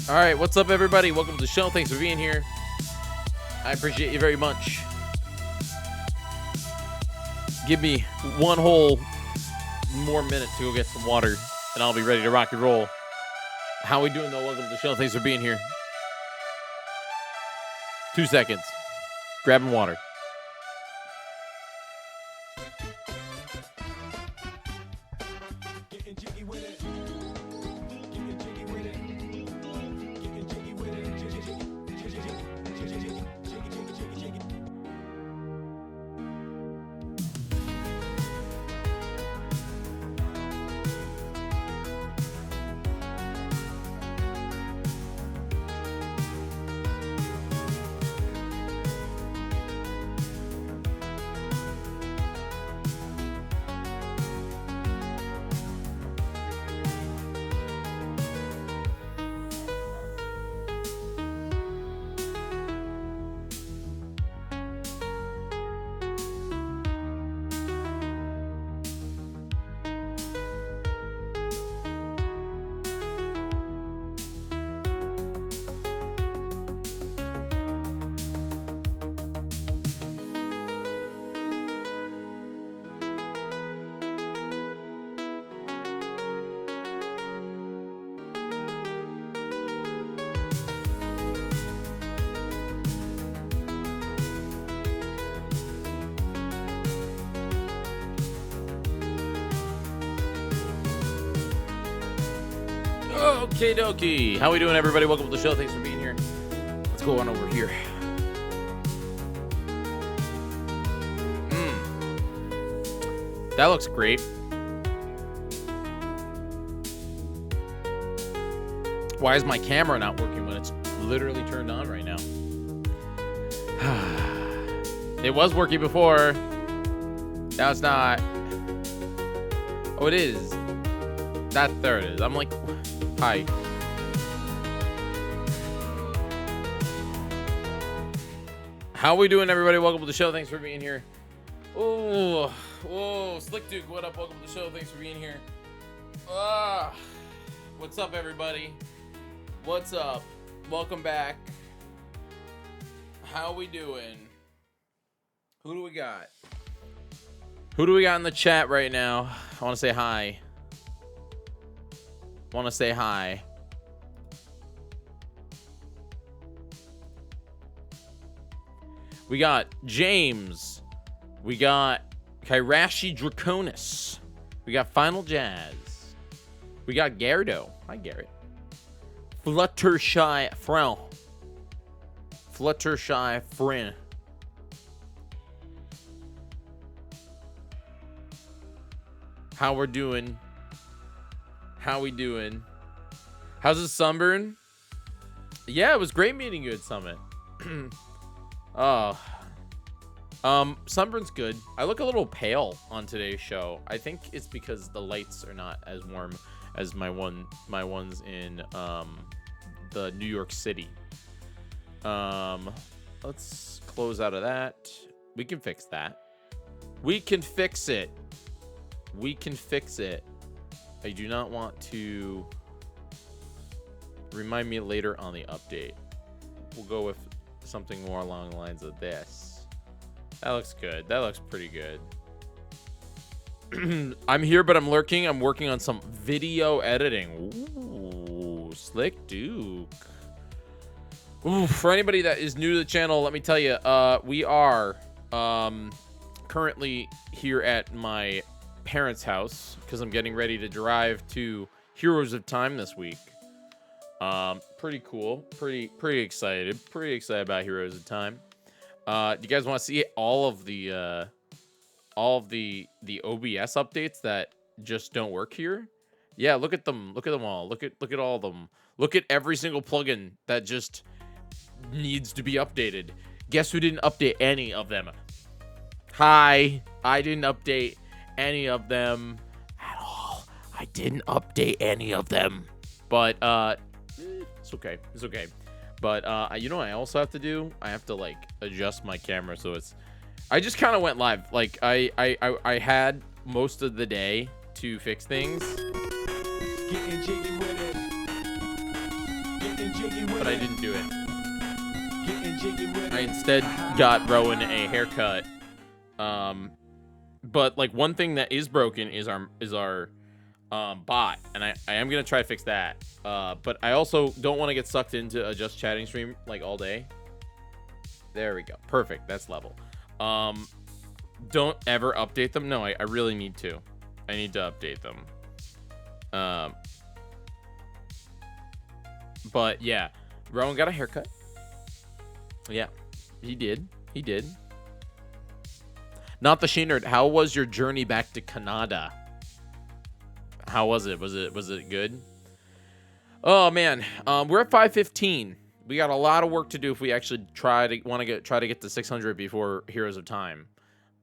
All right, what's up, everybody? Welcome to the show. Thanks for being here. I appreciate you very much. Give me one whole more minute to go get some water, and I'll be ready to rock and roll. How we doing, though? Welcome to the show. Thanks for being here. 2 seconds. Grabbing water. Okie dokie. How we doing, everybody? Welcome to the show. Thanks for being here. Let's go on over here. That looks great. Why is my camera not working when it's literally turned on right now? It was working before. Now it's not. Oh, it is. There it is. I'm like... Hi. How we doing, everybody? Welcome to the show. Thanks for being here. Oh, whoa, Slick Duke, what up? Welcome to the show. Thanks for being here. What's up, everybody? What's up? Welcome back. How we doing? Who do we got? Who do we got in the chat right now? I want to say hi. We got James. We got Kairashi Draconis. We got Final Jazz. We got Gerdo. Hi, Garrett. Fluttershy Frown. Fluttershy Friend. How we're doing? How we doing? How's the sunburn? Yeah, it was great meeting you at Summit. Sunburn's good. I look a little pale on today's show. I think it's because the lights are not as warm as my ones in the New York City. Let's close out of that. We can fix that. We can fix it. I do not want to remind me later on the update. We'll go with something more along the lines of this. That looks good. That looks pretty good. I'm here, but I'm lurking. I'm working on some video editing. Ooh, Slick Duke. Ooh, for anybody that is new to the channel, let me tell you, we are currently here at my parents' house because I'm getting ready to drive to Heroes of Time this week. Pretty cool. Pretty excited. Pretty excited about Heroes of Time. Do you guys want to see all of the OBS updates that just don't work here? Yeah, look at them. Look at them all. Look at all of them. Look at every single plugin that just needs to be updated. Guess who didn't update any of them? Hi, I didn't update any of them at all. I didn't update any of them. But it's okay. It's okay. But you know what I also have to do? I have to like adjust my camera so it's. I just kind of went live. Like I had most of the day to fix things. Getting jiggy with it. Getting but I didn't do it. I instead got Rowan a haircut. But like one thing that is broken is our bot, and I am gonna try to fix that. But I also don't want to get sucked into a just chatting stream like all day. There we go. Perfect. That's level. Don't ever update them. No, I really need to. I need to update them. But yeah, Rowan got a haircut. Yeah, he did. He did. Not the Sheenerd. How was your journey back to Canada? How was it? Was it good? Oh man, we're at 5:15. We got a lot of work to do if we actually try to get to 600 before Heroes of Time.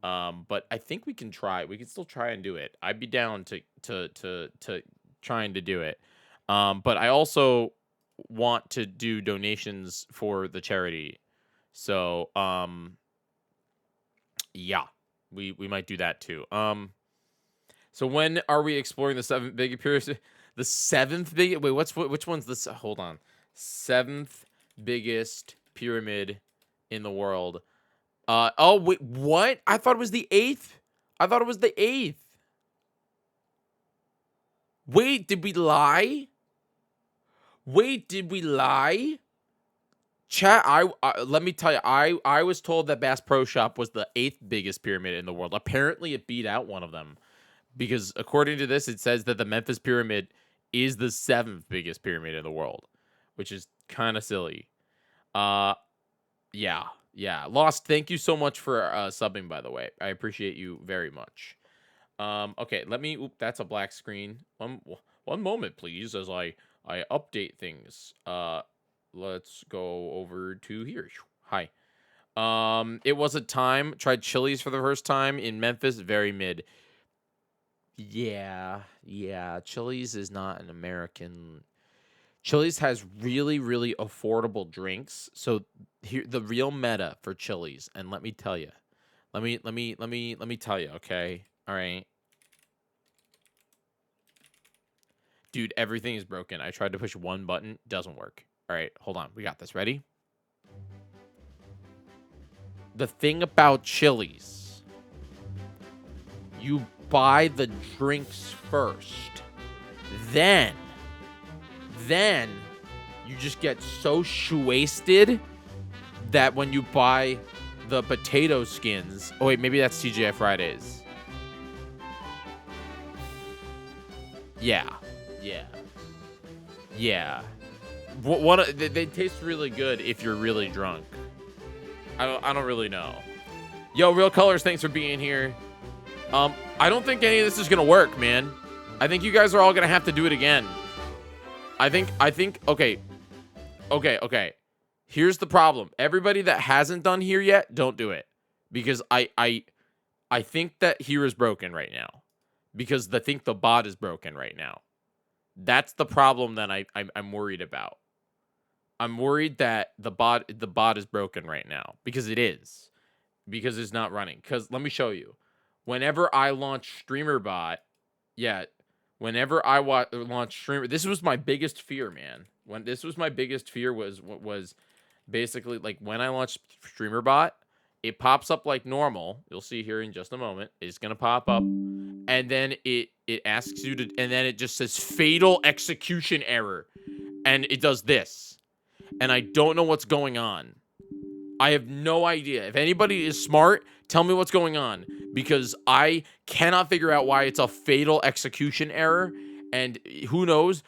But I think we can try. We can still try and do it. I'd be down to trying to do it. But I also want to do donations for the charity. So, yeah, we might do that too. So when are we exploring the seventh big pyramid? The seventh big. Wait, which one's this? Hold on. Seventh biggest pyramid in the world. Oh wait, what? I thought it was the 8th. I thought it was the 8th. Wait, did we lie? Wait, did we lie? Chat, let me tell you, I was told that Bass Pro Shop was the 8th biggest pyramid in the world. Apparently, it beat out one of them. Because according to this, it says that the Memphis Pyramid is the 7th biggest pyramid in the world. Which is kind of silly. Yeah. Lost, thank you so much for subbing, by the way. I appreciate you very much. Okay, let me... Oop, that's a black screen. One moment, please, as I update things. Let's go over to here. Hi. It was a time. Tried Chili's for the first time in Memphis. Very mid. Yeah. Chili's is not an American... Chili's has really, really affordable drinks. So here, the real meta for Chili's, and let me tell you. Let me tell you, okay? All right. Dude, everything is broken. I tried to push one button, doesn't work. All right, hold on. We got this. Ready? The thing about Chili's, you buy the drinks first. Then you just get so wasted that when you buy the potato skins... Oh, wait, maybe that's TGI Fridays. Yeah. They taste really good if you're really drunk. I don't really know. Yo, Real Colors, thanks for being here. I don't think any of this is gonna work, man. I think you guys are all gonna have to do it again. I think okay. Here's the problem. Everybody that hasn't done here yet, don't do it. Because I think that here is broken right now. Because I think the bot is broken right now. That's the problem that I'm worried about. I'm worried that the bot is broken right now. Because it is. Because it's not running. Because let me show you. Whenever I launch StreamerBot, whenever I launch Streamer, this was my biggest fear, man. This was my biggest fear was basically like when I launched StreamerBot, it pops up like normal. You'll see here in just a moment. It's gonna pop up, and then it asks you to, and then it just says fatal execution error, and it does this, and I don't know what's going on. I have no idea. If anybody is smart, tell me what's going on, because I cannot figure out why it's a fatal execution error, and who knows,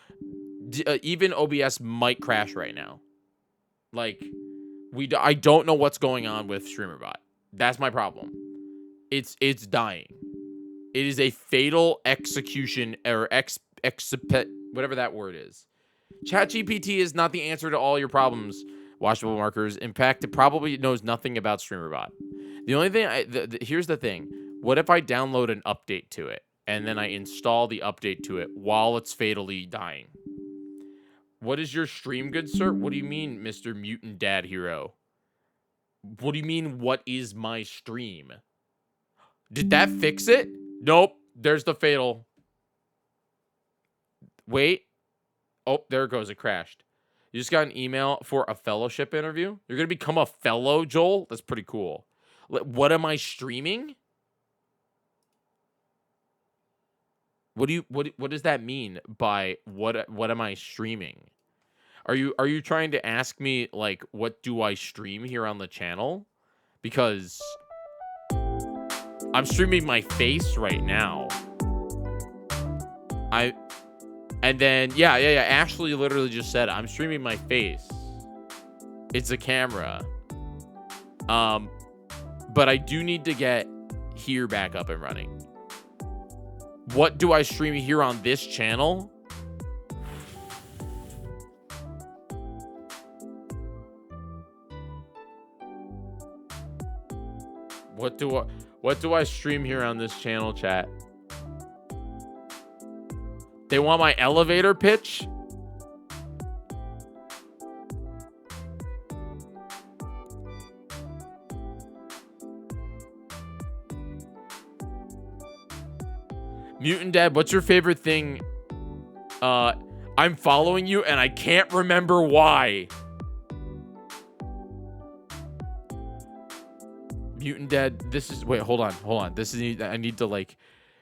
even OBS might crash right now. Like, I don't know what's going on with StreamerBot. That's my problem. It's dying. It is a fatal execution error, whatever that word is. ChatGPT is not the answer to all your problems, Washable Markers. In fact, it probably knows nothing about StreamerBot. The only thing, here's the thing. What if I download an update to it, and then I install the update to it while it's fatally dying? What is your stream, good sir? What do you mean, Mr. Mutant Dad Hero? What do you mean, what is my stream? Did that fix it? Nope. There's the fatal. Wait. Oh, there it goes. It crashed. You just got an email for a fellowship interview? You're going to become a fellow, Joel? That's pretty cool. What am I streaming? What does that mean by what am I streaming? Are you trying to ask me, like, what do I stream here on the channel? Because I'm streaming my face right now. And then yeah. Ashley literally just said I'm streaming my face. It's a camera. But I do need to get here back up and running. What do I stream here on this channel? What do I stream here on this channel, chat? They want my elevator pitch? Mutant Dad, what's your favorite thing? I'm following you and I can't remember why. Mutant Dad, this is, wait, hold on. This is, I need to, like,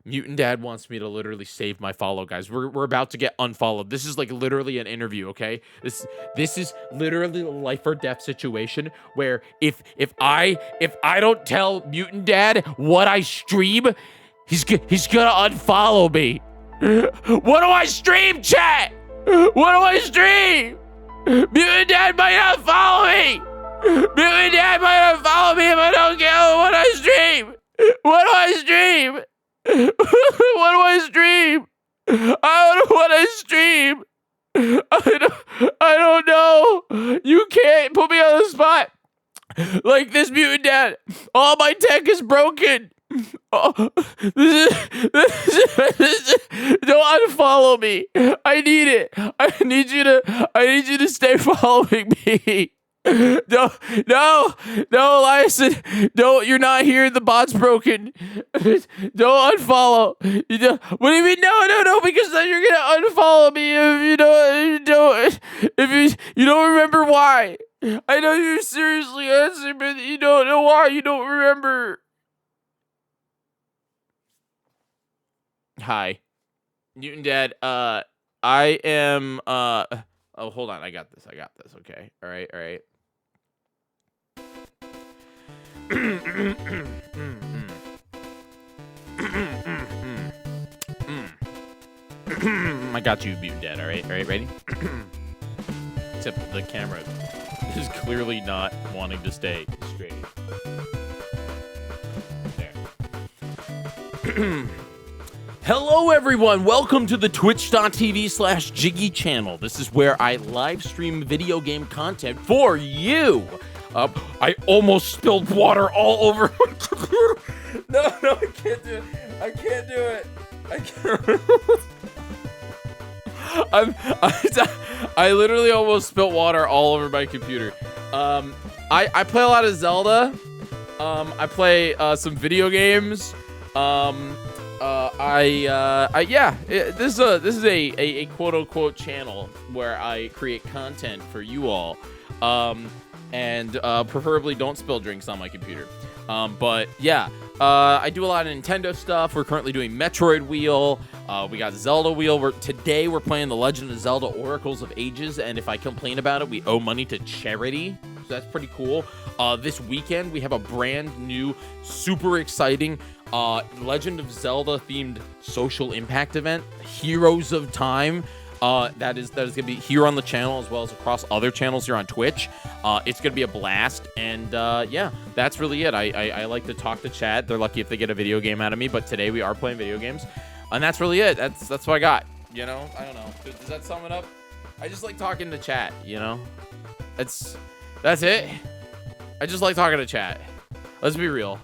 Mutant Dad wants me to literally save my follow, guys. We're about to get unfollowed. This is like literally an interview, okay? This is literally a life or death situation where if I don't tell Mutant Dad what I stream, he's gonna unfollow me. What do I stream, chat? What do I stream? Mutant Dad might not follow me. Mutant Dad might not follow me if I don't get what I stream. What do I stream? What do I stream? I don't know what I stream. I don't know. You can't put me on the spot like this, Mutant Dad. All my tech is broken. Oh, don't unfollow me. I need it. I need you to stay following me. No, Elias, don't, you're not here, the bot's broken. Don't unfollow. What do you mean? No, because then you're gonna unfollow me if you don't remember why. I know you're seriously answering, but you don't know why. You don't remember. Hi, Newton Dad. I am. Oh, hold on. I got this. Okay. All right. I got you, Mutant Dad. All right, ready? Except the camera is clearly not wanting to stay straight. There. Hello, everyone. Welcome to the twitch.tv/Jyggy channel. This is where I live stream video game content for you. I almost spilled water all over my computer. No, I can't do it. I can't. I literally almost spilled water all over my computer. I play a lot of Zelda. I play some video games. This is a quote unquote channel where I create content for you all. And preferably don't spill drinks on my computer. But yeah, I do a lot of Nintendo stuff. We're currently doing Metroid Wheel. We got Zelda Wheel. Today we're playing The Legend of Zelda Oracles of Ages, and if I complain about it, we owe money to charity. So that's pretty cool. This weekend we have a brand new, super exciting Legend of Zelda themed social impact event, Heroes of Time. That is gonna be here on the channel as well as across other channels here on Twitch. It's gonna be a blast, and yeah, that's really it. I like to talk to chat. They're lucky if they get a video game out of me, but today we are playing video games, and that's really it. That's what I got. You know, I don't know. Does that sum it up? I just like talking to chat. You know, that's it. I just like talking to chat. Let's be real.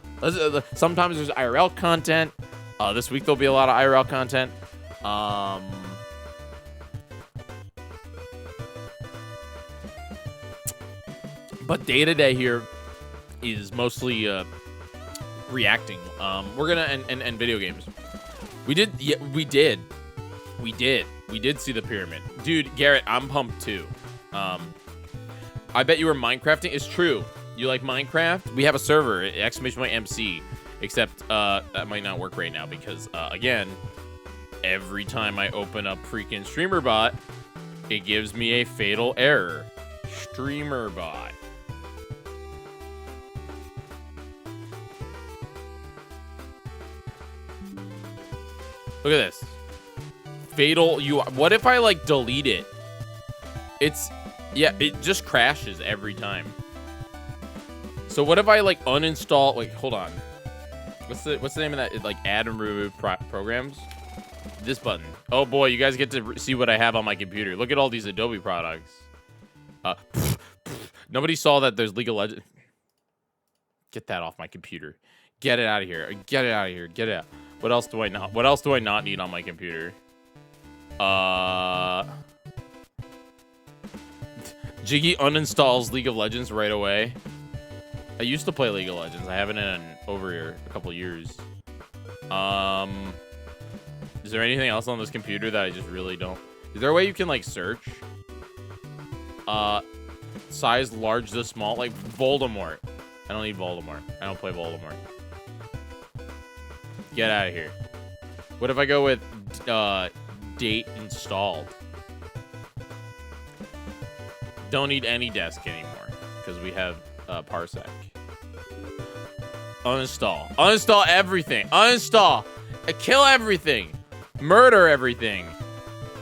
Sometimes there's IRL content. This week there'll be a lot of IRL content. But day to day here is mostly reacting. We're gonna and video games. We did see the pyramid, dude. Garrett, I'm pumped too. I bet you were Minecrafting. It's true. You like Minecraft? We have a server, !MC. Except that might not work right now because, again, every time I open up freaking StreamerBot, it gives me a fatal error. StreamerBot. Look at this. Fatal UI. What if I, like, delete it? Yeah, it just crashes every time. So what if I, like, uninstall... Like, hold on. What's the name of that? Like, add and remove programs? This button. Oh, boy, you guys get to see what I have on my computer. Look at all these Adobe products. Nobody saw that there's League of Legends. Get that off my computer. Get it out of here. Get it out of here. Get it out. What else do I not? What else do I not need on my computer? Jyggy uninstalls League of Legends right away. I used to play League of Legends. I haven't in over a couple years. Is there anything else on this computer that I just really don't? Is there a way you can like search? Size large to small, like Voldemort. I don't need Voldemort. I don't play Voldemort. Get out of here. What if I go with date installed? Don't need any desk anymore because we have Parsec. Uninstall. Uninstall everything. Uninstall. Kill everything. Murder everything.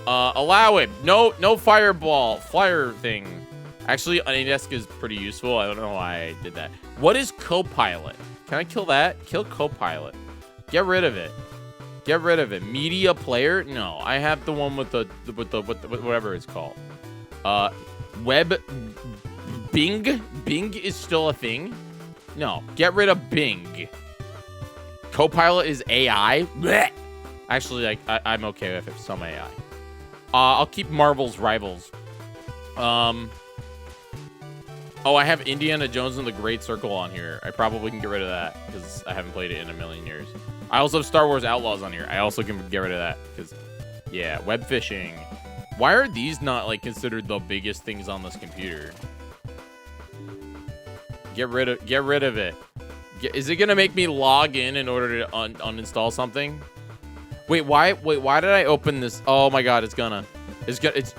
Allow it. No fireball. Fire thing. Actually, Anydesk is pretty useful. I don't know why I did that. What is Copilot? Can I kill that? Kill Copilot. Get rid of it. Get rid of it. Media player? No, I have the one with the whatever it's called. Web Bing? Bing is still a thing? No, get rid of Bing. Copilot is AI? Blech. Actually, I'm okay with it, some AI. I'll keep Marvel's Rivals. Oh, I have Indiana Jones and the Great Circle on here. I probably can get rid of that because I haven't played it in a million years. I also have Star Wars Outlaws on here. I also can get rid of that because, yeah, web phishing. Why are these not like considered the biggest things on this computer? Get rid of it. Is it gonna make me log in order to uninstall something? Wait, why did I open this? Oh my god, it's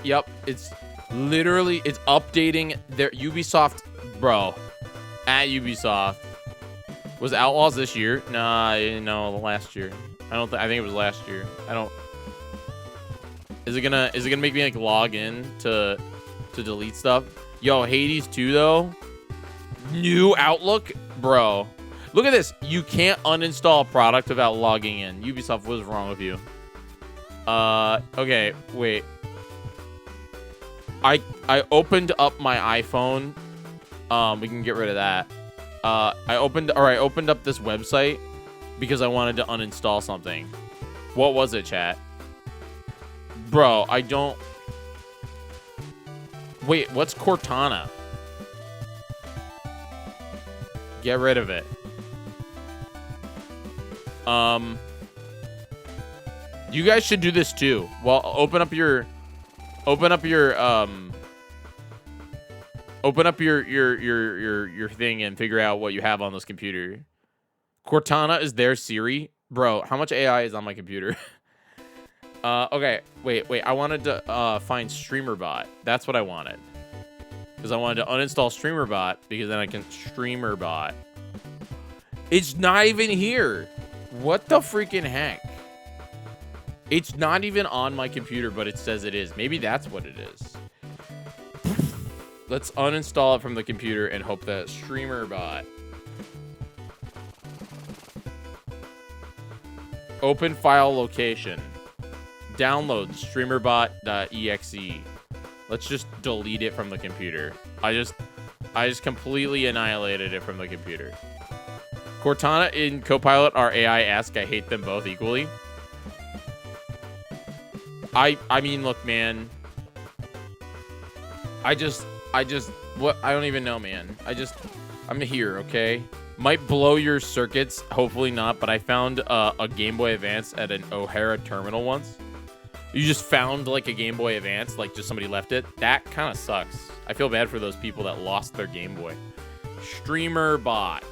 yep, it's literally, it's updating their Ubisoft, bro. At Ubisoft. Was Outlaws this year? Nah, no, last year. I think it was last year. Is it gonna make me like log in to delete stuff? Yo, Hades 2 though. New Outlook, bro. Look at this. You can't uninstall a product without logging in. Ubisoft, what is wrong with you? Okay, wait. I opened up my iPhone. We can get rid of that. I opened up this website because I wanted to uninstall something. What was it, chat? Bro, I don't... Wait, what's Cortana? Get rid of it. You guys should do this too. Well, open up your thing and figure out what you have on this computer. Cortana is their Siri. Bro, how much AI is on my computer? Okay, wait. I wanted to find StreamerBot. That's what I wanted. Because I wanted to uninstall StreamerBot because then I can StreamerBot. It's not even here. What the freaking heck? It's not even on my computer, but it says it is. Maybe that's what it is. Let's uninstall it from the computer and hope that StreamerBot. Open file location. Download streamerbot.exe. Let's just delete it from the computer. I just completely annihilated it from the computer. Cortana and Copilot are AI-esque. I hate them both equally. I mean, look, man. I don't even know, man. I'm here, okay? Might blow your circuits, hopefully not, but I found a Game Boy Advance at an O'Hara terminal once. You just found like a Game Boy Advance, like just somebody left it. That kind of sucks. I feel bad for those people that lost their Game Boy. Streamer bot.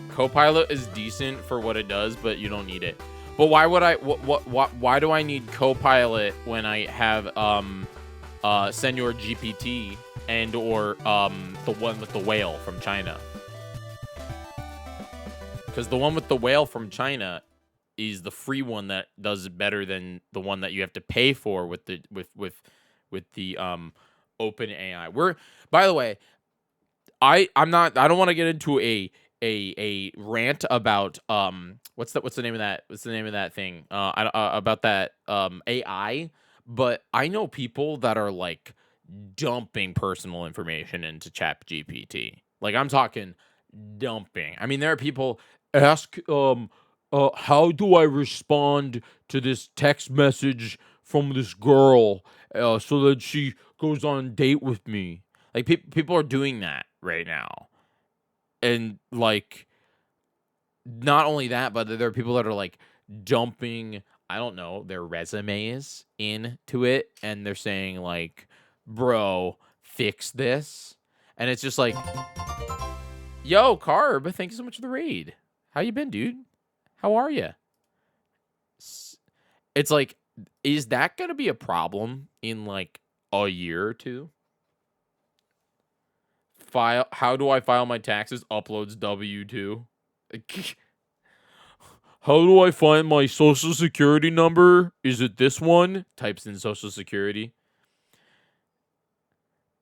Copilot is decent for what it does, but you don't need it. But why would I? Why do I need Copilot when I have Senor GPT and or the one with the whale from China? Because the one with the whale from China is the free one that does better than the one that you have to pay for with the open AI. By the way, I don't want to get into a rant about what's the name of that thing about that AI, but I know people that are like dumping personal information into Chat GPT. Like I'm talking dumping. I mean, there are people ask how do I respond to this text message from this girl so that she goes on a date with me. Like people are doing that right now. And like not only that, but there are people that are like dumping, I don't know, their resumes into it and they're saying like, "Bro, fix this." And it's just like, "Yo, Carb, thank you so much for the raid. How you been, dude? How are you?" It's like, is that going to be a problem in like a year or two? How do I file my taxes? Uploads W2. How do I find my social security number? Is it this one? Types in social security.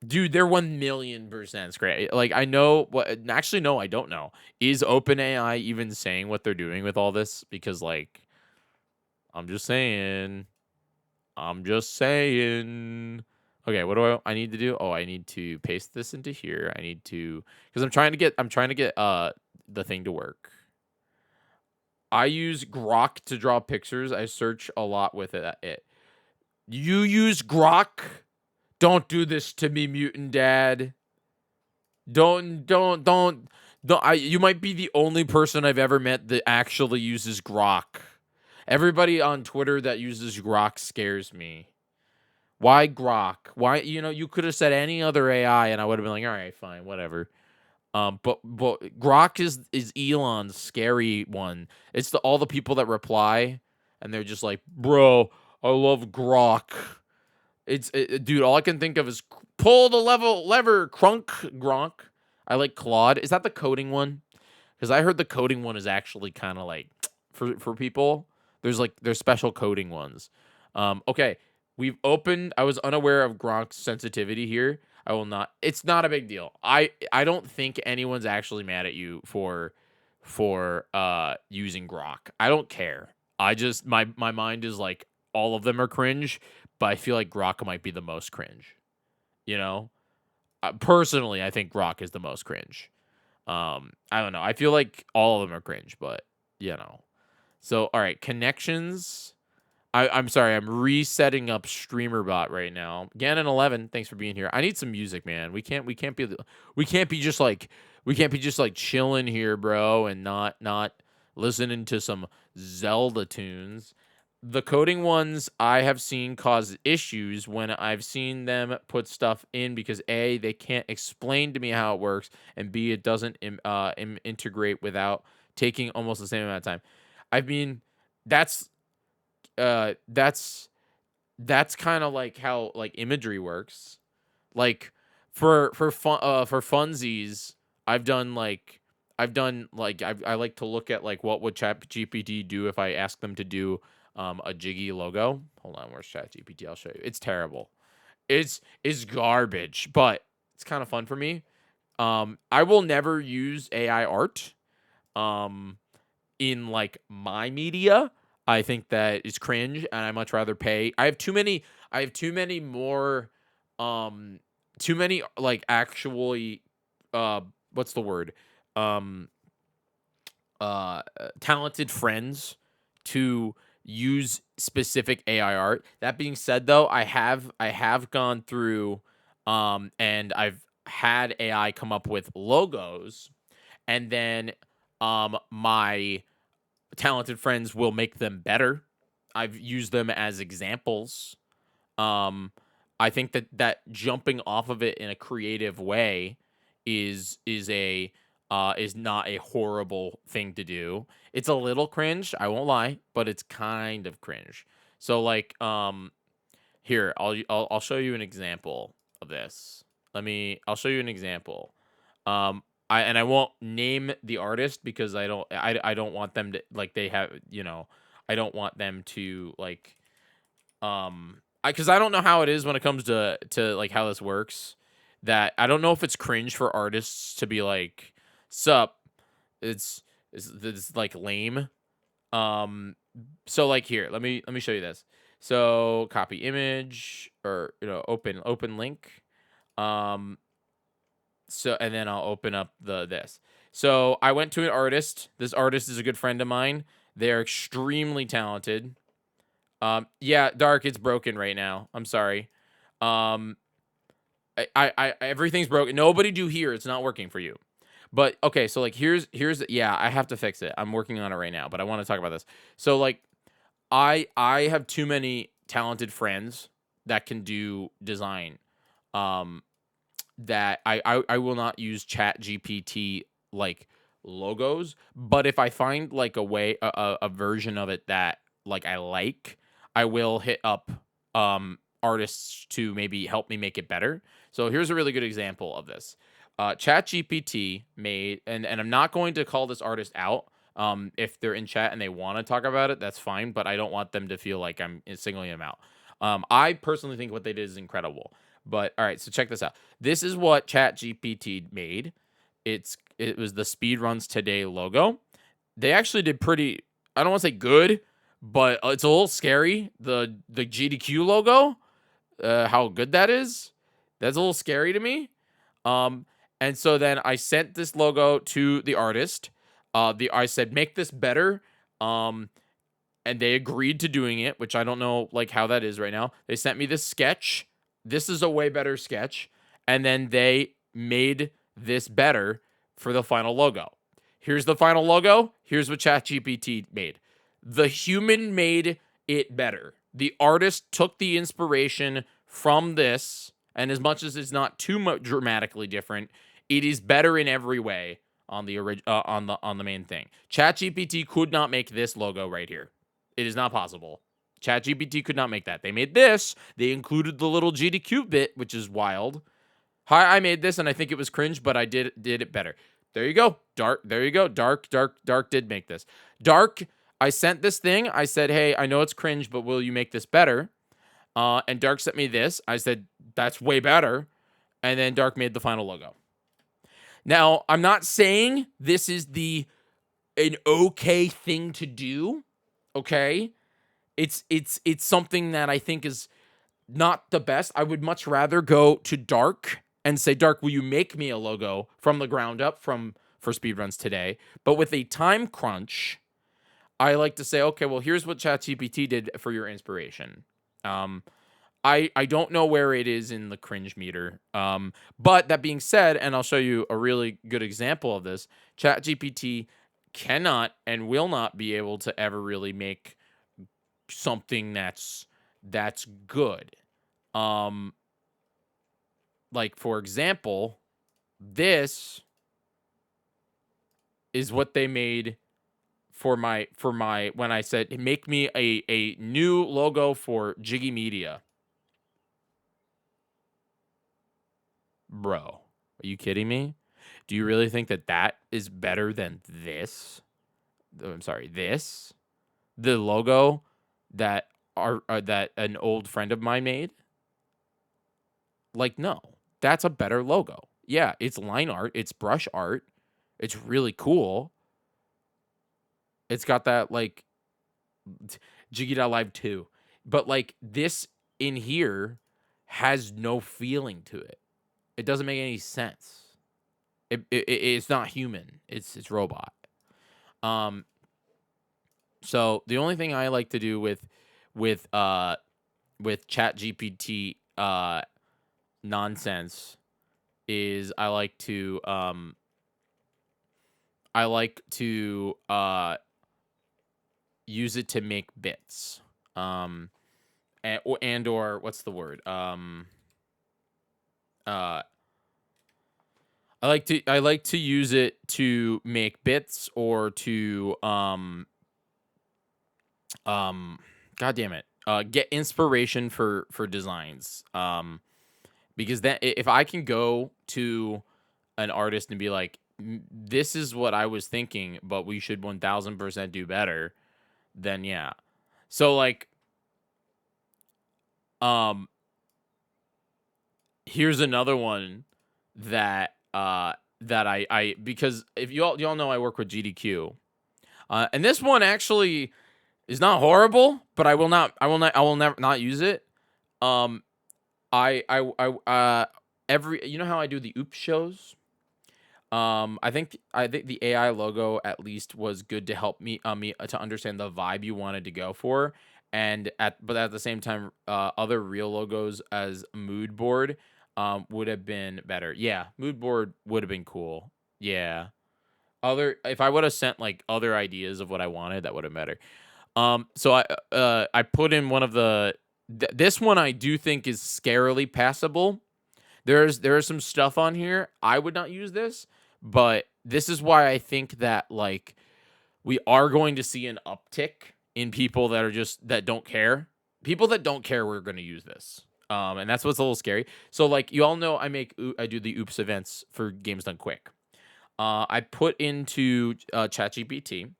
Dude, they're 1,000,000% great. Like, I know what. Actually, no, I don't know. Is OpenAI even saying what they're doing with all this? Because, like, I'm just saying. I'm just saying. Okay, what do I need to do? Oh, I need to paste this into here. I need to because I'm trying to get the thing to work. I use Grok to draw pictures. I search a lot with it. You use Grok? Don't do this to me, mutant dad. Don't. You might be the only person I've ever met that actually uses Grok. Everybody on Twitter that uses Grok scares me. Why Grok? Why, you could have said any other AI and I would have been like, all right, fine, whatever. But Grok is Elon's scary one. It's all the people that reply and they're just like, bro, I love Grok. Dude, all I can think of is pull the lever, Gronk. I like Claude. Is that the coding one? Because I heard the coding one is actually kind of like for people. There's special coding ones. Okay, we've opened. I was unaware of Gronk's sensitivity here. I will not. It's not a big deal. I don't think anyone's actually mad at you for using Grok. I don't care. I just my mind is like all of them are cringe, but I feel like Grok might be the most cringe. You know, personally, I think Grok is the most cringe. I don't know. I feel like all of them are cringe, but you know. So all right, connections. I'm sorry, I'm resetting up StreamerBot right now. Ganon11, thanks for being here. I need some music, man. We can't be just like chilling here, bro, and not listening to some Zelda tunes. The coding ones I have seen cause issues when I've seen them put stuff in because A, they can't explain to me how it works, and B, it doesn't integrate without taking almost the same amount of time. I mean, that's that's kind of like how like imagery works. Like for funsies, I like to look at like what would ChatGPT do if I ask them to do a Jyggy logo. Hold on, where's ChatGPT? I'll show you. It's terrible. It's garbage, but it's kind of fun for me. I will never use AI art. In like my media. I think that is cringe, and I much rather pay. I have too many. I have too many more. Too many like actually. What's the word? Um. Talented friends to use specific AI art. That being said, though, I have gone through, and I've had AI come up with logos, and then my talented friends will make them better. I've used them as examples. Um, I think that jumping off of it in a creative way is not a horrible thing to do. It's a little cringe, I won't lie, but it's kind of cringe. So like here, I'll show you an example of this. I'll show you an example. Um I won't name the artist because I don't want them to like they have, I don't want them to like because I don't know how it is when it comes to like how this works. That I don't know if it's cringe for artists to be like, "Sup, it's it's like lame." Um, so like here, let me show you this. So copy image or open link. Um, so and then I'll open up this. So I went to an artist. This artist is a good friend of mine. They're extremely talented. Yeah, Dark, it's broken right now. I'm sorry. Um, everything's broken. Nobody do here. It's not working for you. But okay, so like yeah, I have to fix it. I'm working on it right now, but I want to talk about this. So like I have too many talented friends that can do design. Um, that I will not use Chat GPT like logos, but if I find like a way a version of it that like I like, I will hit up artists to maybe help me make it better. So here's a really good example of this. Chat GPT made and I'm not going to call this artist out. If they're in chat and they want to talk about it, that's fine, but I don't want them to feel like I'm singling them out. I personally think what they did is incredible. But all right, so check this out. This is what ChatGPT made. It was the Speed Runs Today logo. They actually did pretty. I don't want to say good, but it's a little scary. The GDQ logo, how good that is. That's a little scary to me. Um, and so then I sent this logo to the artist. I said make this better. And they agreed to doing it, which I don't know like how that is right now. They sent me this sketch. This is a way better sketch, and then they made this better for the final logo. Here's the final logo. Here's what ChatGPT made. The human made it better. The artist took the inspiration from this, and as much as it's not too much dramatically different, it is better in every way on the on the main thing. ChatGPT could not make this logo right here. It is not possible. ChatGPT could not make that. They made this. They included the little GDQ bit, which is wild. Hi, I made this, and I think it was cringe, but I did it better. There you go. Dark. There you go. Dark did make this. Dark. I sent this thing. I said, hey, I know it's cringe, but will you make this better? And Dark sent me this. I said, that's way better. And then Dark made the final logo. Now, I'm not saying this is an okay thing to do. Okay, it's something that I think is not the best. I would much rather go to Dark and say, Dark, will you make me a logo from the ground up for Speedruns Today? But with a time crunch, I like to say, okay, well, here's what ChatGPT did for your inspiration. I don't know where it is in the cringe meter. But that being said, and I'll show you a really good example of this, ChatGPT cannot and will not be able to ever really make something that's good. Like for example, this is what they made for my when I said make me a new logo for Jyggy Media. Bro, are you kidding me? Do you really think that is better than this? I'm sorry, this? The logo that that an old friend of mine made? Like, no. That's a better logo. Yeah, it's line art, it's brush art. It's really cool. It's got that like Jiggy.live 2. But like this in here has no feeling to it. It doesn't make any sense. It's not human. It's robot. So the only thing I like to do with Chat GPT nonsense is I like to use it to make bits. And or what's the word? Uh, I like to use it to make bits or to god damn it, get inspiration for designs. Because that, if I can go to an artist and be like, this is what I was thinking, but we should 1000% do better, then yeah. So like, here's another one that that I because if y'all know I work with GDQ, and this one actually is not horrible, but I will never not use it. Every, you know how I do the oops shows. I think the AI logo at least was good to help me to understand the vibe you wanted to go for, but at the same time, other real logos as mood board would have been better. Yeah, mood board would have been cool. Yeah, if I would have sent like other ideas of what I wanted, that would have been better. So I put in one of this one I do think is scarily passable. There's some stuff on here I would not use this, but this is why I think that like we are going to see an uptick in people that don't care. People that don't care, we're going to use this. And that's what's a little scary. So like you all know, I do the oops events for Games Done Quick. I put into ChatGPT.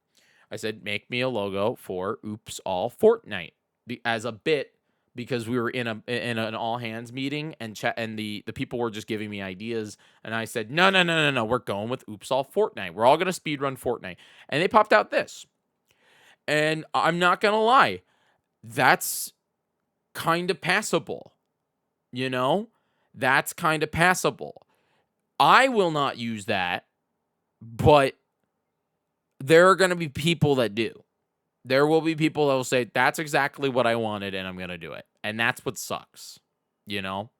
I said, make me a logo for Oops All Fortnite as a bit, because we were in an all hands meeting and the people were just giving me ideas, and I said, no, we're going with Oops All Fortnite. We're all gonna speedrun Fortnite, and they popped out this, and I'm not gonna lie, that's kind of passable, you know, that's kind of passable. I will not use that, but there are gonna be people that do. There will be people that will say, that's exactly what I wanted, and I'm going to do it. And that's what sucks, you know?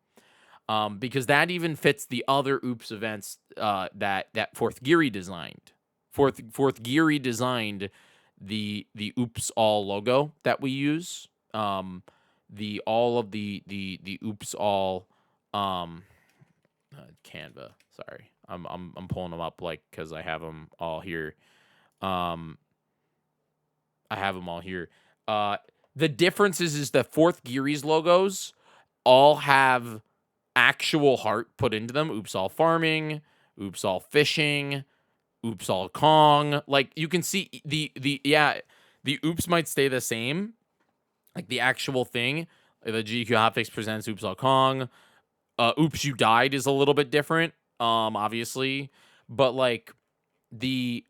Because that even fits the other Oops events that Fourth Geary designed. Fourth Geary designed the Oops All logo that we use. All of the Oops All Canva. Sorry, I'm pulling them up like because I have them all here. I have them all here. The difference is that Fourth Geary's logos all have actual heart put into them. Oops All Farming, Oops All Fishing, Oops All Kong. Like you can see the oops might stay the same. Like the actual thing. The GQ Hotfix presents Oops All Kong. Oops You Died is a little bit different. Obviously. But like the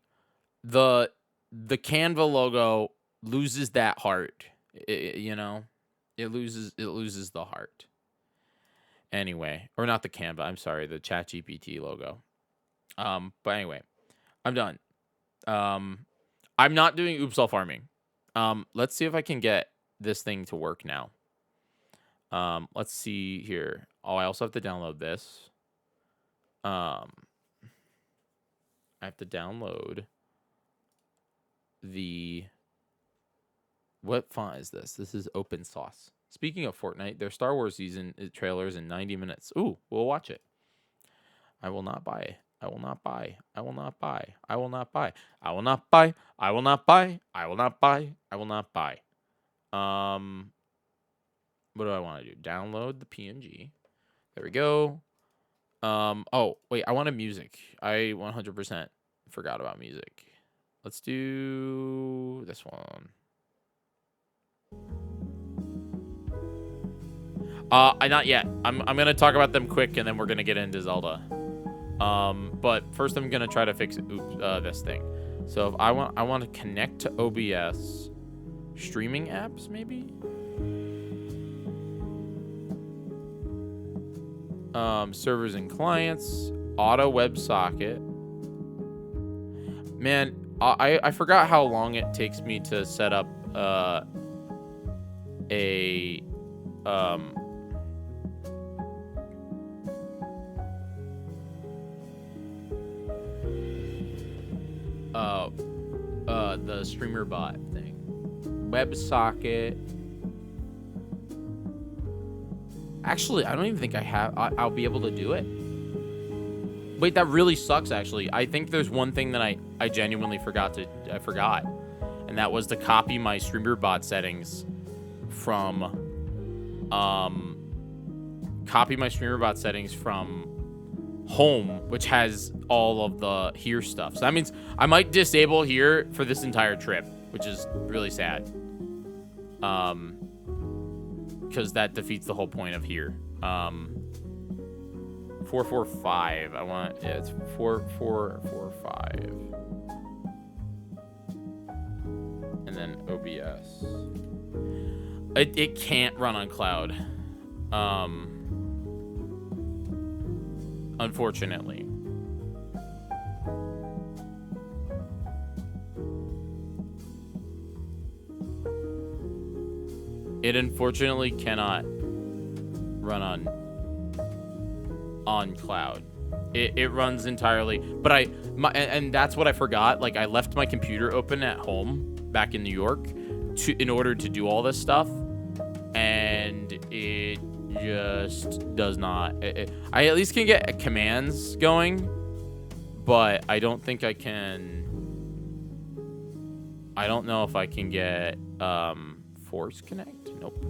Canva logo loses that heart, you know, it loses the heart. Anyway, or not the Canva. I'm sorry, the ChatGPT logo. But anyway, I'm done. I'm not doing Oops All Farming. Let's see if I can get this thing to work now. Let's see here. Oh, I also have to download this. I have to download what font is this? This is open source. Speaking of Fortnite, their Star Wars season trailers in 90 minutes. Ooh, we'll watch it. I will not buy. I will not buy. I will not buy. I will not buy. I will not buy. I will not buy. I will not buy. I will not buy. What do I want to do? Download the PNG. There we go. Oh, wait, I wanted music. I 100% forgot about music. Let's do this one. Not yet. I'm gonna talk about them quick, and then we're gonna get into Zelda. But first I'm gonna try to fix this thing. So if I want to connect to OBS, streaming apps maybe. Servers and clients, auto WebSocket. Man, I forgot how long it takes me to set up the streamer bot thing. WebSocket. Actually, I don't even think I have. I'll be able to do it. Wait, that really sucks, actually. I think there's one thing that I genuinely forgot. And that was to copy my StreamerBot settings from... home, which has all of the here stuff. So that means I might disable here for this entire trip, which is really sad. Because that defeats the whole point of here. 445. I want, yeah, it's 4445. And then OBS. It can't run on cloud. Unfortunately. It unfortunately cannot run on cloud. It runs entirely, but and that's what I forgot. Like, I left my computer open at home back in New York in order to do all this stuff, and it just does not. I at least can get commands going, but I don't think I can. I don't know if I can get Force Connect. Nope.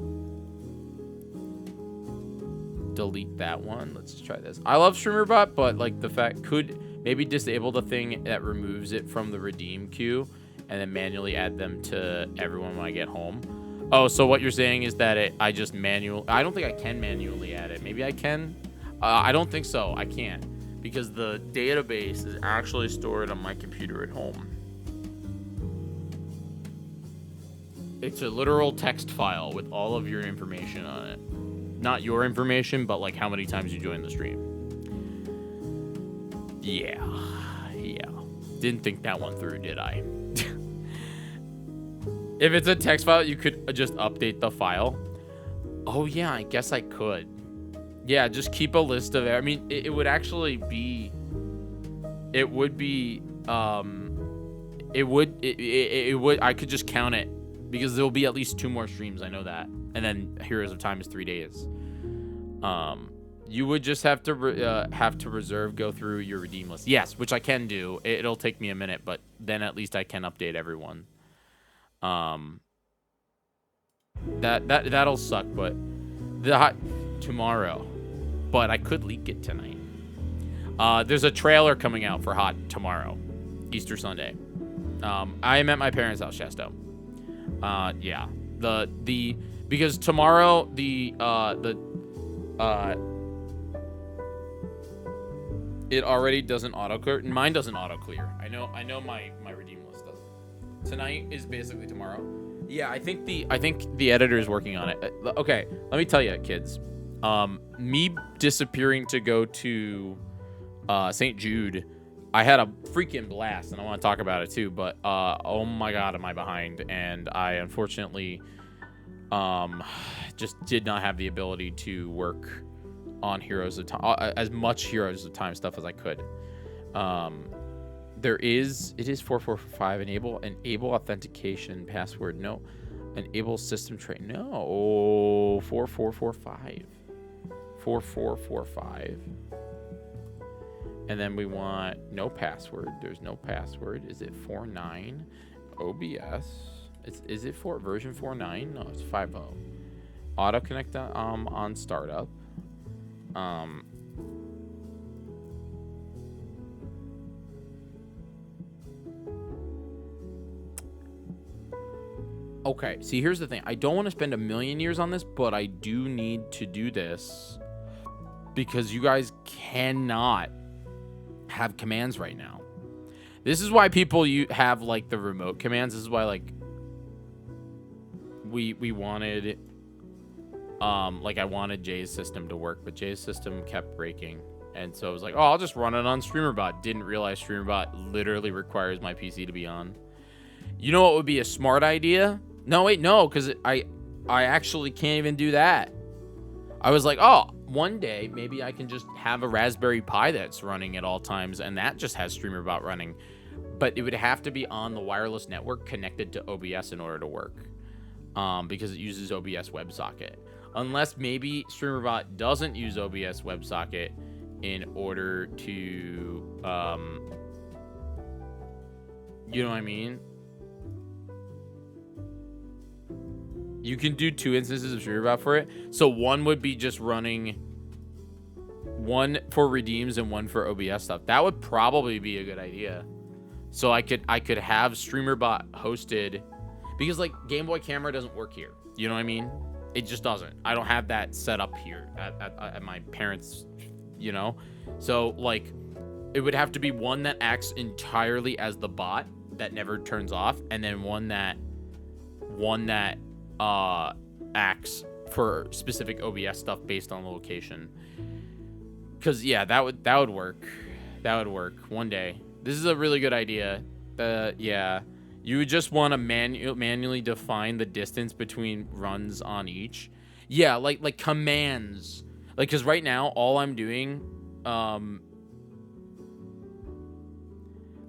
Delete that one. Let's try this. I love StreamerBot, but like the fact could maybe disable the thing that removes it from the redeem queue and then manually add them to everyone when I get home. Oh, so what you're saying is that I just I don't think I can manually add it. Maybe I can. I don't think so. I can't, because the database is actually stored on my computer at home. It's a literal text file with all of your information on it. Not your information, but like how many times you joined the stream. Yeah. Didn't think that one through, did I? If it's a text file, you could just update the file. Oh yeah, I guess I could. Yeah, just keep a list of it. I mean, it would actually be... It would be... I could just count it, because there'll be at least 2 more streams, I know that. And then Heroes of Time is 3 days. You would just have to reserve, go through your redeem list. Yes, which I can do. It'll take me a minute, but then at least I can update everyone. That'll suck, but tomorrow. But I could leak it tonight. There's a trailer coming out for Hot tomorrow, Easter Sunday. I am at my parents' house, Shasto. Yeah. Because tomorrow it already doesn't auto clear. Mine doesn't auto clear. I know my redeem list doesn't. Tonight is basically tomorrow. Yeah, I think the editor is working on it. Okay, let me tell you, kids. Me disappearing to go to St. Jude, I had a freaking blast, and I want to talk about it too, but oh my god, am I behind, and I unfortunately just did not have the ability to work on Heroes of Time, as much Heroes of Time stuff as I could. It is 4445. Enable authentication password. No. Enable system tray. No. 4445. 4445. And then we want no password. There's no password. Is it 49? OBS. Is it for version 49? No, it's 5.0. Auto connect on startup. Okay, see, here's the thing. I don't want to spend a million years on this, but I do need to do this because you guys cannot have commands right now. This is why people have like the remote commands. This is why like we wanted like I wanted Jay's system to work, but Jay's system kept breaking. And so I was like, oh, I'll just run it on StreamerBot. Didn't realize StreamerBot literally requires my PC to be on. You know what would be a smart idea? No, wait, no, because I actually can't even do that. I was like, oh, one day maybe I can just have a Raspberry Pi that's running at all times, and that just has StreamerBot running. But it would have to be on the wireless network connected to OBS in order to work. because it uses OBS WebSocket. Unless maybe StreamerBot doesn't use OBS WebSocket in order to, you know what I mean? You can do 2 instances of StreamerBot for it. So one would be just running one for redeems and one for OBS stuff. That would probably be a good idea. So I could have StreamerBot hosted, because like Game Boy Camera doesn't work here. You know what I mean? It just doesn't. I don't have that set up here at my parents', you know? So like it would have to be one that acts entirely as the bot that never turns off, and then one that acts for specific OBS stuff based on location. Cause yeah, that would work. That would work one day. This is a really good idea. Yeah, you would just want to manually define the distance between runs on each. Yeah, like commands. Like, cause right now all I'm doing, I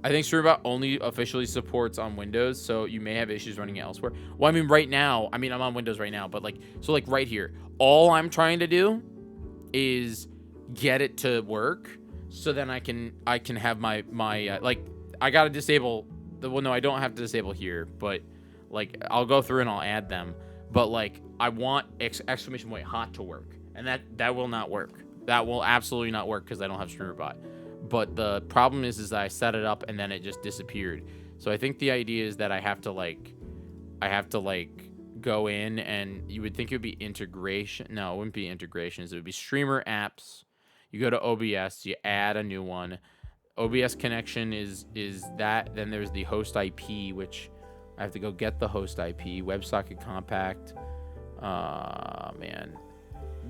think StreamerBot only officially supports on Windows, so you may have issues running it elsewhere. Well, I mean, right now, I'm on Windows right now, but like, so like right here, all I'm trying to do is get it to work, so then I can have my like, I gotta disable the, well, no, I don't have to disable here, but like, I'll go through and I'll add them, but like, I want exclamation point hot to work, and that will not work. That will absolutely not work because I don't have StreamerBot. But the problem is that I set it up and then it just disappeared. So I think the idea is that I have to go in, and you would think it would be integration. No, it wouldn't be integrations. It would be streamer apps. You go to OBS, you add a new one. OBS connection is that. Then there's the host IP, which I have to go get the host IP. WebSocket compact. Man.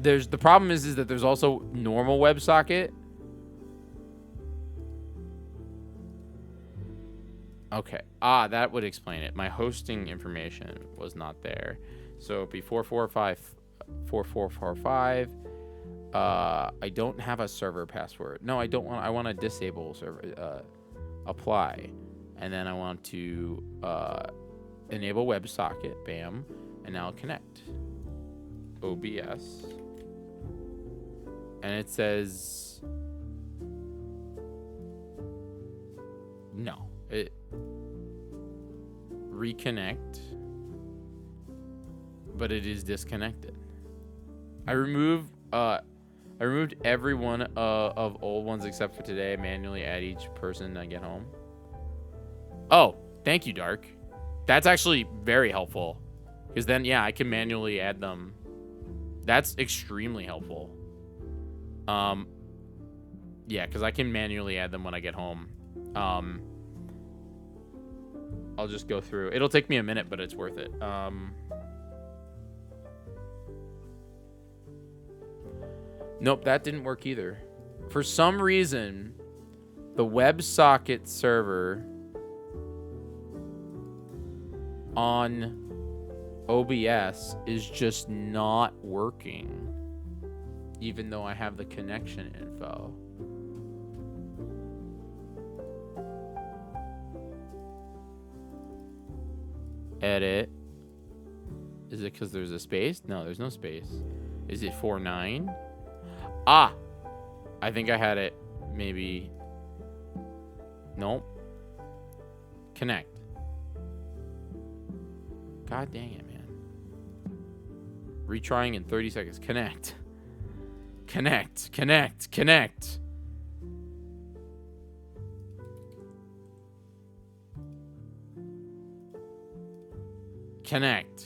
The problem is that there's also normal WebSocket. Okay. That would explain it. My hosting information was not there. So it'd be 4445. I don't have a server password. No, I don't want. I want to disable server. Apply, and then I want to enable WebSocket. Bam, and now connect. OBS, and it says no. It reconnect, but it is disconnected. I removed every one of old ones except for today. Manually add each person I get home. Oh, thank you, Dark. That's actually very helpful, because then yeah, I can manually add them. That's extremely helpful. Yeah, because I can manually add them when I get home. I'll just go through. It'll take me a minute, but it's worth it. Nope, that didn't work either. For some reason, the WebSocket server on OBS is just not working, even though I have the connection info. Edit. Is it because there's a space? No, there's no space. Is it 4.9? Ah! I think I had it. Maybe. Nope. Connect. God dang it, man. Retrying in 30 seconds. Connect. Connect. Connect. Connect. Connect.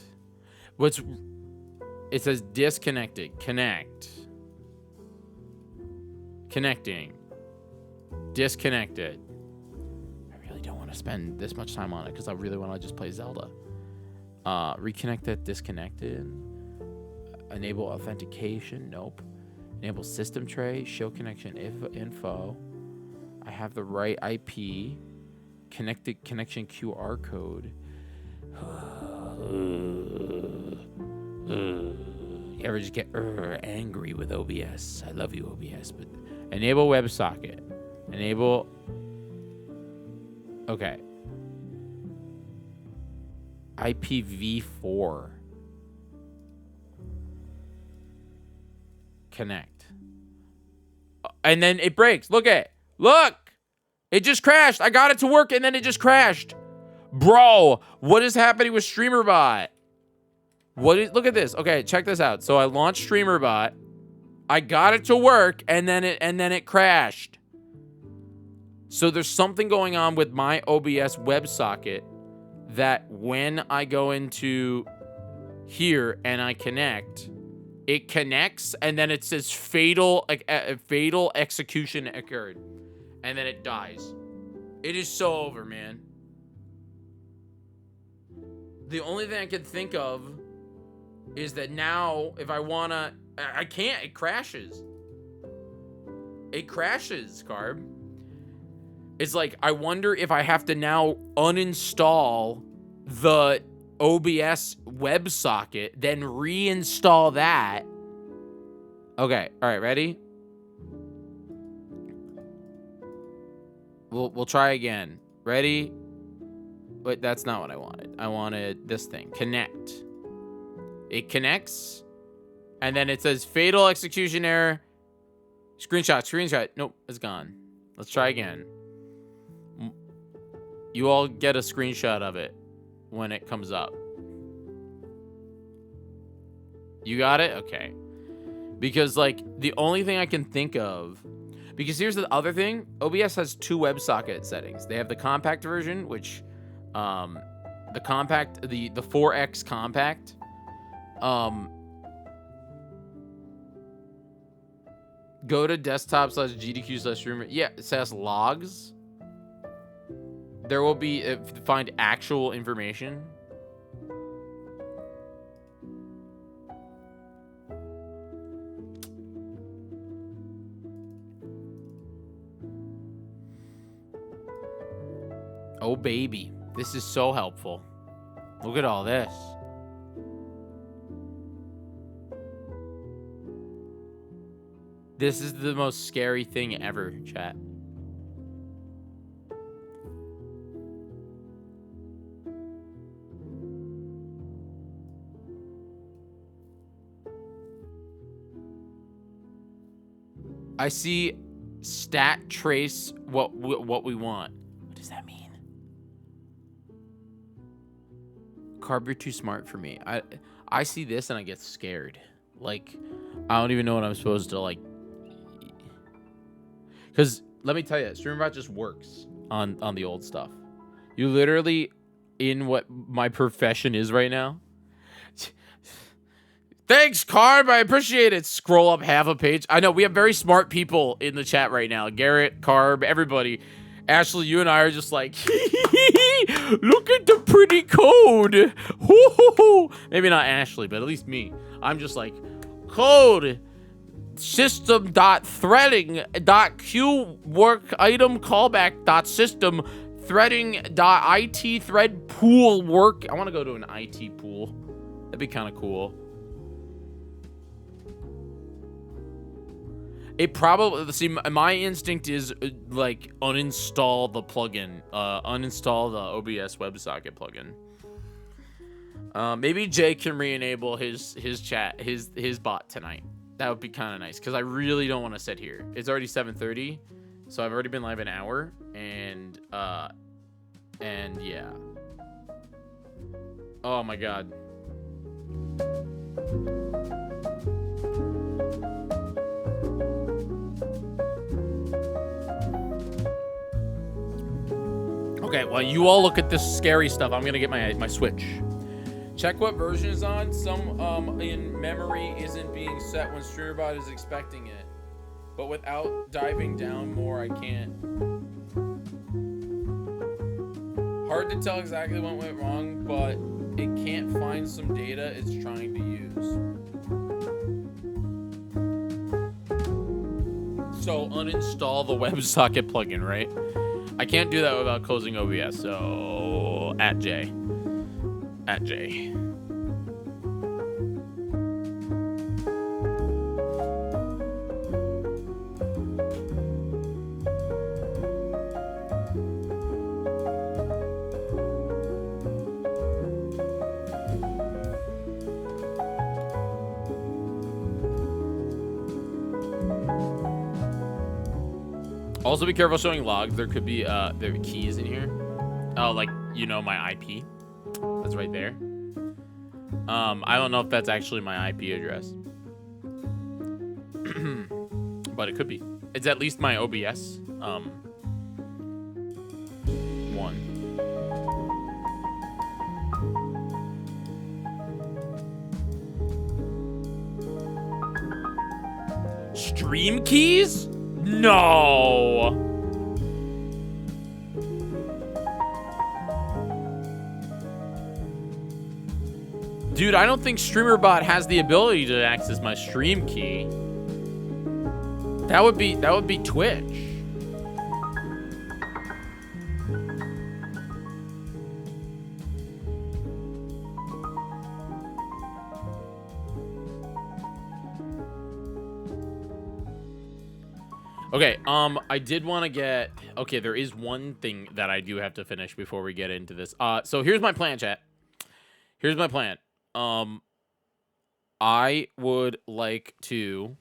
It says disconnected. Connect. Connecting. Disconnected. I really don't want to spend this much time on it because I really want to just play Zelda. Reconnect that disconnected. Enable authentication. Nope. Enable system tray. Show connection info. I have the right IP. Connected connection QR code. You ever just get angry with OBS? I love you, OBS, but enable WebSocket. Enable. Okay. IPv4. Connect. And then it breaks. Look at it. Look! It just crashed. I got it to work and then it just crashed. Bro, what is happening with StreamerBot? Look at this. Okay, check this out. So I launched StreamerBot. I got it to work and then it crashed. So there's something going on with my OBS WebSocket that when I go into here and I connect, it connects and then it says fatal execution occurred. And then it dies. It is so over, man. The only thing I can think of is that now, if I wanna, I can't. It crashes. It crashes, Carb. It's like, I wonder if I have to now uninstall the OBS WebSocket, then reinstall that. Okay, all right, ready? We'll try again. Ready? Wait, that's not what I wanted. I wanted this thing. Connect. It connects. And then it says fatal execution error. Screenshot. Nope, it's gone. Let's try again. You all get a screenshot of it when it comes up. You got it? Okay. Because, like, the only thing I can think of... Because here's the other thing. OBS has two WebSocket settings. They have the compact version, which... the compact... The 4X compact... Go to desktop/GDQ/streamer. Yeah, it says logs. There will be... find actual information. Oh, baby. This is so helpful. Look at all this. This is the most scary thing ever, chat. I see stat trace what we want. What does that mean? Carb, you're too smart for me. I see this and I get scared. Like, I don't even know what I'm supposed to, like... Because, let me tell you, StreamerBot just works on the old stuff. You literally, in what my profession is right now... Thanks, Carb. I appreciate it. Scroll up half a page. I know, we have very smart people in the chat right now. Garrett, Carb, everybody. Ashley, you and I are just like, look at the pretty code. Maybe not Ashley, but at least me. I'm just like, code system.threading.q work item callback.system threading.it thread pool work. I want to go to an IT pool. That'd be kind of cool. It probably, see, my instinct is like uninstall the plugin, uninstall the OBS WebSocket plugin. Maybe Jay can re-enable his chat, his bot tonight. That would be kind of nice because I really don't want to sit here. It's already 7:30, so I've already been live an hour, and yeah. Oh my god. Okay, well, you all look at this scary stuff. I'm gonna get my Switch. Check what version is on. Some in memory isn't being set when StreamerBot is expecting it. But without diving down more, I can't. Hard to tell exactly what went wrong, but it can't find some data it's trying to use. So uninstall the WebSocket plugin, right? I can't do that without closing OBS, so at J. Also, be careful showing logs. There could be there are keys in here. Oh, like, you know, my IP. That's right there. I don't know if that's actually my IP address. But it could be. It's at least my OBS. One. Stream keys? No. Dude, I don't think StreamerBot has the ability to access my stream key. That would be Twitch. Okay, I did want to get... Okay, there is one thing that I do have to finish before we get into this. So here's my plan, chat. Here's my plan. I would like to...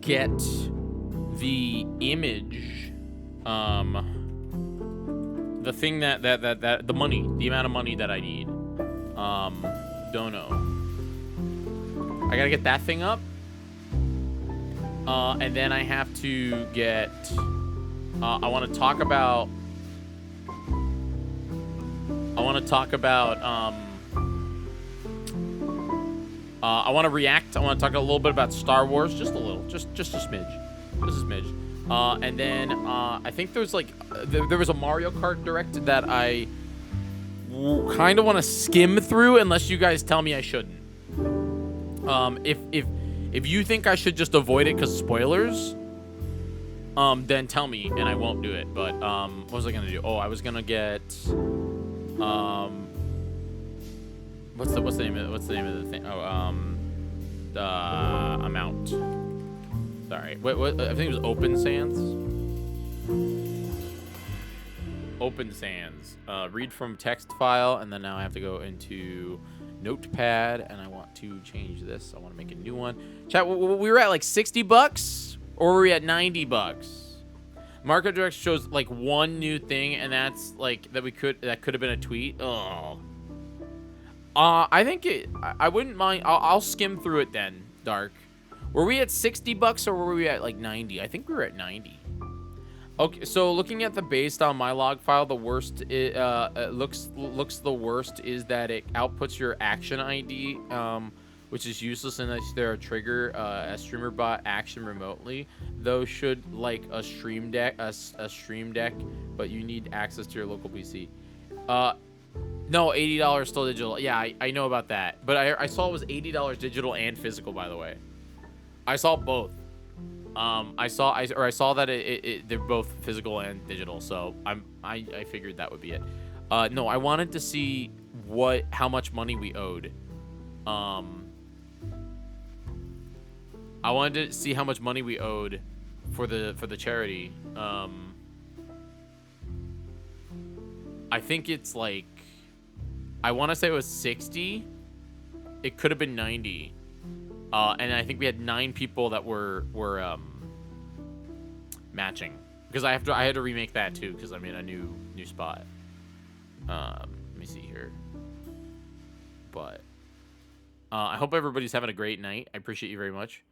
get the image, the thing that the money, the amount of money that I need. Don't know. I gotta get that thing up. And then I have to get, I want to talk about, I want to react. I want to talk a little bit about Star Wars, just a little, just a smidge, just a smidge. And then I think there's like there was a Mario Kart Direct that I kind of want to skim through, unless you guys tell me I shouldn't. If you think I should just avoid it because spoilers, then tell me and I won't do it. But what was I gonna do? Oh, I was gonna get what's the name of the thing? Oh, the amount. Sorry. What? I think it was Open Sans. Open Sans. Read from text file, and then now I have to go into Notepad, and I want to change this. I want to make a new one. Chat. We were at like $60, or were we at $90? Market Direct shows like one new thing, and that's like that could have been a tweet. Oh. I think I wouldn't mind. I'll skim through it then. Dark. Were we at $60 or were we at like 90? I think we were at 90. Okay, so looking at the based on my log file, the worst it looks the worst is that it outputs your action ID, which is useless unless there a trigger a streamer bot action remotely. Those should like a stream deck, but you need access to your local PC. No, $80 still digital. Yeah, I know about that, but I saw it was $80 digital and physical. By the way, I saw both. I saw that they're both physical and digital, so I figured that would be it. No, I wanted to see how much money we owed. I wanted to see how much money we owed for the charity. I think it's like, I want to say it was 60. It could have been 90. And I think we had 9 people that were matching, because I had to remake that too, because I made a new spot. Let me see here. But I hope everybody's having a great night. I appreciate you very much.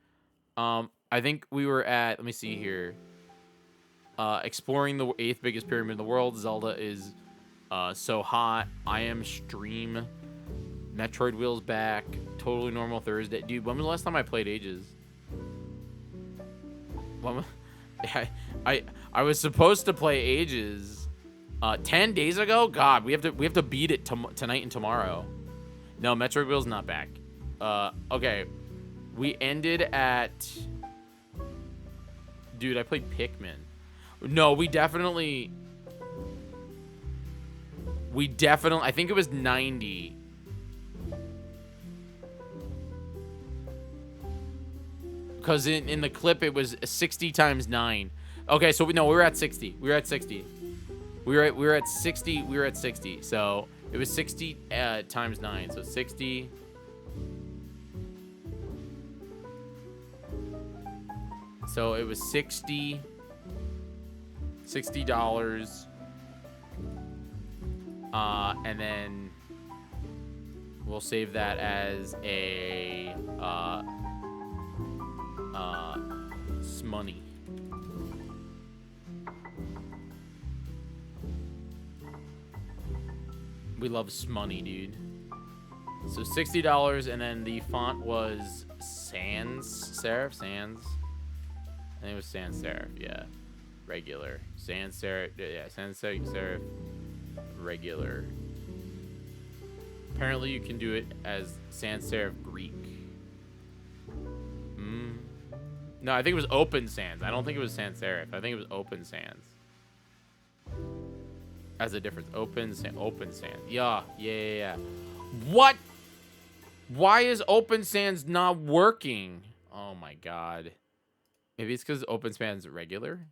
I think we were at, let me see here. Exploring the 8th biggest pyramid in the world. Zelda is so hot. I am stream. Metroid Wheels back. Totally normal Thursday. Dude, when was the last time I played Ages? I was supposed to play Ages 10 days ago. God, we have to beat it tonight and tomorrow. No, Metroid Wheels not back. Okay. We ended at... Dude, I played Pikmin. No, we definitely... I think it was 90. Because in the clip, it was 60 times 9. Okay, so we were at 60. We were at 60. We were at 60. So It was 60 times 9, so 60. So it was $60. And then we'll save that as a smoney. We love smoney, dude. So $60, and then the font was sans serif. I think it was sans serif. Yeah, regular sans serif. Yeah, sans serif. Regular. Apparently, you can do it as sans serif Greek. No, I think it was open sans. I don't think it was sans serif. I think it was open sans. As a difference, open sans. Yeah. What? Why is open sans not working? Oh my god. Maybe it's because open sans regular.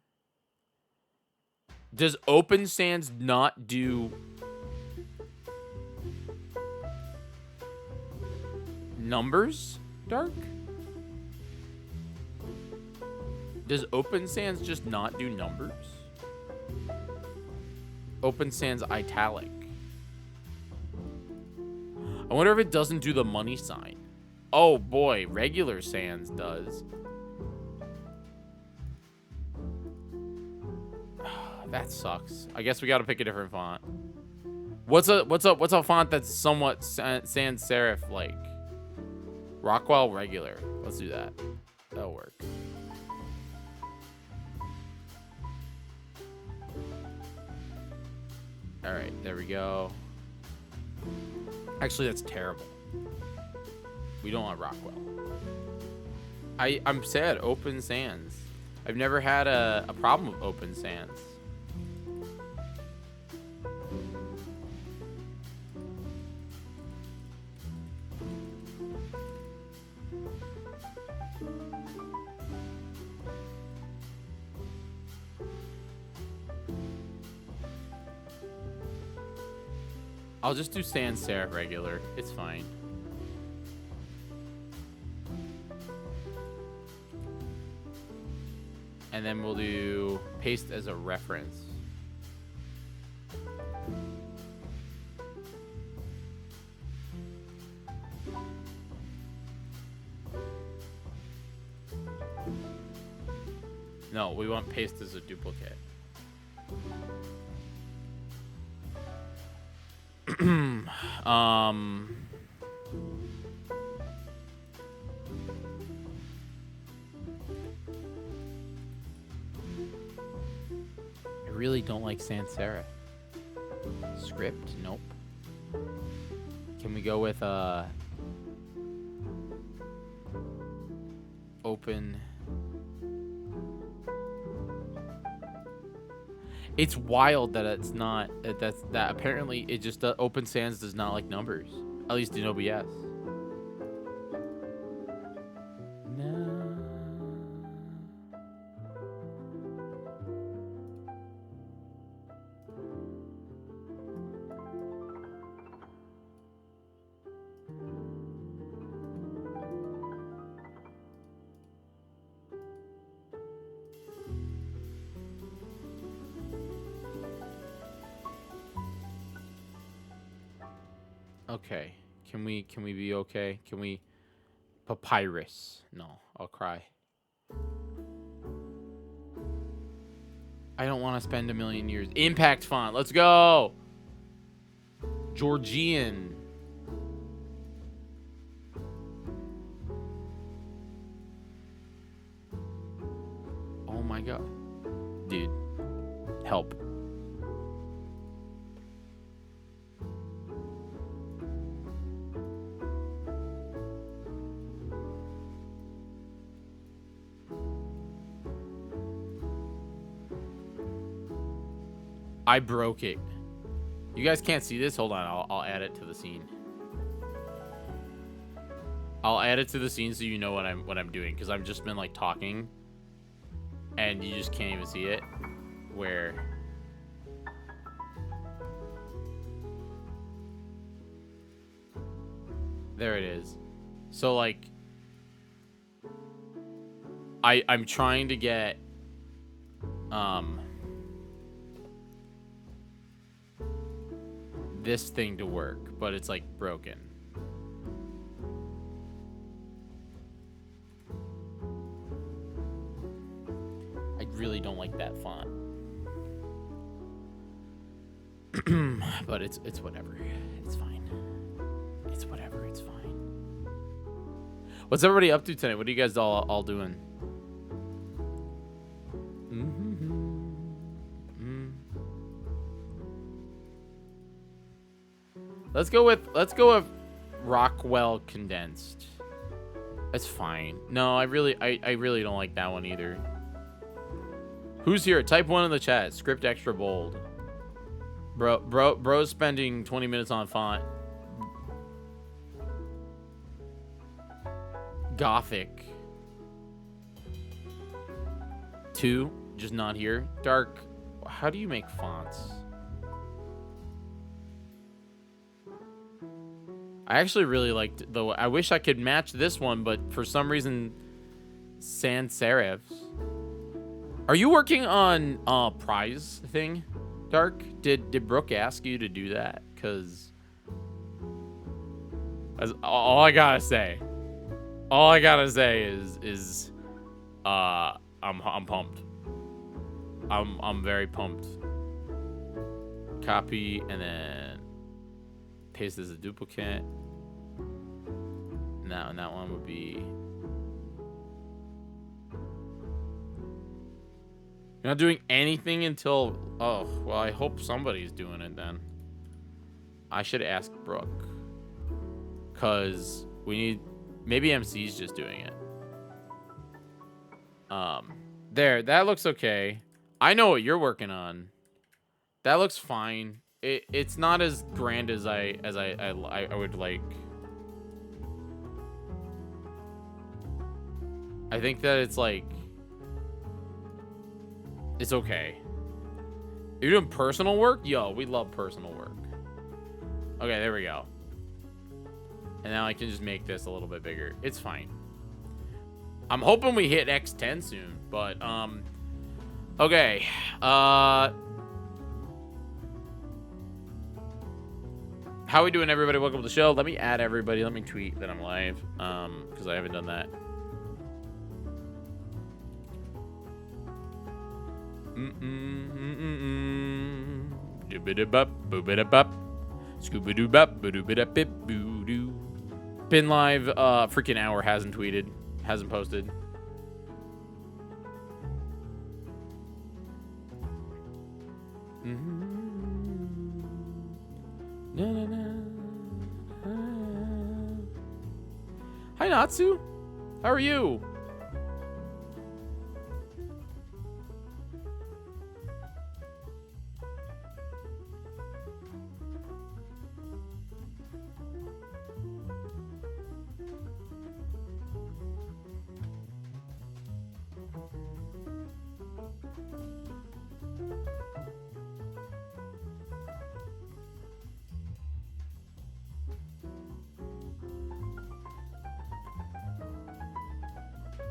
Does open sans not do numbers? Dark. Does open sans just not do numbers? Open sans italic. I wonder if it doesn't do the money sign. Oh boy, regular sans does. That sucks. I guess we got to pick a different font. What's a font that's somewhat sans serif like? Rockwell regular. Let's do that. That'll work. All right, there we go. Actually, that's terrible. We don't want Rockwell. I'm sad. Open sans. I've never had a problem with open sans. I'll just do sans serif regular. It's fine. And then we'll do paste as a reference. No, we want paste as a duplicate. I really don't like sans serif. Script? Nope. Can we go with open? It's wild that it's not that apparently it just open sans does not like numbers, at least in OBS. No. Okay. Can we be okay? Can we papyrus? No, I'll cry. I don't want to spend a million years. Impact font. Let's go. Georgian. Oh my god. Dude. Help. I broke it. You guys can't see this? Hold on. I'll add it to the scene. I'll add it to the scene so you know what I'm doing, because I've just been like talking and you just can't even see it. Where There it is. So like, I'm trying to get this thing to work, but it's like broken. I really don't like that font. But it's whatever. It's fine. It's whatever. It's fine. What's everybody up to tonight? What are you guys all doing? Let's go with Rockwell condensed. That's fine. No, I really don't like that one either. Who's here? Type 1 in the chat. Script extra bold. Bro's spending 20 minutes on font. Gothic. 2, just not here. Dark. How do you make fonts? I actually really liked, though. I wish I could match this one, but for some reason, sans serifs. Are you working on prize thing, Dark? Did Brooke ask you to do that? Cause all I gotta say is I'm pumped. I'm very pumped. Copy and then paste as a duplicate. Now, and that one would be. You're not doing anything until. Oh, well, I hope somebody's doing it then. I should ask Brooke. Because we need. Maybe MC's just doing it. There, that looks okay. I know what you're working on. That looks fine. It's not as grand as I would like. I think that it's like, it's okay. You're doing personal work? Yo, we love personal work. Okay, there we go. And now I can just make this a little bit bigger. It's fine. I'm hoping we hit X10 soon, but okay. How we doing, everybody? Welcome to the show. Let me add everybody. Let me tweet that I'm live, because I haven't done that. Doobity-bop, boobity-bop, scooby-doo-bop, boo-doo-bida-bip, boo-doo. Been live, freaking hour, hasn't tweeted, hasn't posted. Hi, Natsu. How are you?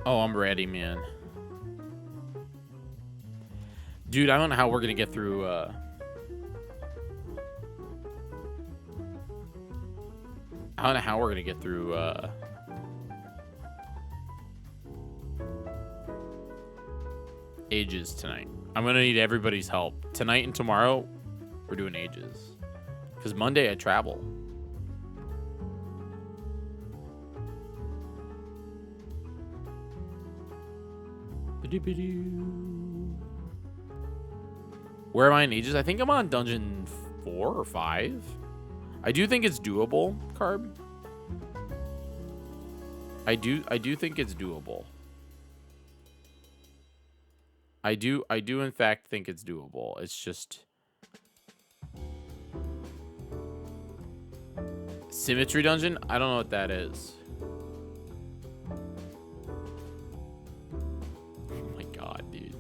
Oh, I'm ready, man. Dude, I don't know how we're gonna get through, I don't know how we're gonna get through, Ages tonight. I'm gonna need everybody's help. Tonight and tomorrow, we're doing Ages. Because Monday I travel. Where am I in Ages? I think I'm on dungeon 4 or 5. I do think it's doable, Carb. I do think it's doable. I do in fact think it's doable. It's just Symmetry Dungeon? I don't know what that is. Oh my god, dude.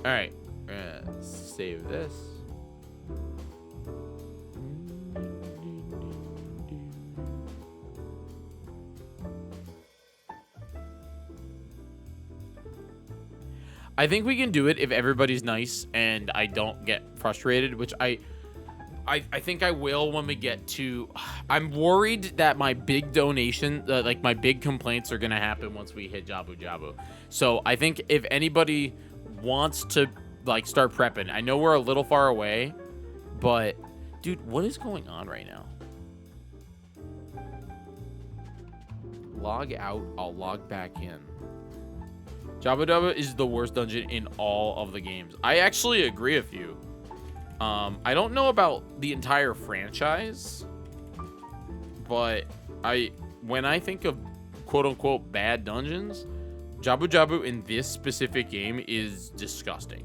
All right, save this. I think we can do it if everybody's nice and I don't get frustrated, which I think I will when we get to. I'm worried that my big donation, like my big complaints, are gonna happen once we hit Jabu Jabu. So I think if anybody wants to like start prepping, I know we're a little far away, but dude, what is going on right now? Log out. I'll log back in. Jabu Jabu is the worst dungeon in all of the games. I actually agree with you. I don't know about the entire franchise, but when I think of quote unquote bad dungeons, Jabu Jabu in this specific game is disgusting.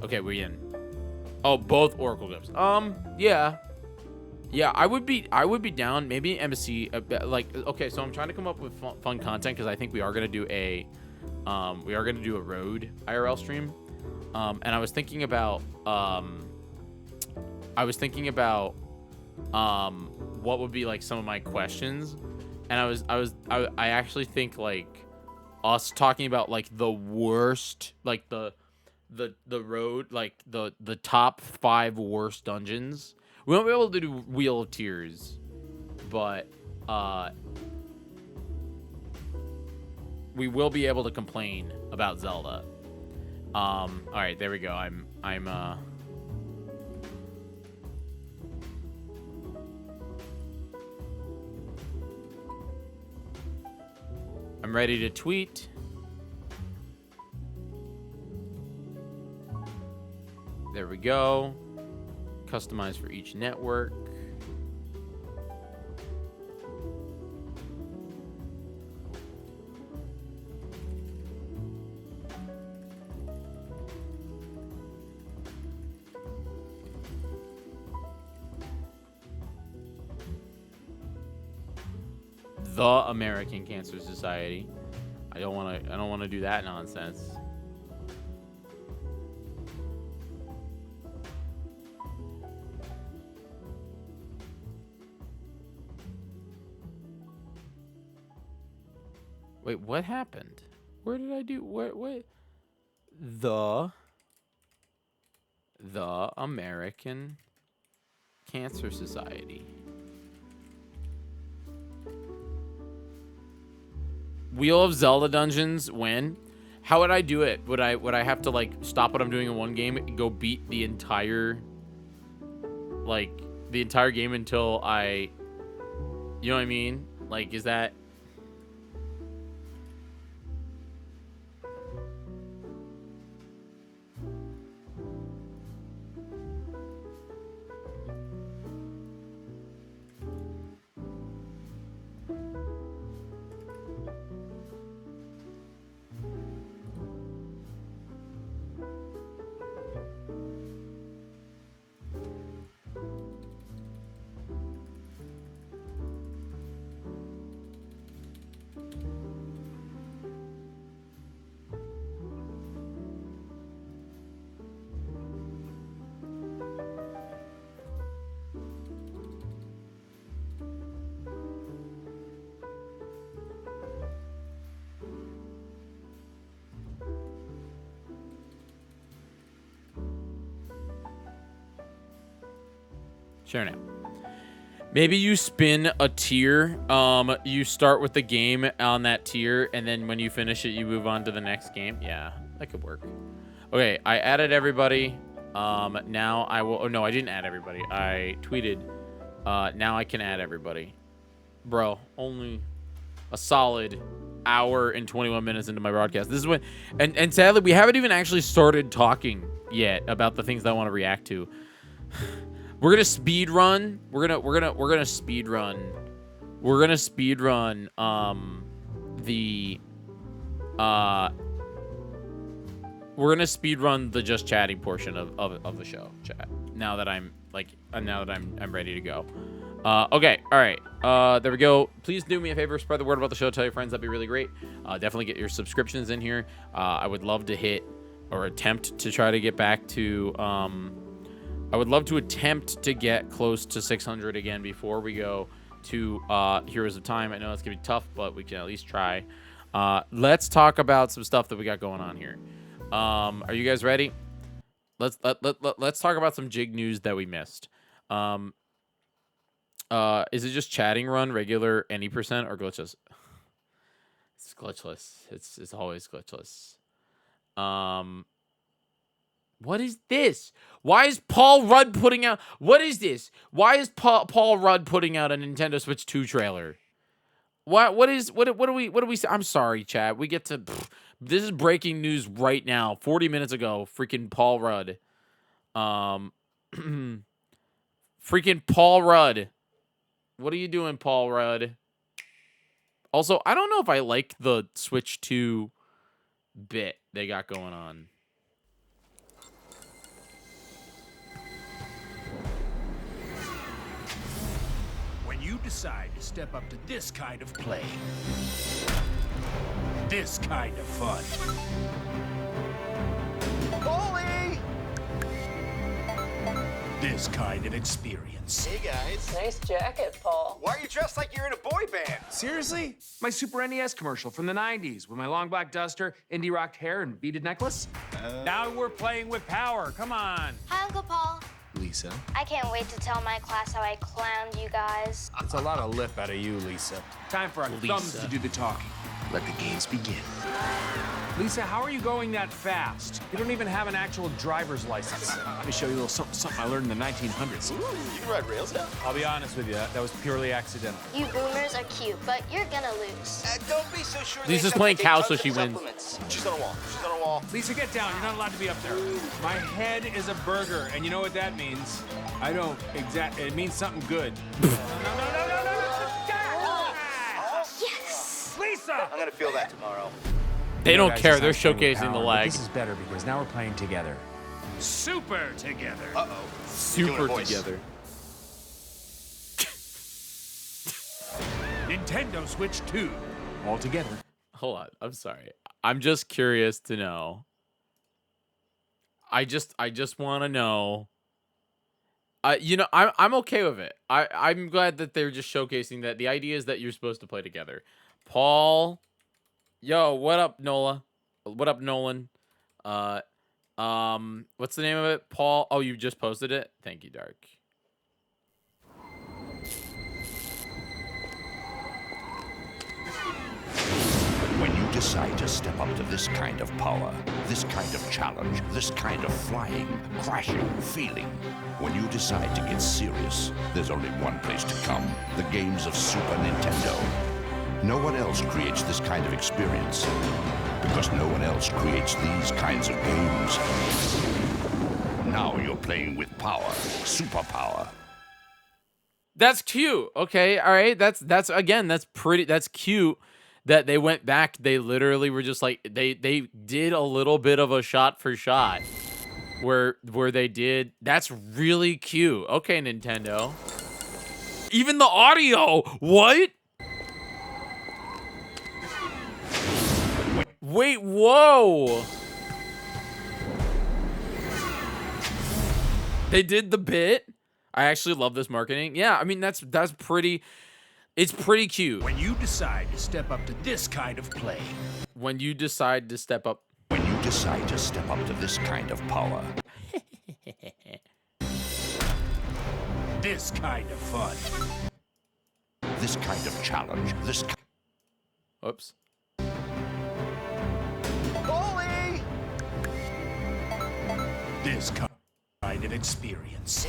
Okay, we're in. Oh, both Oracle Glyphs. Yeah. Yeah, I would be down. Maybe MSC, like, okay, so I'm trying to come up with fun content because I think we are gonna do a road IRL stream. And I was thinking about what would be like some of my questions, and I actually think like us talking about like the worst, like the road, like the top 5 worst dungeons. We won't be able to do Wheel of Tears, but we will be able to complain about Zelda. All right, there we go. I'm ready to tweet. There we go. Customize for each network. The American Cancer Society. I don't want to do that nonsense. Wait, what happened? Where did I do what? The American Cancer Society. Wheel of Zelda dungeons when? How would I do it? Would I have to like stop what I'm doing in one game and go beat the entire game until I, you know what I mean? Like, is that? Sure now. Maybe you spin a tier. You start with the game on that tier, and then when you finish it, you move on to the next game. Yeah, that could work. Okay, I added everybody. Now I will. Oh no, I didn't add everybody. I tweeted. Now I can add everybody. Bro, only a solid hour and 21 minutes into my broadcast. This is when, and sadly, we haven't even actually started talking yet about the things that I want to react to. We're gonna speed run. We're gonna speed run. We're gonna speed run the we're gonna speed run the just chatting portion of the show. Chat. Now that I'm ready to go. Okay, all right. There we go. Please do me a favor, spread the word about the show, tell your friends. That'd be really great. Definitely get your subscriptions in here. I would love to hit or attempt to try to get back to. I would love to attempt to get close to 600 again before we go to Heroes of Time. I know it's gonna be tough, but we can at least try. Let's talk about some stuff that we got going on here. Are you guys ready? Let's talk about some Jig news that we missed. Is it just chatting run, regular, any percent, or glitchless? It's glitchless. It's always glitchless. What is this? Why is Paul Rudd putting out? What is this? Why is Paul Rudd putting out a Nintendo Switch 2 trailer? What do we say? I'm sorry, chat. We get to. This is breaking news right now. 40 minutes ago, freaking Paul Rudd. Freaking Paul Rudd. What are you doing, Paul Rudd? Also, I don't know if I like the Switch 2 bit they got going on. When you decide to step up to this kind of play, this kind of fun. Paulie! This kind of experience. Hey guys. Nice jacket, Paul. Why are you dressed like you're in a boy band? Seriously? My Super NES commercial from the 90s with my long black duster, indie rocked hair, and beaded necklace? Now we're playing with power. Come on. Hi, Uncle Paul. Lisa? I can't wait to tell my class how I clowned you guys. It's a lot of lip out of you, Lisa. Time for our thumbs to do the talking. Let the games begin. Lisa, how are you going that fast? You don't even have an actual driver's license. Let me show you a little something I learned in the 1900s. Ooh, you can ride rails now? I'll be honest with you, that was purely accidental. You boomers are cute, but you're gonna lose. Don't be so sure. Lisa's they playing take cow, tons so of she wins. supplements. She's on a wall. She's on a wall. Lisa, get down. You're not allowed to be up there. My head is a burger, and you know what that means? I don't exactly. It means something good. No. Yes! Lisa! I'm gonna feel that tomorrow. They don't Guys, care. this They're sounds funny with showcasing the power, but lag. This is better because now we're playing together. Super together. Uh-oh. Super Doing a voice. together. Nintendo Switch 2. All together. Hold on. I'm sorry. I'm just curious to know. I just want to know. You know, I'm okay with it. I'm glad that they're just showcasing that. The idea is that you're supposed to play together. Paul, yo, what up, Nola? What up, Nolan? What's the name of it? Paul. Oh, you just posted it. Thank you, Dark. When you decide to step up to this kind of power, this kind of challenge, this kind of flying, crashing, feeling, when you decide to get serious, there's only one place to come, the games of Super Nintendo. No one else creates this kind of experience, because no one else creates these kinds of games. Now you're playing with power, superpower. That's cute. Okay, all right. That's again. That's pretty. That's cute. That they went back. They literally were just like they did a little bit of a shot for shot, where they did. That's really cute. Okay, Nintendo. Even the audio. What? Wait. Whoa. They did the bit. I actually love this marketing. Yeah, I mean that's pretty. It's pretty cute. When you decide to step up to this kind of play. When you decide to step up. When you decide to step up to this kind of power. This kind of fun. This kind of challenge, this Oops. Paulie! This kind of experience.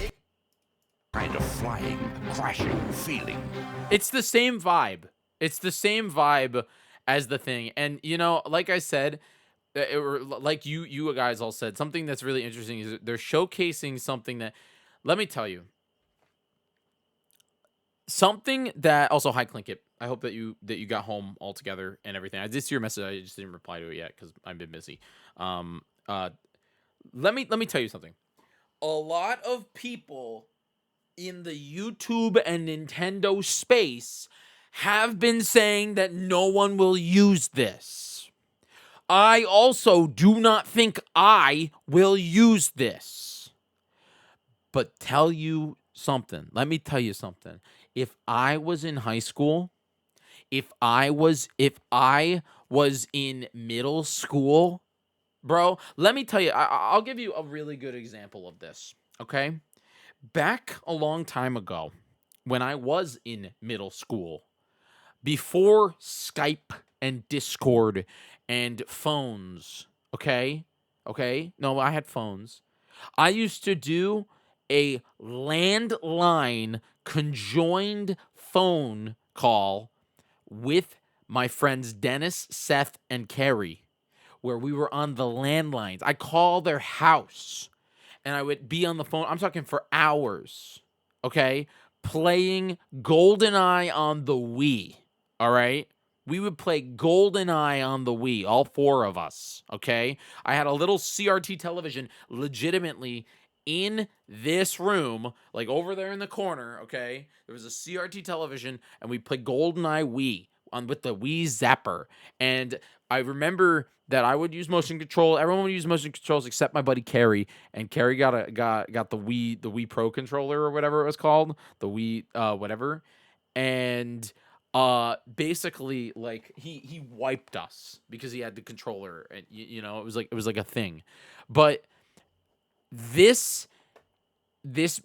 kind of flying, crashing, feeling. It's the same vibe. It's the same vibe as the thing. And, you know, like I said, like you guys all said, something that's really interesting is they're showcasing something that, let me tell you, something that, also, hi, Clinkit. I hope that you got home all together and everything. I did see your message. I just didn't reply to it yet because I've been busy. Uh, let me tell you something. A lot of people in the YouTube and Nintendo space have been saying that no one will use this. I also do not think I will use this. But tell you something. Let me tell you something. If I was in high school, if I was in middle school, bro, let me tell you, I'll give you a really good example of this, okay? Back a long time ago, when I was in middle school, before Skype and Discord and phones, okay? Okay? No, I had phones. I used to do a landline conjoined phone call with my friends Dennis, Seth, and Carrie, where we were on the landlines. I call their house and I would be on the phone. I'm talking for hours, okay? Playing GoldenEye on the Wii, all right? We would play GoldenEye on the Wii, all four of us, okay? I had a little CRT television legitimately in this room, like over there in the corner, okay? There was a CRT television, and we played GoldenEye Wii with the Wii Zapper. And I remember that I would use motion control. Everyone would use motion controls except my buddy Carrie, and Carrie got the Wii Pro controller or whatever it was called, the Wii whatever. And basically like he wiped us because he had the controller, and you know, it was like a thing. But this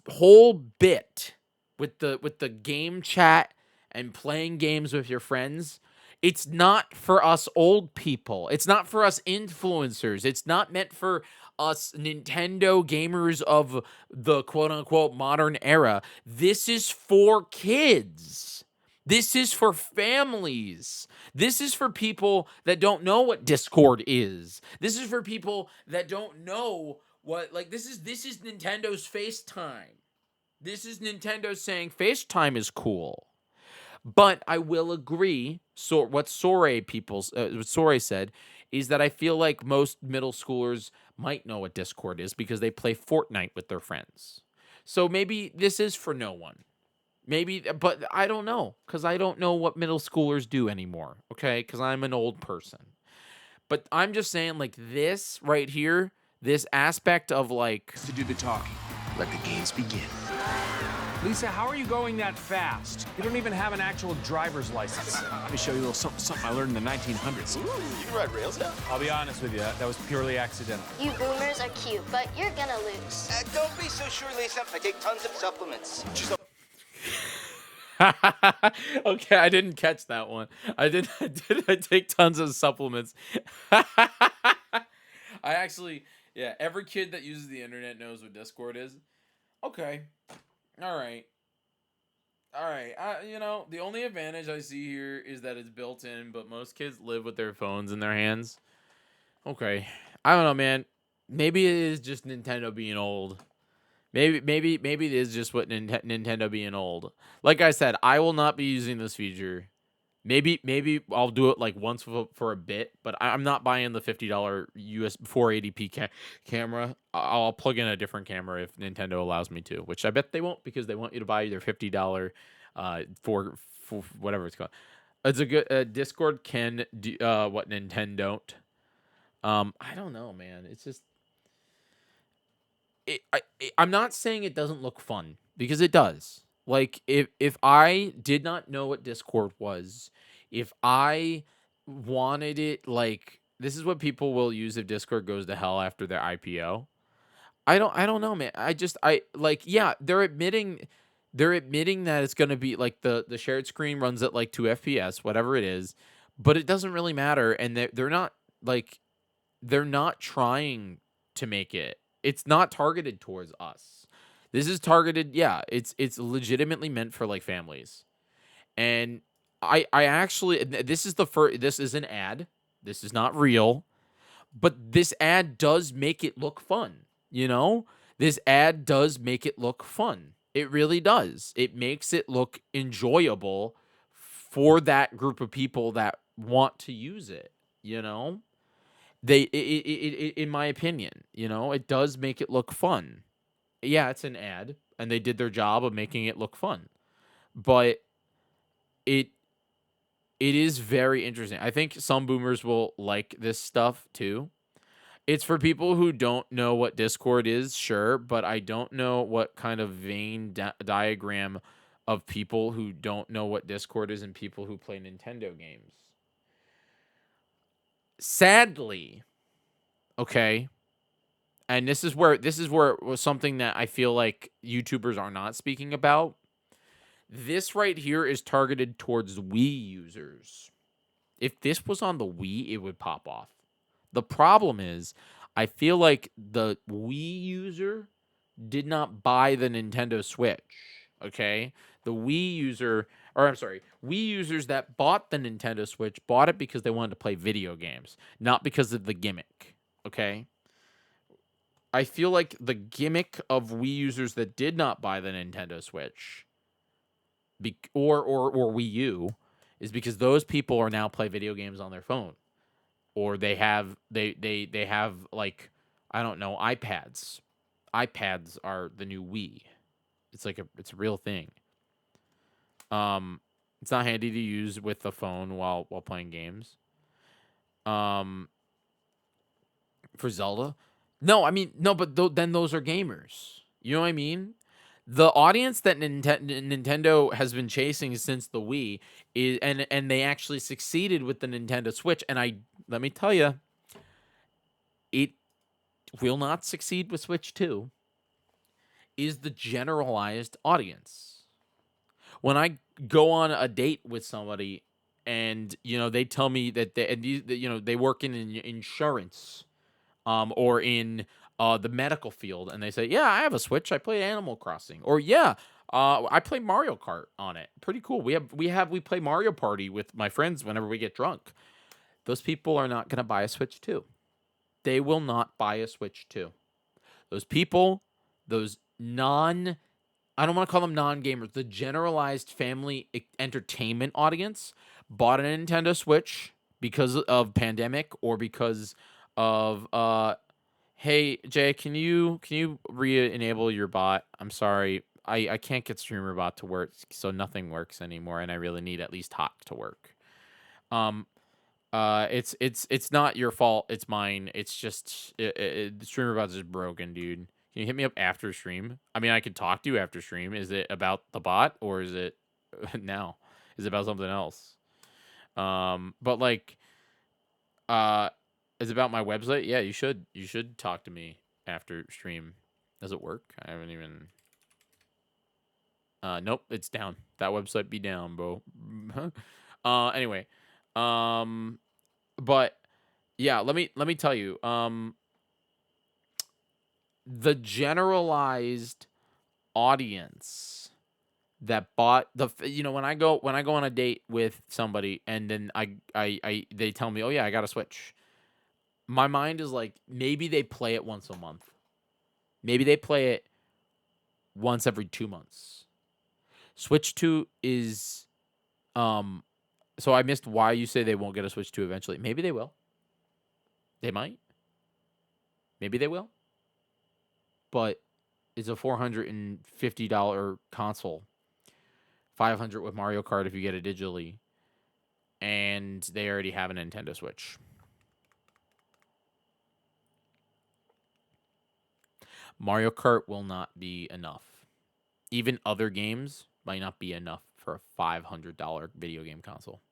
whole bit with the game chat and playing games with your friends, it's not for us old people. It's not for us influencers. It's not meant for us Nintendo gamers of the quote unquote modern era. This is for kids. This is for families. This is for people that don't know what Discord is. This is for people that don't know what, like, this is Nintendo's FaceTime. This is Nintendo saying FaceTime is cool. But I will agree. So what Sore said is that I feel like most middle schoolers might know what Discord is because they play Fortnite with their friends. So maybe this is for no one. Maybe, but I don't know because I don't know what middle schoolers do anymore. Okay, because I'm an old person. But I'm just saying, like, this right here, this aspect of like To do the talking. Let the games begin. Lisa, how are you going that fast? You don't even have an actual driver's license. Let me show you a little something I learned in the 1900s. Ooh, you can ride rails now? I'll be honest with you, that was purely accidental. You boomers are cute, but you're gonna lose. Don't be so sure, Lisa. I take tons of supplements. She's okay, I didn't catch that one. I take tons of supplements. I actually, yeah, every kid that uses the internet knows what Discord is. Okay. All right. You know, the only advantage I see here is that it's built in, but most kids live with their phones in their hands. Okay. I don't know, man. Maybe it is just Nintendo being old. Maybe it is just what Nintendo being old. Like I said, I will not be using this feature. Maybe I'll do it like once for a bit, but I'm not buying the $50 US 480p camera. I'll plug in a different camera if Nintendo allows me to, which I bet they won't because they want you to buy their $50 for whatever it's called. It's a good Discord can do what Nintendo don't. I don't know, man. It's just I'm not saying it doesn't look fun because it does. Like if I did not know what Discord was, if I wanted it, like this is what people will use if Discord goes to hell after their IPO. I don't know, man. I like, yeah, they're admitting that it's going to be like the shared screen runs at like 2 FPS, whatever it is, but it doesn't really matter, and they're not trying to make it. It's not targeted towards us. This is targeted, yeah, it's legitimately meant for like families. And I actually, this is an ad. This is not real, but this ad does make it look fun, you know? This ad does make it look fun. It really does. It makes it look enjoyable for that group of people that want to use it, you know? In my opinion, it does make it look fun. Yeah, it's an ad, and they did their job of making it look fun. But it it is very interesting. I think some boomers will like this stuff too. It's for people who don't know what Discord is, sure, but I don't know what kind of Venn diagram of people who don't know what Discord is and people who play Nintendo games. Sadly, okay, and this is where it was something that I feel like YouTubers are not speaking about. This right here is targeted towards Wii users. If this was on the Wii, it would pop off. The problem is, I feel like the Wii user did not buy the Nintendo Switch. Okay? The Wii user, or I'm sorry, Wii users that bought the Nintendo Switch bought it because they wanted to play video games, not because of the gimmick. Okay? I feel like the gimmick of Wii users that did not buy the Nintendo Switch or Wii U is because those people are now play video games on their phone, or they have they have, like, I don't know, iPads. iPads are the new Wii. It's like it's a real thing. It's not handy to use with the phone while playing games. For Zelda, no, I mean no, but then those are gamers. You know what I mean? The audience that Nintendo has been chasing since the Wii is, and they actually succeeded with the Nintendo Switch. And let me tell you, it will not succeed with Switch 2. Is the generalized audience. When I go on a date with somebody, and they tell me that they work in insurance, or in the medical field, and they say, "Yeah, I have a Switch. I play Animal Crossing," or "Yeah, I play Mario Kart on it. Pretty cool. We play Mario Party with my friends whenever we get drunk." Those people are not going to buy a Switch 2. They will not buy a Switch 2. Those people, those I don't want to call them non-gamers, the generalized family entertainment audience bought a Nintendo Switch because of pandemic, or because of hey, Jay, can you re-enable your bot? I'm sorry. I can't get StreamerBot to work, so nothing works anymore, and I really need at least Hawk to work. It's not your fault. It's mine. It's just StreamerBot's just broken, dude. Can you hit me up after stream? I mean, I could talk to you after stream. Is it about the bot, or is it now? Is it about something else? But like, is it about my website? Yeah, you should talk to me after stream. Does it work? I haven't even. Nope, it's down. That website be down, bro. Anyway, but yeah, let me tell you, the generalized audience that bought when I go on a date with somebody, and then they tell me, "Oh yeah, I got a Switch." My mind is like, maybe they play it once a month. Maybe they play it once every 2 months. Switch 2 is so I missed why you say they won't get a Switch 2 eventually. Maybe they will. They might. Maybe they will. But it's a $450 console. $500 with Mario Kart if you get it digitally. And they already have a Nintendo Switch. Mario Kart will not be enough. Even other games might not be enough for a $500 video game console.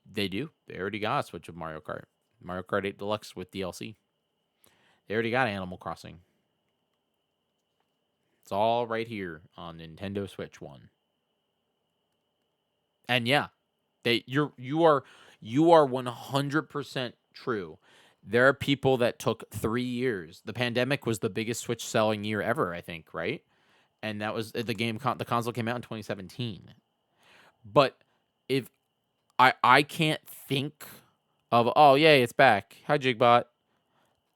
They do. They already got a Switch of Mario Kart. Mario Kart 8 Deluxe with DLC. They already got Animal Crossing. It's all right here on Nintendo Switch 1. And yeah, you are 100% true. There are people that took 3 years. The pandemic was the biggest Switch selling year ever, I think, right? And that was the console came out in 2017. But if I can't think of, oh yay, it's back. Hi Jigbot.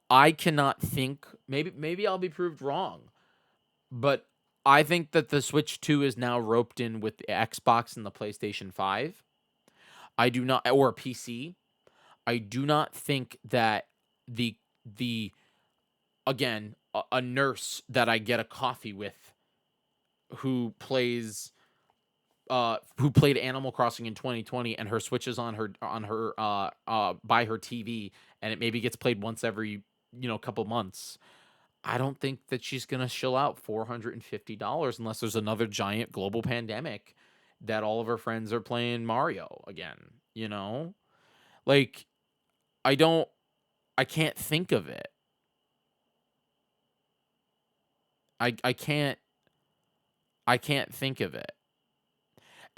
I cannot think, maybe I'll be proved wrong. But I think that the Switch 2 is now roped in with the Xbox and the PlayStation 5. I do not, or PC. I do not think that the again, a nurse that I get a coffee with who played Animal Crossing in 2020 and her Switch is on her by her TV and it maybe gets played once every, couple months. I don't think that she's going to shill out $450 unless there's another giant global pandemic that all of her friends are playing Mario again, Like I can't think of it. I can't think of it.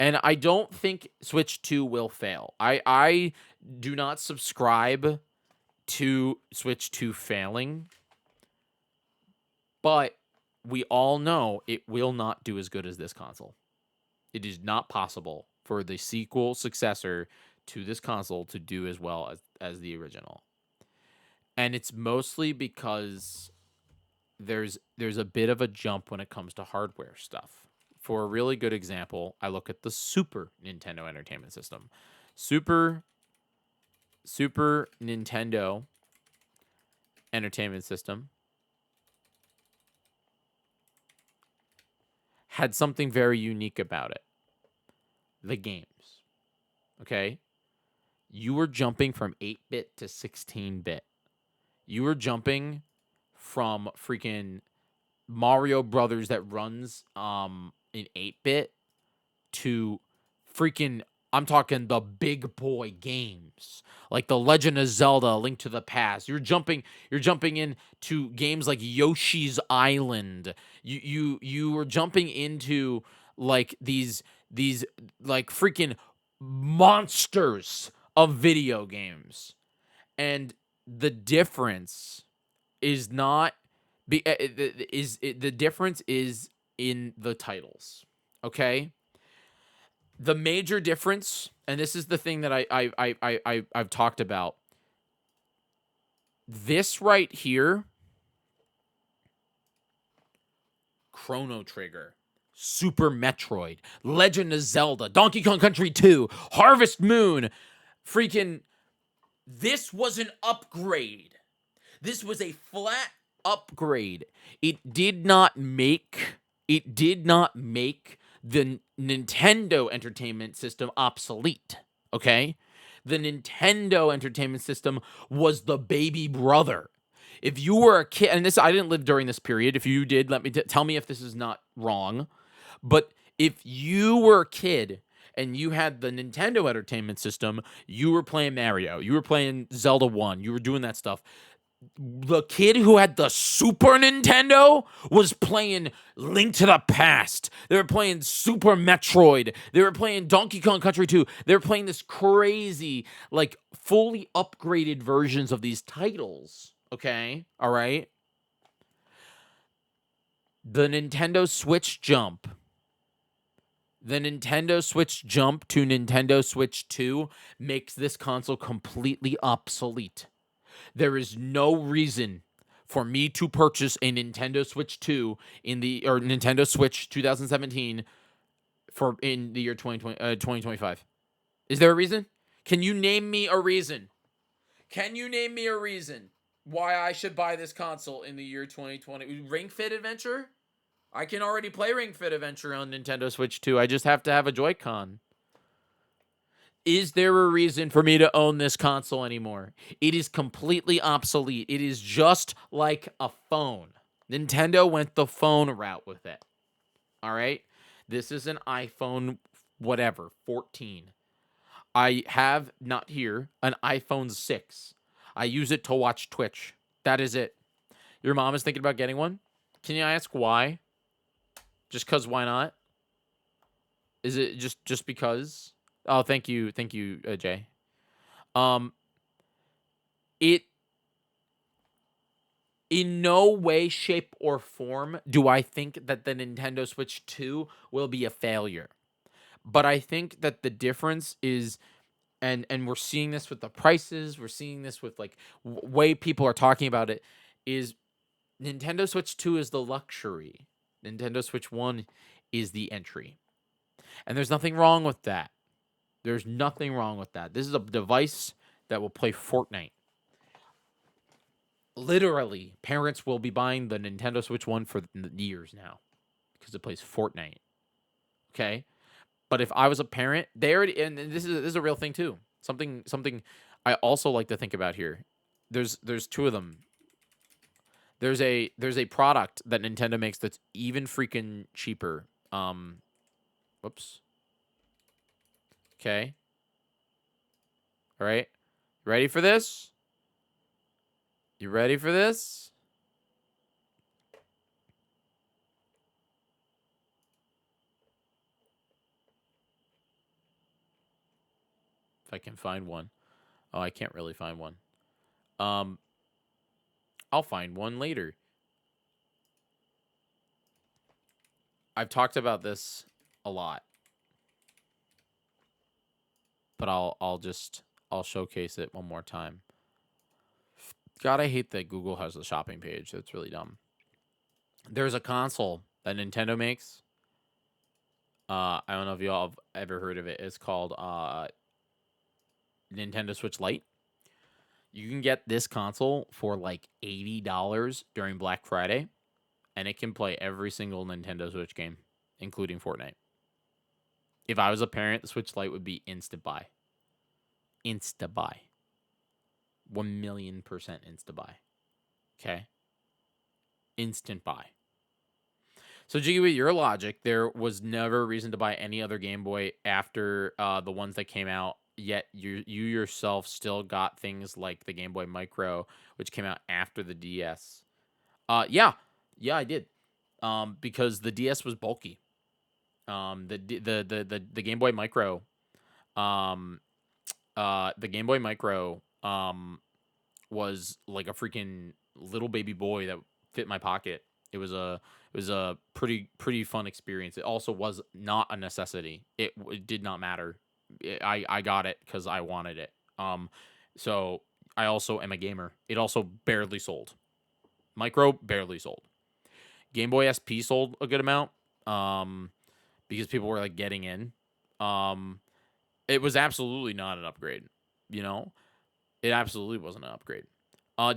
And I don't think Switch 2 will fail. I do not subscribe to Switch 2 failing, but we all know it will not do as good as this console. It is not possible for the sequel successor to this console to do as well as the original. And it's mostly because there's a bit of a jump when it comes to hardware stuff. For a really good example, I look at the Super Nintendo Entertainment System. Super Nintendo Entertainment System had something very unique about it. The games. Okay? You were jumping from 8-bit to 16-bit. You were jumping from freaking Mario Brothers that runs in 8-bit to freaking, I'm talking the big boy games like The Legend of Zelda: Link to the Past. You're jumping into games like Yoshi's Island. You were jumping into like these like freaking monsters of video games. And the difference is not the difference is in the titles. Okay? The major difference, and this is the thing that I've talked about. This right here, Chrono Trigger, Super Metroid, Legend of Zelda, Donkey Kong Country 2, Harvest Moon, freaking, this was an upgrade. This was a flat upgrade. It did not make the Nintendo Entertainment System obsolete, okay? The Nintendo Entertainment System was the baby brother. If you were a kid, and I didn't live during this period. If you did, tell me if this is not wrong. But if you were a kid and you had the Nintendo Entertainment System, you were playing Mario, you were playing Zelda 1, you were doing that stuff. The kid who had the Super Nintendo was playing Link to the Past. They were playing Super Metroid. They were playing Donkey Kong Country 2. They were playing this crazy, like, fully upgraded versions of these titles. Okay? All right? The Nintendo Switch jump. The Nintendo Switch jump to Nintendo Switch 2 makes this console completely obsolete. There is no reason for me to purchase a Nintendo Switch 2 or Nintendo Switch 2017 in the year 2025. Is there a reason? Can you name me a reason? Can you name me a reason why I should buy this console in the year 2020? Ring Fit Adventure? I can already play Ring Fit Adventure on Nintendo Switch 2. I just have to have a Joy-Con. Is there a reason for me to own this console anymore? It is completely obsolete. It is just like a phone. Nintendo went the phone route with it. All right? This is an iPhone, 14. I have, not here, an iPhone 6. I use it to watch Twitch. That is it. Your mom is thinking about getting one? Can you ask why? Just because why not? Is it just because? Oh, thank you, Jay. It in no way, shape, or form do I think that the Nintendo Switch 2 will be a failure. But I think that the difference is, and we're seeing this with the prices, we're seeing this with like way people are talking about it, is Nintendo Switch 2 is the luxury. Nintendo Switch 1 is the entry. And there's nothing wrong with that. There's nothing wrong with that. This is a device that will play Fortnite. Literally, parents will be buying the Nintendo Switch 1 for years now because it plays Fortnite. Okay? But if I was a parent, they already, and this is a real thing too. Something I also like to think about here. There's two of them. There's a product that Nintendo makes that's even freaking cheaper. Whoops. Okay. All right. Ready for this? You ready for this? If I can find one. Oh, I can't really find one. I'll find one later. I've talked about this a lot. But I'll showcase it one more time. God, I hate that Google has a shopping page. That's really dumb. There's a console that Nintendo makes. I don't know if y'all have ever heard of it. It's called Nintendo Switch Lite. You can get this console for like $80 during Black Friday, and it can play every single Nintendo Switch game, including Fortnite. If I was a parent, the Switch Lite would be instant buy. Insta buy. 1,000,000% insta buy. Okay? Instant buy. So, Jiggy, with your logic, there was never a reason to buy any other Game Boy after the ones that came out, yet you yourself still got things like the Game Boy Micro, which came out after the DS. Yeah, I did. Because the DS was bulky. The Game Boy Micro, was like a freaking little baby boy that fit my pocket. It was a pretty fun experience. It also was not a necessity. It did not matter. I got it because I wanted it. So I also am a gamer. It also barely sold. Micro barely sold. Game Boy SP sold a good amount. Because people were like getting in. It was absolutely not an upgrade. You know, it absolutely wasn't an upgrade.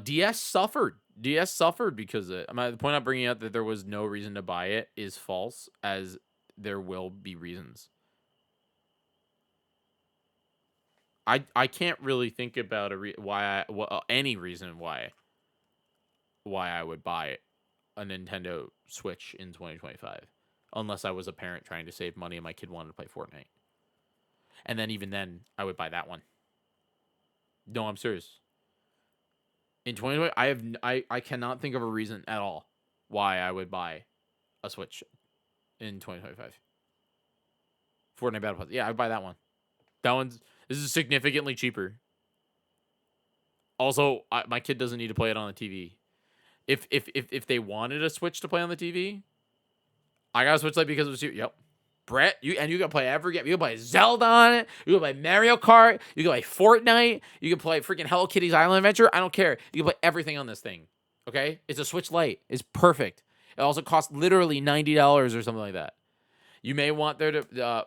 DS suffered. DS suffered because the point I'm bringing up that there was no reason to buy it is false, as there will be reasons. I can't really think about any reason why I would buy a Nintendo Switch in 2025, unless I was a parent trying to save money and my kid wanted to play Fortnite. And then even then, I would buy that one. No, I'm serious. In 2020, I cannot think of a reason at all why I would buy a Switch in 2025. Fortnite Battle Pass. Yeah, I'd buy that one. This is significantly cheaper. Also, my kid doesn't need to play it on the TV. If they wanted a Switch to play on the TV, I got a Switch Lite because it was cheap. Yep. Brett, you can play every game. You can play Zelda on it. You can play Mario Kart. You can play Fortnite. You can play freaking Hello Kitty's Island Adventure. I don't care. You can play everything on this thing. Okay? It's a Switch Lite. It's perfect. It also costs literally $90 or something like that. You may want there to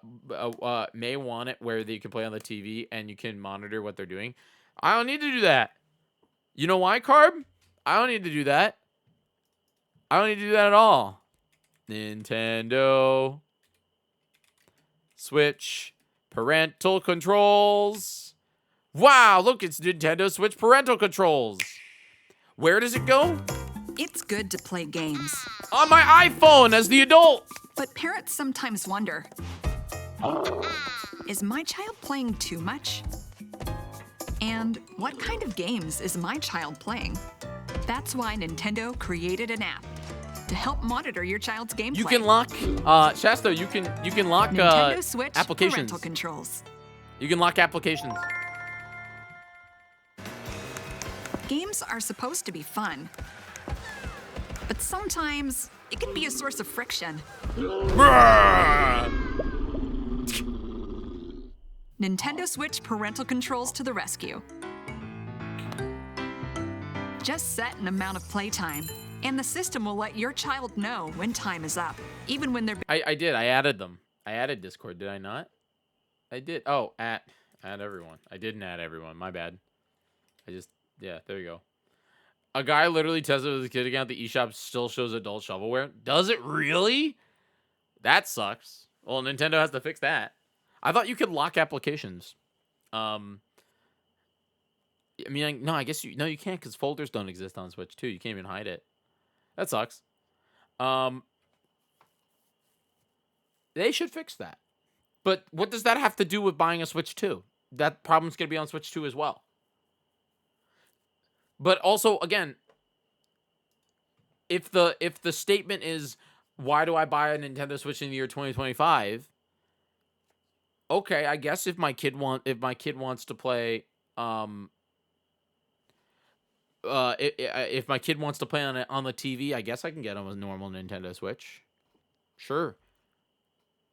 may want it where you can play on the TV and you can monitor what they're doing. I don't need to do that. You know why, Carb? I don't need to do that. I don't need to do that at all. Nintendo Switch parental controls. Wow, look, it's Nintendo Switch parental controls. Where does it go? It's good to play games. On my iPhone as the adult. But parents sometimes wonder, is my child playing too much? And what kind of games is my child playing? That's why Nintendo created an app to help monitor your child's gameplay. You can lock, Shasta, you can lock Nintendo Switch applications. parental controls. You can lock applications. Games are supposed to be fun, but sometimes it can be a source of friction. Nintendo Switch parental controls to the rescue. Just set an amount of playtime, And the system will let your child know when time is up, even when they're I did. I added them. I added Discord. Did I not? I did. Oh, add everyone. I didn't add everyone. My bad. Yeah, there you go. A guy literally tested with his kid account. The eShop still shows adult shovelware. Does it really? That sucks. Well, Nintendo has to fix that. I thought you could lock applications. I mean, no, I guess you can't because folders don't exist on Switch too. You can't even hide it. That sucks. They should fix that. But what does that have to do with buying a Switch 2? That problem's going to be on Switch 2 as well. But also, again, if the statement is, why do I buy a Nintendo Switch in the year 2025? Okay, I guess if my kid wants to play if my kid wants to play on the TV, I guess I can get him a normal Nintendo Switch. Sure.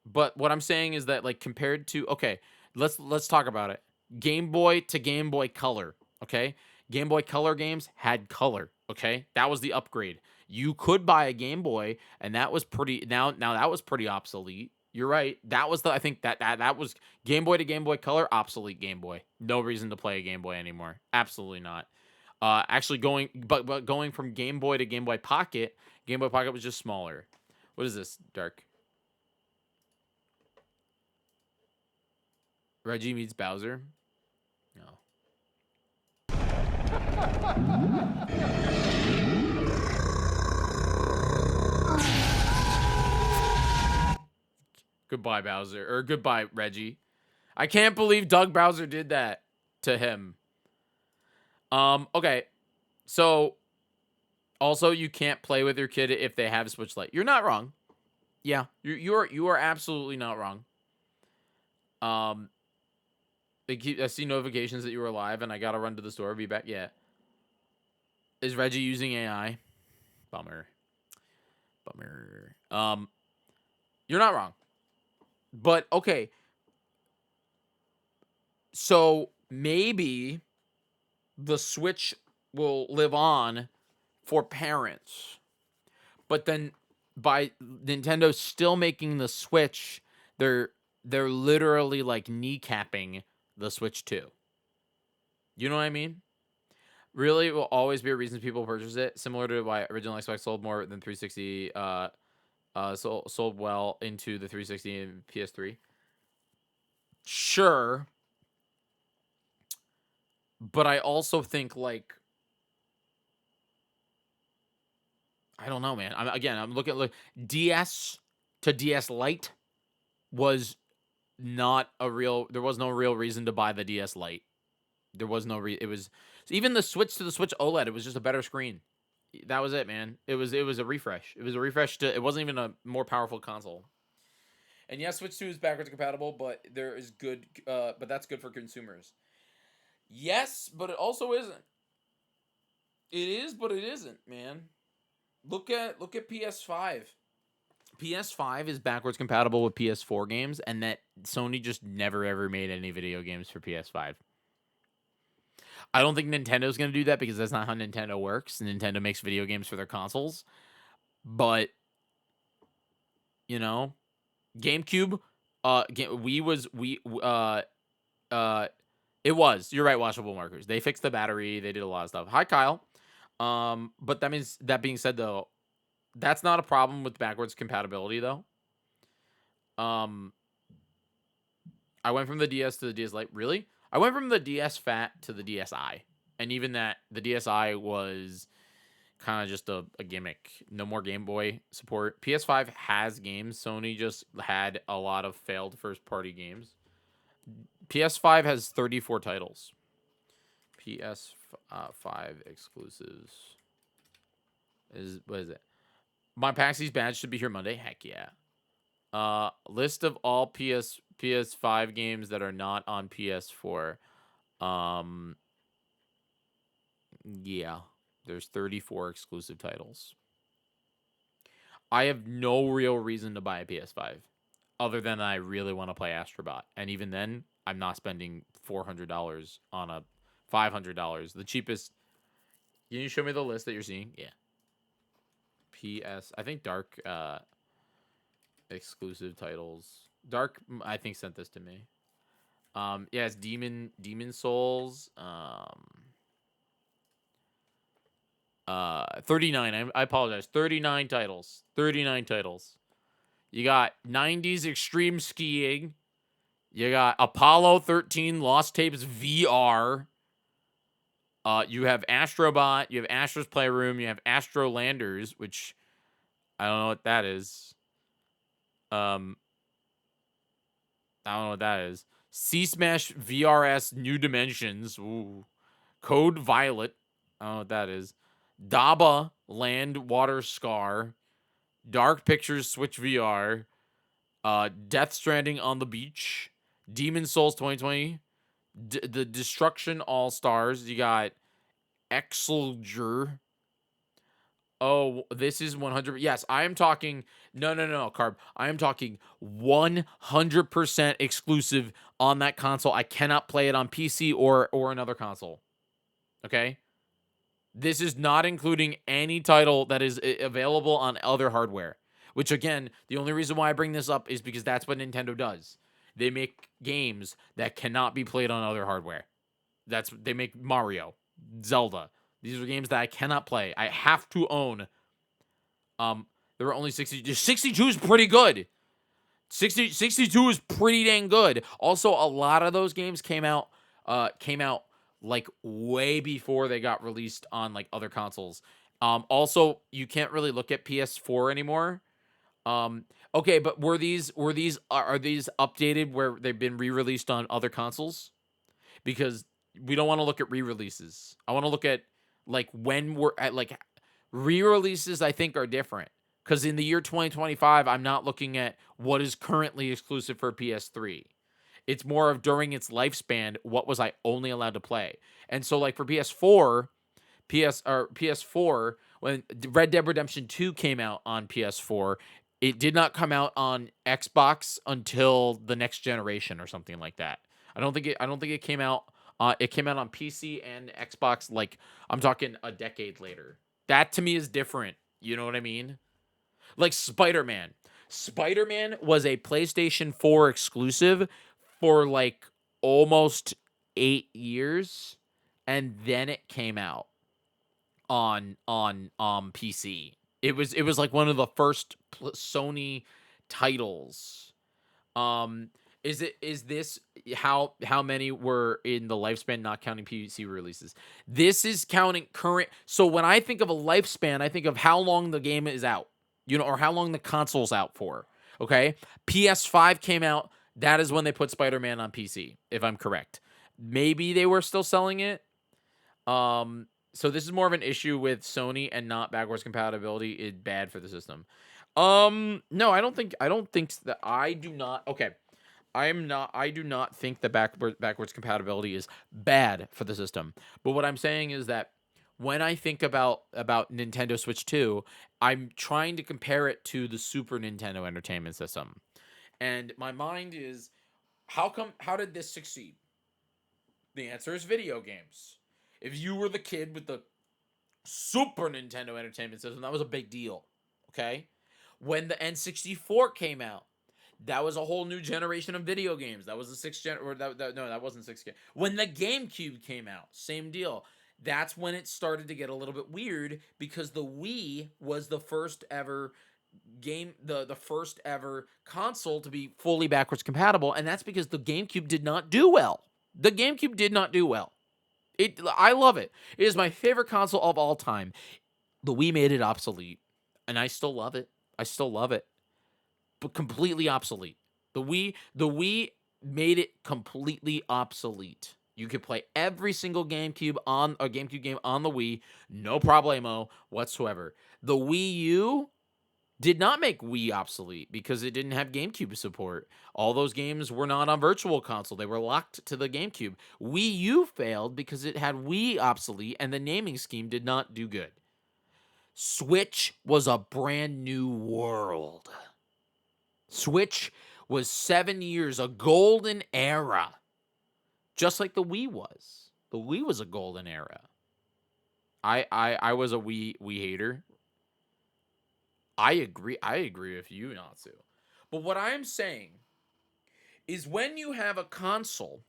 But what I'm saying is that, like, compared to, okay, let's talk about it. Game Boy to Game Boy Color, okay? Game Boy Color games had color, okay? That was the upgrade. You could buy a Game Boy, and that was pretty now that was pretty obsolete. You're right. That was I think that was Game Boy to Game Boy Color, obsolete Game Boy. No reason to play a Game Boy anymore. Absolutely not. Actually going from Game Boy to Game Boy Pocket was just smaller. What is this, Dark? Reggie meets Bowser? No. Goodbye, Bowser. Or goodbye, Reggie. I can't believe Doug Bowser did that to him. Okay. So, also, you can't play with your kid if they have Switch Lite. You're not wrong. Yeah, you are absolutely not wrong. I see notifications that you were live, and I gotta run to the store. Be back. Yeah. Is Reggie using AI? Bummer. You're not wrong. But okay. So maybe the Switch will live on for parents. But then by Nintendo still making the Switch, they're literally like kneecapping the Switch 2. You know what I mean? Really, it will always be a reason people purchase it, similar to why original Xbox sold more than 360 sold well into the 360 and PS3. Sure. But I also think, like, I don't know, man. I'm looking at DS to DS Lite was not a real. There was no real reason to buy the DS Lite. There was no it was even the Switch to the Switch OLED. It was just a better screen. That was it, man. It was a refresh. It was a refresh to. It wasn't even a more powerful console. And yes, Switch 2 is backwards compatible, but there is good. But that's good for consumers. Yes, but it also isn't. It is, but it isn't, man. Look at PS5. PS5 is backwards compatible with PS4 games, and that Sony just never ever made any video games for PS5. I don't think Nintendo's going to do that because that's not how Nintendo works. Nintendo makes video games for their consoles. But, you know, GameCube, it was. You're right, washable markers. They fixed the battery. They did a lot of stuff. Hi, Kyle. But that being said, though, that's not a problem with backwards compatibility, though. I went from the DS to the DS Lite. Really? I went from the DS Fat to the DSi. And even that, the DSi was kind of just a gimmick. No more Game Boy support. PS5 has games. Sony just had a lot of failed first-party games. PS5 has 34 titles. PS5 exclusives. What is it? My Paxi's badge should be here Monday. Heck yeah. List of all PS5 games that are not on PS4. Yeah. There's 34 exclusive titles. I have no real reason to buy a PS5 other than I really want to play Astrobot. And even then, I'm not spending $400 on a $500. The cheapest. Can you show me the list that you're seeing? Yeah. PS. I think Dark exclusive titles. Dark, I think, sent this to me. Yeah, it's Demon Souls. 39. I apologize. 39 titles. 39 titles. You got 90s extreme skiing. You got Apollo 13 Lost Tapes VR. You have Astrobot. You have Astro's Playroom. You have Astro Landers, which I don't know what that is. I don't know what that is. Sea Smash VRS New Dimensions. Ooh. Code Violet. I don't know what that is. Daba Land Water Scar. Dark Pictures Switch VR. Death Stranding on the Beach. Demon Souls 2020. The Destruction All Stars. You got Exulger. Oh, this is 100. Yes, I am talking. No, Carb. I am talking 100% exclusive on that console. I cannot play it on PC or another console. Okay? This is not including any title that is available on other hardware. Which, again, the only reason why I bring this up is because that's what Nintendo does. They make games that cannot be played on other hardware. They make Mario, Zelda. These are games that I cannot play. I have to own. There were only 60. 62 is pretty good. 62 is pretty dang good. Also, a lot of those games came out like way before they got released on like other consoles. Also, you can't really look at PS4 anymore. Okay, but are these updated where they've been re-released on other consoles? Because we don't want to look at re-releases. I want to look at like when we're at like re-releases. I think are different because in the year 2025, I'm not looking at what is currently exclusive for PS3. It's more of during its lifespan, what was I only allowed to play? And so like for PS4, when Red Dead Redemption 2 came out on PS4, it did not come out on Xbox until the next generation or something like that. I don't think it came out. It came out on PC and Xbox. Like I'm talking a decade later. That to me is different. You know what I mean? Like Spider-Man. Spider-Man was a PlayStation 4 exclusive for like almost 8 years, and then it came out on PC. It was like one of the first Sony titles. Is this how many were in the lifespan, not counting PC releases? This is counting current. So when I think of a lifespan, I think of how long the game is out, or how long the console's out for. Okay, PS5 came out. That is when they put Spider-Man on PC, if I'm correct. Maybe they were still selling it. So this is more of an issue with Sony and not backwards compatibility is bad for the system. No, I don't think that I do not. Okay. I do not think that backwards compatibility is bad for the system. But what I'm saying is that when I think about Nintendo Switch 2, I'm trying to compare it to the Super Nintendo Entertainment System. And my mind is, how did this succeed? The answer is video games. If you were the kid with the Super Nintendo Entertainment System, that was a big deal. Okay? When the N64 came out, that was a whole new generation of video games. That was the sixth gen, or that wasn't sixth gen. When the GameCube came out, same deal. That's when it started to get a little bit weird because the Wii was the first ever game, the first ever console to be fully backwards compatible, and that's because the GameCube did not do well. The GameCube did not do well. I love it. It is my favorite console of all time. The Wii made it obsolete, and I still love it. But completely obsolete. The Wii made it completely obsolete. You could play every single GameCube game on the Wii, no problemo whatsoever. The Wii U did not make Wii obsolete because it didn't have GameCube support. All those games were not on Virtual Console. They were locked to the GameCube. Wii U failed because it had Wii obsolete and the naming scheme did not do good. Switch was a brand new world. Switch was 7 years, a golden era. Just like the Wii was. The Wii was a golden era. I was a Wii hater. I agree with you, Natsu. But what I am saying is when you have a console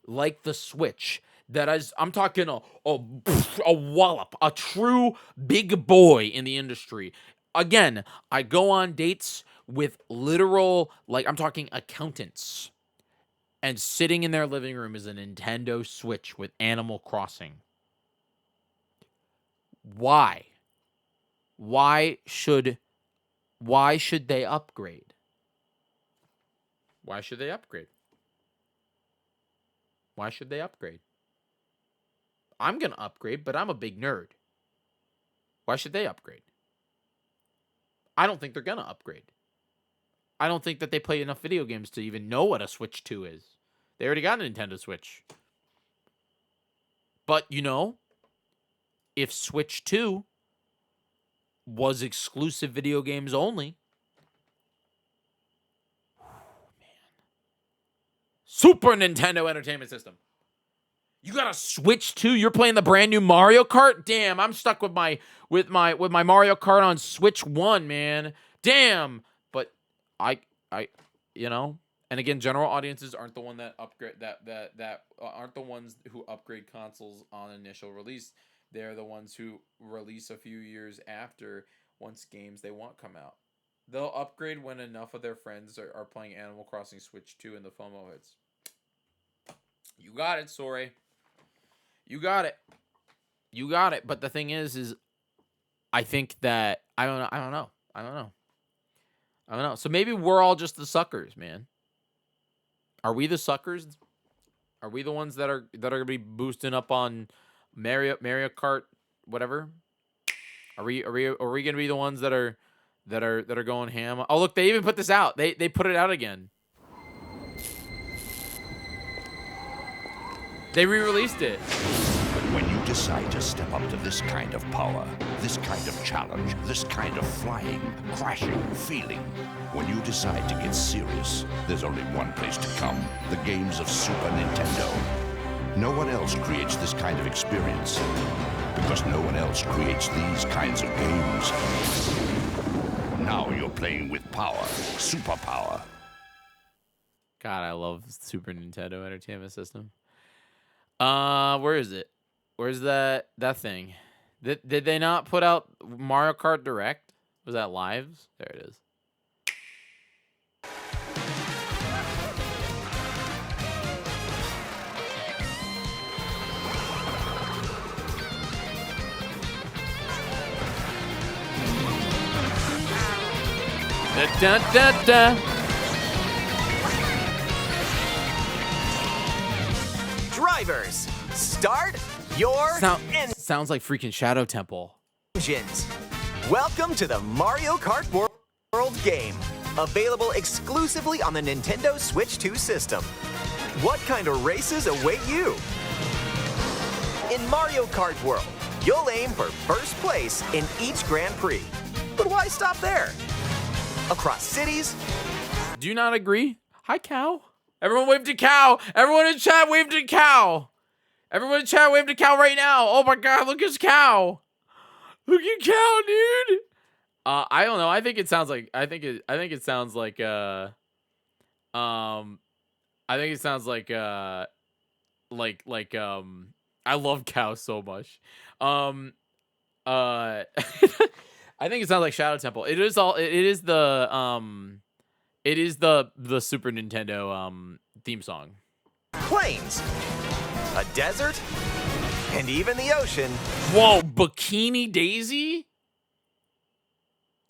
like the Switch that is, I'm talking a wallop, a true big boy in the industry. Again, I go on dates with literal, like I'm talking accountants, and sitting in their living room is a Nintendo Switch with Animal Crossing. Why? Why should they upgrade? Why should they upgrade? Why should they upgrade? I'm going to upgrade, but I'm a big nerd. Why should they upgrade? I don't think they're going to upgrade. I don't think that they play enough video games to even know what a Switch 2 is. They already got a Nintendo Switch. But, you know, if Switch 2 was exclusive video games only, Super Nintendo Entertainment System. You got a Switch 2? You're playing the brand new Mario Kart? Damn, I'm stuck with my Mario Kart on Switch 1, man. Damn. But I you know, and again, general audiences aren't the one that upgrade that aren't the ones who upgrade consoles on initial release. They're the ones who release a few years after, once games they want come out. They'll upgrade when enough of their friends are playing Animal Crossing Switch 2 and the FOMO hits. You got it, Sore. You got it. You got it. But the thing is I think that I don't know. So maybe we're all just the suckers, man. Are we the suckers? Are we the ones that are gonna be boosting up on Mario Kart, whatever? Are we gonna be the ones that are going ham? Oh, look, they even put this out. They put it out again. They re-released it. When you decide to step up to this kind of power, this kind of challenge, this kind of flying, crashing, feeling, when you decide to get serious, there's only one place to come: the games of Super Nintendo. No one else creates this kind of experience, because no one else creates these kinds of games. Now you're playing with power, superpower. God, I love Super Nintendo Entertainment System. Where is it? Where's that thing? Did they not put out Mario Kart Direct? Was that lives? There it is. Da, da, da, da. Drivers, start your Sounds like freaking Shadow Temple. engines. Welcome to the Mario Kart World game, available exclusively on the Nintendo Switch 2 system. What kind of races await you? In Mario Kart World, you'll aim for first place in each Grand Prix. But why stop there? Across cities. Do you not agree? Hi, Cow. Everyone wave to Cow. Everyone in chat wave to Cow. Everyone in chat wave to Cow right now. Oh my God, look at Cow. Look at Cow, dude. I don't know. I think it sounds like I think it sounds like I love Cow so much. I think it sounds like Shadow Temple. It is the Super Nintendo theme song. Plains, a desert, and even the ocean. Whoa, Bikini Daisy?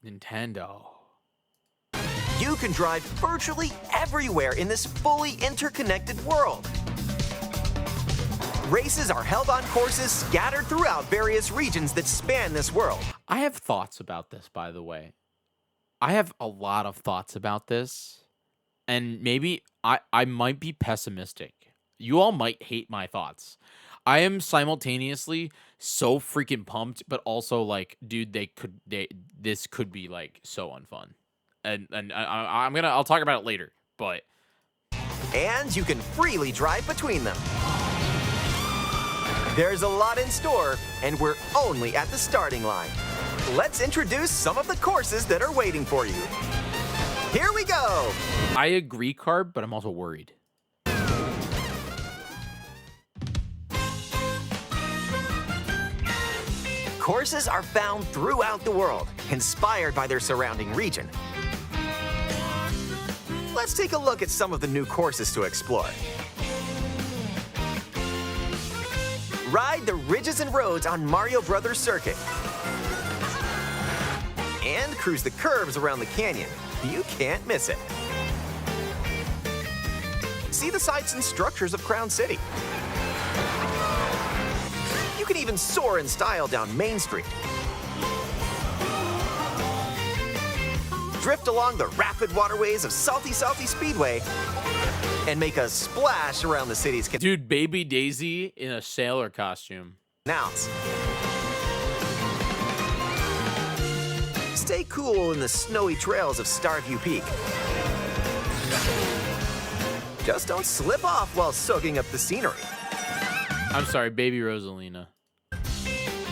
Nintendo. You can drive virtually everywhere in this fully interconnected world. Races are held on courses scattered throughout various regions that span this world. I have thoughts about this, by the way. I have a lot of thoughts about this, and maybe I might be pessimistic. You all might hate my thoughts. I am simultaneously so freaking pumped, but also like, dude, this could be like so unfun, and I'll talk about it later. But and you can freely drive between them. There's a lot in store, and we're only at the starting line. let's introduce some of the courses that are waiting for you. Here we go! I agree, Carb, but I'm also worried. Courses are found throughout the world, inspired by their surrounding region. Let's take a look at some of the new courses to explore. Ride the ridges and roads on Mario Brothers Circuit. And cruise the curves around the canyon. You can't miss it. See the sights and structures of Crown City. You can even soar in style down Main Street. Drift along the rapid waterways of Salty Speedway and make a splash around the city's Dude, Baby Daisy in a sailor costume. canals. Stay cool in the snowy trails of Starview Peak. Just don't slip off while soaking up the scenery. I'm sorry, Baby Rosalina.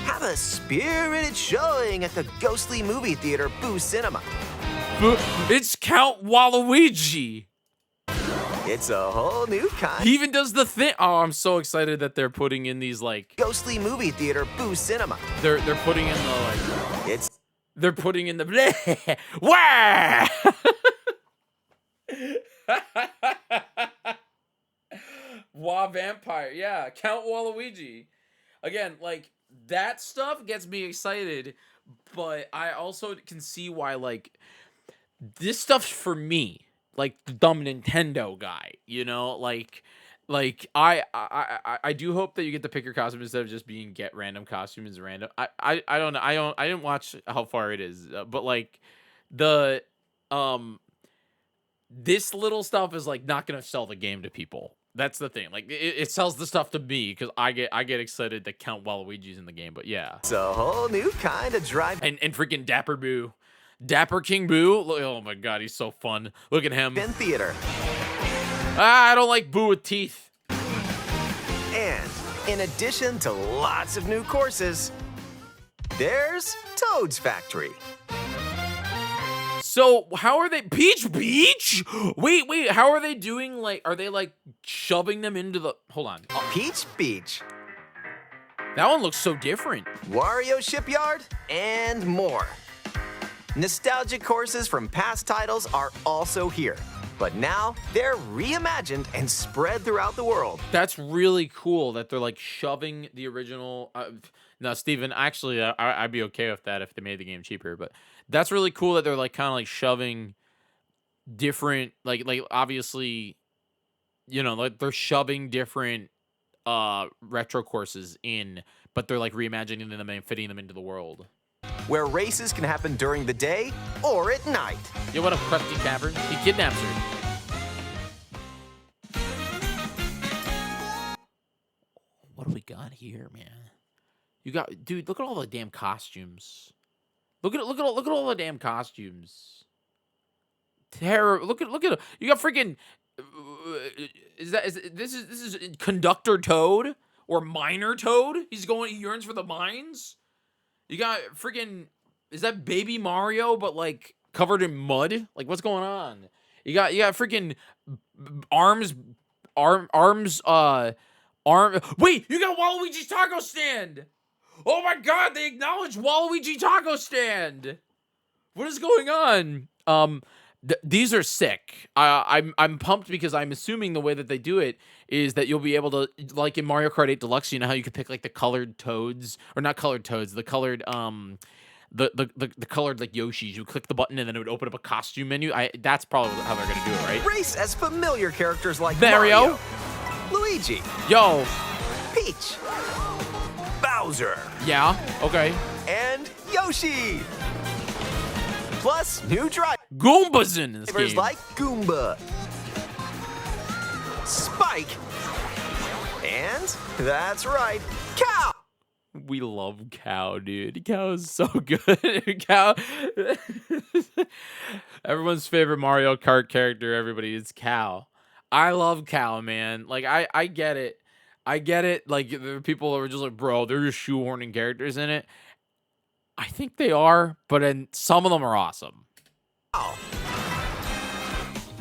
Have a spirited showing at the ghostly movie theater Boo Cinema. It's Count Waluigi. It's a whole new kind. He even does the thing. Oh, I'm so excited that they're putting in these like ghostly movie theater Boo Cinema. They're putting in the like. They're putting in the bleh. Wah! Wah vampire. Yeah, Count Waluigi. Again, like that stuff gets me excited, but I also can see why like this stuff's for me, like the dumb Nintendo guy, you know, like I do hope that you get to pick your costume instead of just being get random costumes random. I don't know. I didn't watch how far it is, but like the this little stuff is like not gonna sell the game to people. That's the thing. Like it sells the stuff to me because I get excited that Count Waluigi's in the game. But yeah, it's a whole new kind of drive. And freaking Dapper Boo, Dapper King Boo. Oh my God, he's so fun. Look at him. In theater. I don't like Boo with teeth. And in addition to lots of new courses, there's Toad's Factory. So how are they Peach Beach? Wait, how are they doing like are they like shoving them into the hold on. Peach Beach. That one looks so different. Wario Shipyard and more. Nostalgic courses from past titles are also here, but now they're reimagined and spread throughout the world. That's really cool that they're like shoving the original. Now, Steven, actually, I'd be okay with that if they made the game cheaper, but that's really cool that they're like kind of like shoving different, like obviously, you know, like they're shoving different retro courses in, but they're like reimagining them and fitting them into the world. Where races can happen during the day or at night. Yo, what up, Krusty Cavern? He kidnaps her. What do we got here, man? You got, dude. Look at all the damn costumes. Look at all the damn costumes. Terror. Look at you got freaking. This is Conductor Toad or Miner Toad? He yearns for the mines. You got freaking. Is that Baby Mario but like covered in mud? Like what's going on? You got freaking arms. Wait, you got Waluigi's taco stand. Oh my God, they acknowledge Waluigi taco stand. What is going on? These are sick. I'm pumped because I'm assuming the way that they do it is that you'll be able to, like in Mario Kart 8 Deluxe, you know how you could pick like the colored toads or not colored toads, the colored the colored like Yoshis. You click the button and then it would open up a costume menu. That's probably how they're gonna do it, right? Race as familiar characters like Mario, Luigi, yo, Peach, Bowser. Yeah, okay. And Yoshi. Plus new Goombas in this drivers game. like Goomba, Spike, and that's right, Cow. We love Cow, dude. Cow is so good. Cow. Everyone's favorite Mario Kart character, everybody, is Cow. I love Cow, man. Like, I get it. I get it. Like, there are people that are just like, bro, they're just shoehorning characters in it. I think they are, but then some of them are awesome.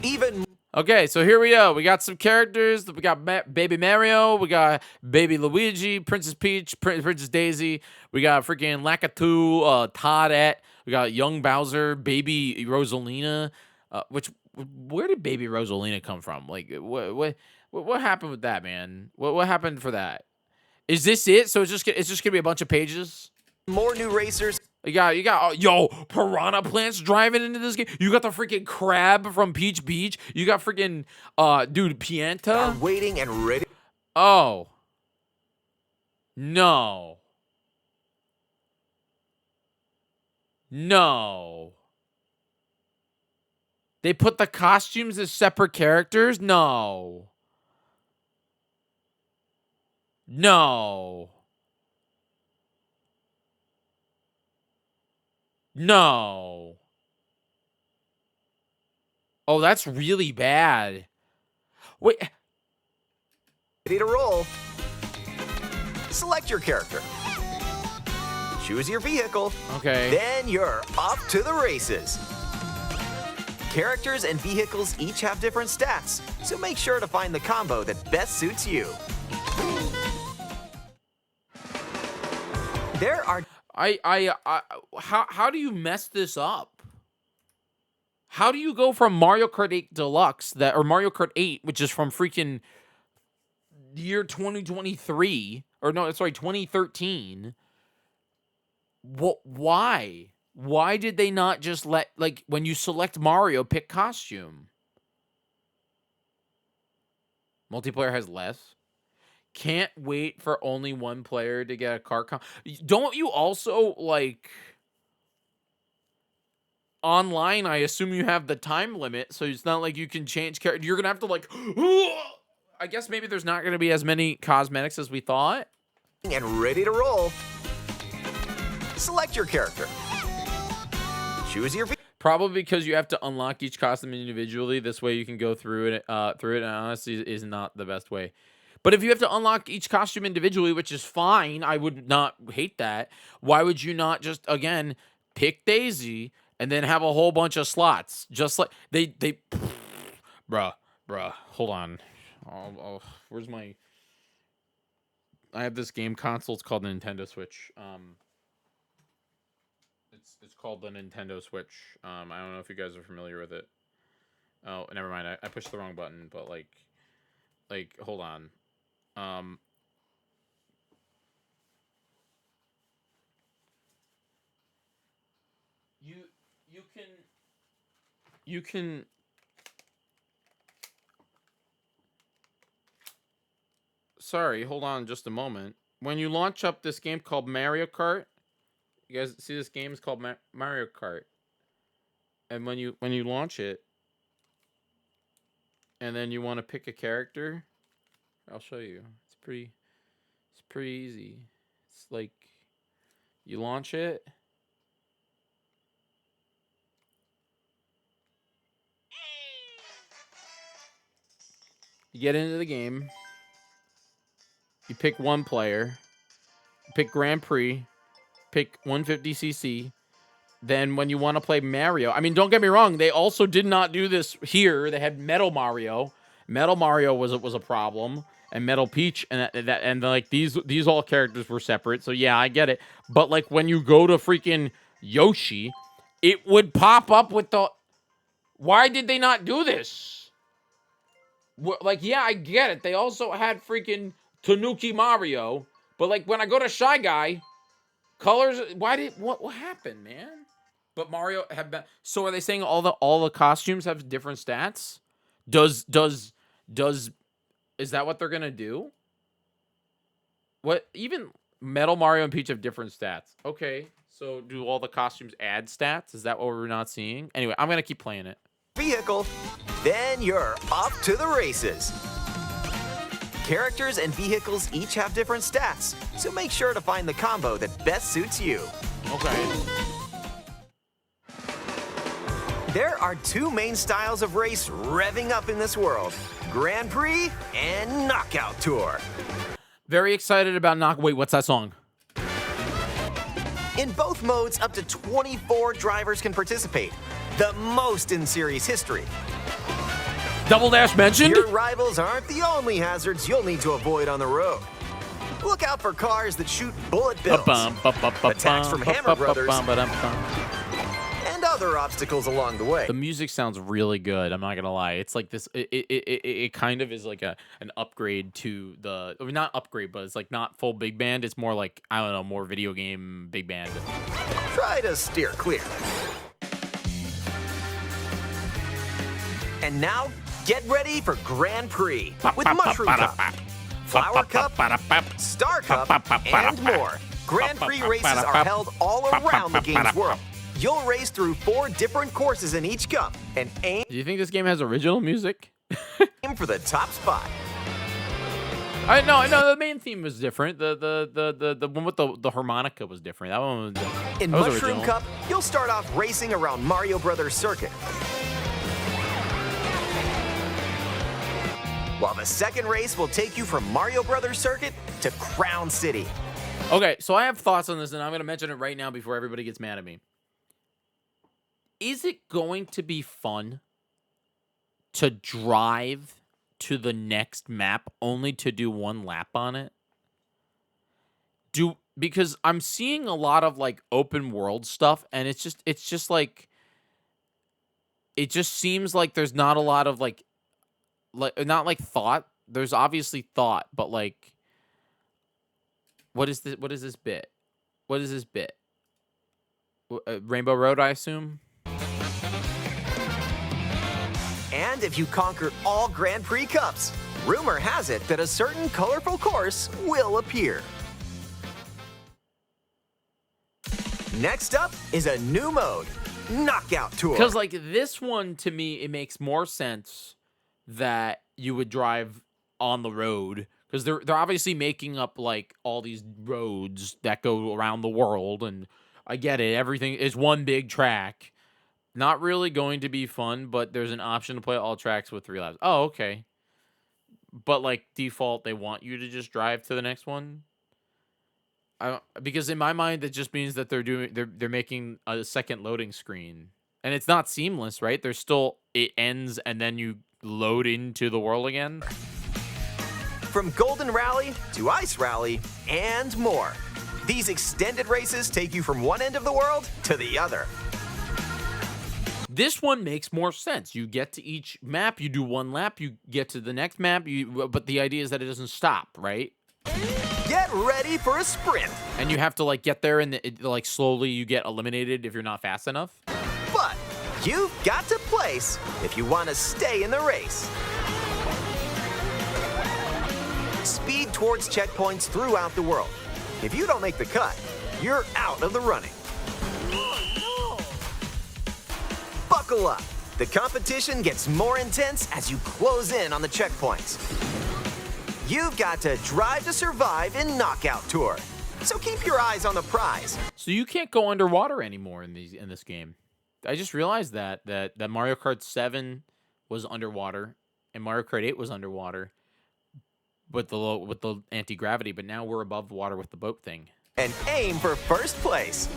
Even Okay, so here we go. We got some characters. We got Baby Mario. We got Baby Luigi, Princess Peach, Princess Daisy. We got freaking Lakitu, Toadette. We got Young Bowser, Baby Rosalina. Where did Baby Rosalina come from? Like, what happened with that, man? What happened for that? Is this it? So it's just gonna be a bunch of pages. more new racers. You got yo, piranha plants driving into this game. You got the freaking crab from Peach Beach. You got freaking dude, Pianta. Are waiting and ready. Oh. No. No. They put the costumes as separate characters? No. No. No. Oh, that's really bad. Wait. Ready to roll. Select your character. Choose your vehicle. Okay. Then you're off to the races. Characters and vehicles each have different stats, so make sure to find the combo that best suits you. There are how do you mess this up? How do you go from Mario Kart 8 Deluxe or Mario Kart 8, which is from freaking year 2023, or no, sorry, 2013? Why? Why did they not just let, like, when you select Mario, pick costume? Multiplayer has less. Can't wait for only one player to get a car. Don't you also, like, online, I assume you have the time limit, so it's not like you can change character. You're going to have to, like, I guess maybe there's not going to be as many cosmetics as we thought. and ready to roll. Select your character. Choose your vehicle. Probably because you have to unlock each costume individually. This way you can go through it, and honestly is not the best way. But if you have to unlock each costume individually, which is fine, I would not hate that. Why would you not just, again, pick Daisy and then have a whole bunch of slots? Just like they bruh, hold on. Where's my... I have this game console. It's called the Nintendo Switch. It's called the Nintendo Switch. I don't know if you guys are familiar with it. Oh, never mind. I pushed the wrong button, but like, hold on. You can sorry, hold on just a moment. When you launch up this game called Mario Kart, you guys see this game is called Mario Kart. And when you launch it, and then you want to pick a character, I'll show you. It's pretty easy. It's like you launch it. You get into the game. You pick one player. You pick Grand Prix. Pick 150cc. Then when you want to play Mario, I mean, don't get me wrong, they also did not do this here. They had Metal Mario. Metal Mario was a problem, and Metal Peach, and like these all characters were separate. So yeah, I get it. But like when you go to freaking Yoshi, it would pop up with the. Why did they not do this? Like, yeah, I get it. They also had freaking Tanuki Mario, but like when I go to Shy Guy, colors. What happened, man? But Mario have been. So are they saying all the costumes have different stats? Does is that what they're gonna do? What, even Metal Mario and Peach have different stats? Okay, so do all the costumes add stats? Is that what we're not seeing? Anyway, I'm gonna keep playing it. Vehicle, then you're off to the races. Characters and vehicles each have different stats, so make sure to find the combo that best suits you. Okay. There are two main styles of race revving up in this world: Grand Prix and Knockout Tour. Very excited about Wait, what's that song? In both modes, up to 24 drivers can participate, the most in series history. Double Dash mentioned? Your rivals aren't the only hazards you'll need to avoid on the road. Look out for cars that shoot bullet bills, attacks from Hammer Brothers, and other obstacles along the way. The music sounds really good. I'm not gonna lie. It's like this. It kind of is like an upgrade to the, I mean, not upgrade, but it's like not full big band. It's more like, I don't know, more video game big band. Try to steer clear. And now, get ready for Grand Prix with Mushroom Cup, Flower Cup, Star Cup, and more. Grand Prix races are held all around the game's world. You'll race through 4 different courses in each cup and aim. Do you think this game has original music? For the top spot. I know. The main theme was different. The one with the harmonica was different. That one was. In Mushroom original. Cup, you'll start off racing around Mario Brothers Circuit. While the second race will take you from Mario Brothers Circuit to Crown City. Okay, so I have thoughts on this, and I'm going to mention it right now before everybody gets mad at me. Is it going to be fun to drive to the next map only to do 1 lap on it? Because I'm seeing a lot of like open world stuff, and it's just like, it just seems like there's not a lot of like not like thought. There's obviously thought, but like, what is this bit? What is this bit? Rainbow Road, I assume. And if you conquer all Grand Prix Cups, rumor has it that a certain colorful course will appear. Next up is a new mode, Knockout Tour. Because like this one, to me, it makes more sense that you would drive on the road, because they're obviously making up like all these roads that go around the world, and I get it. Everything is one big track. Not really going to be fun, but there's an option to play all tracks with 3 laps. Oh, okay. But like default, they want you to just drive to the next one. Because in my mind, that just means that they're making a second loading screen, and it's not seamless, right? There's still, it ends and then you load into the world again. From Golden Rally to Ice Rally and more. These extended races take you from one end of the world to the other. This one makes more sense. You get to each map, you do 1 lap, you get to the next map, but the idea is that it doesn't stop, right? Get ready for a sprint. And you have to like get there, and like slowly you get eliminated if you're not fast enough. But you've got to place if you want to stay in the race. Speed towards checkpoints throughout the world. If you don't make the cut, you're out of the running. Buckle up. The competition gets more intense as you close in on the checkpoints. You've got to drive to survive in Knockout Tour. So keep your eyes on the prize. So you can't go underwater anymore in this game. I just realized that Mario Kart 7 was underwater and Mario Kart 8 was underwater with the anti-gravity, but now we're above water with the boat thing. And aim for first place.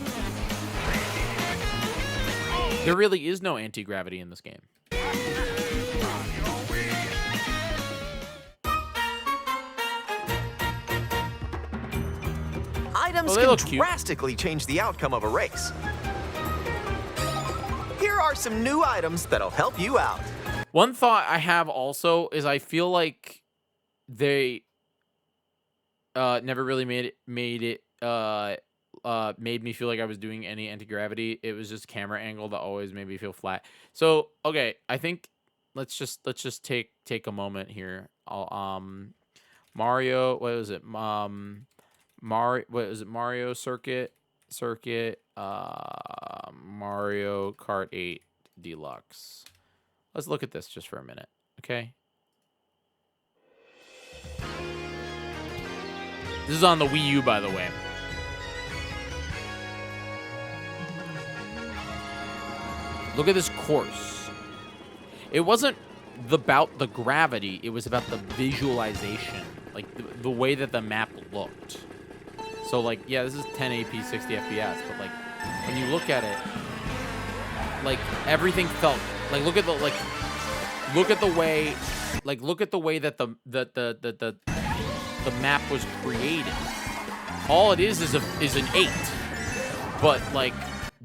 There really is no anti-gravity in this game. Items can drastically change the outcome of a race. Here are some new items that'll help you out. One thought I have also is I feel like they never really made me feel like I was doing any anti-gravity. It was just camera angle that always made me feel flat. So, okay, I think let's just take a moment here. Mario, what was it? Mario Circuit, Mario Kart 8 Deluxe. Let's look at this just for a minute, okay? This is on the Wii U, by the way. Look at this course. It wasn't about the gravity, it was about the visualization, like the way that the map looked. So like, yeah, this is 1080p, 60 FPS, but like when you look at it, like everything felt like look at the way that the map was created. All it is an 8. But like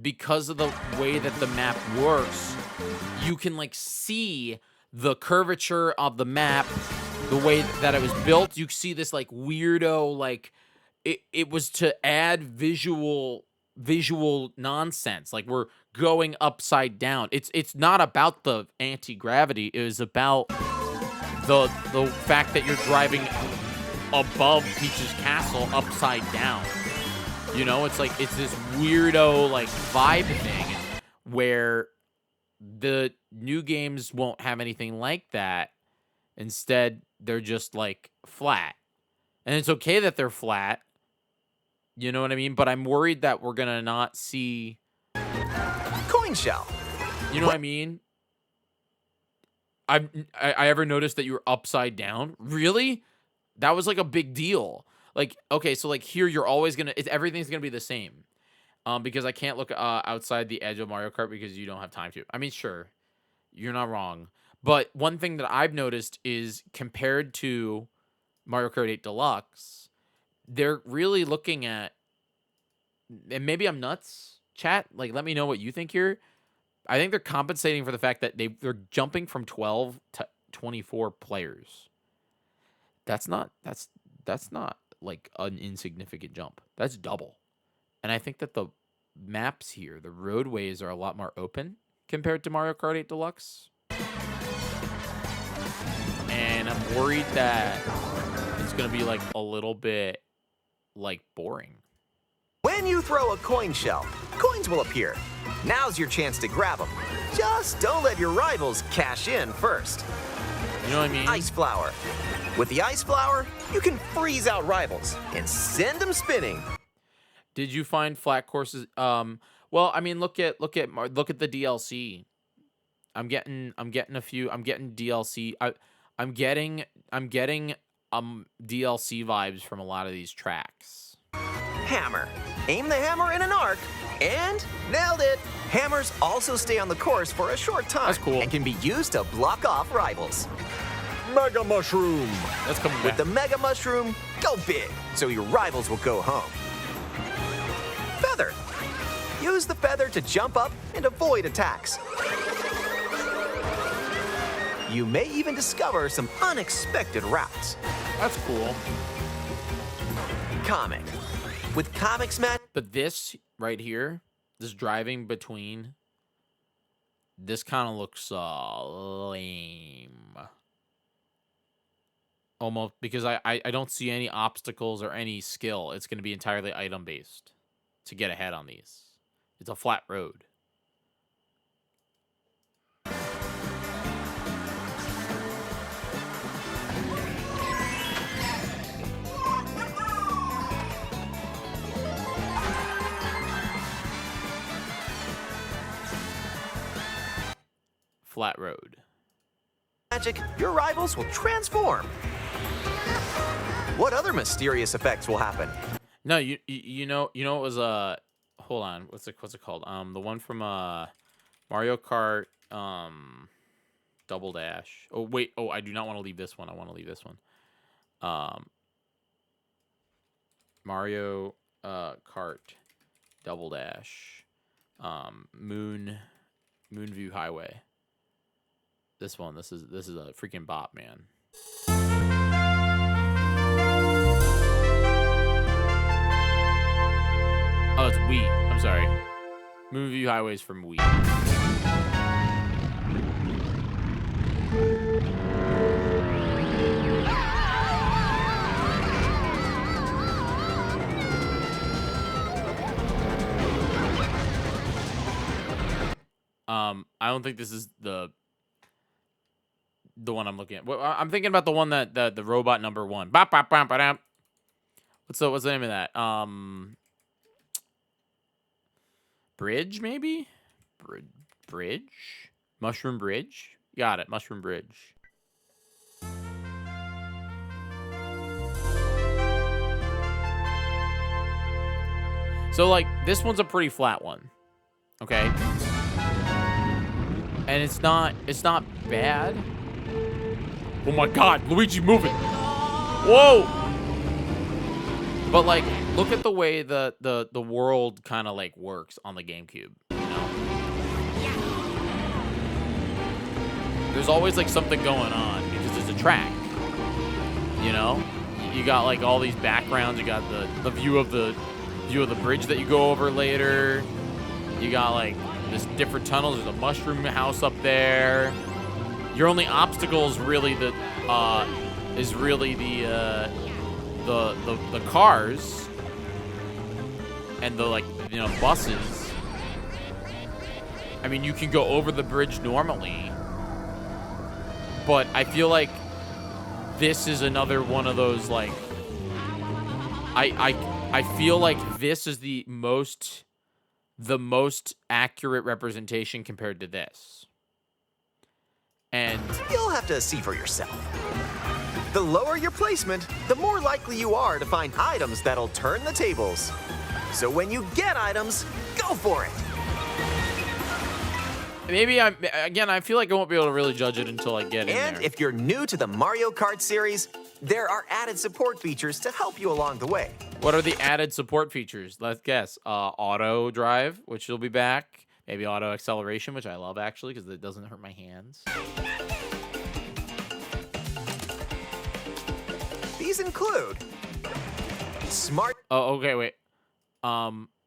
because of the way that the map works, you can like see the curvature of the map, the way that it was built. You see this like weirdo, like it was to add visual nonsense. Like we're going upside down. It's not about the anti-gravity. It is about the fact that you're driving above Peach's castle upside down. You know, it's like it's this weirdo like vibe thing where the new games won't have anything like that. Instead, they're just like flat. And it's okay that they're flat. You know what I mean? But I'm worried that we're gonna not see Coin shell. You know what I mean? I ever noticed that you were upside down? Really? That was like a big deal. Like, okay, so like here you're always gonna everything's gonna be the same. Because I can't look outside the edge of Mario Kart because you don't have time to. I mean, sure, you're not wrong. But one thing that I've noticed is compared to Mario Kart 8 Deluxe, they're really looking at, and maybe I'm nuts, chat. Like, let me know what you think here. I think they're compensating for the fact that they're jumping from 12 to 24 players. That's not like an insignificant jump. That's double. And I think that the maps here, the roadways are a lot more open compared to Mario Kart 8 Deluxe. And I'm worried that it's going to be like a little bit like boring. When you throw a coin shell, coins will appear. Now's your chance to grab them. Just don't let your rivals cash in first. You know what I mean? Ice flower. With the ice flower, you can freeze out rivals and send them spinning. Did you find flat courses? Well, I mean, look at the DLC. I'm getting a few. I'm getting DLC. I'm getting DLC vibes from a lot of these tracks. Hammer. Aim the hammer in an arc, and nailed it. Hammers also stay on the course for a short time. That's cool. And can be used to block off rivals. Mega Mushroom. That's coming back. With the Mega Mushroom, go big, so your rivals will go home. Feather. Use the feather to jump up and avoid attacks. You may even discover some unexpected routes. That's cool. Comic. With Comics Match. But this right here, this driving between, this kind of looks lame. Almost, because I don't see any obstacles or any skill. It's going to be entirely item-based to get ahead on these. It's a flat road. Flat road. Magic, your rivals will transform. What other mysterious effects will happen? No, you know it was hold on, what's it called? The one from Mario Kart Double Dash. Oh wait, I do not want to leave this one. I want to leave this one. Mario Kart Double Dash. Moonview Highway. This one, this is a freaking bop, man. Oh, it's Wii. I'm sorry. Moonview Highway is from Wii. I don't think this is the one I'm looking at. Well, I'm thinking about the one that the robot number 1. Bop, bop, bop, bop. What's the name of that? Bridge, maybe? Bridge? Mushroom Bridge? Got it, Mushroom Bridge. So, like, this one's a pretty flat one. Okay? And it's not bad. Oh my god, Luigi moving. Whoa! But, like, look at the way the world kind of, like, works on the GameCube, you know? There's always, like, something going on because it's a track, you know? You got, like, all these backgrounds. You got the view of the bridge that you go over later. You got, like, this different tunnels. There's a mushroom house up there. Your only obstacle is really the cars and the, like, you know, buses. I mean, you can go over the bridge normally, but I feel like this is another one of those, like, I feel like this is the most accurate representation compared to this. And you'll have to see for yourself. The lower your placement, the more likely you are to find items that'll turn the tables. So when you get items, go for it. maybe I feel like I won't be able to really judge it until I get in there. And if you're new to the Mario Kart series, there are added support features to help you along the way. What are the added support features? Let's guess. Auto drive, which will be back. Maybe auto acceleration, which I love actually because it doesn't hurt my hands. These include smart. Oh, okay, wait.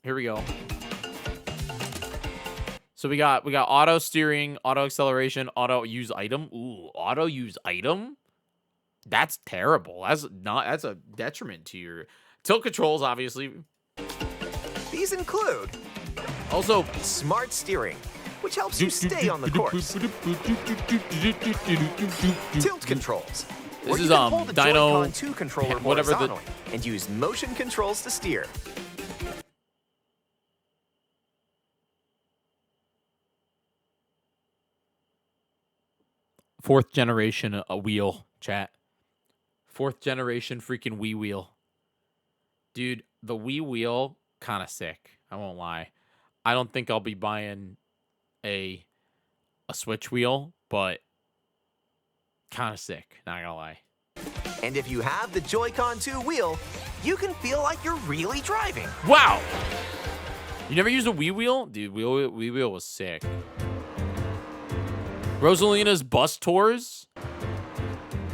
Here we go. So we got auto steering, auto acceleration, auto use item. Ooh, auto use item? That's terrible. That's a detriment to your tilt controls, obviously. These include also smart steering, which helps you stay on the course. Tilt controls. This is hold the Dino Joy-Con 2 controller whatever horizontally and use motion controls to steer. Fourth generation a wheel, chat. Fourth generation freaking Wii wheel. Dude, the Wii wheel, kind of sick. I won't lie. I don't think I'll be buying a Switch wheel, but kind of sick, not gonna lie. And if you have the Joy-Con 2 wheel, you can feel like you're really driving. Wow! You never used a Wii wheel? Dude, Wii wheel was sick. Rosalina's bus tours?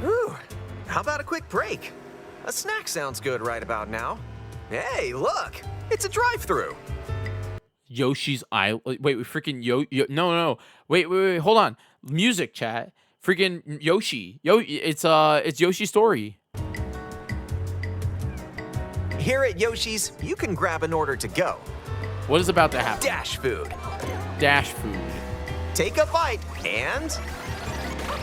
Ooh, how about a quick break? A snack sounds good right about now. Hey, look! It's a drive-thru. Yoshi's Island. Wait, freaking no. Wait, hold on. Music, chat. Freaking Yoshi. It's Yoshi's Story. Here at Yoshi's, you can grab an order to go. What is about to happen? Dash food. Dash food. Take a bite, and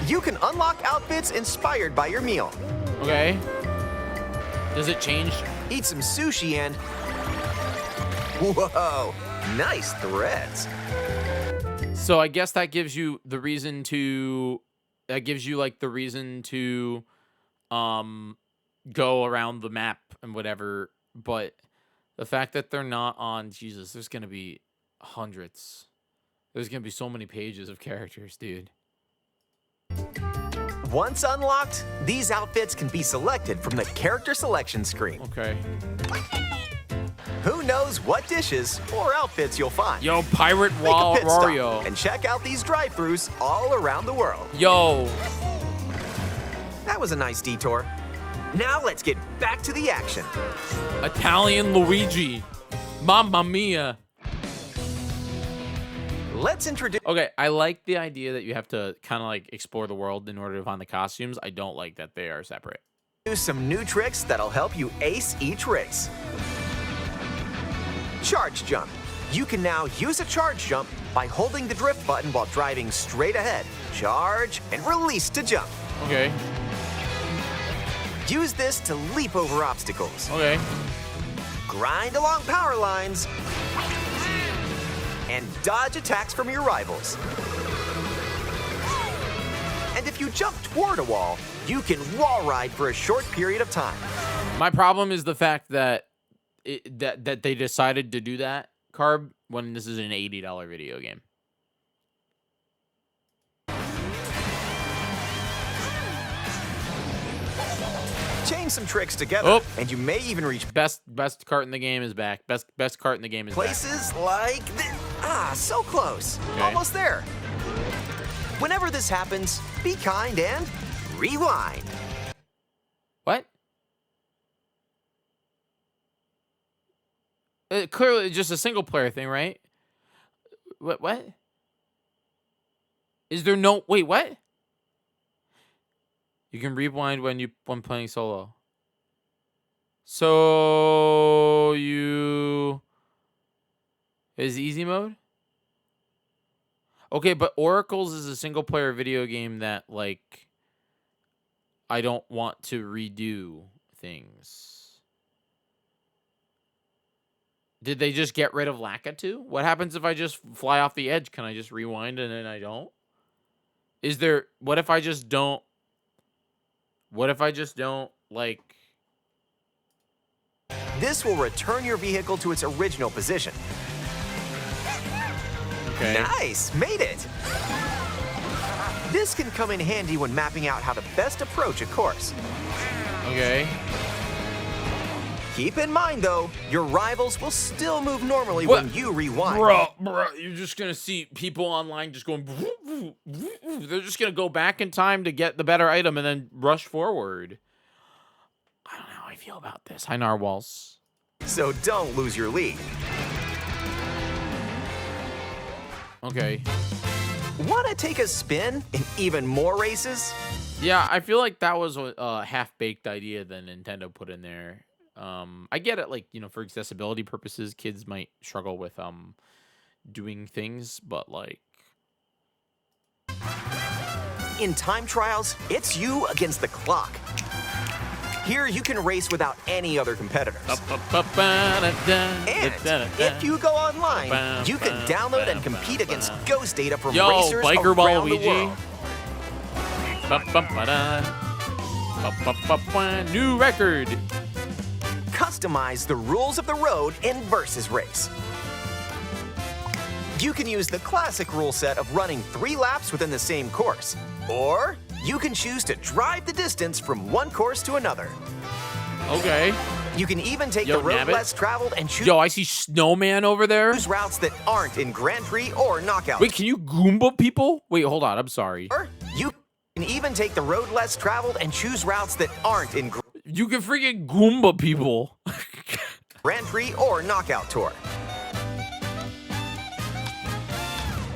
you can unlock outfits inspired by your meal. Okay. Does it change? Eat some sushi and... Whoa, nice threads. So I guess that gives you the reason to... That gives you, like, the reason to go around the map and whatever. But the fact that they're not on... Jesus, there's going to be hundreds. There's going to be so many pages of characters, dude. Once unlocked, these outfits can be selected from the character selection screen. Okay. Who knows what dishes or outfits you'll find? Yo, Pirate Make a pit stop Wario. and check out these drive-thrus all around the world. Yo. That was a nice detour. Now let's get back to the action. Italian Luigi. Mamma mia. Let's introduce... Okay, I like the idea that you have to kind of like explore the world in order to find the costumes. I don't like that they are separate. Some new tricks that'll help you ace each race. Charge jump. You can now use a charge jump by holding the drift button while driving straight ahead. Charge and release to jump. Okay. Use this to leap over obstacles. Okay. Grind along power lines. And dodge attacks from your rivals. And if you jump toward a wall, you can wall ride for a short period of time. My problem is the fact that that they decided to do that, Carb, when this is an $80 video game. Chain some tricks together, Oh. and you may even reach Best cart in the game is back. Best cart in the game is back. places like this. Ah, so close. Okay. Almost there. Whenever this happens, be kind and rewind. What? Clearly, just a single player thing, right? What? Is there no... Wait, what? You can rewind when playing solo. So you... Is easy mode? Okay, but Oracles is a single player video game that, like, I don't want to redo things. Did they just get rid of Lakitu? What happens if I just fly off the edge? Can I just rewind and then I don't? Is there... What if I just don't... What if I just don't, like... This will return your vehicle to its original position. Okay. Nice, made it. This can come in handy when mapping out how to best approach a course. Okay. Keep in mind, though, your rivals will still move normally when you rewind. Bro, you're just going to see people online just going... They're just going to go back in time to get the better item and then rush forward. I don't know how I feel about this. Hi, Narwhals. So don't lose your lead. Okay. Want to take a spin in even more races? Yeah, I feel like that was a half-baked idea that Nintendo put in there. I get it, like, you know, for accessibility purposes, kids might struggle with doing things, but like... In time trials, it's you against the clock. Here, you can race without any other competitors. And if you go online, you can download and compete against ghost data from racers Biker around the world. New record. Customize the rules of the road in Versus Race. You can use the classic rule set of running 3 laps within the same course, or you can choose to drive the distance from one course to another. Okay. You can even take the road less traveled and choose I see Snowman over there. routes that aren't in Grand Prix or Knockout. Wait, can you Goomba people? Wait, hold on. I'm sorry. Or you can even take the road less traveled and choose routes that aren't in You can freaking Goomba people. Grand Prix or Knockout Tour.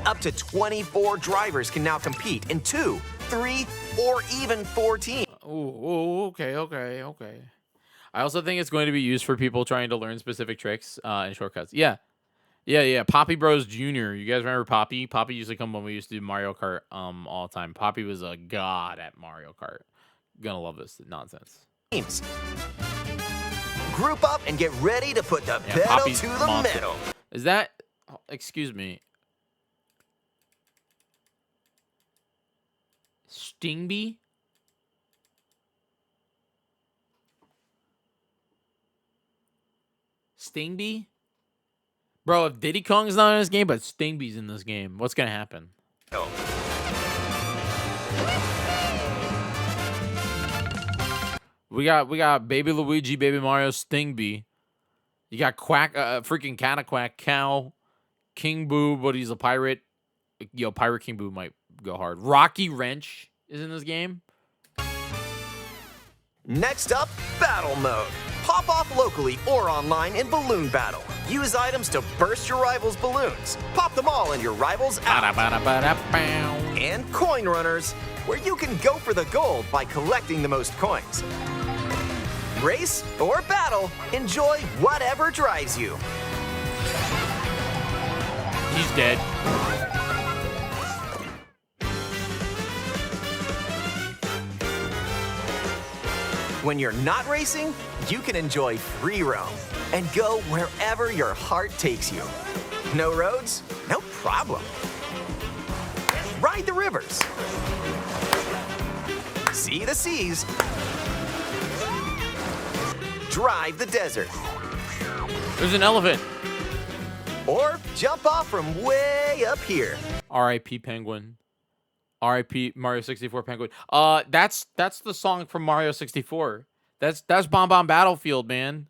Up to 24 drivers can now compete in 2, 3, or even 4 teams. Oh, okay. I also think it's going to be used for people trying to learn specific tricks and shortcuts. Yeah. Poppy Bros Jr. You guys remember Poppy? Poppy used to come when we used to do Mario Kart all the time. Poppy was a god at Mario Kart. Gonna love this nonsense. Teams. Group up and get ready to put the pedal Poppy's to the monster. metal. Is that... Excuse me. Stingby? Stingby? Bro, if Diddy Kong's not in this game, but Stingby's in this game, what's gonna happen? We got Baby Luigi, Baby Mario, Stingby. You got Quack, freaking Canaquack, Cow, King Boo, but he's a pirate. Yo, Pirate King Boo might go hard. Rocky Wrench is in this game. Next up, Battle Mode. Pop off locally or online in Balloon Battle. Use items to burst your rivals' balloons. Pop them all in your rivals' out. And Coin Runners, where you can go for the gold by collecting the most coins. Race or battle, enjoy whatever drives you. He's dead. When you're not racing, you can enjoy free roam and go wherever your heart takes you. No roads? No problem. Ride the rivers. See the seas. Drive the desert. There's an elephant. Or jump off from way up here. R.I.P. Penguin. R.I.P. Mario 64 Penguin. That's the song from Mario 64. That's Bomb Bomb Battlefield, man.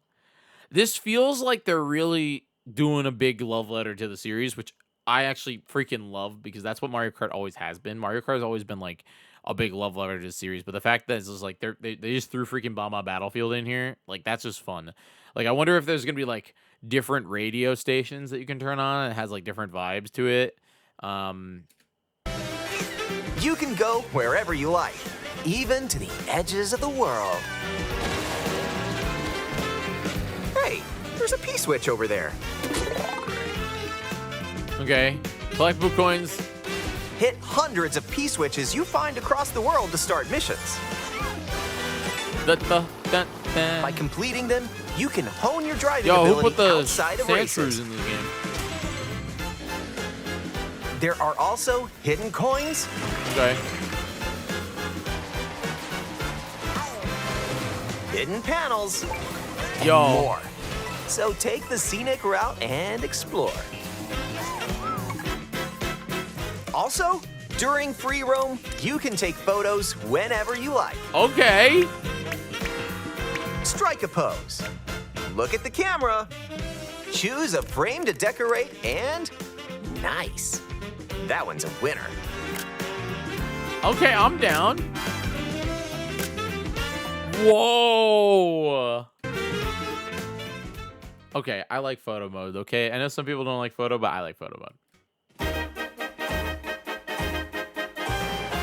This feels like they're really doing a big love letter to the series, which I actually freaking love because that's what Mario Kart always has been. Mario Kart has always been like a big love letter to the series, but the fact that it's just like they just threw freaking Bomb Bomb Battlefield in here, like that's just fun. Like I wonder if there's gonna be like different radio stations that you can turn on and it has like different vibes to it. You can go wherever you like, even to the edges of the world. Hey, there's a P-switch over there. Okay, collectible coins. Hit hundreds of P-switches you find across the world to start missions. By completing them, you can hone your driving Yo, who ability put the outside of sand races. shrews in this game? There are also hidden coins, Okay. hidden panels, and Yo. more. So take the scenic route and explore. Also, during free roam, you can take photos whenever you like. Okay. Strike a pose. Look at the camera. Choose a frame to decorate and nice. That one's a winner. Okay, I'm down. Whoa. Okay, I like photo mode, okay? I know some people don't like photo, but I like photo mode.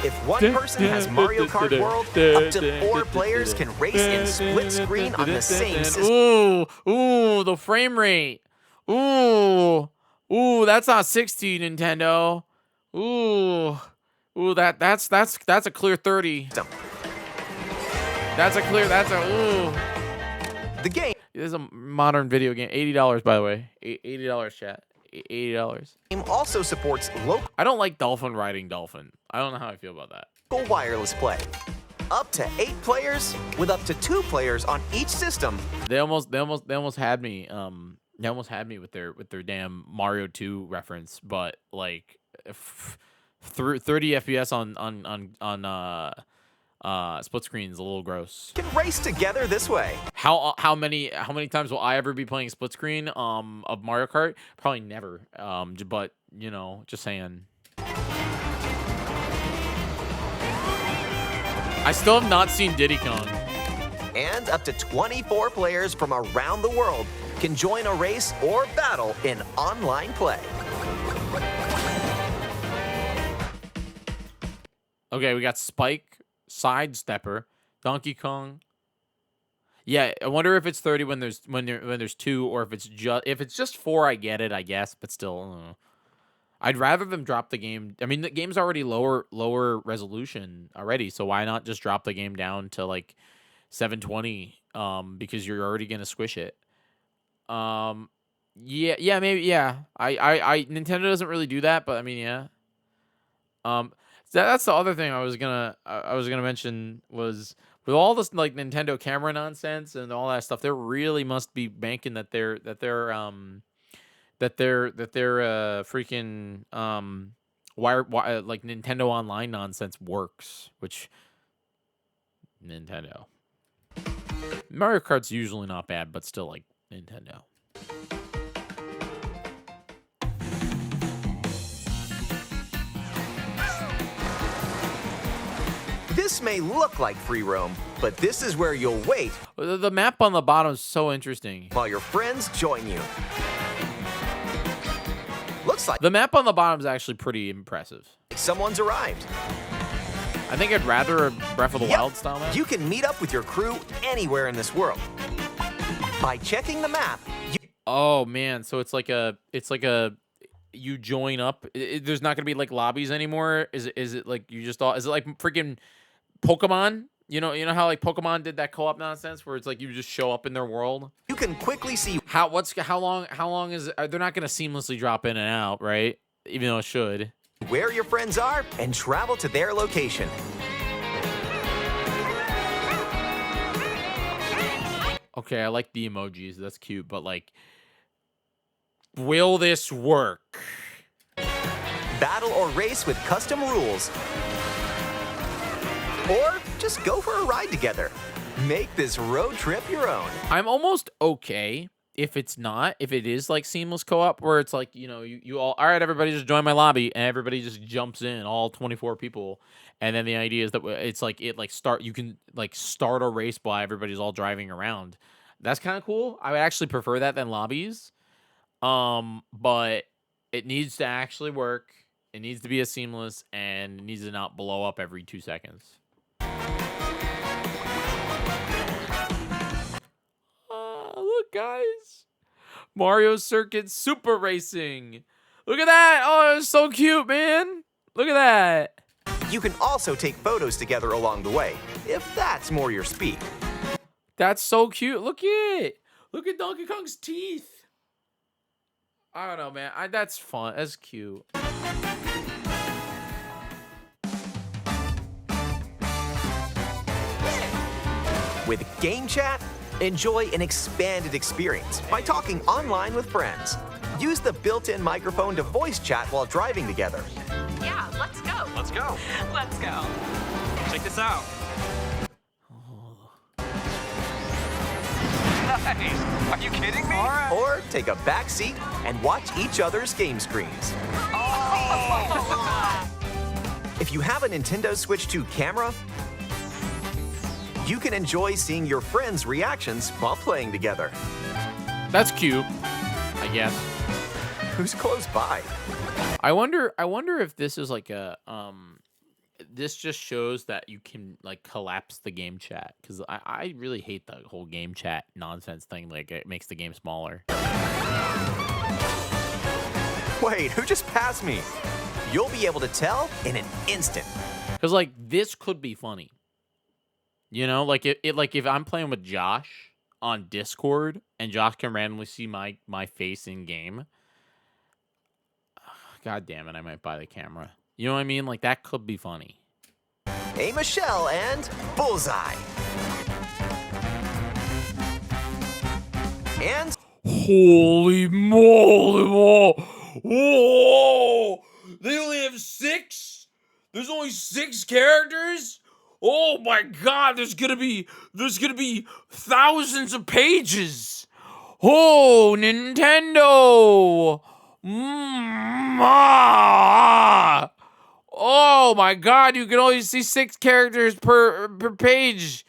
If one person has Mario Kart World, up to 4 players can race in split screen on the same system. Ooh, the frame rate. Ooh, that's not 60, Nintendo. Ooh, that's a clear 30. That's a The game This is a modern video game. $80, by the way. $80, chat. $80. also supports local I don't like dolphin riding dolphin. I don't know how I feel about that. wireless play. Up to 8 players with up to 2 players on each system. They almost had me. They almost had me with their damn Mario 2 reference, but like 30 FPS on split screen is a little gross. Can race together this way. How many times will I ever be playing split screen of Mario Kart? Probably never. But you know, just saying. I still have not seen Diddy Kong. And up to 24 players from around the world can join a race or battle in online play. Okay, we got Spike, Sidestepper, Donkey Kong. Yeah, I wonder if it's 30 when there's 2, or if it's just 4. I get it, I guess, but still, I don't know. I'd rather them drop the game. I mean, the game's already lower resolution already, so why not just drop the game down to like 720? Because you're already gonna squish it. Yeah, maybe, yeah. I Nintendo doesn't really do that, but I mean, yeah. That's the other thing I was gonna mention was with all this like Nintendo camera nonsense and all that stuff, they really must be banking that their freaking like Nintendo Online nonsense works, which Nintendo. Mario Kart's usually not bad, but still like Nintendo. This may look like free roam, but this is where you'll wait The map on the bottom is so interesting. while your friends join you. Looks like The map on the bottom is actually pretty impressive. someone's arrived. I think I'd rather a Breath of the Yep, Wild style map. you can meet up with your crew anywhere in this world. By checking the map, Oh man, so it's like a you join up. There's not gonna be like lobbies anymore. Is it like you just all? Is it like freaking Pokemon? You know how like Pokemon did that co-op nonsense where it's like you just show up in their world. you can quickly see How long is it? They're not gonna seamlessly drop in and out, right? Even though it should. where your friends are and travel to their location. Okay, I like the emojis. That's cute, but like Will this work? Battle or race with custom rules. Or just go for a ride together. Make this road trip your own. I'm almost okay if it's not, if it is like seamless co-op where it's like, you know, you all right, everybody just join my lobby and everybody just jumps in, all 24 people. And then the idea is that it's like you can like start a race while everybody's all driving around. That's kind of cool. I would actually prefer that than lobbies. But it needs to actually work. It needs to be a seamless and it needs to not blow up every 2 seconds. Look, guys. Mario Circuit Super Racing. Look at that. Oh, it's so cute, man. Look at that. You can also take photos together along the way, if that's more your speed. That's so cute. Look at it. Look at Donkey Kong's teeth. I don't know, man. That's fun. That's cute. With Game Chat, enjoy an expanded experience by talking online with friends. Use the built-in microphone to voice chat while driving together. Yeah, let's go. Let's go. Let's go. Check this out. Nice. Are you kidding me? Or take a back seat and watch each other's game screens. If you have a Nintendo Switch 2 camera, you can enjoy seeing your friends' reactions while playing together. That's cute, I guess. Who's close by? I wonder if this is like a this just shows that you can like collapse the game chat, because I really hate the whole game chat nonsense thing. Like, it makes the game smaller. Wait, who just passed me? You'll be able to tell in an instant. Because like this could be funny. You know, like if I'm playing with Josh on Discord and Josh can randomly see my face in game. God damn it, I might buy the camera. You know what I mean? Like, that could be funny. Hey, Michelle, and bullseye. And holy moly! Whoa! They only have 6? There's only 6 characters? Oh my god, there's gonna be thousands of pages. Oh, Nintendo! Oh my god, you can only see 6 characters per page.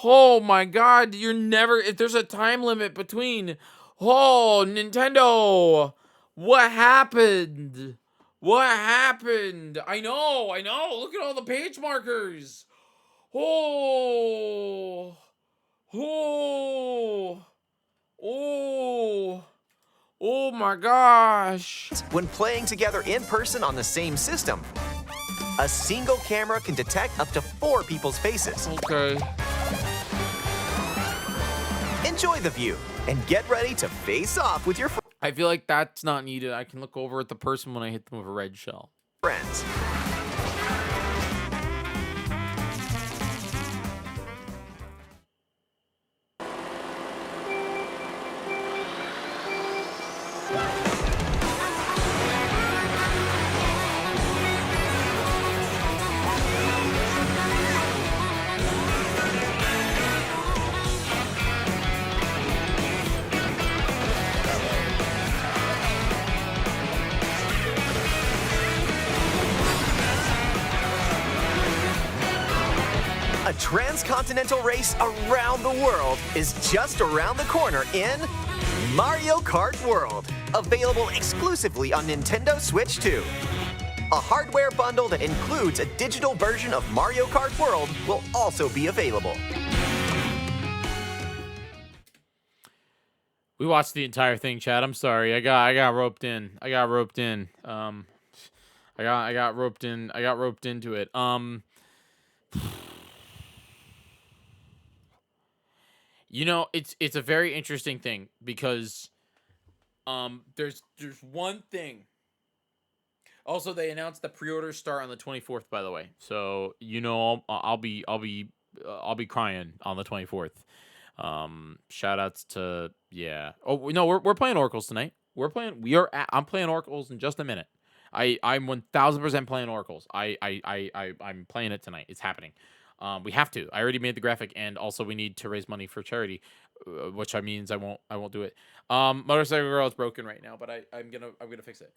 Oh my god, if there's a time limit between. Oh, Nintendo! What happened? What happened? I know. Look at all the page markers. Oh my gosh. When playing together in person on the same system, a single camera can detect up to 4 people's faces. Okay. Enjoy the view and get ready to face off with your I feel like that's not needed. I can look over at the person when I hit them with a red shell. friends. A transcontinental race around the world is just around the corner in Mario Kart World, available exclusively on Nintendo Switch 2. A hardware bundle that includes a digital version of Mario Kart World will also be available. We watched the entire thing, Chad. I'm sorry. I got roped in. I got roped in. I got roped in. I got roped into it. You know, it's a very interesting thing because there's one thing. Also, they announced the pre-orders start on the 24th, by the way. So, you know, I'll be crying on the 24th. Shout outs to, yeah. Oh, no, we're playing Oracles tonight. I'm playing Oracles in just a minute. I'm 1000% playing Oracles. I'm playing it tonight. It's happening. We have to. I already made the graphic, and also we need to raise money for charity, which means I won't do it. Motorcycle Girl is broken right now, but I'm gonna fix it.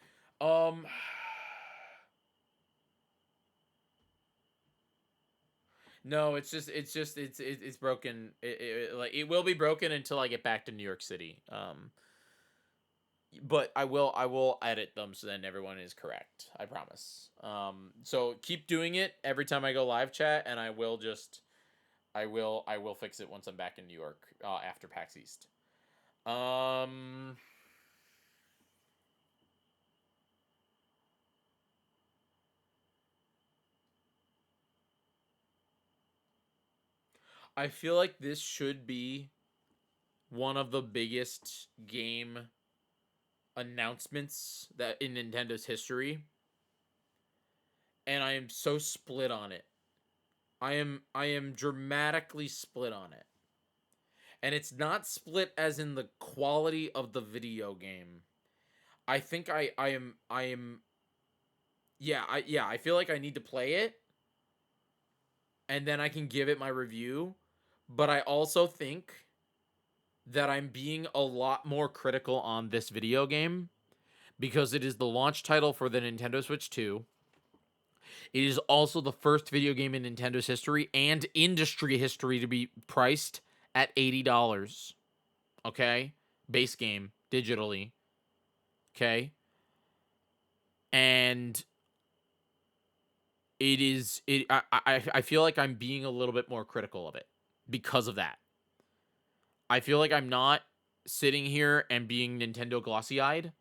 No, it's broken. It will be broken until I get back to New York City. But I will edit them so then everyone is correct. I promise. So keep doing it every time I go live chat, and I will fix it once I'm back in New York after PAX East. I feel like this should be one of the biggest game announcements that in Nintendo's history, and I am so split on it. I am dramatically split on it. And it's not split as in the quality of the video game. I think I am I feel like I need to play it and then I can give it my review, but I also think that I'm being a lot more critical on this video game because it is the launch title for the Nintendo Switch 2. It is also the first video game in Nintendo's history and industry history to be priced at $80. Okay? Base game, digitally. Okay? And I feel like I'm being a little bit more critical of it because of that. I feel like I'm not sitting here and being Nintendo glossy-eyed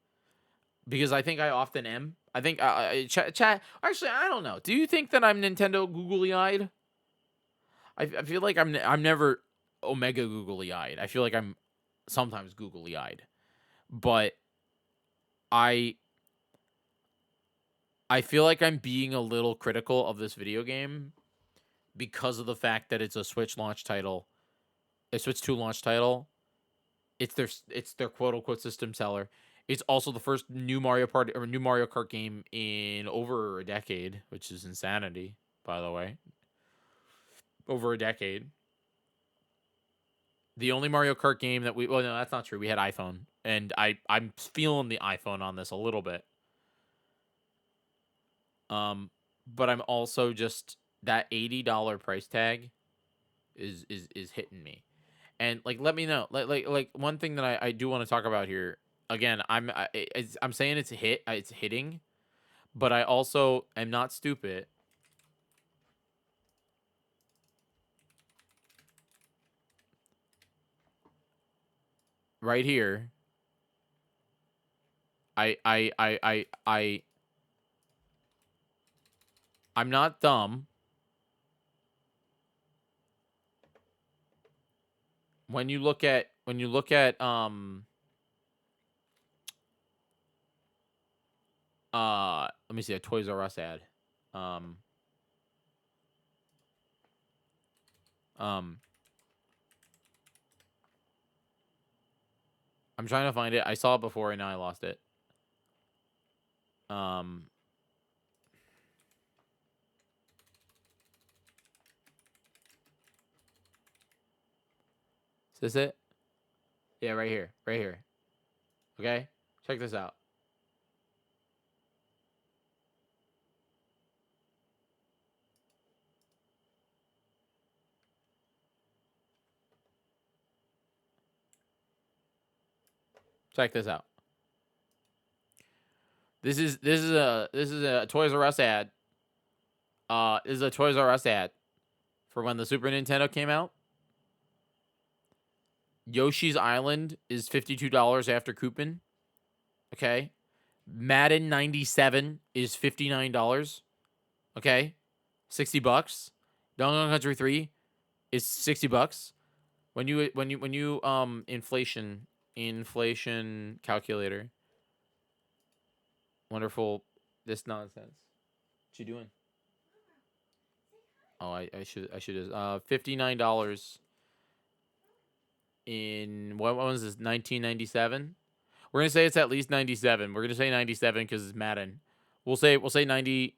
because I think I often am. I think chat. Actually, I don't know. Do you think that I'm Nintendo googly-eyed? I feel like I'm never Omega googly-eyed. I feel like I'm sometimes googly-eyed, but I feel like I'm being a little critical of this video game because of the fact that it's a Switch launch title, a Switch 2 launch title. It's their quote unquote system seller. It's also the first new Mario Kart game in over a decade, which is insanity, by the way. Over a decade. The only Mario Kart game that well, no, that's not true. We had iPhone, and I'm feeling the iPhone on this a little bit. But I'm also just that $80 price tag is hitting me. And like, let me know. Like one thing that I do want to talk about here. Again, I'm saying it's hitting, but I also am not stupid. Right here. I'm not dumb. When you look at let me see a Toys R Us ad. I'm trying to find it. I saw it before and now I lost it. Is this it? Yeah, right here. Right here. Okay? Check this out. Check this out. This is a Toys R Us ad. This is a Toys R Us ad for when the Super Nintendo came out. Yoshi's Island is $52 after coupon. Okay. Madden 97 is $59. Okay. $60. Donkey Kong Country 3 is $60. When you inflation calculator. Wonderful this nonsense. What you doing? Oh, I should $59 in what was this 1997? We're gonna say it's at least 97. We're gonna say 97 because it's Madden. We'll say 90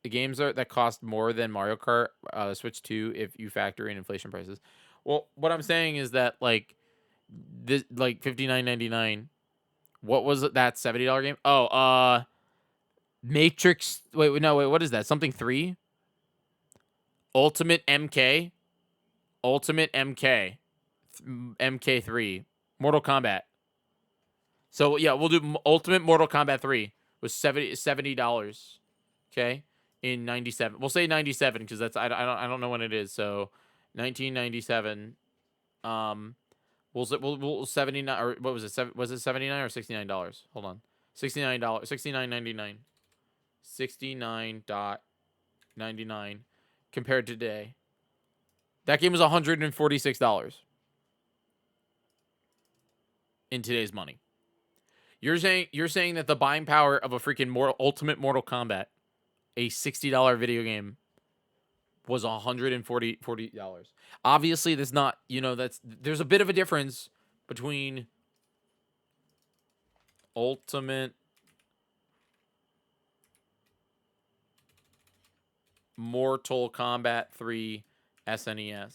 games that cost more than Mario Kart Switch 2 if you factor in inflation prices. Well, what I'm saying is that like this like $59.99. What was it? That $70 game? Oh, Matrix. Wait, no, wait. What is that? Something 3? Ultimate MK. Ultimate MK. MK3. Mortal Kombat. So yeah, we'll do Ultimate Mortal Kombat 3 was $70. Okay, in 97. We'll say 97 because that's I don't know when it is. So 1997. We'll 79 or what was it? Was it $79 or $69? Hold on, $69, $69.99, $69.99 compared to today. That game was $146 in today's money. You're saying that the buying power of a freaking Ultimate Mortal Kombat, a $60 video game, was $140. Obviously, there's not, there's a bit of a difference between Ultimate Mortal Kombat 3 SNES.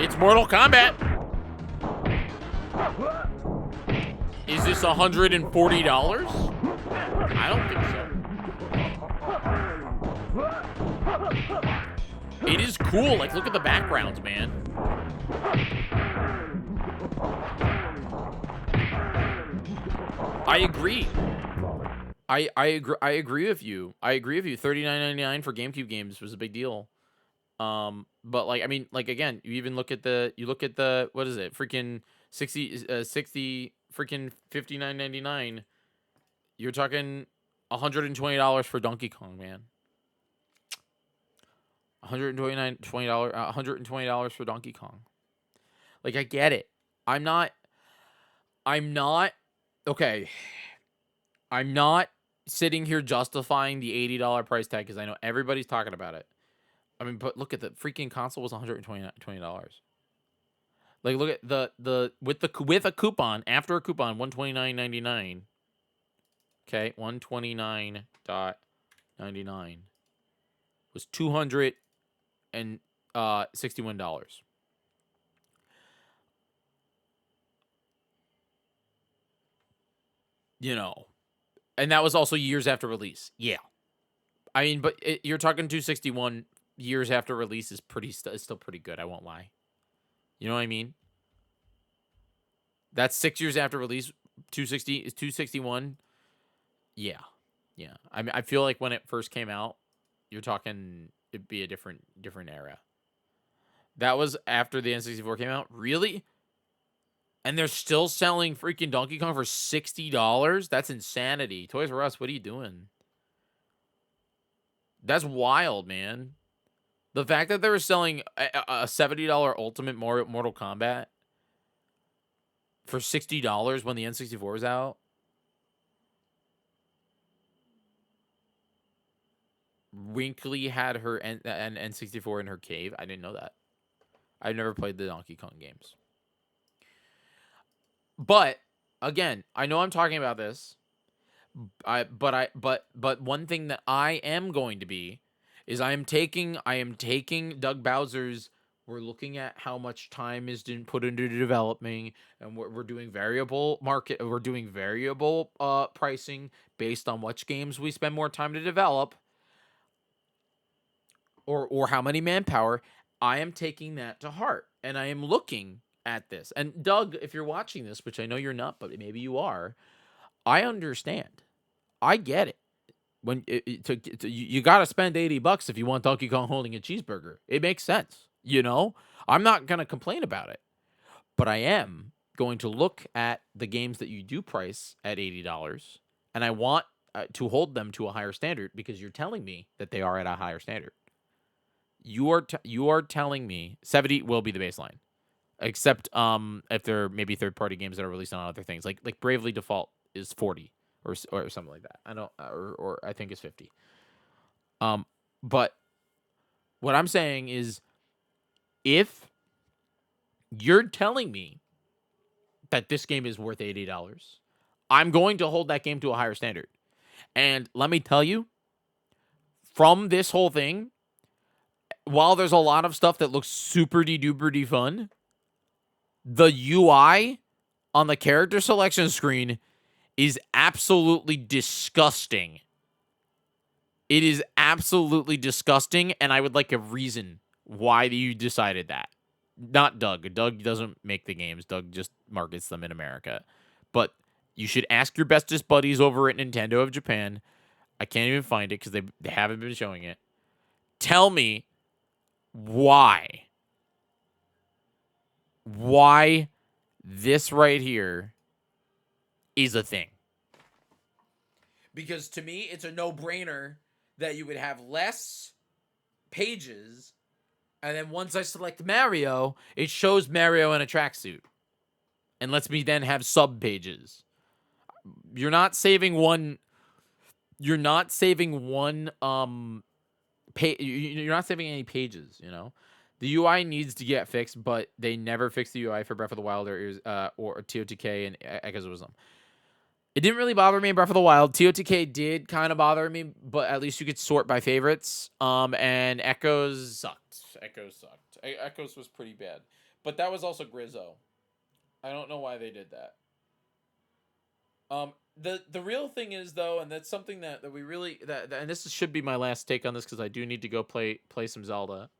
It's Mortal Kombat. Is this $140? I don't think so. It is cool. Like, look at the backgrounds, man. I agree. I agree with you. $39.99 for GameCube games was a big deal. But like, I mean, like, again, you look at the what is it? Freaking 60 freaking $59.99. You're talking $120 for Donkey Kong, man. $120 for Donkey Kong. Like, I get it. I'm not okay. I'm not sitting here justifying the $80 price tag because I know everybody's talking about it. I mean, but look at the freaking console was $120. Like, look at the with a coupon, after a coupon, $129.99. Okay, $129.99 was $261. And that was also years after release. Yeah, I mean, but you're talking 261 years after release is still pretty good. I won't lie. You know what I mean? That's 6 years after release. 261. Yeah. I mean, I feel like when it first came out, you're talking it'd be a different era. That was after the N64 came out. Really? And they're still selling freaking Donkey Kong for $60? That's insanity. Toys R Us, what are you doing? That's wild, man. The fact that they were selling a $70 Ultimate Mortal Kombat for $60 when the N64 was out. Winkley had her N64 in her cave. I didn't know that. I've never played the Donkey Kong games. But again, I know I'm talking about this. But one thing that I am going to be is I am taking Doug Bowser's. We're looking at how much time is put into developing, and we're doing variable market. We're doing variable pricing based on which games we spend more time to develop, or how many manpower. I am taking that to heart, and I am looking at this. And Doug, if you're watching this, which I know you're not, but maybe you are, I understand. I get it. When you got to spend $80 if you want Donkey Kong holding a cheeseburger. It makes sense. I'm not going to complain about it, but I am going to look at the games that you do price at $80, and I want to hold them to a higher standard because you're telling me that they are at a higher standard. You are telling me 70 will be the baseline. except if they're maybe third-party games that are released on other things. Like Bravely Default is 40 or something like that. I don't or I think it's 50. But what I'm saying is, if you're telling me that this game is worth $80, I'm going to hold that game to a higher standard. And let me tell you, from this whole thing, while there's a lot of stuff that looks super duper fun, the UI on the character selection screen is absolutely disgusting. It is absolutely disgusting, and I would like a reason why you decided that. Not Doug. Doug doesn't make the games. Doug just markets them in America. But you should ask your bestest buddies over at Nintendo of Japan. I can't even find it because they haven't been showing it. Tell me why this right here is a thing. Because to me, it's a no-brainer that you would have less pages, and then once I select Mario, it shows Mario in a tracksuit and lets me then have sub-pages. You're not saving one... You're not saving one... You're not saving any pages, you know? The UI needs to get fixed, but they never fixed the UI for Breath of the Wild or TOTK and Echoes. It didn't really bother me in Breath of the Wild. TOTK did kind of bother me, but at least you could sort by favorites. And Echoes sucked. Echoes was pretty bad. But that was also Grizzo. I don't know why they did that. The real thing is, though, and that's something that we really... and this should be my last take on this, because I do need to go play some Zelda.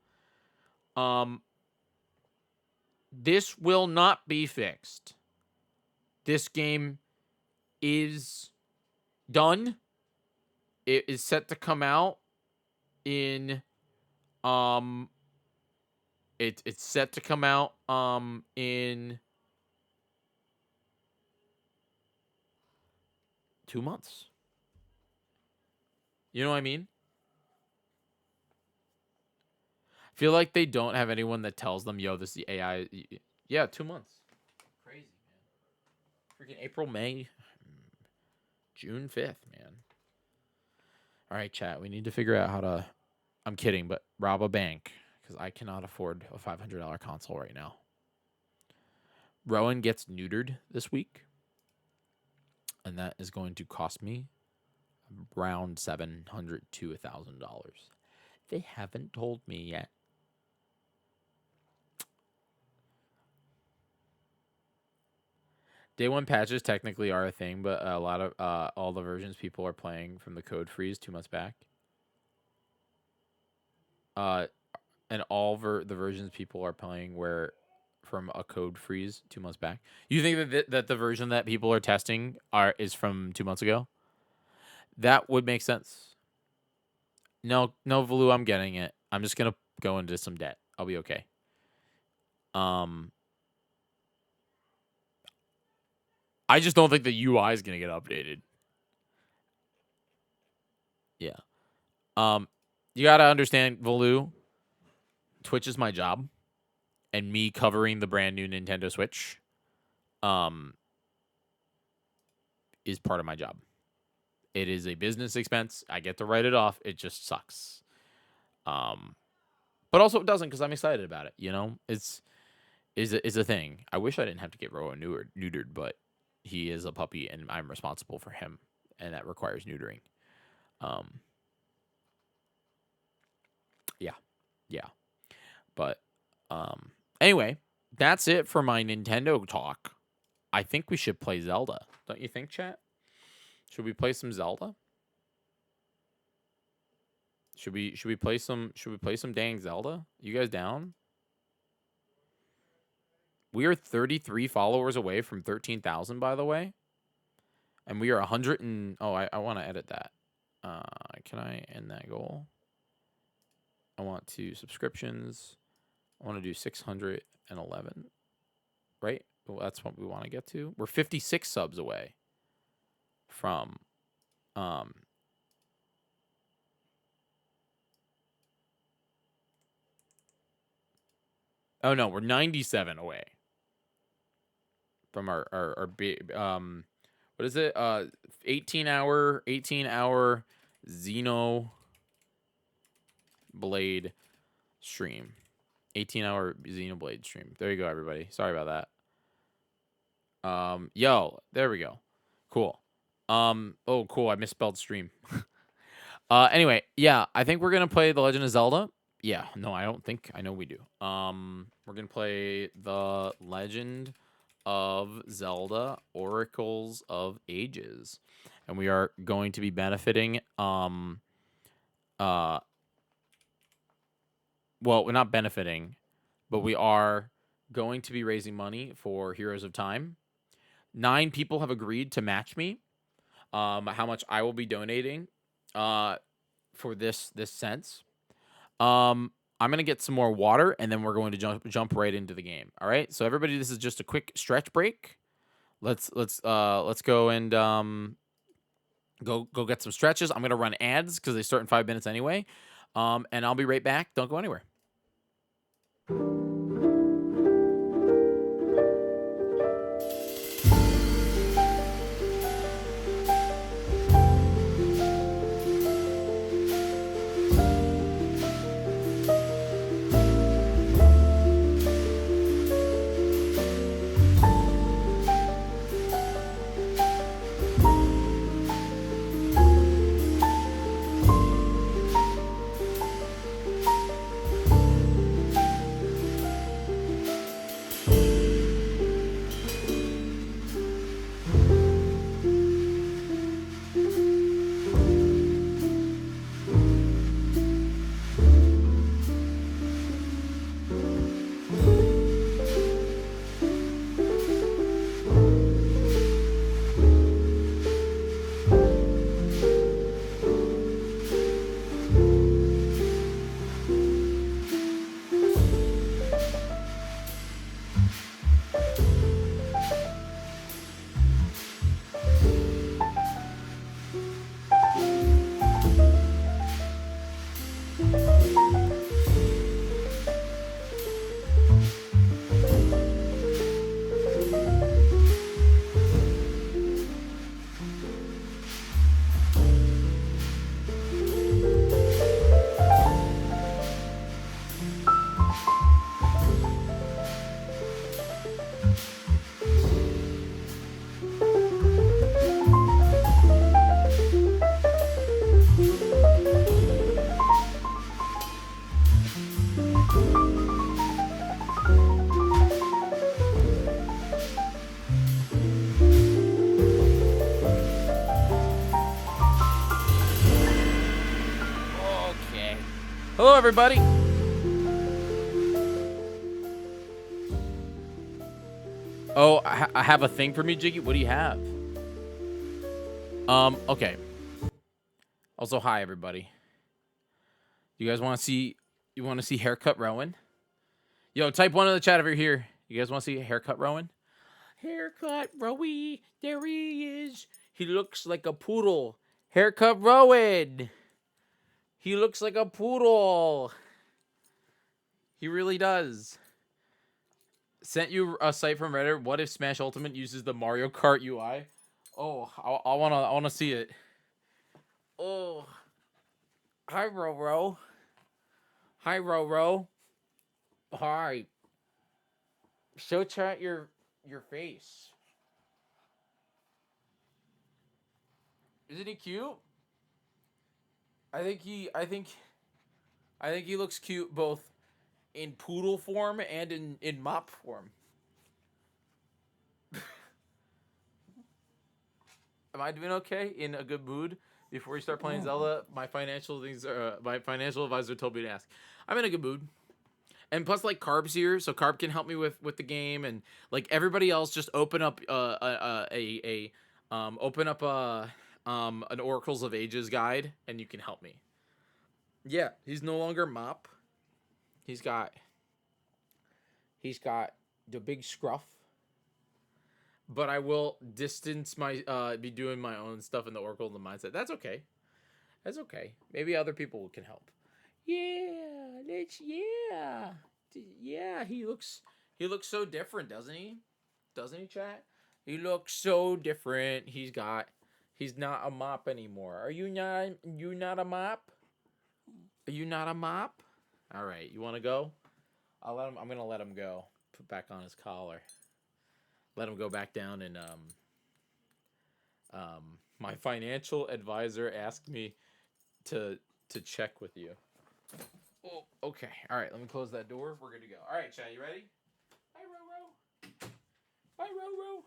This will not be fixed. This game is done. It is set to come out in it's set to come out in 2 months. You know what I mean? I feel like they don't have anyone that tells them, yo, this is the AI. Yeah, 2 months. Crazy, man. Freaking April, May, June 5th, man. All right, chat. We need to figure out how to... I'm kidding, but rob a bank, because I cannot afford a $500 console right now. Rowan gets neutered this week, and that is going to cost me around $700 to $1,000. They haven't told me yet. Day one patches technically are a thing, but a lot of all the versions people are playing from the code freeze 2 months back. And all the versions people are playing were from a code freeze 2 months back. You think that the version that people are testing is from 2 months ago? That would make sense. No, Valu, I'm getting it. I'm just gonna go into some debt. I'll be okay. I just don't think the UI is gonna get updated. Yeah. You gotta understand, Valu, Twitch is my job, and me covering the brand new Nintendo Switch is part of my job. It is a business expense. I get to write it off. It just sucks. But also it doesn't, because I'm excited about it, you know? It's a thing. I wish I didn't have to get Rowan neutered, but he is a puppy, and I'm responsible for him, and that requires neutering. Yeah. But anyway, that's it for my Nintendo talk. I think we should play Zelda. Don't you think, chat? Should we play some Zelda? Should we play some dang Zelda? You guys down? We are 33 followers away from 13,000, by the way. And we are 100 and... Oh, I want to edit that. Can I end that goal? I want to... Subscriptions. I want to do 611. Right? Well, that's what we want to get to. We're 56 subs away from... Oh no, we're 97 away from what is it? 18 hour Xenoblade stream. 18-hour Xenoblade stream. There you go, everybody. Sorry about that. Yo, there we go. Cool. Oh, cool. I misspelled stream. Anyway, yeah, I think we're gonna play The Legend of Zelda. Yeah, no, I don't think. I know we do. We're gonna play The Legend of Zelda: Oracles of Ages, and we are going to be benefiting. Well, we're not benefiting, but we are going to be raising money for Heroes of Time. 9 people have agreed to match me. How much I will be donating. For this sense. I'm gonna get some more water, and then we're going to jump right into the game. All right. So everybody, this is just a quick stretch break. Let's go and go get some stretches. I'm gonna run ads because they start in 5 minutes anyway. And I'll be right back. Don't go anywhere. Hello, everybody. Oh, I have a thing for me, Jiggy. What do you have? Okay. Also, hi, everybody. You guys want to see? You want to see haircut Rowan? Yo, type 1 in the chat if you're here. You guys want to see haircut Rowan? Haircut Rowie. There he is. He looks like a poodle. Haircut Rowan. He looks like a poodle. He really does. Sent you a site from Reddit. What if Smash Ultimate uses the Mario Kart UI? Oh, I wanna see it. Oh, hi Roro. Hi Roro. Hi. Show chat your face. Isn't he cute? I think he looks cute both in poodle form and in mop form. Am I doing okay? In a good mood? Before we start playing Zelda, my financial advisor told me to ask. I'm in a good mood. And plus, like, Carb's here, so Carb can help me with the game, and like everybody else, just open up an Oracles of Ages guide, and you can help me. Yeah, he's no longer Mop. He's got the big scruff. But I will distance be doing my own stuff in the Oracle of the Mindset. That's okay. That's okay. Maybe other people can help. Yeah. Yeah, he looks so different, doesn't he? Doesn't he, chat? He looks so different. He's not a mop anymore. Are you not a mop? Are you not a mop? All right, you want to go? I'm gonna let him go. Put back on his collar. Let him go back down and my financial advisor asked me to check with you. Oh, okay. All right, let me close that door. We're good to go. All right, Chad, you ready? Bye, Ro-Ro. Bye, Ro-Ro.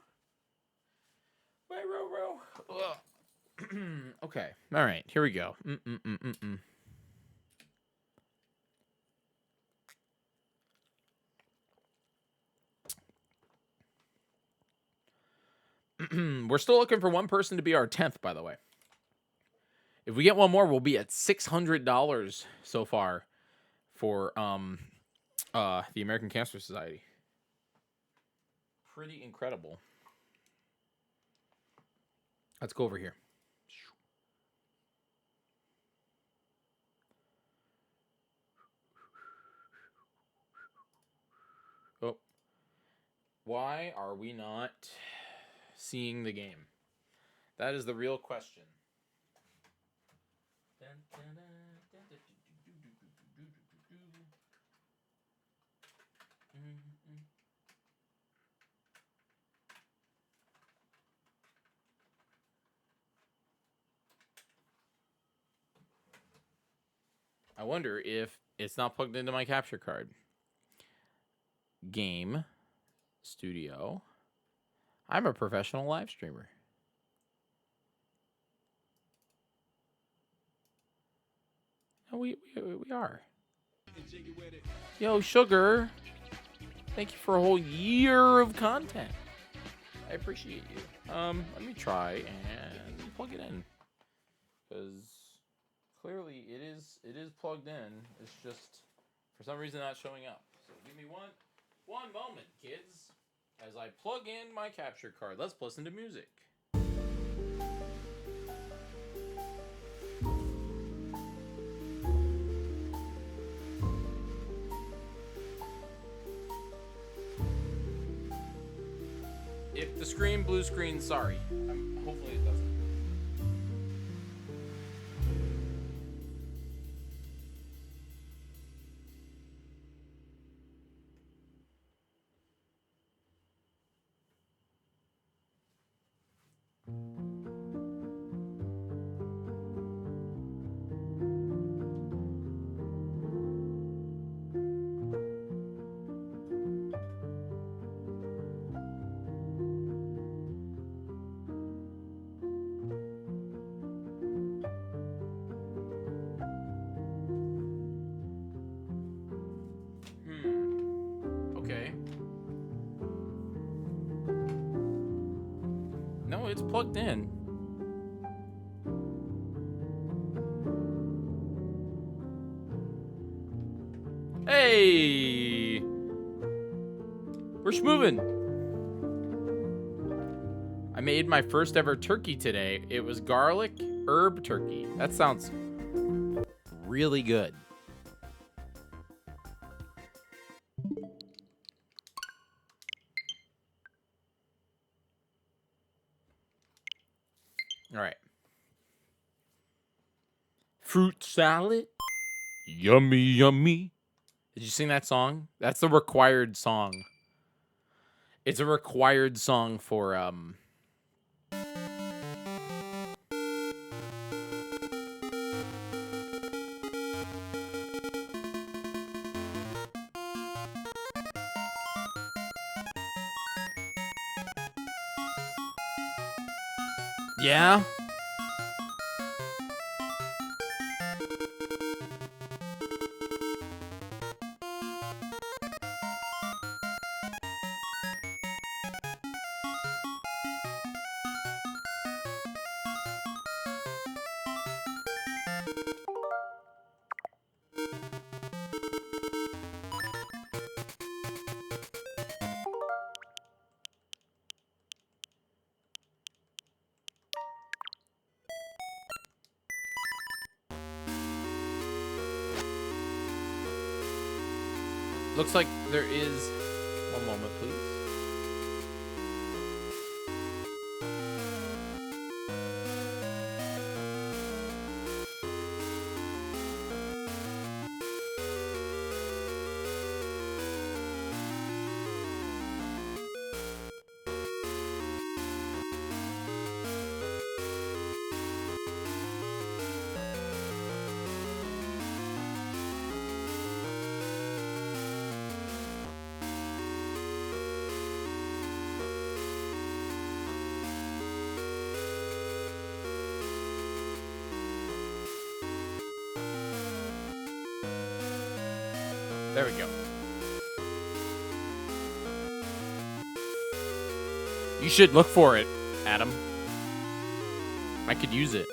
Bye, Ro-Ro. Okay. All right, here we go. We're still looking for one person to be our 10th, by the way. If we get one more, we'll be at $600 so far for the American Cancer Society. Pretty incredible. Let's go over here. Oh. Why are we not seeing the game? That is the real question. I wonder if it's not plugged into my capture card. Game studio. I'm a professional live streamer. No, we are. Yo, Sugar. Thank you for a whole year of content. I appreciate you. Let me try and plug it in. Because clearly it is plugged in. It's just for some reason not showing up. So give me one moment, kids, as I plug in my capture card. Let's listen to music. If the screen blue screen, sorry. Hopefully it doesn't. Okay. No, it's plugged in. Hey! We're schmovin'. I made my first ever turkey today. It was garlic herb turkey. That sounds really good. All right. Fruit salad. Yummy, yummy. Did you sing that song? That's the required song. It's a required song for yeah. looks like there is... One moment, please. There we go. You should look for it, Adam. I could use it.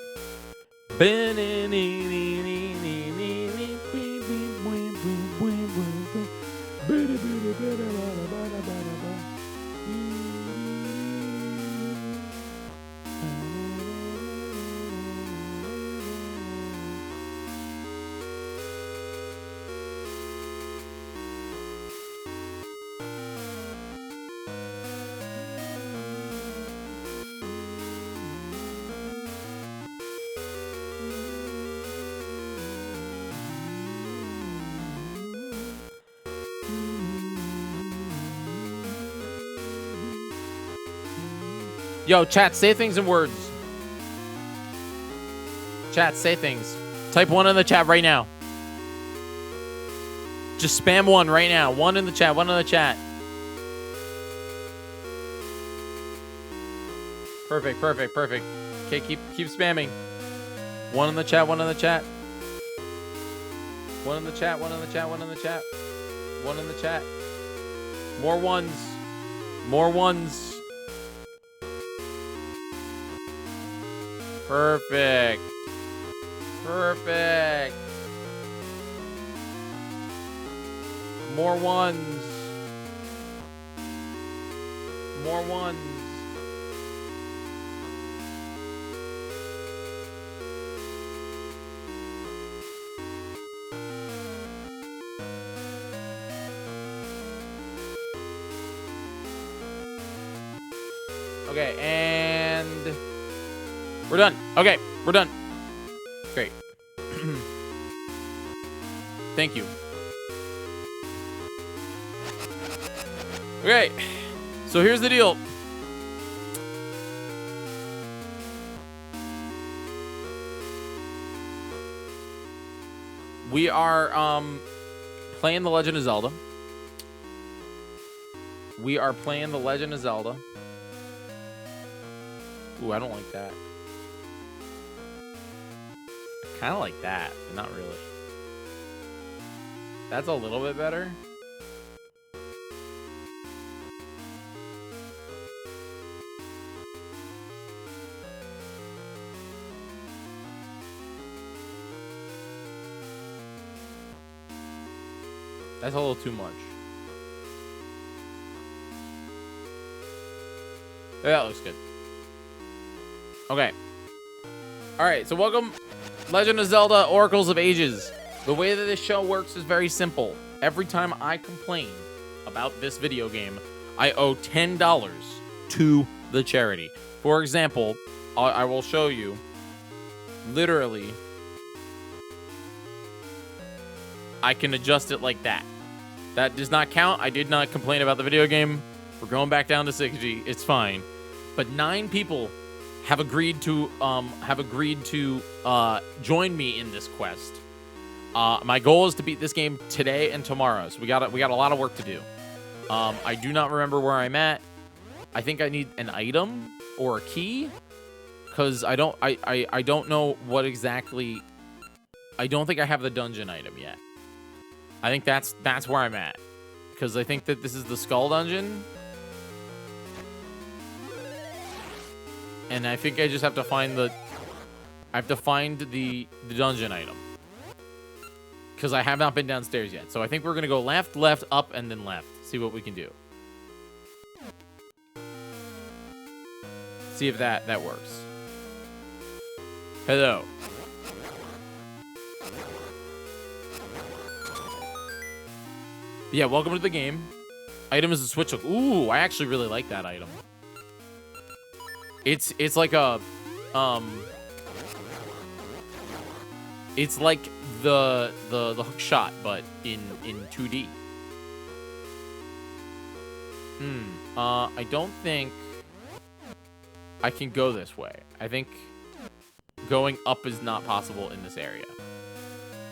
Yo, chat, say things in words. Chat, say things. Type one in the chat right now. Just spam one right now. One in the chat, one in the chat. Perfect, perfect, perfect. Okay, keep spamming. One in the chat, one in the chat. One in the chat, one in the chat, one in the chat. One in the chat. More ones. More ones. Perfect. Perfect. More ones. More ones. Okay, and we're done. Okay, we're done. Great. Thank you. Okay, so here's the deal. We are playing The Legend of Zelda. We are playing The Legend of Zelda. Ooh, I don't like that. I kind of like that, but not really. That's a little bit better. That's a little too much. That looks good. Okay. Alright, so welcome, Legend of Zelda Oracles of Ages. The way that this show works is very simple. Every time I complain about this video game, I owe $10 to the charity. For example, I will show you, literally, I can adjust it like that. That does not count. I did not complain about the video game. We're going back down to 6G. It's fine. But 9 people have agreed to join me in this quest. My goal is to beat this game today and tomorrow. So we got a lot of work to do. I do not remember where I'm at. I think I need an item or a key, because I don't know what exactly. I don't think I have the dungeon item yet. I think that's where I'm at, because I think that this is the Skull Dungeon, and I think I just have to find the dungeon item, because I have not been downstairs yet. So I think we're gonna go left, left, up, and then left. See what we can do. See if that works. Hello. Yeah, welcome to the game. Item is a switch hook. Ooh, I actually really like that item. It's like a it's like the hook shot, but in 2D. I don't think I can go this way. I think going up is not possible in this area.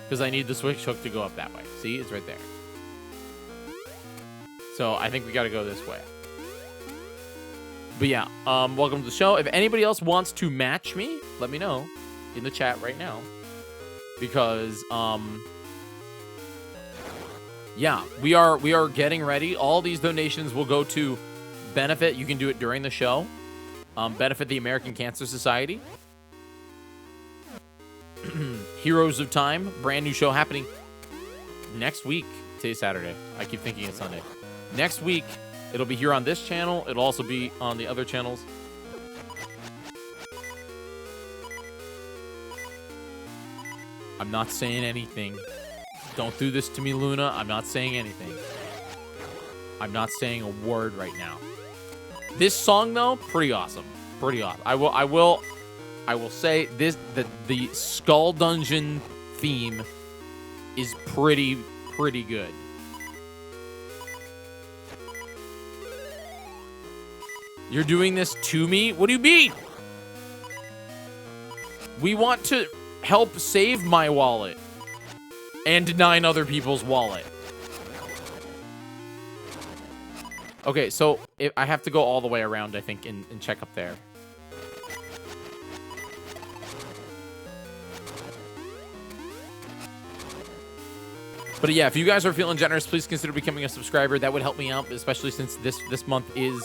Because I need the switch hook to go up that way. See, it's right there. So I think we gotta go this way. But yeah, welcome to the show. If anybody else wants to match me, let me know in the chat right now. Because yeah, we are getting ready. All these donations will go to benefit. You can do it during the show. Benefit the American Cancer Society. Heroes of Time, brand new show happening next week. Today's Saturday. I keep thinking it's Sunday. Next week, it'll be here on this channel. It'll also be on the other channels. I'm not saying anything. Don't do this to me, Luna. I'm not saying anything. I'm not saying a word right now. This song, though, pretty awesome. Pretty awesome. I will say this: the Skull Dungeon theme is pretty good. You're doing this to me? What do you mean? We want to help save my wallet and 9 other people's wallet. Okay, so I have to go all the way around, I think, and check up there. But yeah, if you guys are feeling generous, please consider becoming a subscriber. That would help me out, especially since this month is...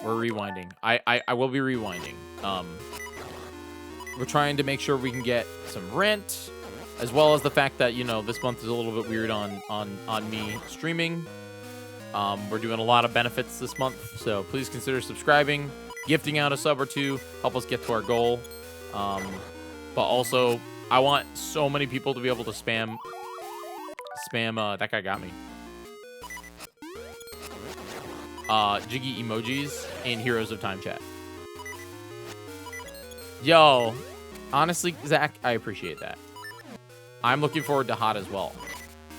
We're rewinding. I will be rewinding. We're trying to make sure we can get some rent, as well as the fact that, you know, this month is a little bit weird on me streaming. We're doing a lot of benefits this month, so please consider subscribing, gifting out a sub or two, help us get to our goal. But also, I want so many people to be able to spam. That guy got me. Jyggy emojis in Heroes of Time chat. Yo, honestly, Zach, I appreciate that. I'm looking forward to Hot as well.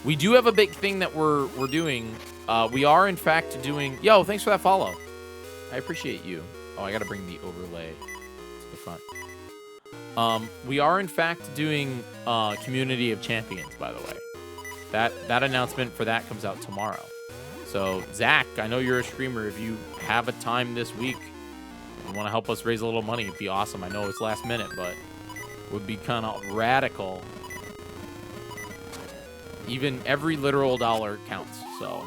We do have a big thing that we're doing. We are in fact doing. Yo, thanks for that follow. I appreciate you. Oh, I gotta bring the overlay to the front. We are in fact doing Community of Champions, by the way. That announcement for that comes out tomorrow. So, Zach, I know you're a streamer. If you have a time this week and want to help us raise a little money, it'd be awesome. I know it's last minute, but it would be kind of radical. Even every literal dollar counts, so.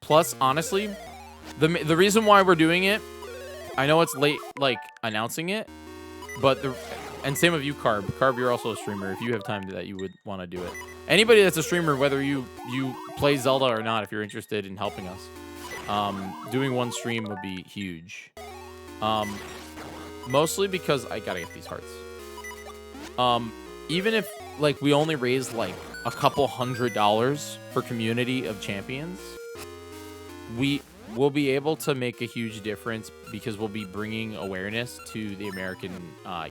Plus, honestly, the reason why we're doing it, I know it's late, like, announcing it, but and same with you, Carb. Carb, you're also a streamer. If you have time that you would want to do it. Anybody that's a streamer, whether you play Zelda or not, if you're interested in helping us, doing one stream would be huge. Mostly because I gotta get these hearts. Even if, like, we only raise, like, a couple $100 for Community of Champions, we will be able to make a huge difference because we'll be bringing awareness to the American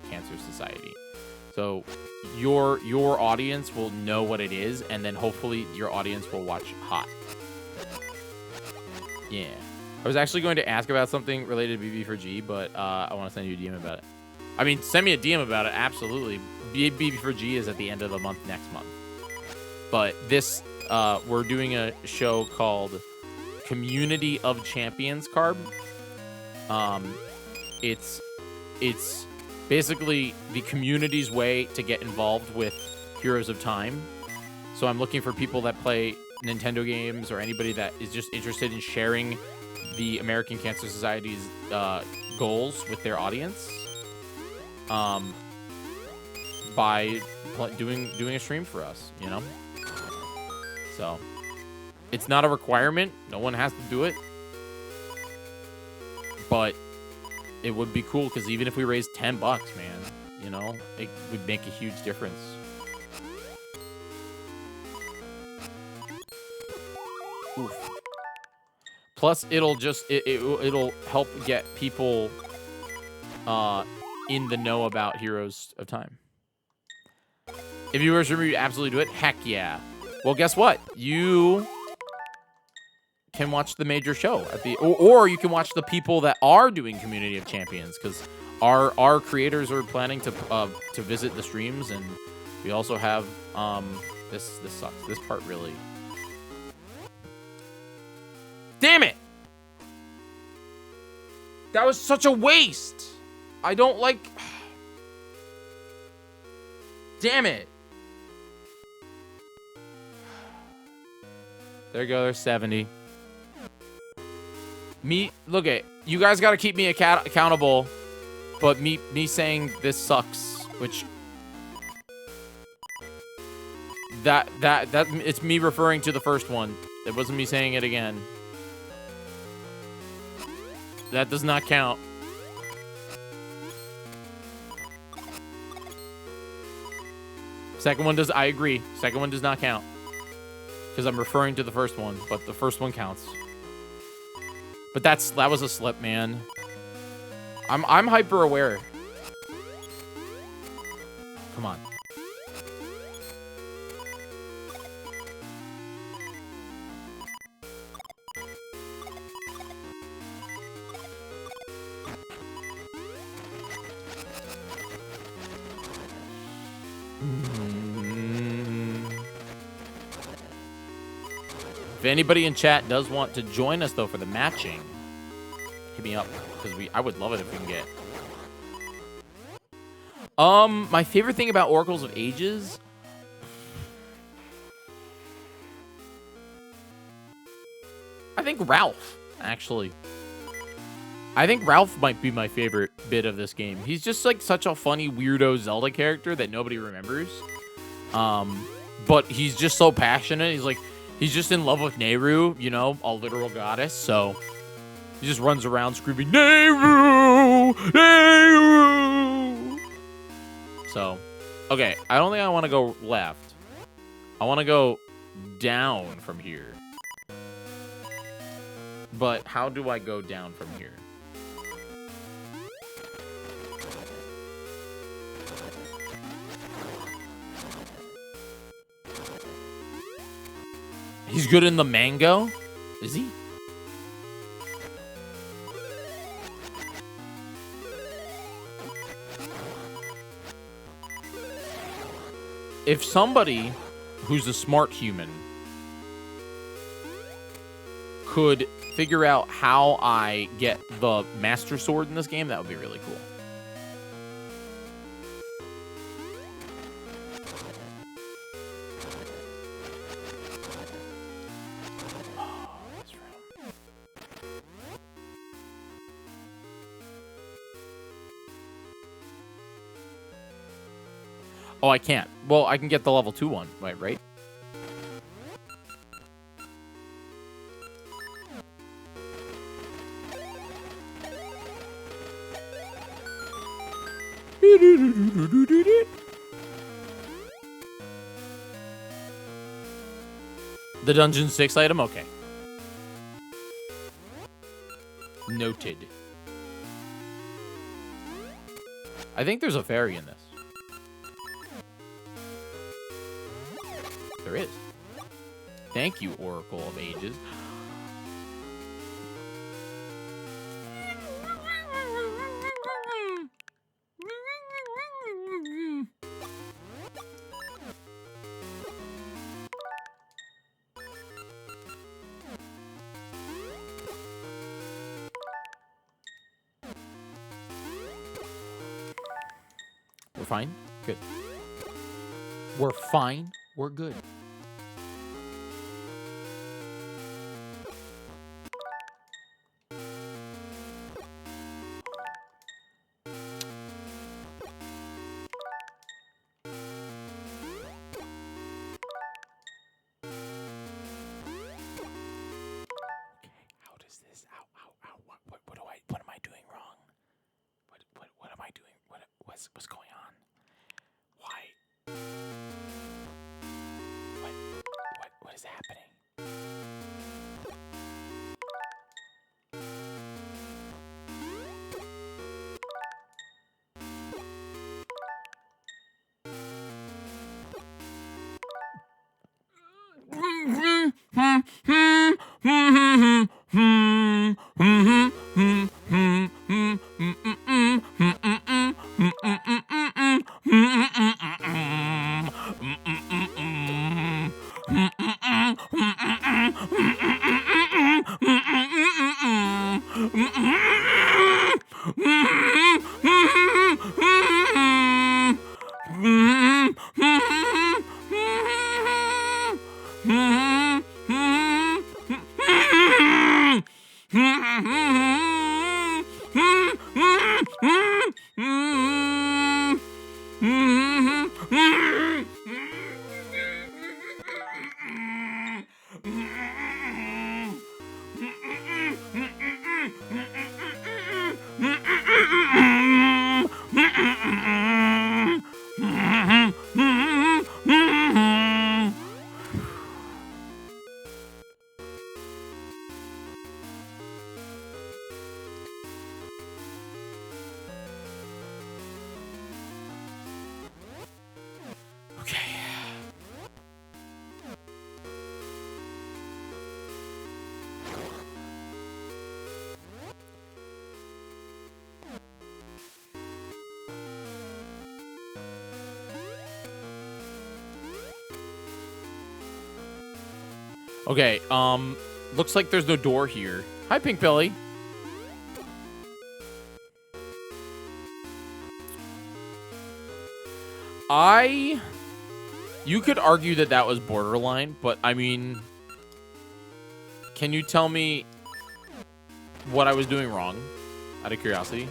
Cancer Society. So your audience will know what it is, and then hopefully your audience will watch Hot. Yeah. I was actually going to ask about something related to BB4G, but I want to send you a DM about it. I mean, send me a DM about it, absolutely. BB4G is at the end of the month next month. But this, we're doing a show called Community of Champions, Carb. It's basically the community's way to get involved with Heroes of Time. So I'm looking for people that play Nintendo games or anybody that is just interested in sharing the American Cancer Society's goals with their audience by doing a stream for us, you know? So it's not a requirement. No one has to do it. But it would be cool because even if we raised $10, man, you know, it would make a huge difference. Oof. Plus, it'll just it'll help get people in the know about Heroes of Time. If you were to absolutely do it, heck yeah. Well, guess what? You can watch the major show at the, or you can watch the people that are doing Community of Champions, because our creators are planning to visit the streams, and we also have this sucks. This part really. Damn it! That was such a waste. I don't like. Damn it. There you go. There's 70. Me, look at you guys. Got to keep me accountable, but me saying this sucks, which that it's me referring to the first one. It wasn't me saying it again. That does not count. Second one does. I agree. Second one does not count because I'm referring to the first one, but the first one counts. But that was a slip, man. I'm hyper aware. Come on. If anybody in chat does want to join us though for the matching, hit me up because I would love it if we can get. My favorite thing about Oracles of Ages, I think Ralph, actually. I think Ralph might be my favorite bit of this game. He's just like such a funny weirdo Zelda character that nobody remembers. But he's just so passionate. He's just in love with Nehru, you know, a literal goddess. So he just runs around screaming, Nehru! Nehru! So, okay. I don't think I want to go left. I want to go down from here. But how do I go down from here? He's good in the mango? Is he? If somebody who's a smart human could figure out how I get the Master Sword in this game, that would be really cool. Oh, I can't. Well, I can get the level 2 one, right? The Dungeon 6 item? Okay. Noted. I think there's a fairy in this. There is. Thank you, Oracle of Ages. We're fine? Good. We're fine? We're good. What am I doing wrong? Okay, looks like there's no door here. Hi, Pink Billy. You could argue that that was borderline, but I mean, can you tell me what I was doing wrong, out of curiosity?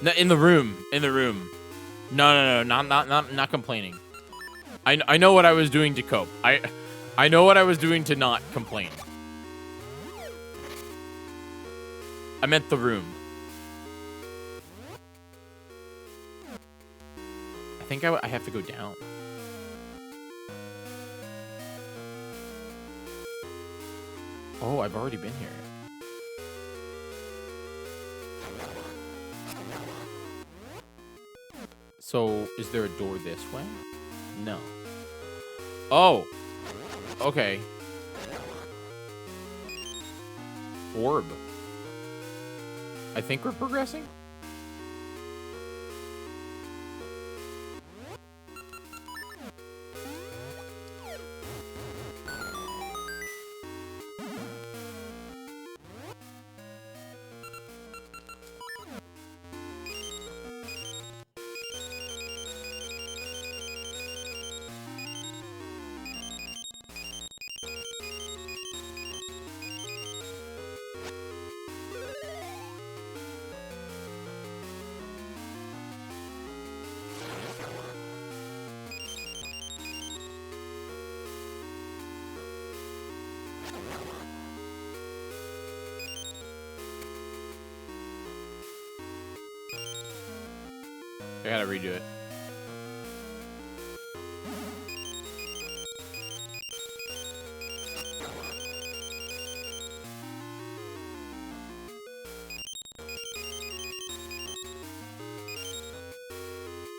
No, in the room. In the room. No, not complaining. I know what I was doing to cope. I know what I was doing to not complain. I meant the room. I think I have to go down. Oh, I've already been here. So, is there a door this way? No. Oh! Okay. Orb. I think we're progressing? I gotta redo it.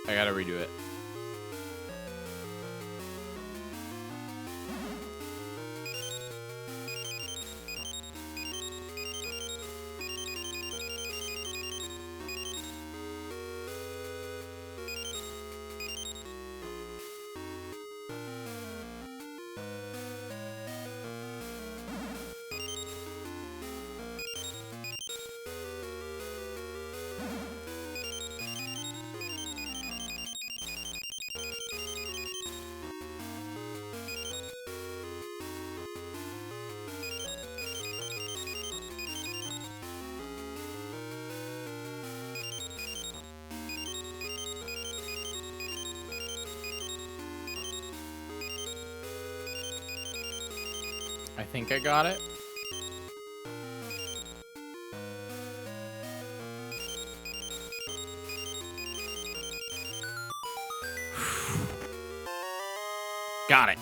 I gotta redo it. I think I got it. Got it.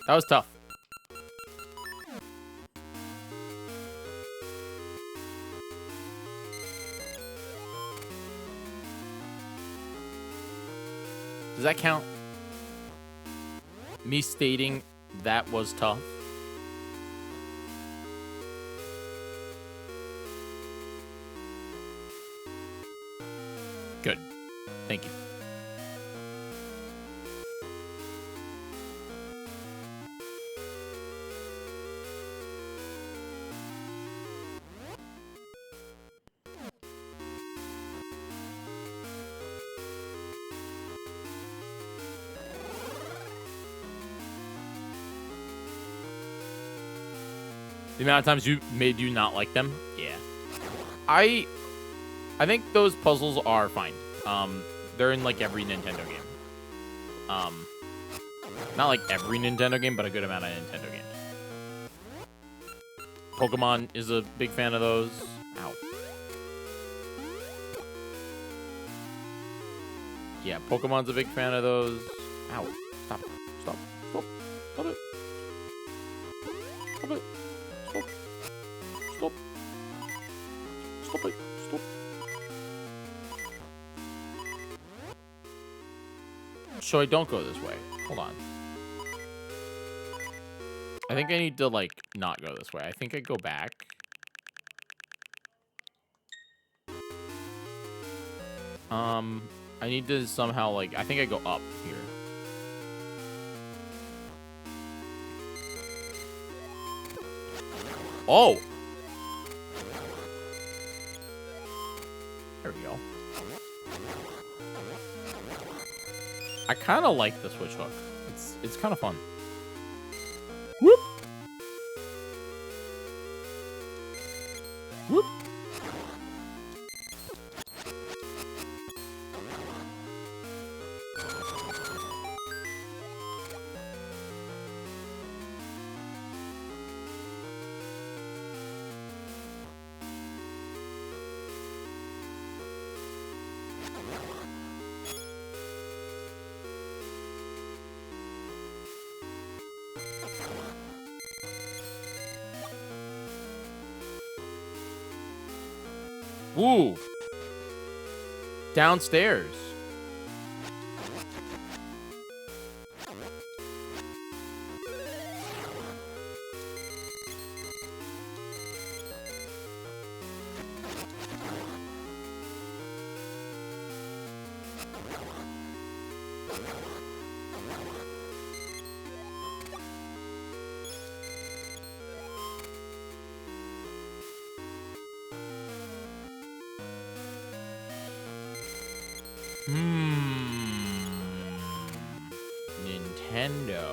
That was tough. Does that count? Me stating that was tough? Good. Thank you. The amount of times you made you not like them? Yeah. I think those puzzles are fine. They're in like every Nintendo game. Not like every Nintendo game, but a good amount of Nintendo games. Pokemon is a big fan of those. Ow. Yeah, Pokemon's a big fan of those. Ow. Stop. Stop. Stop. Stop it. Stop it. Stop. Stop. Stop it. Stop. So I don't go this way. Hold on. I think I need to, like, not go this way. I think I go back. I need to somehow, like, I think I go up here. Oh! There we go. I kind of like the switch hook. It's kind of fun. Whoop! Whoop! Ooh. Downstairs. Nintendo.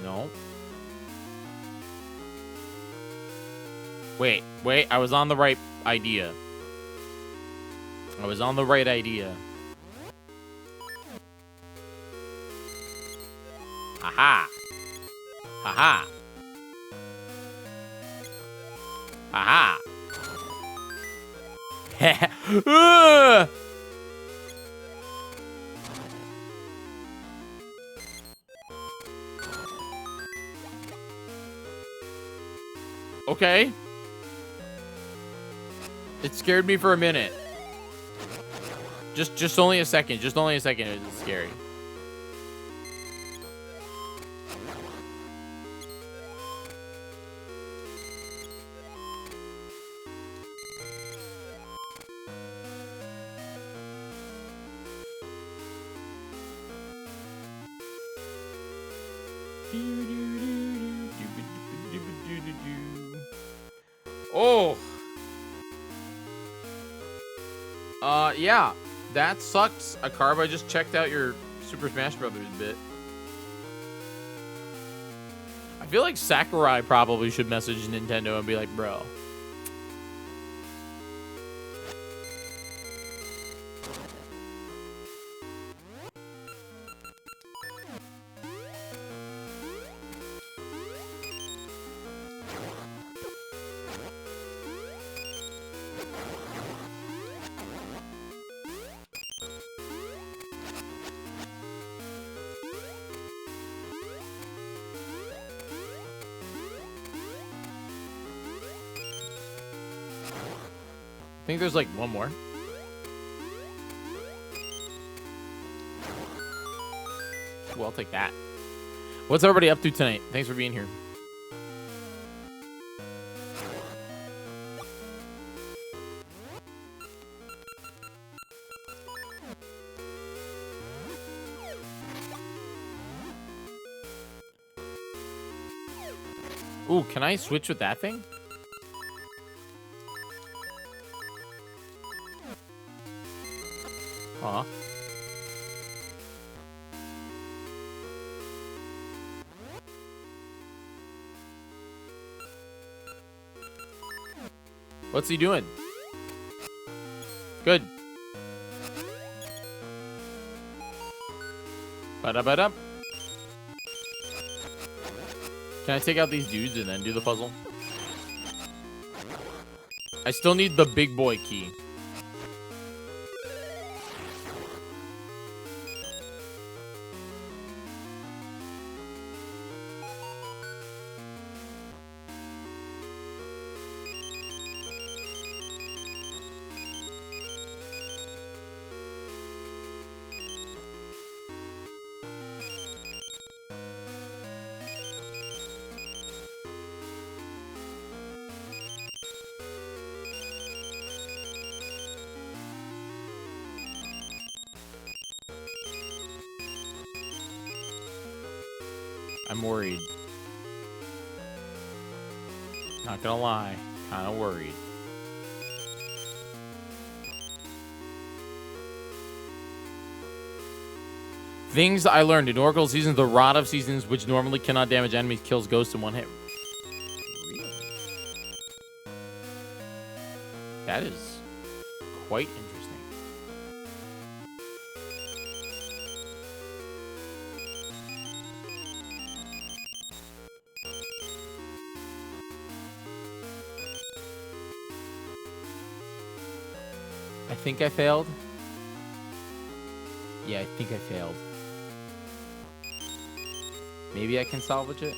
No. Wait, I was on the right idea. I was on the right idea. Haha. Haha. Haha. Okay. It scared me for a minute. Just only a second. Just only a second. It was scary. Oh. Yeah. That sucks. Carb, I just checked out your Super Smash Brothers bit. I feel like Sakurai probably should message Nintendo and be like, bro. I think there's like one more. Well, I'll take that. What's everybody up to tonight? Thanks for being here. Ooh, can I switch with that thing? Huh? What's he doing? Good. Ba-da-ba-da. Can I take out these dudes and then do the puzzle? I still need the big boy key. I'm worried. Not gonna lie, kind of worried. Things I learned in Oracle Seasons, the Rod of Seasons, which normally cannot damage enemies, kills ghosts in one hit. Really? That is quite interesting. I think I failed. Yeah, I think I failed. Maybe I can salvage it.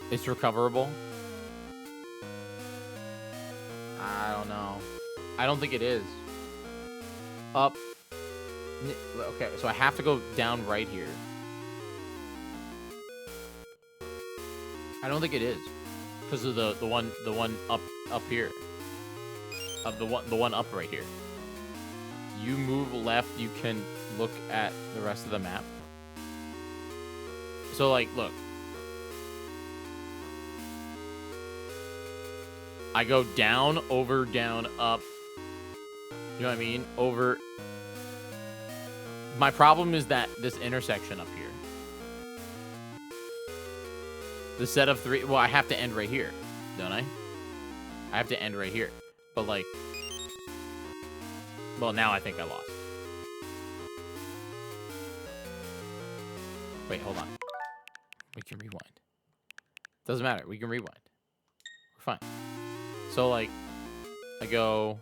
It's recoverable. I don't know. I don't think it is. Up. Okay, so I have to go down right here. I don't think it is, because of the one up here, of the one up right here. You move left, you can look at the rest of the map. So like, look, I go down, over, down, up. You know what I mean? Over. My problem is that this intersection up here. The set of 3. Well, I have to end right here, don't I? I have to end right here. But, like... Well, now I think I lost. Wait, hold on. We can rewind. Doesn't matter. We can rewind. We're fine. So, like... I go...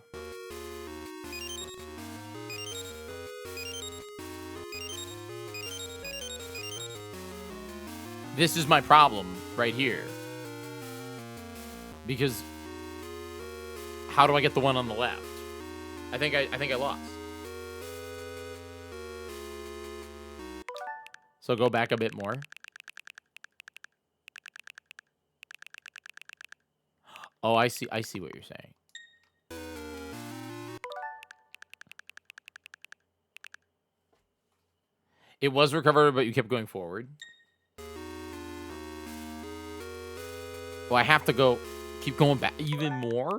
This is my problem right here. Because how do I get the one on the left? I think I lost. So go back a bit more. Oh, I see what you're saying. It was recovered, but you kept going forward. Well, I have to keep going back even more?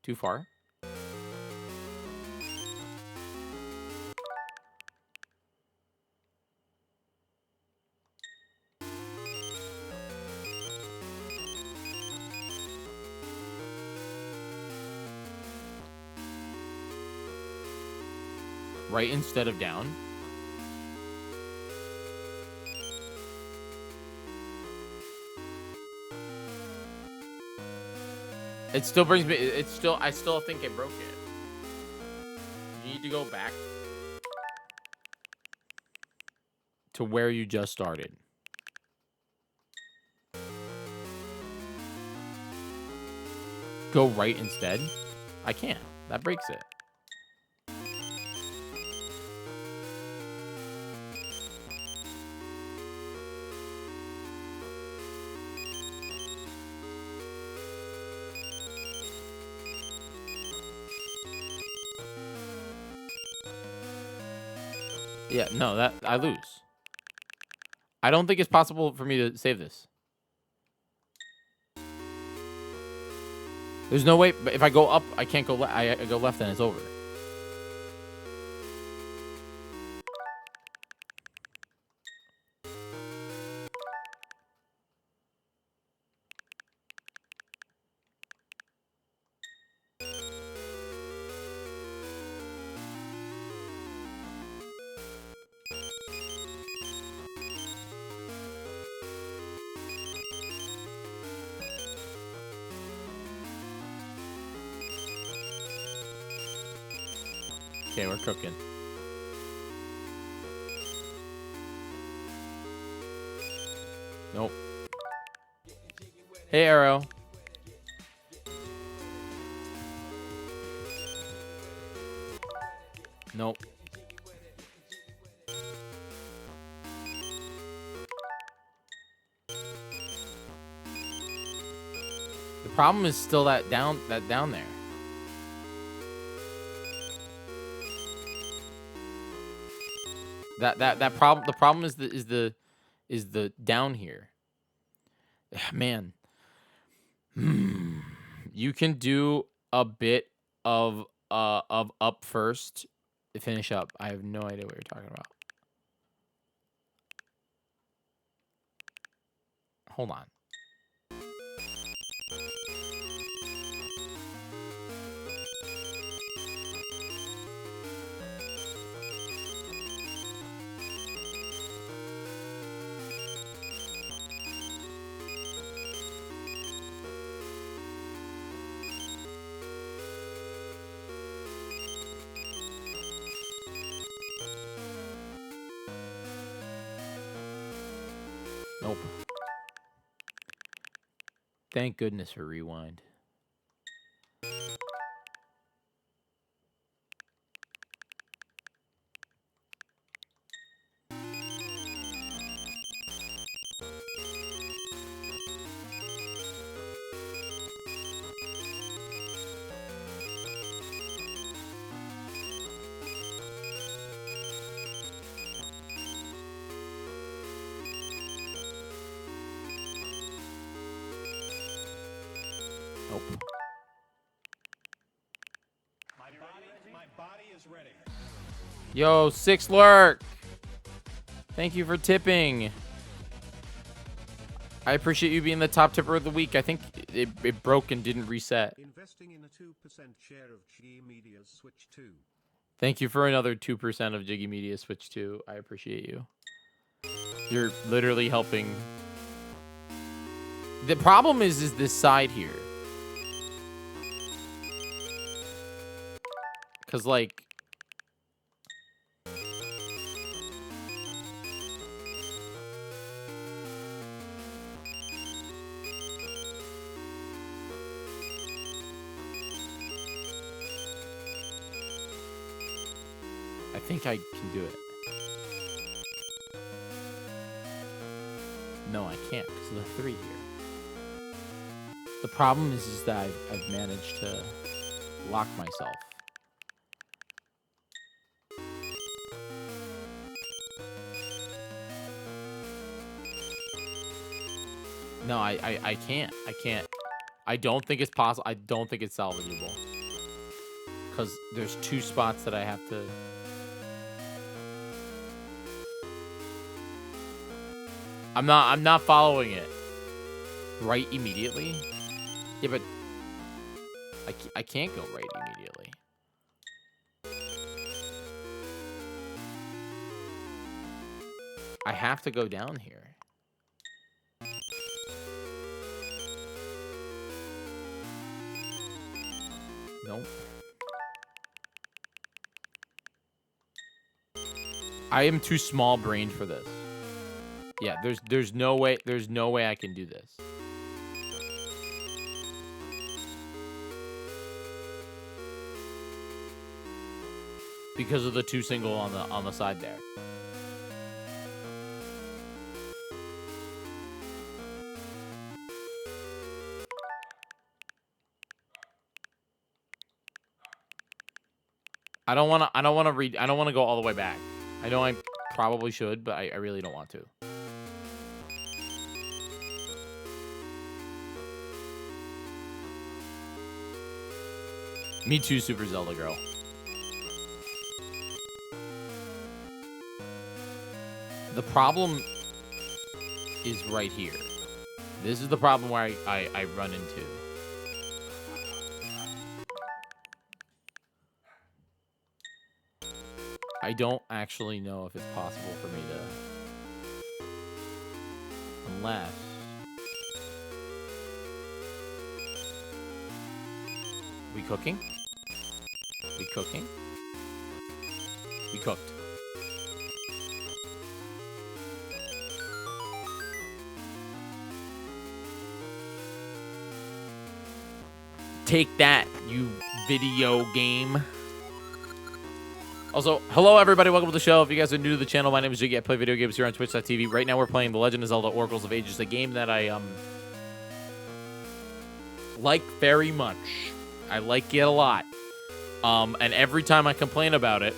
Too far? Right instead of down. It still brings me. It's still. I still think I broke it. You need to go back to where you just started. Go right instead. I can't. That breaks it. Yeah, no, that I lose. I don't think it's possible for me to save this. There's no way. But if I go up, I can't go left. I go left and it's over. Okay, we're cooking. Nope. Hey, Arrow. Nope. The problem is still that down there. That problem. The problem is the down here. Man, you can do a bit of up first. Finish up. I have no idea what you're talking about. Hold on. Nope. Thank goodness for rewind. Nope. My body is ready. Yo, 6 lurk. Thank you for tipping. I appreciate you being the top tipper of the week. I think it broke and didn't reset. Investing in a 2% share of Jyggy Media's Switch 2. Thank you for another 2% of Jyggy Media Switch 2. I appreciate you. You're literally helping. The problem is this side here. Because, like... I think I can do it. No, I can't because of the 3 here. The problem is that I've managed to lock myself. No, I can't. I can't. I don't think it's possible. I don't think it's salvageable. Because there's 2 spots that I have to... I'm not following it. Right immediately? Yeah, but... I can't go right immediately. I have to go down here. Nope. I am too small-brained for this. Yeah, there's no way I can do this. Because of the 2 single on the side there. I don't want to go all the way back. I know I probably should, but I really don't want to. Me too, Super Zelda girl. The problem is right here. This is the problem where I run into. I don't actually know if it's possible for me to... Unless... We cooking? We cooking? We cooked. Take that, you video game. Also, hello everybody, welcome to the show. If you guys are new to the channel, my name is Jyggy. I play video games here on Twitch.tv. Right now we're playing The Legend of Zelda Oracles of Ages, a game that I like very much. I like it a lot. And every time I complain about it,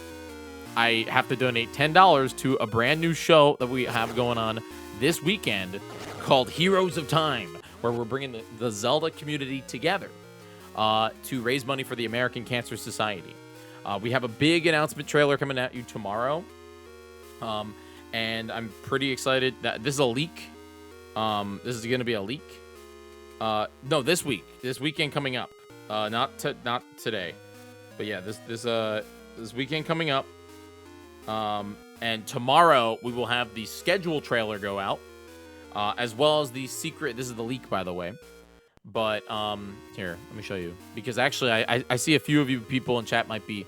I have to donate $10 to a brand new show that we have going on this weekend called Heroes of Time, where we're bringing the Zelda community together to raise money for the American Cancer Society. We have a big announcement trailer coming at you tomorrow. And I'm pretty excited that this is a leak. This is going to be a leak. No, this week. This weekend coming up. Not today. But yeah, this weekend coming up. And tomorrow we will have the schedule trailer go out. As well as the secret. This is the leak, by the way. But here, let me show you. Because actually, I see a few of you people in chat might be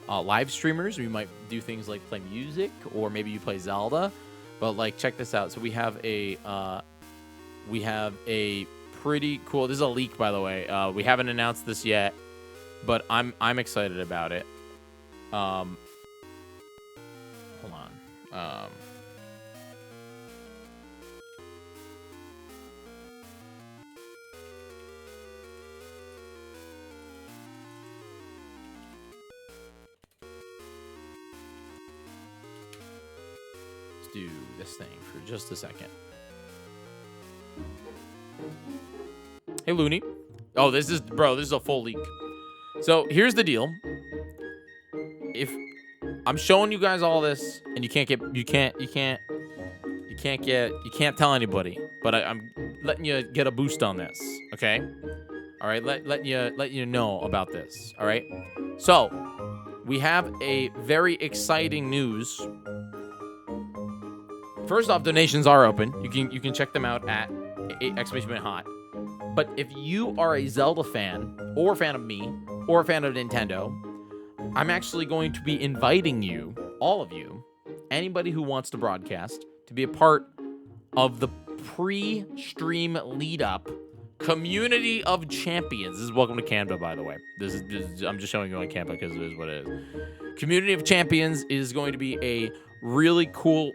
live streamers. You might do things like play music, or maybe you play Zelda. But like, check this out. So we have a pretty cool. This is a leak, by the way. We haven't announced this yet, but I'm excited about it. Hold on. Do this thing for just a second. Hey, Looney. Oh, this is a full leak. So here's the deal. If I'm showing you guys all this, and you can't tell anybody, but I'm letting you get a boost on this, okay? All right, letting you know about this. All right. So we have a very exciting news. First off, donations are open. You can check them out at !hot. But if you are a Zelda fan, or a fan of me, or a fan of Nintendo, I'm actually going to be inviting you, all of you, anybody who wants to broadcast, to be a part of the pre-stream lead-up Community of Champions. This is welcome to Canva, by the way. This is I'm just showing you on Canva because it is what it is. Community of Champions is going to be a really cool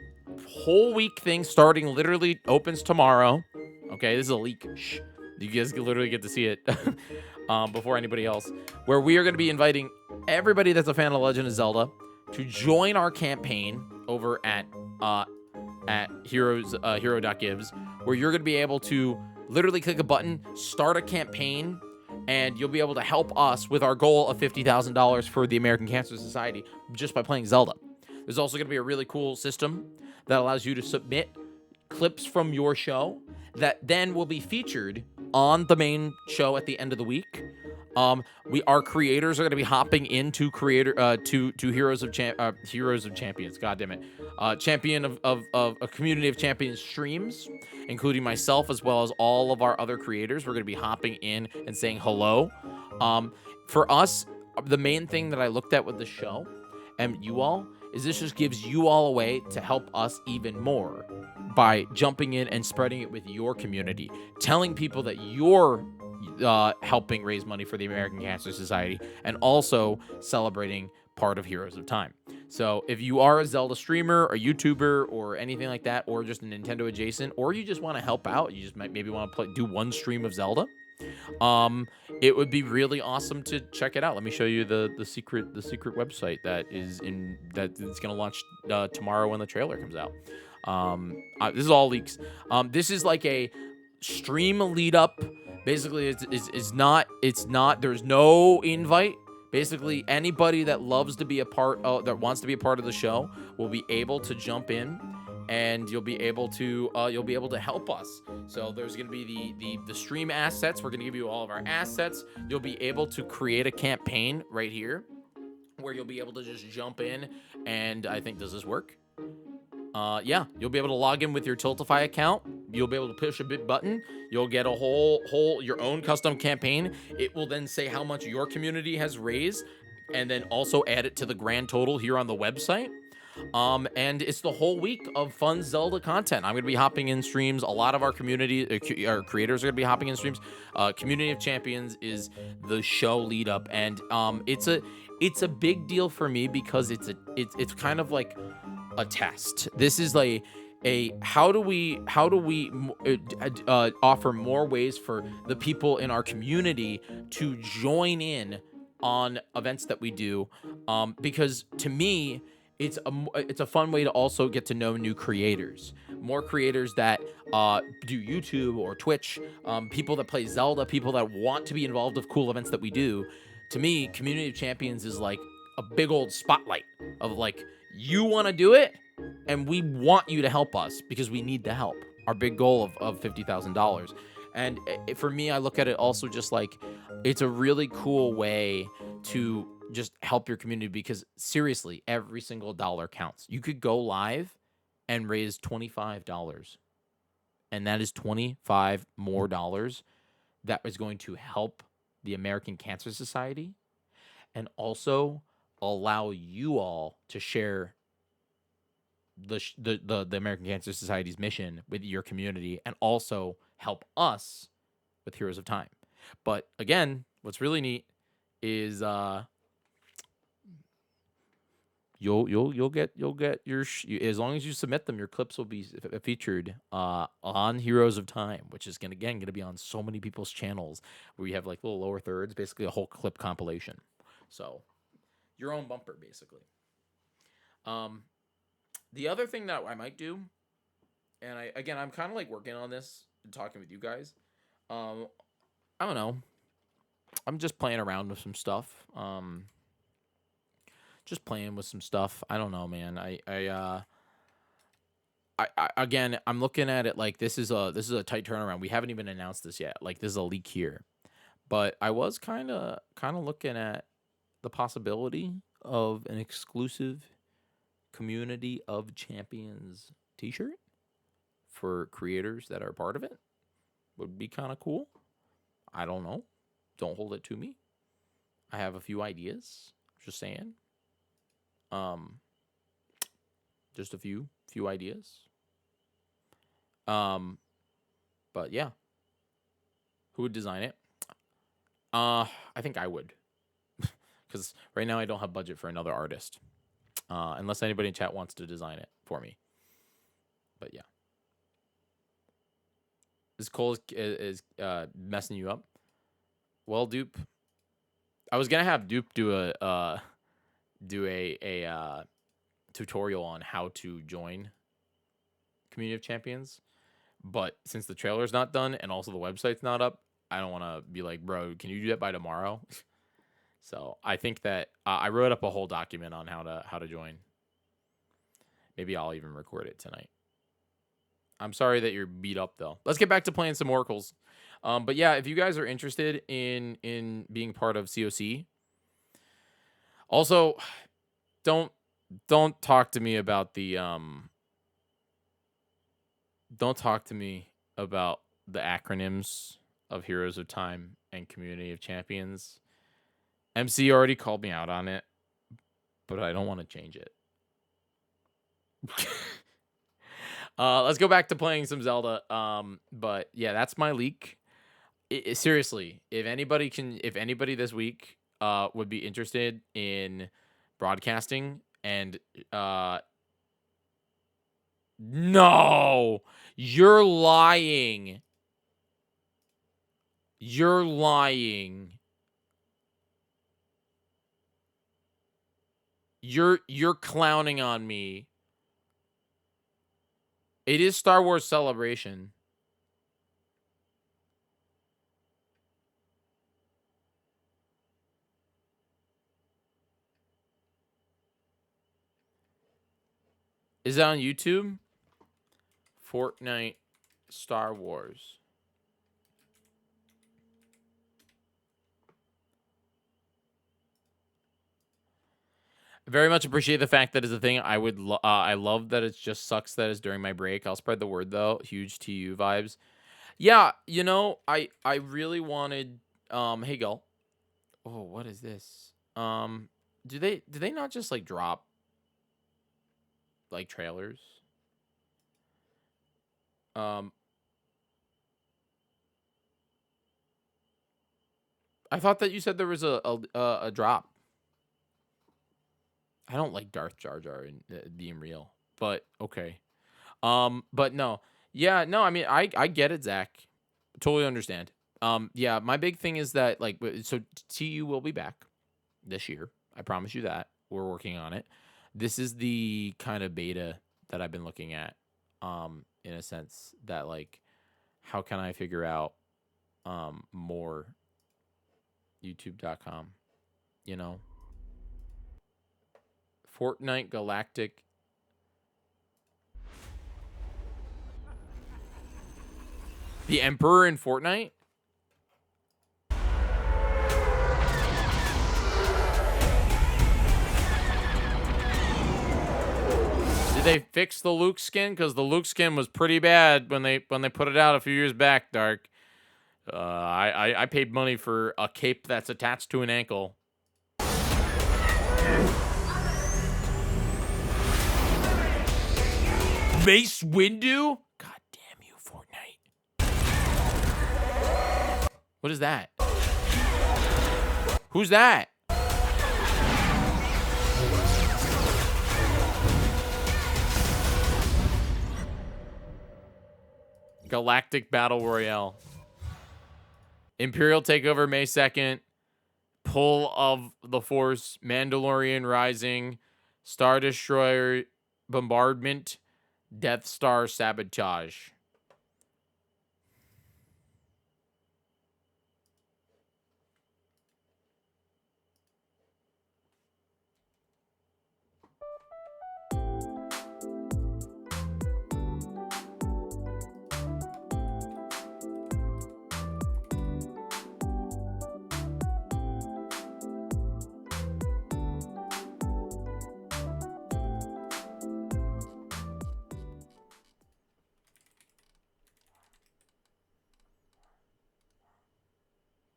whole week thing, starting literally opens tomorrow. Okay, this is a leak. Shh. You guys can literally get to see it before anybody else. Where we are going to be inviting everybody that's a fan of Legend of Zelda to join our campaign over at hero.gives, where you're going to be able to literally click a button, start a campaign, and you'll be able to help us with our goal of $50,000 for the American Cancer Society just by playing Zelda. There's also going to be a really cool system that allows you to submit clips from your show that then will be featured on the main show at the end of the week. Our creators are going to be hopping into to Heroes of Champions. God damn it, champion of a community of champions streams, including myself as well as all of our other creators. We're going to be hopping in and saying hello. For us, the main thing that I looked at with the show and you all is this just gives you all a way to help us even more by jumping in and spreading it with your community, telling people that you're helping raise money for the American Cancer Society, and also celebrating part of Heroes of Time. So if you are a Zelda streamer or YouTuber or anything like that, or just a Nintendo adjacent, or you just want to help out, you just maybe want to do one stream of Zelda, it would be really awesome to check it out. Let me show you the secret website it's gonna launch tomorrow when the trailer comes out. This is all leaks. This is like a stream lead up. Basically, it's not. There's no invite. Basically, anybody that loves to be a part of, that wants to be a part of the show will be able to jump in, and you'll be able to help us. So there's going to be the stream assets. We're going to give you all of our assets. You'll be able to create a campaign right here, where you'll be able to just jump in. And I think, does this work? Yeah, you'll be able to log in with your Tiltify account. You'll be able to push a bit button. You'll get a whole your own custom campaign. It will then say how much your community has raised, and then also add it to the grand total here on the website. And it's the whole week of fun Zelda content. I'm going to be hopping in streams. A lot of our community, our creators are going to be hopping in streams. Community of Champions is the show lead up, and it's a big deal for me because it's kind of like a test. This is like how do we offer more ways for the people in our community to join in on events that we do, because to me it's a fun way to also get to know new creators, more creators that do YouTube or Twitch, people that play Zelda, people that want to be involved with cool events that we do. To me, Community of Champions is like a big old spotlight of like, you want to do it, and we want you to help us because we need the help. Our big goal of $50,000. And for me, I look at it also just like it's a really cool way to just help your community, because seriously, every single dollar counts. You could go live and raise $25, and that is $25 more that is going to help the American Cancer Society, and also allow you all to share the American Cancer Society's mission with your community, and also help us with Heroes of Time. But again, what's really neat is you'll get your as long as you submit them, your clips will be featured on Heroes of Time, which is gonna be on so many people's channels, where we have like little lower thirds, basically a whole clip compilation. So your own bumper, basically. The other thing that I might do, and I'm kind of like working on this and talking with you guys. I don't know. I'm just playing around with some stuff. Just playing with some stuff. I don't know, man. Again, I'm looking at it like this is a tight turnaround. We haven't even announced this yet. Like, this is a leak here. But I was kind of looking at the possibility of an exclusive Community of Champions t-shirt for creators that are part of it. Would be kind of cool. I don't know. Don't hold it to me. I have a few ideas. Just saying. Just a few ideas. But yeah. Who would design it? I think I would. Because right now I don't have budget for another artist. Unless anybody in chat wants to design it for me. But yeah. This Cole is messing you up. Well, Dupe, I was gonna have Dupe do a tutorial on how to join Community of Champions, but since the trailer's not done and also the website's not up, I don't want to be like, bro, can you do that by tomorrow? So I think that I wrote up a whole document on how to join. Maybe I'll even record it tonight. I'm sorry that you're beat up though. Let's get back to playing some oracles. But yeah, if you guys are interested in being part of COC, also don't talk to me about the don't talk to me about the acronyms of Heroes of Time and Community of Champions. MC already called me out on it, but I don't want to change it. Let's go back to playing some Zelda. But yeah, that's my leak. Seriously, if anybody this week would be interested in broadcasting and no, you're lying. You're lying. You're clowning on me. It is Star Wars Celebration. Is it on YouTube? Fortnite Star Wars. Very much appreciate the fact that is a thing. I love that it just sucks that it's during my break. I'll spread the word though. Huge TU vibes. Yeah, you know, I really wanted hey Gull. Oh, what is this? Do they not just like drop like trailers? I thought that you said there was a drop. I don't like Darth Jar Jar and being real, but okay. But no, yeah, no. I mean, I get it, Zach. Totally understand. Yeah, my big thing is that like, so TU will be back this year. I promise you that. We're working on it. This is the kind of beta that I've been looking at. In a sense that like, how can I figure out more YouTube.com, you know? Fortnite Galactic. The Emperor in Fortnite? Did they fix the Luke skin? Because the Luke skin was pretty bad when they put it out a few years back, Dark. I paid money for a cape that's attached to an ankle. Mace Windu? God damn you, Fortnite. What is that? Who's that? Galactic Battle Royale. Imperial Takeover May 2nd. Pull of the Force. Mandalorian Rising. Star Destroyer Bombardment. Death Star Sabotage.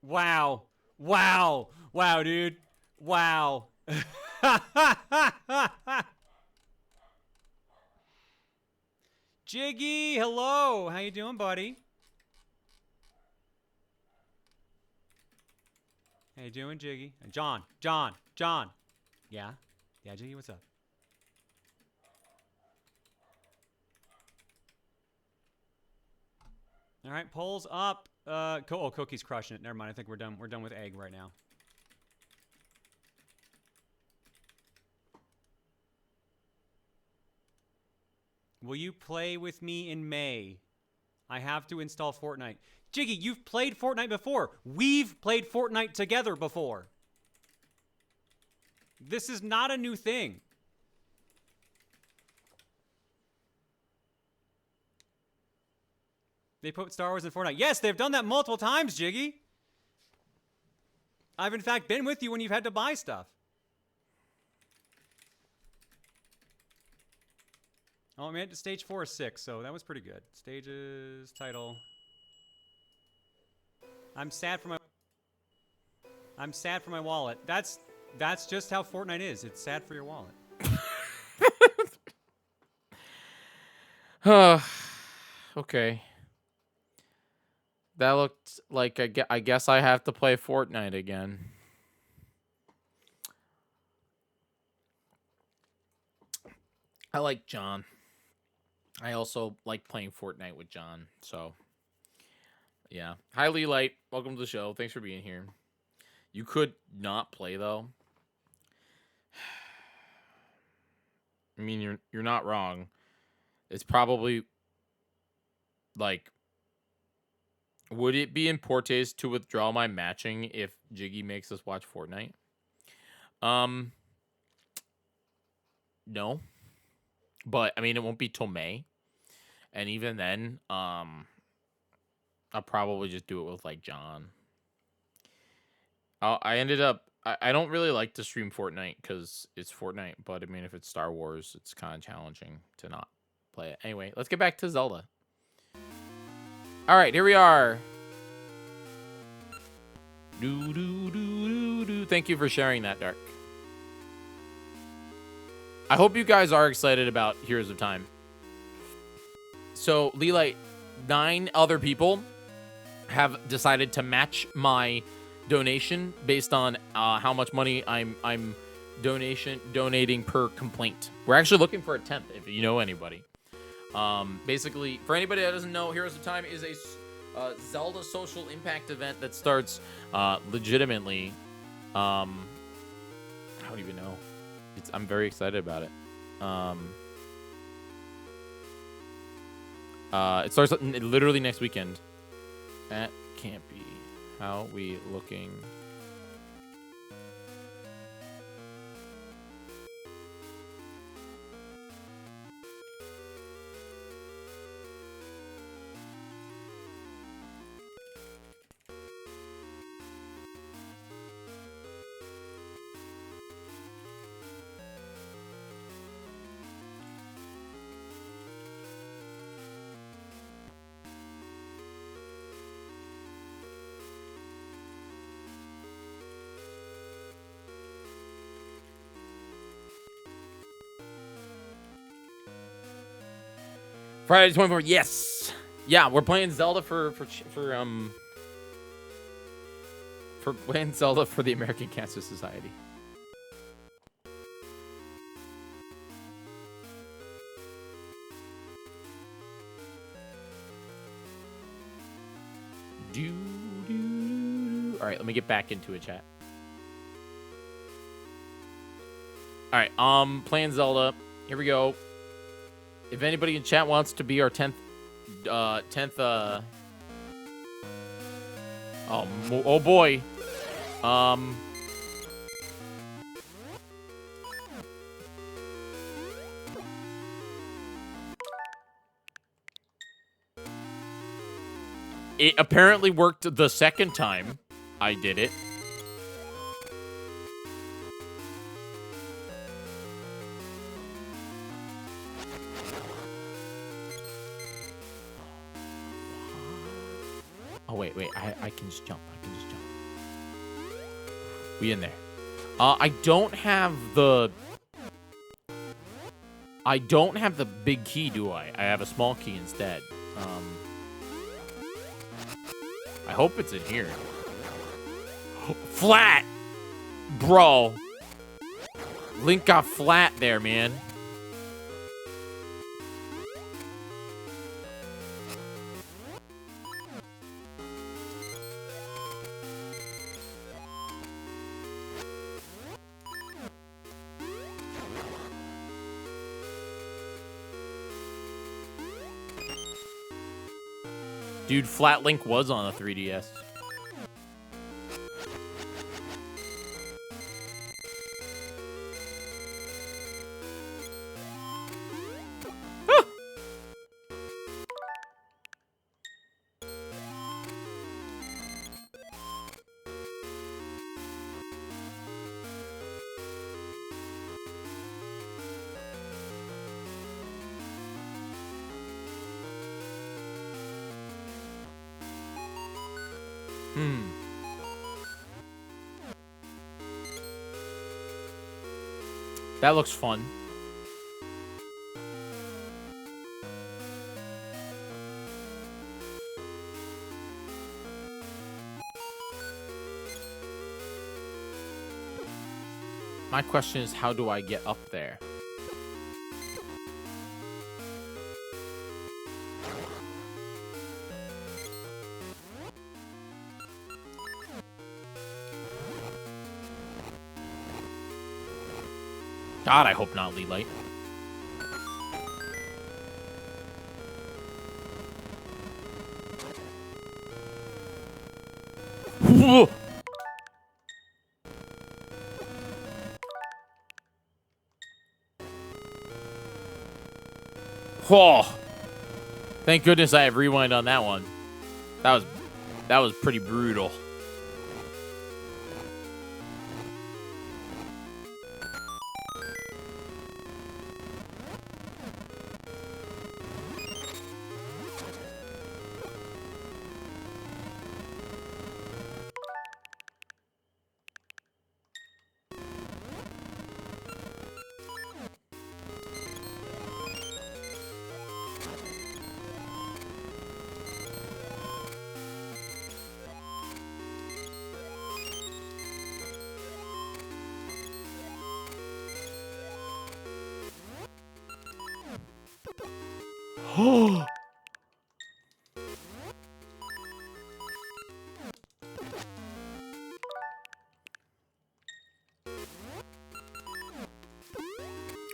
Wow. Wow. Wow, dude. Wow. Jyggy, hello. How you doing, buddy? How you doing, Jyggy? John. Yeah? Yeah, Jyggy, what's up? All right, polls up. Oh, Cookie's crushing it. Never mind. I think we're done. We're done with egg right now. Will you play with me in May? I have to install Fortnite. Jyggy, you've played Fortnite before. We've played Fortnite together before. This is not a new thing. They put Star Wars in Fortnite. Yes, they've done that multiple times, Jiggy. I've in fact been with you when you've had to buy stuff. Oh, I made it to stage 4 or 6, so that was pretty good. Stages, title. I'm sad for my wallet. That's just how Fortnite is. It's sad for your wallet. Okay. That looked like I guess I have to play Fortnite again. I like John. I also like playing Fortnite with John, so yeah. Hi, Lee Light. Welcome to the show. Thanks for being here. You could not play though. I mean, you're not wrong. It's probably like, would it be in poor taste to withdraw my matching if Jiggy makes us watch Fortnite? No. But I mean, it won't be till May. And even then, I'll probably just do it with like John. I ended up I don't really like to stream Fortnite because it's Fortnite, but I mean, if it's Star Wars, it's kind of challenging to not play it. Anyway, let's get back to Zelda. All right, here we are. Thank you for sharing that, Dark. I hope you guys are excited about Heroes of Time. So, Leelight, 9 other people have decided to match my donation based on how much money I'm donating per complaint. We're actually looking for a 10th if you know anybody. Basically, for anybody that doesn't know, Heroes of Time is a Zelda social impact event that starts legitimately. I don't even know. I'm very excited about it. It starts literally next weekend. That can't be. How we looking? Friday the 24th. Yes. Yeah, we're playing Zelda for playing Zelda for the American Cancer Society. All right, let me get back into it, chat. All right, playing Zelda. Here we go. If anybody in chat wants to be our 10th, oh boy, it apparently worked the second time I did it. Oh, wait. I can just jump. We in there. I don't have the big key, do I? I have a small key instead. I hope it's in here. Flat! Bro. Link got flat there, man. Dude, Flat Link was on the 3DS. That looks fun. My question is, how do I get up there? God, I hope not, Leelight. Whoa. Whoa. Thank goodness I have rewind on that one. That was pretty brutal.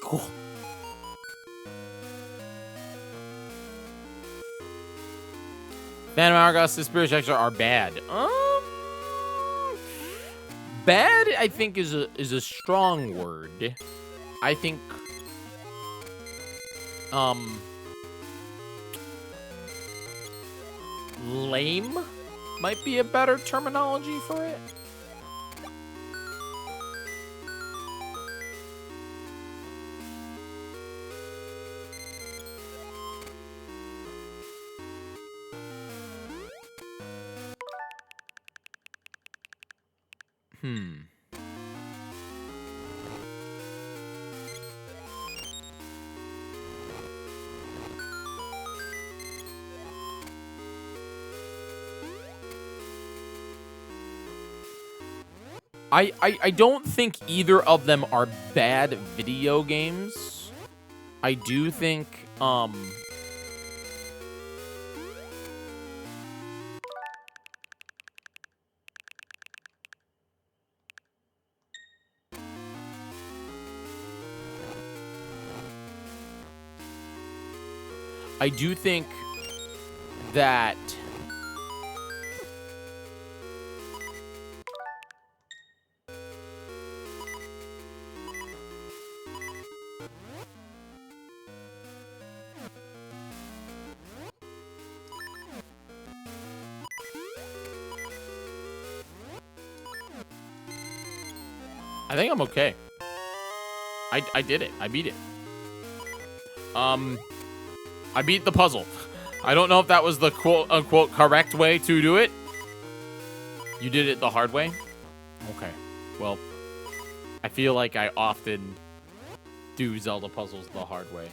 Cool. Phantom Hourglass and Spirit Extra are bad. Bad, I think, is a strong word. I think, lame might be a better terminology for it. I don't think either of them are bad video games. I do think, I do think that I think I'm okay. I did it. I beat it. I beat the puzzle. I don't know if that was the quote-unquote correct way to do it. You did it the hard way? Okay. Well, I feel like I often do Zelda puzzles the hard way.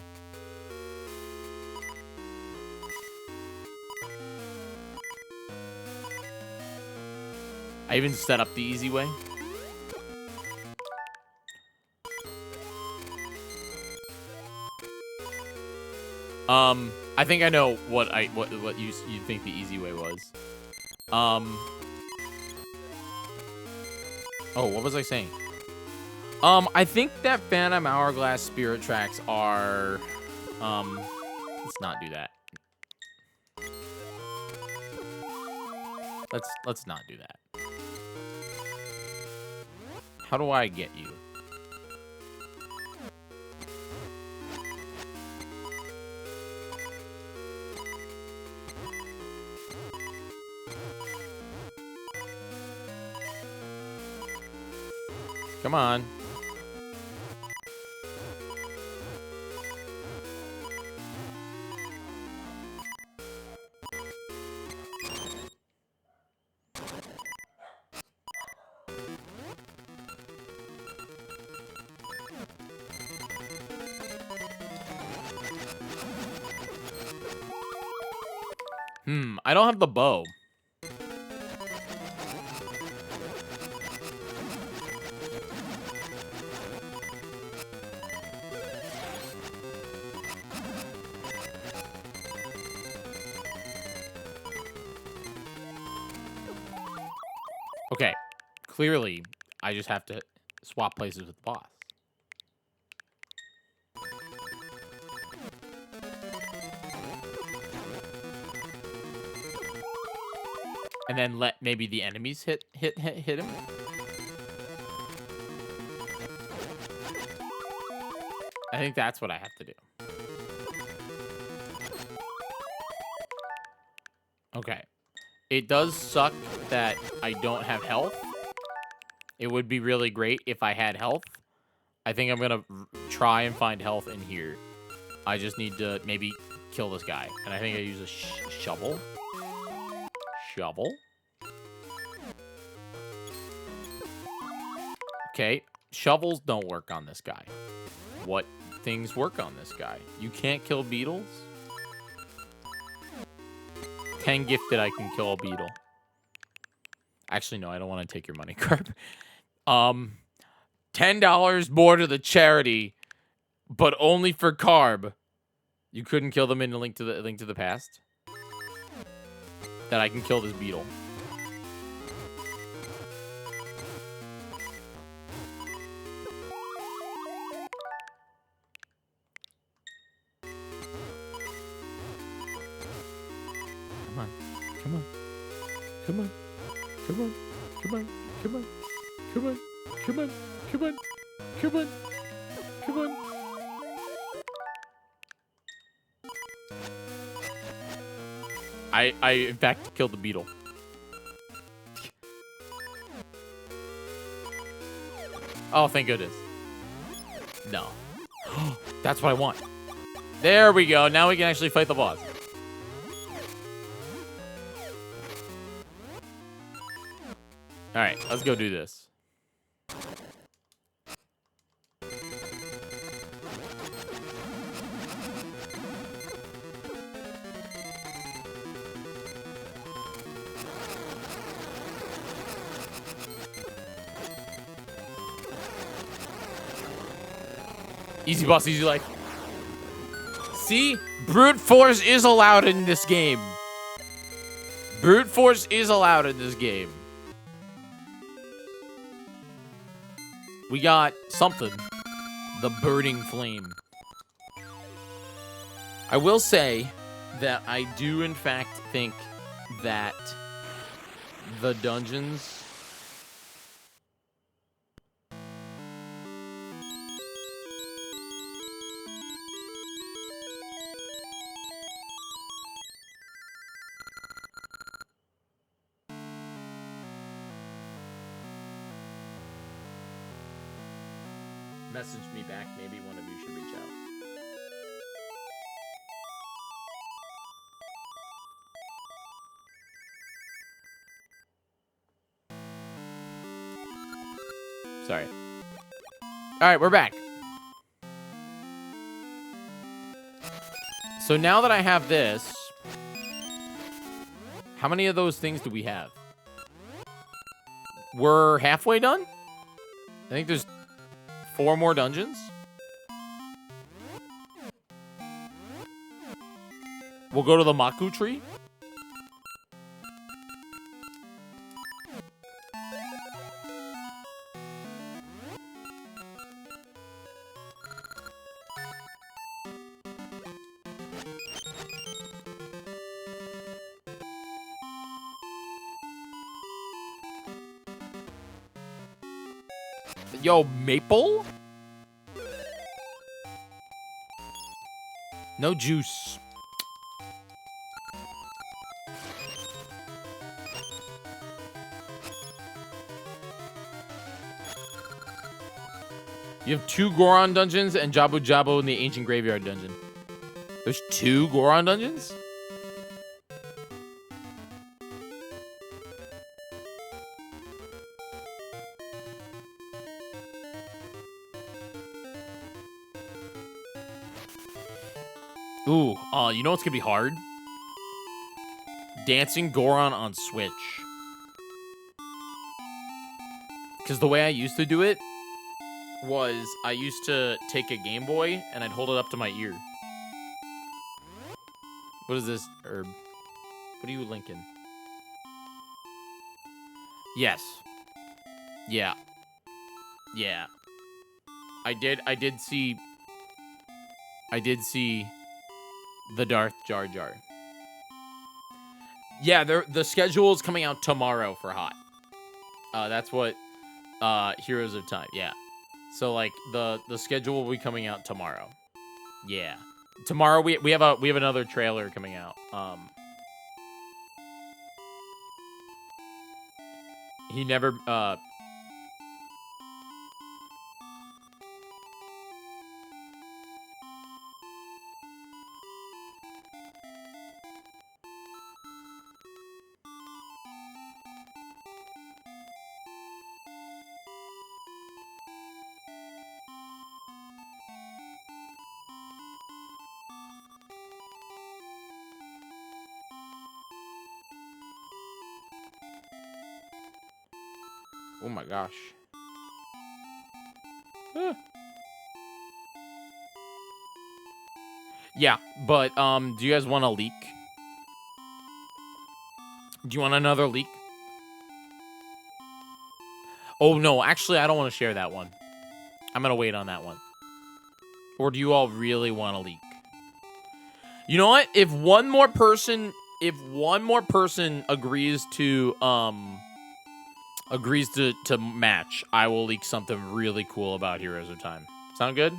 I even set up the easy way. I think I know what you think the easy way was. Oh, what was I saying? I think that Phantom Hourglass Spirit Tracks are, let's not do that. Let's not do that. How do I get you? Come on. I don't have the bow. Okay, clearly, I just have to swap places with the boss. And then let maybe the enemies hit him. I think that's what I have to do. Okay. It does suck that I don't have health. It would be really great if I had health. I think I'm gonna try and find health in here. I just need to maybe kill this guy. And I think I use a shovel. Shovel. Okay. Shovels don't work on this guy. What things work on this guy? You can't kill beetles? 10 gifted, I can kill a beetle. Actually, no, I don't want to take your money, Carp. $10 more to the charity, but only for Carb. You couldn't kill them in a Link to the Past? That I can kill this beetle. Come on. Come on. Come on. Come on. Come on. Come on. Come on. Come on. Come on. Come on. Come on. I in fact killed the beetle. Oh, thank goodness. No. That's what I want. There we go. Now we can actually fight the boss. Alright, let's go do this. Easy boss, easy life. See? Brute force is allowed in this game. Brute force is allowed in this game. We got something. The burning flame. I will say that I do in fact think that the dungeons message me back. Maybe one of you should reach out. Sorry. All right, we're back. So now that I have this, how many of those things do we have? We're halfway done? I think there's 4 more dungeons. We'll go to the Maku tree. Yo, Maple? No juice. You have 2 Goron dungeons and Jabu Jabu in the Ancient Graveyard dungeon. There's 2 Goron dungeons? Ooh, you know what's gonna be hard? Dancing Goron on Switch. Because the way I used to do it was I used to take a Game Boy and I'd hold it up to my ear. What is this, Herb? What are you linking? Yes. Yeah. Yeah. I did see the Darth Jar Jar. Yeah, the schedule is coming out tomorrow for Hot. That's what Heroes of Time. Yeah. So like the schedule will be coming out tomorrow. Yeah. Tomorrow we have another trailer coming out. He never oh my gosh. Yeah, but do you guys want a leak? Do you want another leak? Oh no, actually I don't want to share that one. I'm gonna wait on that one. Or do you all really want a leak? You know what? If one more person agrees to match, I will leak something really cool about Heroes of Time. Sound good?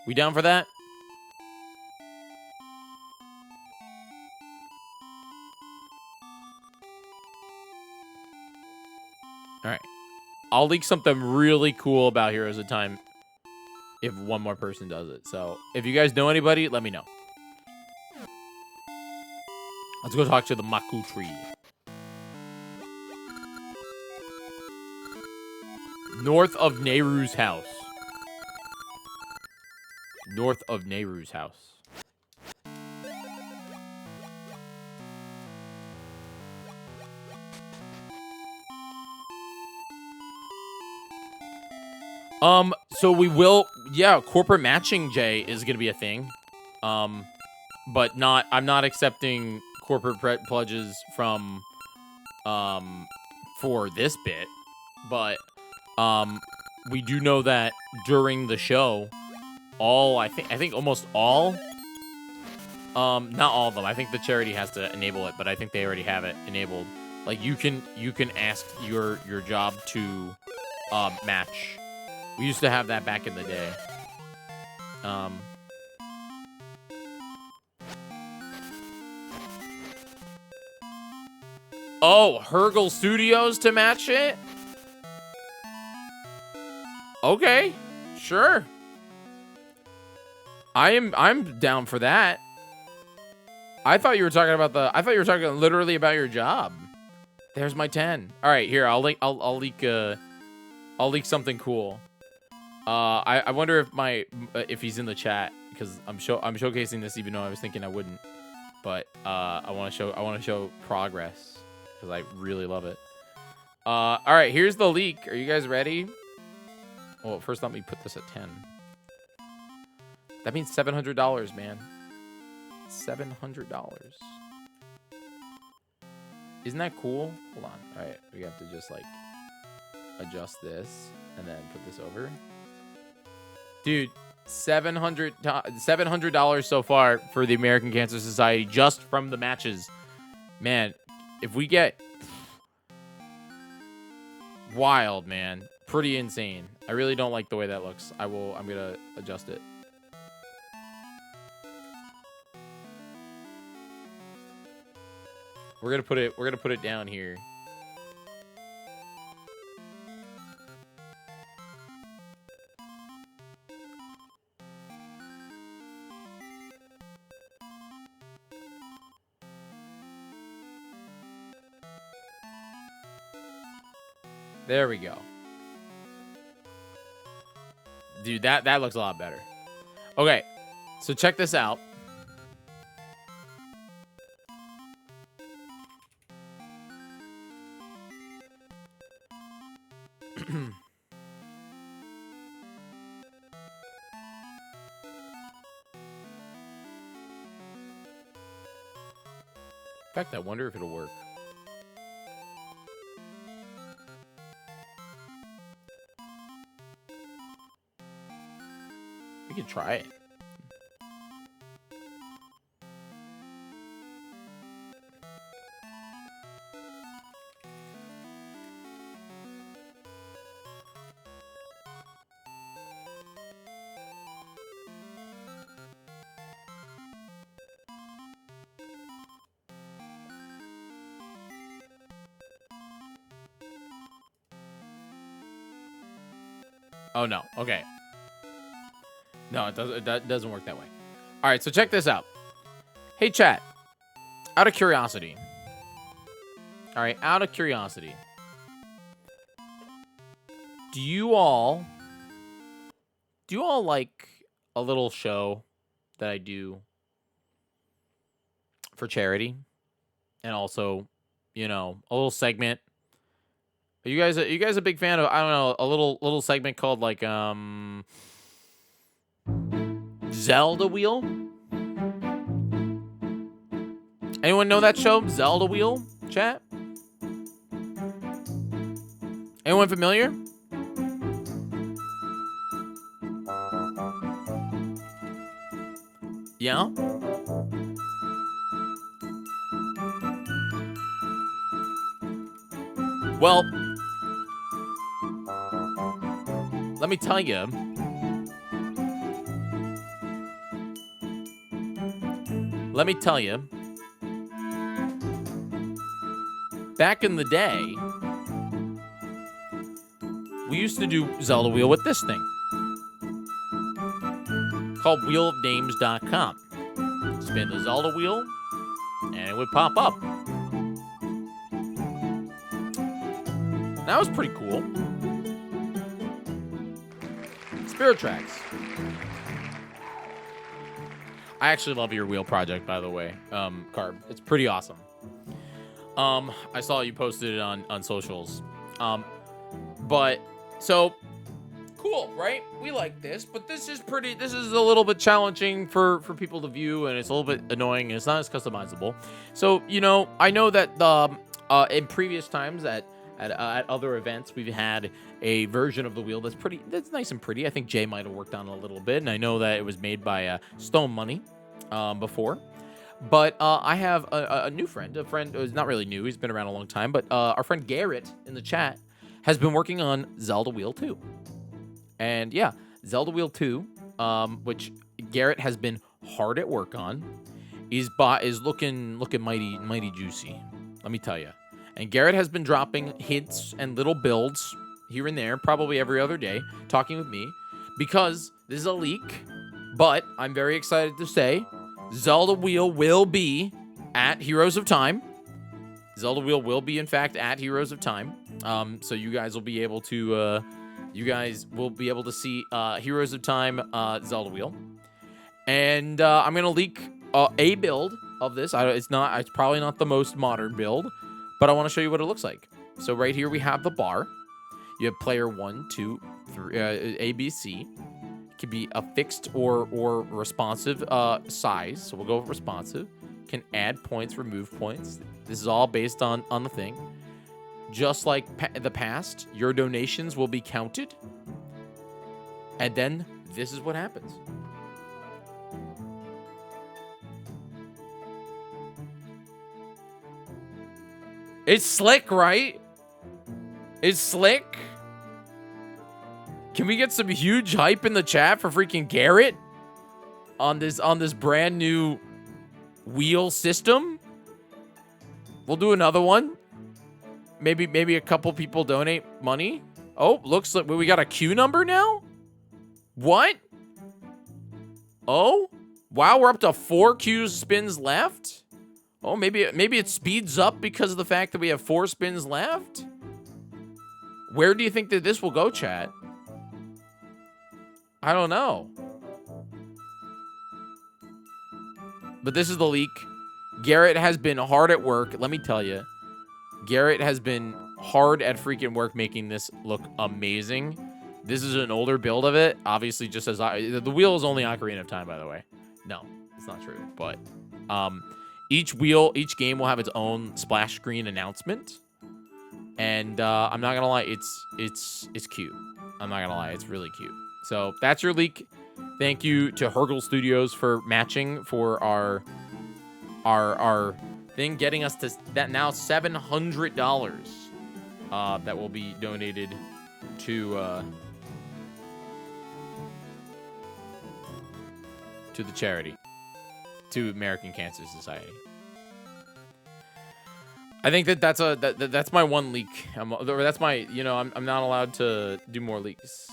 We down for that? All right. I'll leak something really cool about Heroes of Time if one more person does it. So if you guys know anybody, let me know. Let's go talk to the Maku tree. North of Nehru's house. North of Nehru's house. So we will, yeah, corporate matching, Jay, is going to be a thing. But I'm not accepting corporate pledges from, for this bit. But, we do know that during the show, I think almost all, not all of them. I think the charity has to enable it, but I think they already have it enabled. Like you can ask your job to, match. We used to have that back in the day. Oh, Hergel Studios to match it? Okay, sure. I'm down for that. I thought you were talking literally about your job. There's my 10. All right, here, I'll leak something cool. I wonder if he's in the chat because I'm showcasing this even though I was thinking I wouldn't, but I want to show progress because I really love it. All right, here's the leak. Are you guys ready? Well, first let me put this at 10. That means $700, man. $700. Isn't that cool? Hold on. All right, we have to just like adjust this and then put this over. Dude, $700 so far for the American Cancer Society just from the matches. Man, if we get wild, man, pretty insane. I really don't like the way that looks. I'm gonna adjust it. We're gonna put it down here. There we go. Dude, that looks a lot better. Okay, so check this out. In fact, I wonder if it'll work. We can try it. Oh, no. Okay. No, it doesn't work that way. All right, so check this out. Hey, chat. Out of curiosity. All right, out of curiosity. Do you all like a little show that I do for charity? And also, you know, a little segment. Are you guys a big fan of, I don't know, a little segment called like Zelda Wheel? Anyone know that show? Zelda Wheel, chat? Anyone familiar? Yeah? Well, let me tell you. Let me tell you. Back in the day, we used to do Zelda Wheel with this thing called wheelofnames.com. Spin the Zelda wheel, and it would pop up. That was pretty cool. Spirit Tracks. I actually love your wheel project, by the way, Carb. It's pretty awesome. I saw you posted it on socials. But so cool, right? We like this, but this is a little bit challenging for people to view, and it's a little bit annoying, and it's not as customizable. So, you know, I know that in previous times at other events, we've had a version of the wheel that's nice and pretty. I think Jay might have worked on it a little bit, and I know that it was made by Stone Money before. But I have a new friend, a friend who's not really new, he's been around a long time, but our friend Garrett in the chat has been working on Zelda Wheel 2. And yeah, Zelda Wheel 2, which Garrett has been hard at work on, is looking mighty juicy, let me tell you. And Garrett has been dropping hints and little builds here and there, probably every other day, talking with me, because this is a leak, but I'm very excited to say Zelda Wheel will be at Heroes of Time. Zelda Wheel will be, in fact, at Heroes of Time. So you guys will be able to see Heroes of Time Zelda Wheel. And I'm gonna leak a build of this. It's probably not the most modern build, but I want to show you what it looks like. So right here we have the bar. You have player 1, 2, 3, A, B, C. It can be a fixed or responsive size. So we'll go with responsive. Can add points, remove points. This is all based on the thing. Just like the past, your donations will be counted. And then this is what happens. It's slick, right? It's slick. Can we get some huge hype in the chat for freaking Garrett on this brand new wheel system? We'll do another one. Maybe a couple people donate money. Oh, looks like we got a queue number now. What? Oh, wow, we're up to 4 queue spins left. Oh, maybe it speeds up because of the fact that we have 4 spins left. Where do you think that this will go, chat? I don't know. But this is the leak. Garrett has been hard at work. Let me tell you. Garrett has been hard at freaking work making this look amazing. This is an older build of it. Obviously, just as the wheel is only Ocarina of Time, by the way. No, it's not true. But each game will have its own splash screen announcement. And I'm not gonna lie, it's cute. I'm not gonna lie, it's really cute. So that's your leak. Thank you to Hergel Studios for matching for our thing, getting us to that now $700 that will be donated to the charity, to American Cancer Society. I think that's my one leak. That's my, you know, I'm not allowed to do more leaks.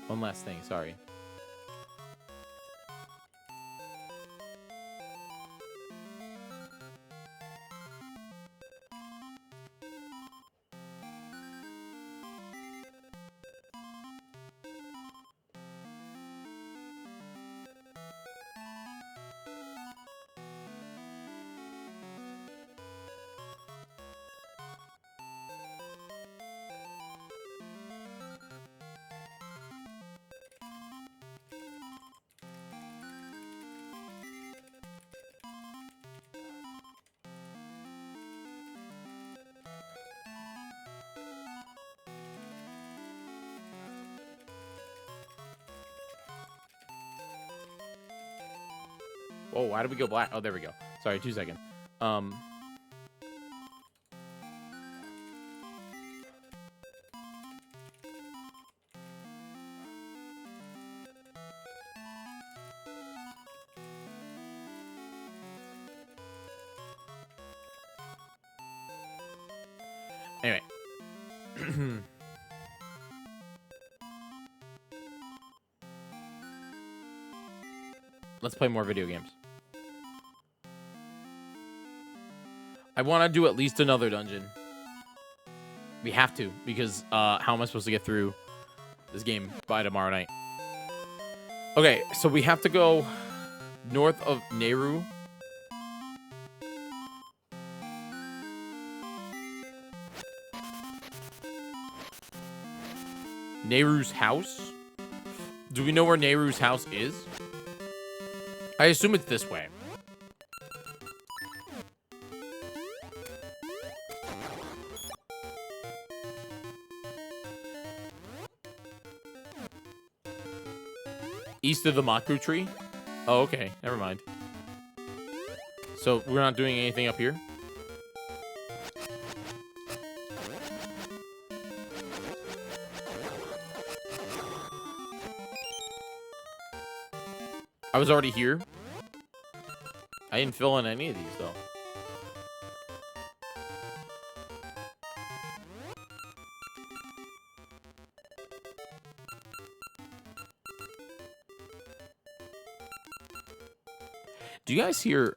One last thing, sorry. Oh, why did we go black? Oh, there we go. Sorry, 2 seconds. Anyway. Let's play more video games. I want to do at least another dungeon. We have to, because how am I supposed to get through this game by tomorrow night? Okay, so we have to go north of Nehru. Nehru's house? Do we know where Nehru's house is? I assume it's this way. East of the Maku tree? Oh, okay. Never mind. So we're not doing anything up here? I was already here. I didn't fill in any of these, though. Do you guys hear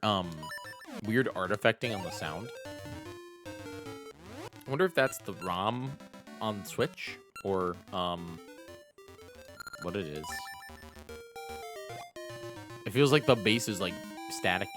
weird artifacting on the sound? I wonder if that's the ROM on Switch or what it is. It feels like the bass is like staticky.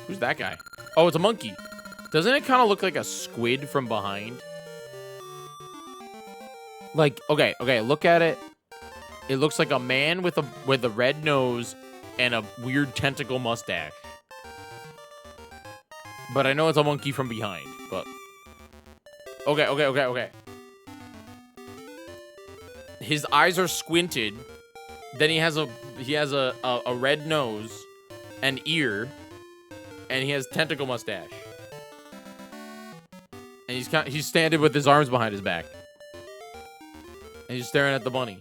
Who's that guy? Oh, it's a monkey. Doesn't it kind of look like a squid from behind? Like, okay, look at it. It looks like a man with a red nose and a weird tentacle mustache. But I know it's a monkey from behind, but... Okay. His eyes are squinted. Then he has a red nose, an ear, and he has tentacle mustache. And he's standing with his arms behind his back. And he's staring at the bunny.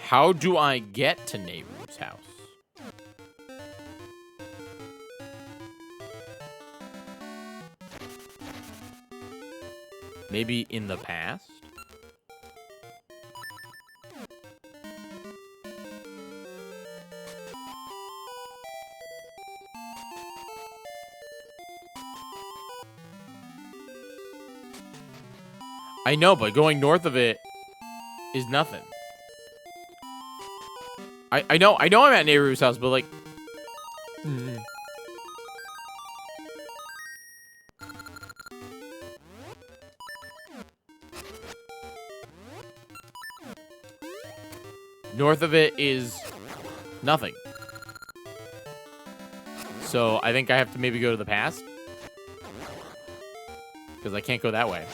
How do I get to Nehru's house? Maybe in the past? I know, but going north of it is nothing. I know I'm at Nehru's house, but like... North of it is nothing. So I think I have to maybe go to the past. Because I can't go that way.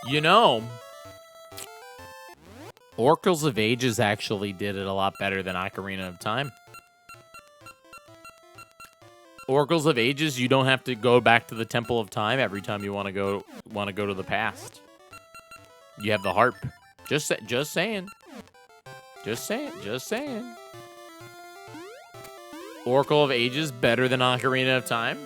You know, Oracles of Ages actually did it a lot better than Ocarina of Time. Oracles of Ages, you don't have to go back to the Temple of Time every time you want to go to the past. You have the harp. Just saying. Oracle of Ages better than Ocarina of Time?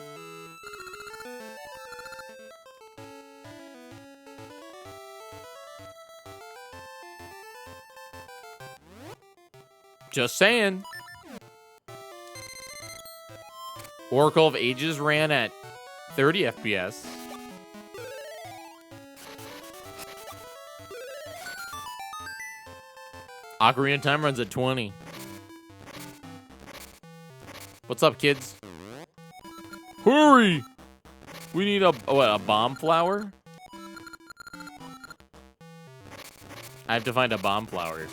Just saying. Oracle of Ages ran at 30 FPS. Ocarina of Time runs at 20. What's up, kids? Hurry! We need a bomb flower? I have to find a bomb flower.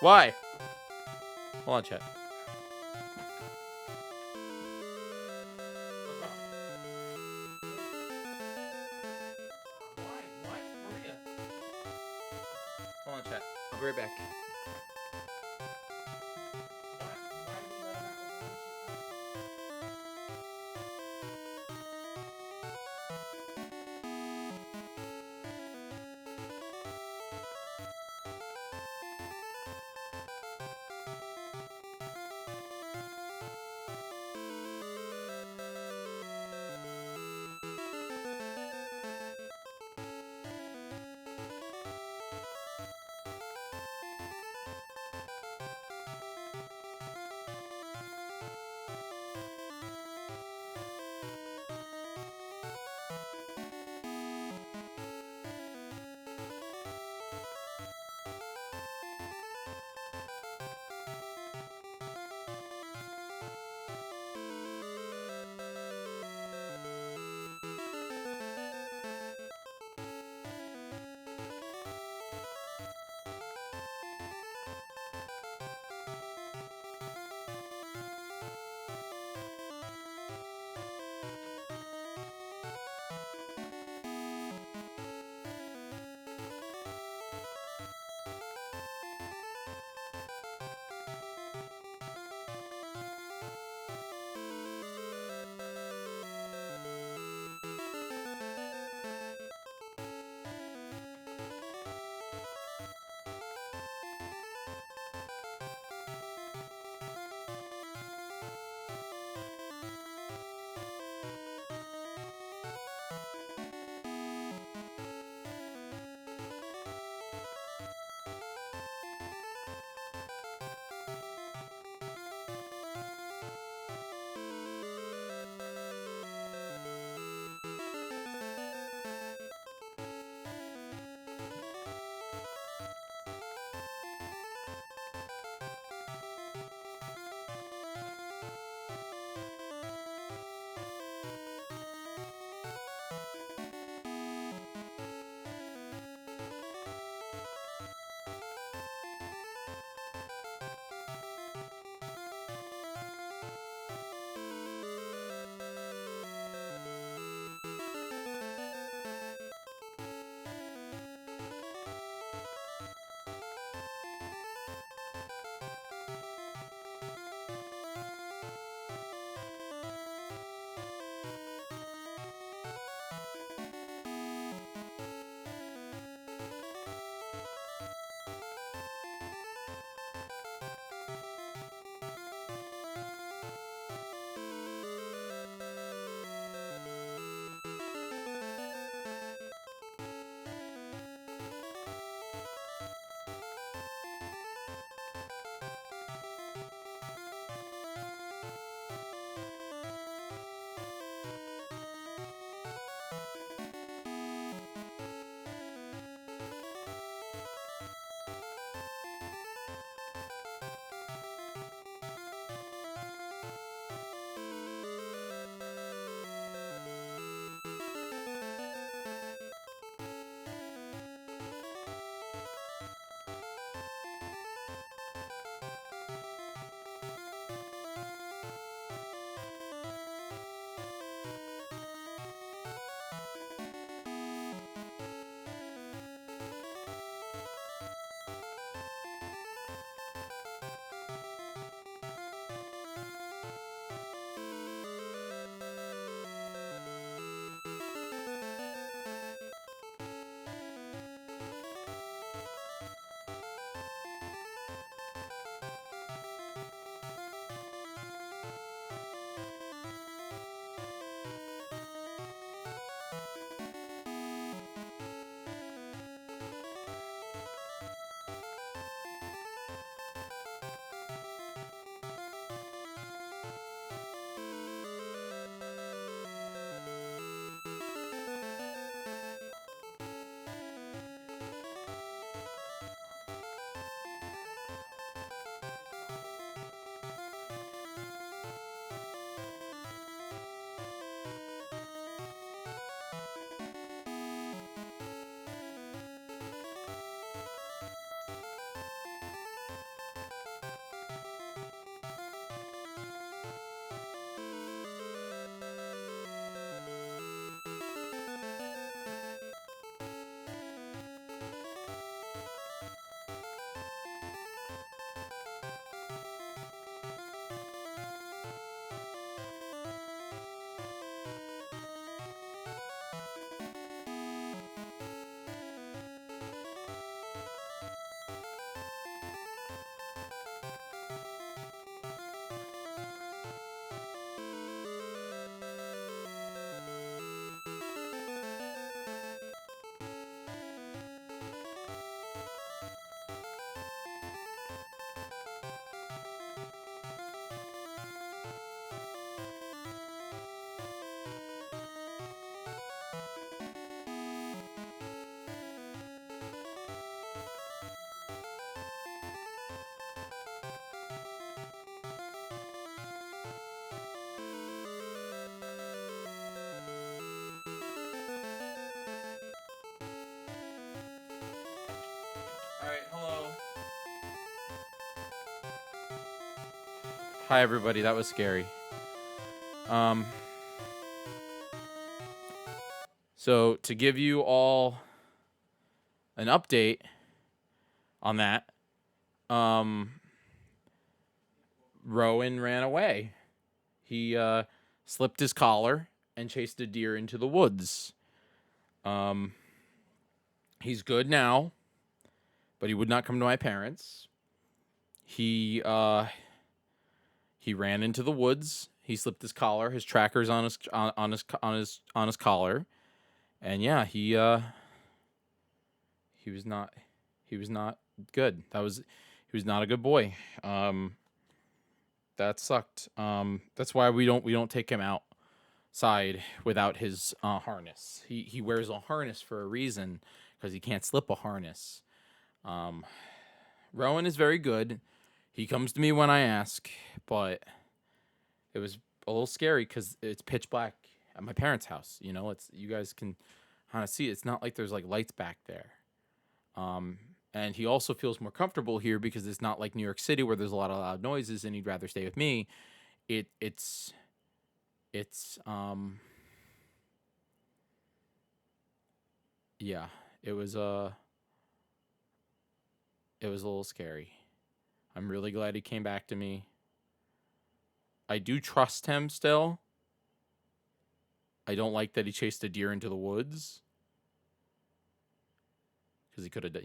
Why? Hold on, chat. Hold on, chat. I'll be right back. Hi, everybody. That was scary. So to give you all an update on that, Rowan ran away. He slipped his collar and chased a deer into the woods. He's good now, but he would not come to my parents. He ran into the woods. He slipped his collar. His tracker's on his collar, and yeah, he was not good. He was not a good boy. That sucked. That's why we don't take him outside without his harness. He wears a harness for a reason, because he can't slip a harness. Rowan is very good. He comes to me when I ask, but it was a little scary because it's pitch black at my parents' house. You know, you guys can kind of see it's not like there's like lights back there. And he also feels more comfortable here because it's not like New York City where there's a lot of loud noises and he'd rather stay with me. It's yeah, it was a little scary. I'm really glad he came back to me. I do trust him still. I don't like that he chased a deer into the woods, because he could have,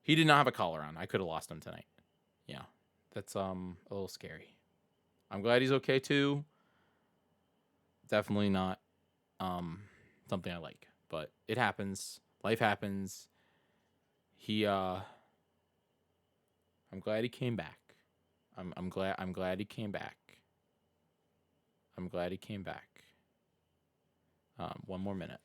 he did not have a collar on. I could have lost him tonight. Yeah, that's a little scary. I'm glad he's okay too. Definitely not something I like, but it happens. Life happens. I'm glad he came back. I'm glad he came back. I'm glad he came back. One more minute.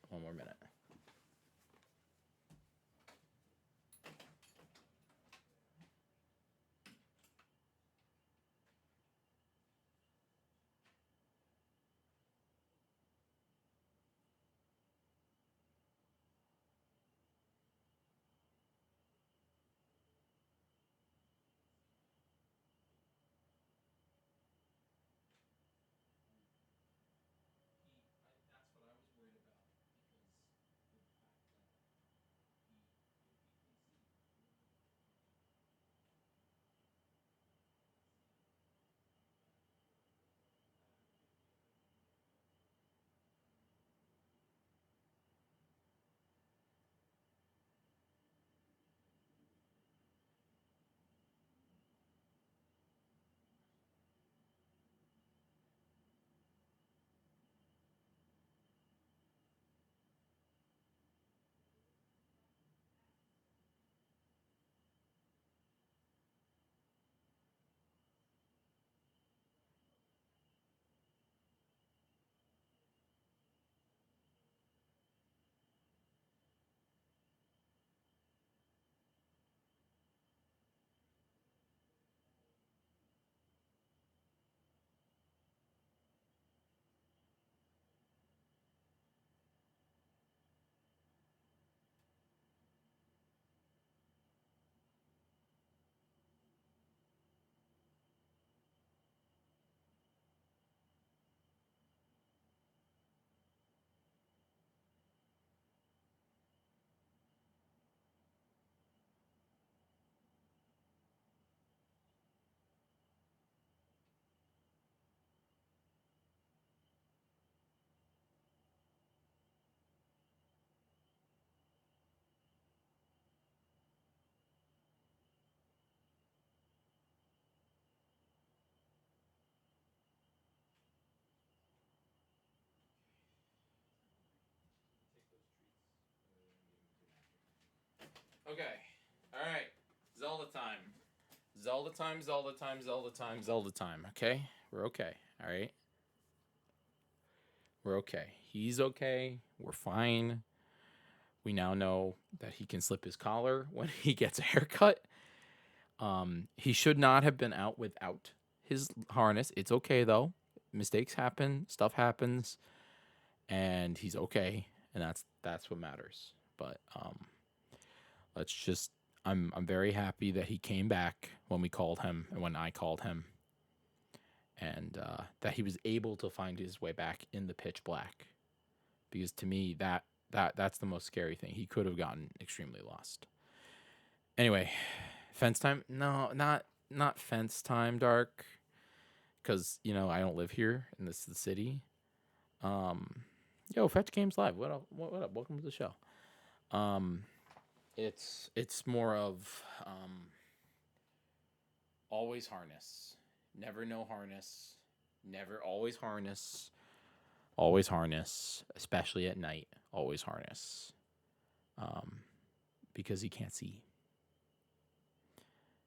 Okay. All right. Zelda time. Zelda time, Zelda time, Zelda time, Zelda time. Okay? We're okay. All right? We're okay. He's okay. We're fine. We now know that he can slip his collar when he gets a haircut. He should not have been out without his harness. It's okay, though. Mistakes happen. Stuff happens. And he's okay. And that's what matters. But let's just I'm very happy that he came back when we called him and when I called him, and that he was able to find his way back in the pitch black. Because to me, that's the most scary thing. He could have gotten extremely lost. Anyway, fence time? No, not fence time, Dark. Because I don't live here, and this is the city. Yo, Fetch Games Live. What up? What up? Welcome to the show. It's more of always harness, never no harness, never always harness, especially at night. Always harness, because he can't see.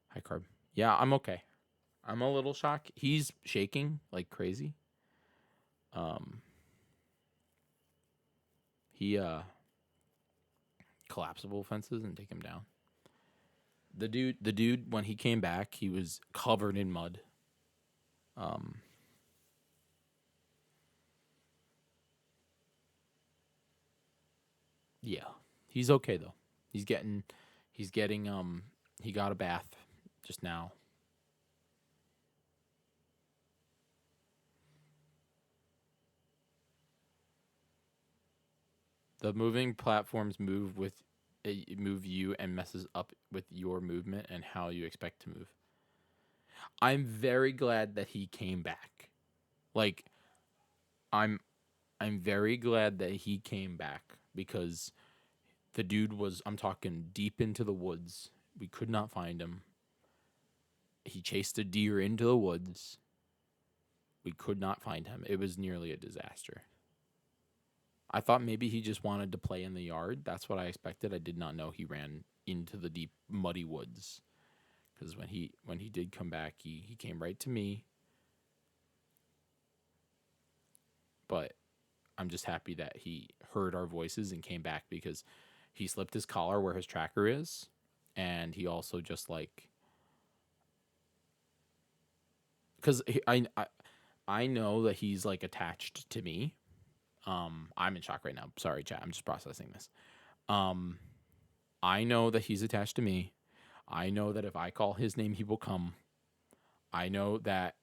Hi, Carb. Yeah, I'm okay. I'm a little shocked. He's shaking like crazy. He collapsible fences and take him down. The dude when he came back, he was covered in mud. Yeah. He's okay though. He got a bath just now. The moving platforms move you and messes up with your movement and how you expect to move. I'm very glad that he came back. Like, I'm very glad that he came back because the dude was, I'm talking deep into the woods. We could not find him. He chased a deer into the woods. We could not find him. It was nearly a disaster. I thought maybe he just wanted to play in the yard. That's what I expected. I did not know he ran into the deep, muddy woods. Because when he did come back, he came right to me. But I'm just happy that he heard our voices and came back because he slipped his collar where his tracker is. And he also just like... Because I know that he's like attached to me. I'm in shock right now. Sorry, chat. I'm just processing this. I know that he's attached to me. I know that if I call his name, he will come. I know that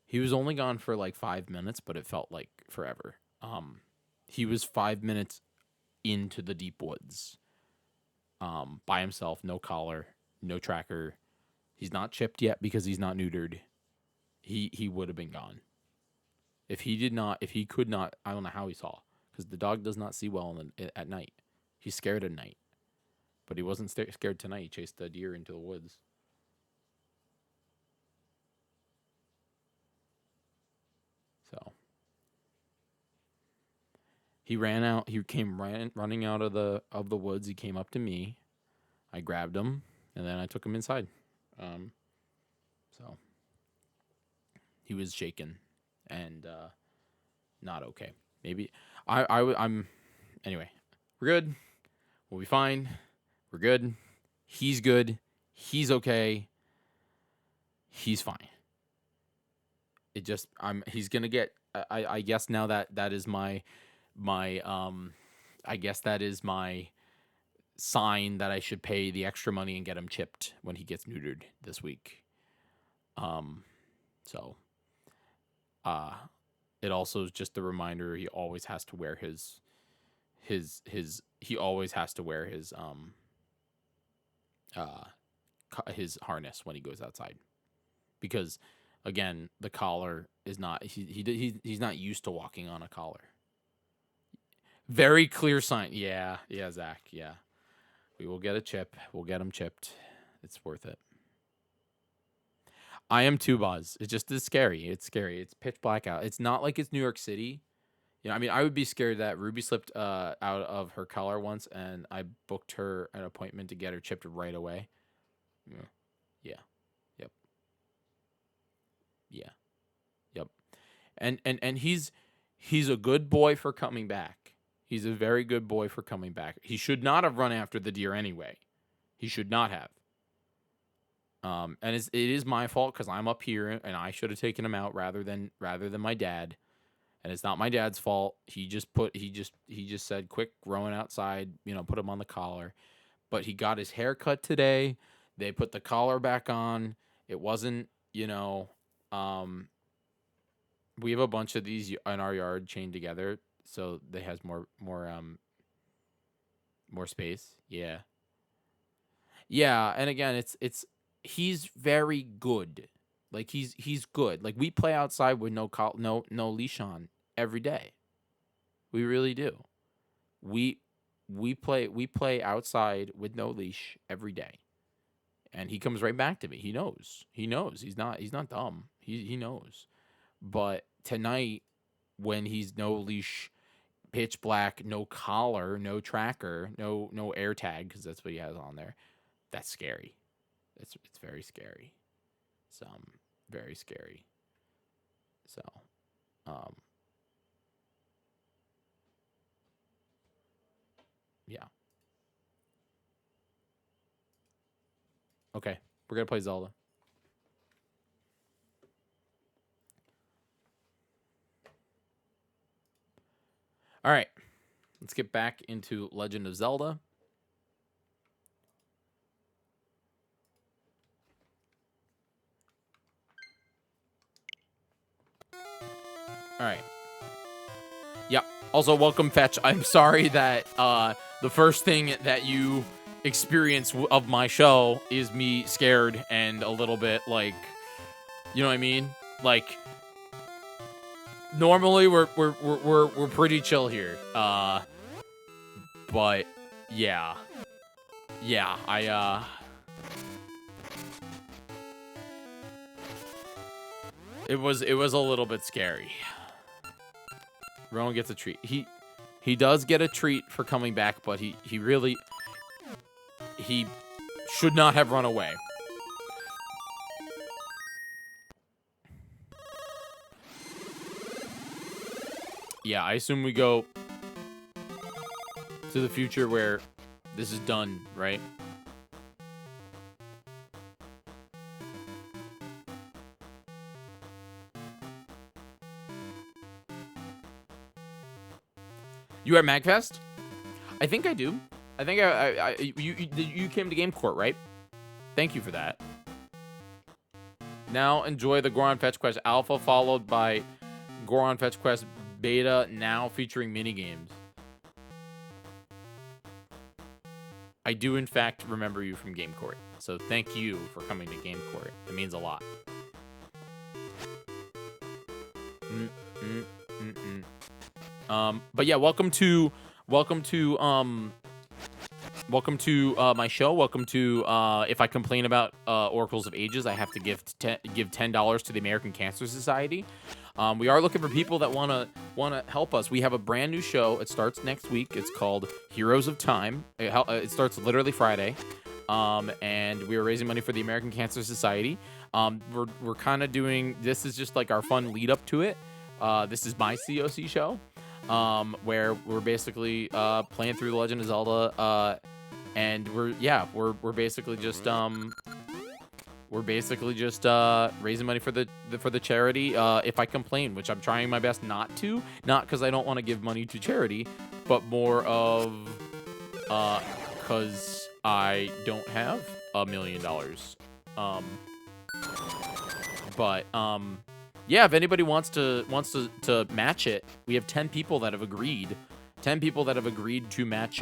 he was only gone for like 5 minutes, but it felt like forever. He was 5 minutes into the deep woods, by himself, no collar, no tracker. He's not chipped yet because he's not neutered. He would have been gone. If he could not, I don't know how he saw. Because the dog does not see well at night. He's scared at night. But he wasn't scared tonight. He chased the deer into the woods. So. He ran out. He came running out of the woods. He came up to me. I grabbed him. And then I took him inside. So. He was shaken. And not okay. Maybe I'm anyway. We're good. We'll be fine. We're good. He's good. He's okay. He's fine. It just he's gonna get. I guess now that is my I guess that is my sign that I should pay the extra money and get him chipped when he gets neutered this week. So. It also is just a reminder he always has to wear his harness when he goes outside. Because again, the collar is not he's not used to walking on a collar. Very clear sign. Yeah, Zach, yeah. We will get a chip. We'll get him chipped. It's worth it. I am too, Buzz. It just is scary. It's scary. It's pitch black out. It's not like it's New York City. I mean, I would be scared that Ruby slipped out of her collar once, and I booked her an appointment to get her chipped right away. Yeah. Yep. And he's a good boy for coming back. He's a very good boy for coming back. He should not have run after the deer anyway. He should not have. And it is my fault because I'm up here and I should have taken him out rather than my dad. And it's not my dad's fault. He just said, quick, rowing outside, put him on the collar. but he got his hair cut today. They put the collar back on. It wasn't, you know, we have a bunch of these in our yard chained together, so they has more space. Yeah. Yeah, and again, it's he's very good. Like he's good. Like we play outside with no leash on every day. We really do. We we play outside with no leash every day. And he comes right back to me. He knows. He knows. He's not dumb. He knows. But tonight when he's no leash, pitch black, no collar, no tracker, no air tag cuz that's what he has on there. That's scary. It's very scary. Very scary. So, yeah. Okay, we're gonna play Zelda. All right, let's get back into Legend of Zelda. All right. Yep. Also, welcome, Fetch. I'm sorry that the first thing that you experience of my show is me scared and a little bit like, you know what I mean? Like, normally we're pretty chill here. But yeah, it was a little bit scary. Rowan gets a treat. He does get a treat for coming back, but he should not have run away. Yeah, I assume we go to the future where this is done, right? You at MagFest? I think I do. I think you came to Game Court, right? Thank you for that. Now enjoy the Goron Fetch Quest Alpha, followed by Goron Fetch Quest Beta, now featuring minigames. I do, in fact, remember you from Game Court. So thank you for coming to Game Court. It means a lot. But yeah, welcome to my show. Welcome to if I complain about Oracles of Ages, I have to give $10 to the American Cancer Society. We are looking for people that wanna help us. We have a brand new show. It starts next week. It's called Heroes of Time. It starts literally Friday. And we are raising money for the American Cancer Society. We're kind of doing, this is just like our fun lead up to it. This is my COC show, where we're basically playing through The Legend of Zelda, and we're basically just raising money for the charity. If I complain, which I'm trying my best not to, not because I don't want to give money to charity, but more of because I don't have $1 million. Yeah, if anybody wants to match it, we have 10 people that have agreed. 10 people that have agreed to match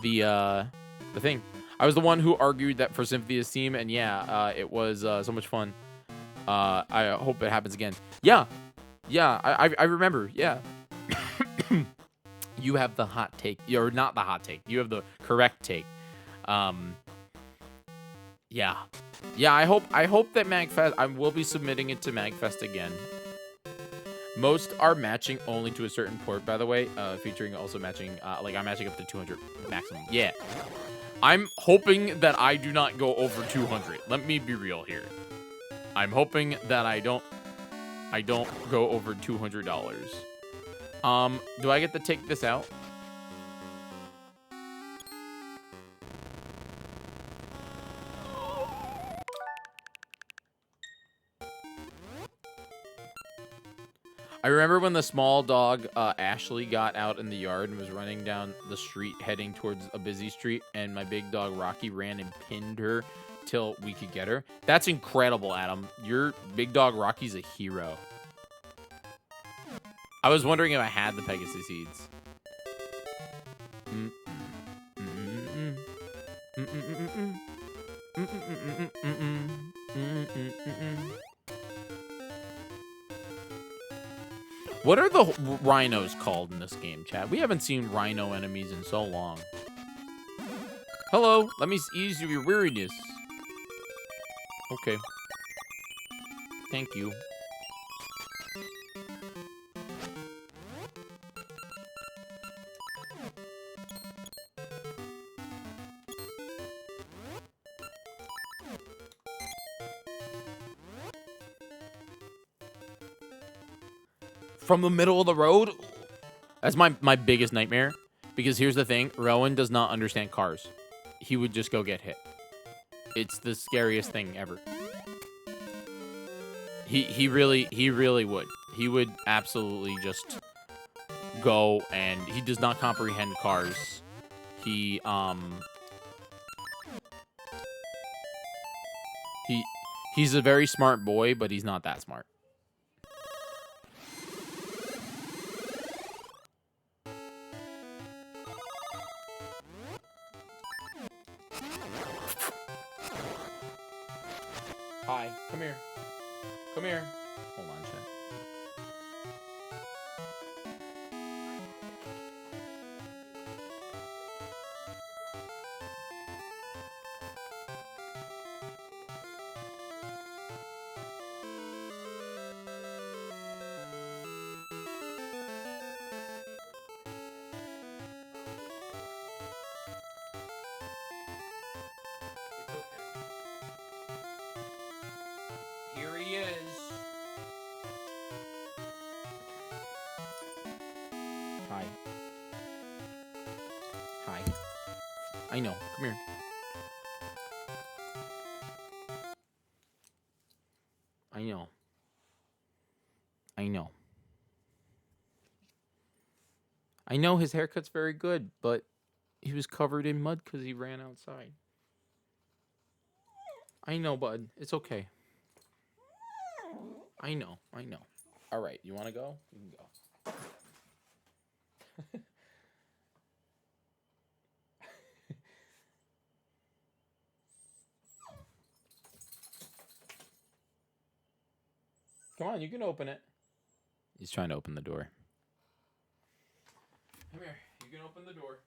the thing. I was the one who argued that for Sympathy of Steam, and yeah, it was so much fun. I hope it happens again. Yeah, I remember. Yeah. You have the hot take, or not the hot take. You have the correct take. Yeah. I hope that MagFest, I will be submitting it to MagFest again. Most are matching only to a certain port, by the way, featuring also matching, like I'm matching up to 200 maximum. Yeah. I'm hoping that I do not go over 200. Let me be real here. I'm hoping that I don't go over $200. Do I get to take this out? I remember when the small dog Ashley got out in the yard and was running down the street heading towards a busy street, and my big dog Rocky ran and pinned her till we could get her. That's incredible, Adam. Your big dog Rocky's a hero. I was wondering if I had the Pegasus seeds. What are the rhinos called in this game, chat? We haven't seen rhino enemies in so long. Hello, let me ease your weariness. Okay. Thank you. From the middle of the road? That's my biggest nightmare. Because here's the thing. Rowan does not understand cars. He would just go get hit. It's the scariest thing ever. He really would. He would absolutely just go, and he does not comprehend cars. He's a very smart boy, but he's not that smart. Hi, come here. Come here. Hold on, chat. Here he is. Hi. Hi. I know. Come here. I know. I know. I know his haircut's very good, but he was covered in mud because he ran outside. I know, bud. It's okay. I know. I know. All right. You want to go? You can go. Come on, you can open it. He's trying to open the door. Come here. You can open the door.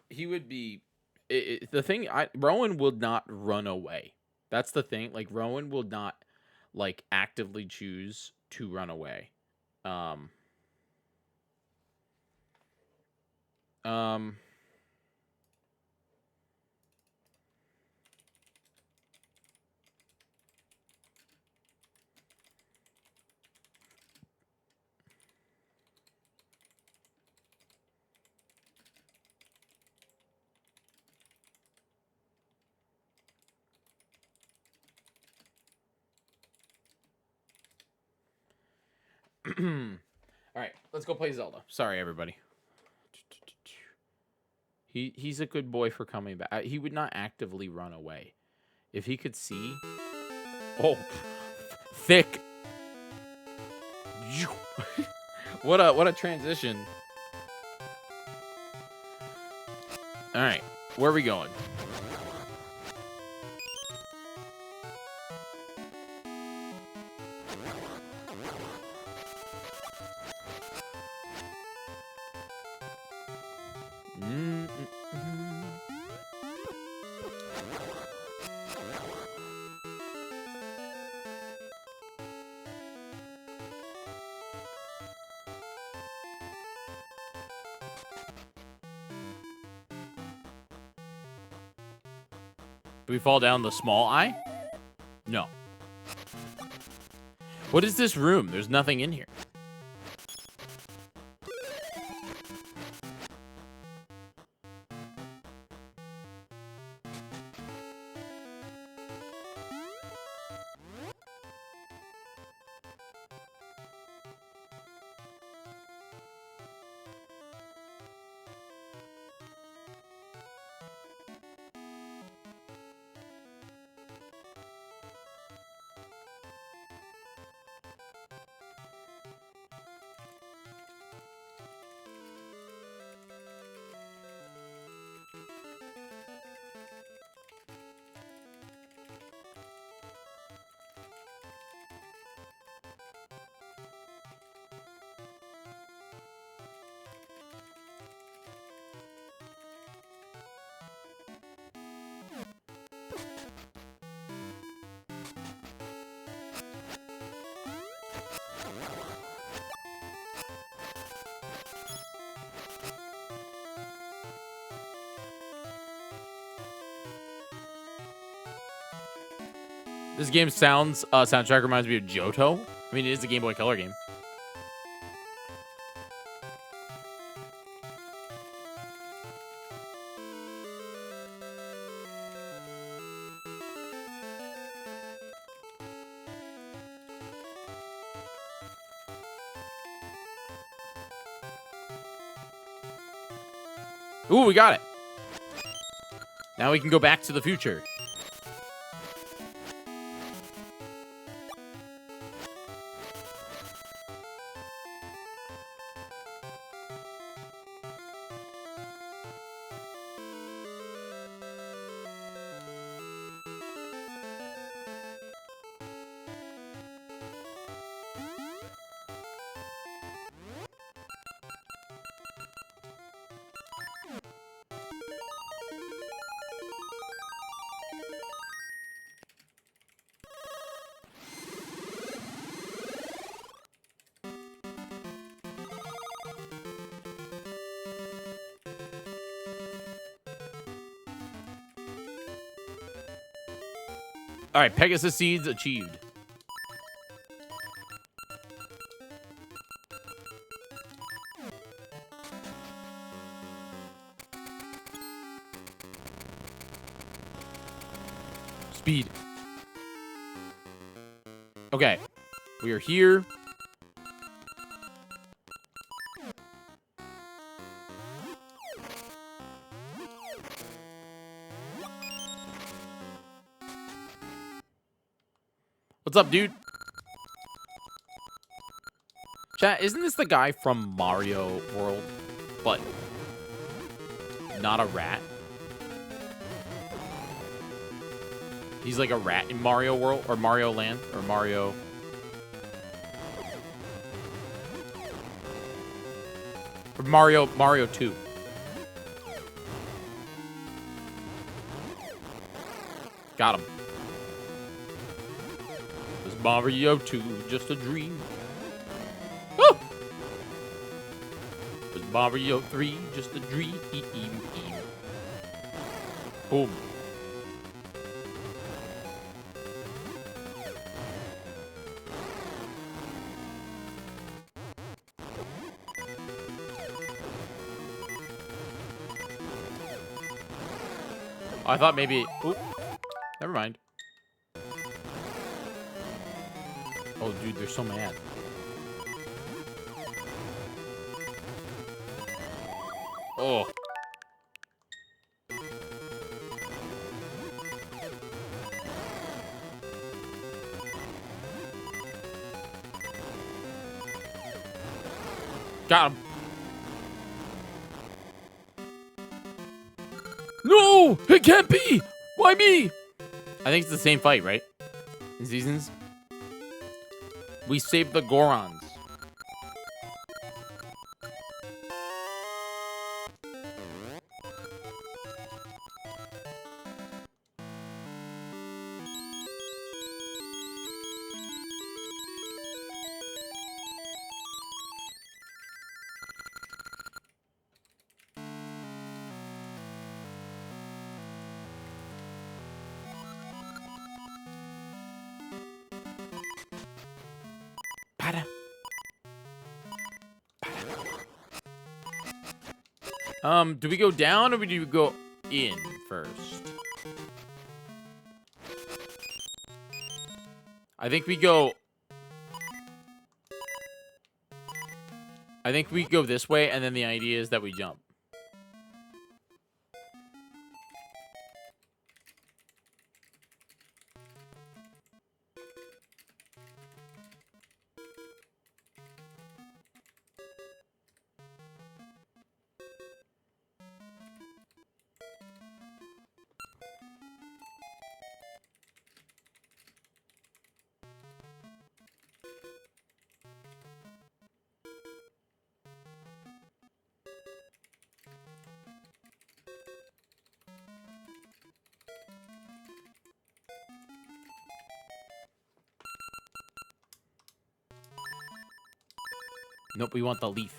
He would be... the thing... Rowan will not run away. That's the thing. Like, Rowan will not, like, actively choose to run away. All right, let's go play Zelda. Sorry, everybody. He's a good boy for coming back. He would not actively run away. If he could see... Oh, thick. What a transition. All right, where are we going? Do we fall down the small eye? No. What is this room? There's nothing in here. This game's soundtrack reminds me of Johto. I mean, it is a Game Boy Color game. Ooh, we got it. Now we can go back to the future. All right, Pegasus Seeds achieved. Speed. Okay, we are here. What's up, dude? Chat, isn't this the guy from Mario World, but not a rat? He's like a rat in Mario World, or Mario Land, or Mario... Or Mario 2. Got him. Was Mario 2 just a dream? Woo! Was Mario 3 just a dream? Boom. I thought maybe... Oop. Never mind. Oh, dude, they're so mad. Oh. Got him. No! It can't be! Why me? I think it's the same fight, right? In Seasons? We saved the Gorons. Do we go down or do we go in first? I think we go this way, and then the idea is that we jump. Nope, we want the leaf.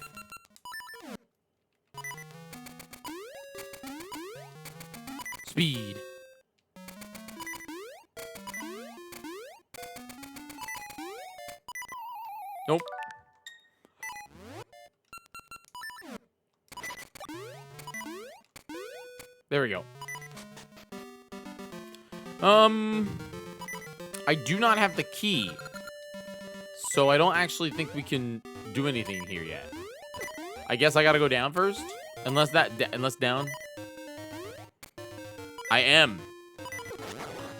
Speed. Nope. There we go. I do not have the key, so I don't actually think we can do anything here yet. I guess I gotta go down first, unless down. I am.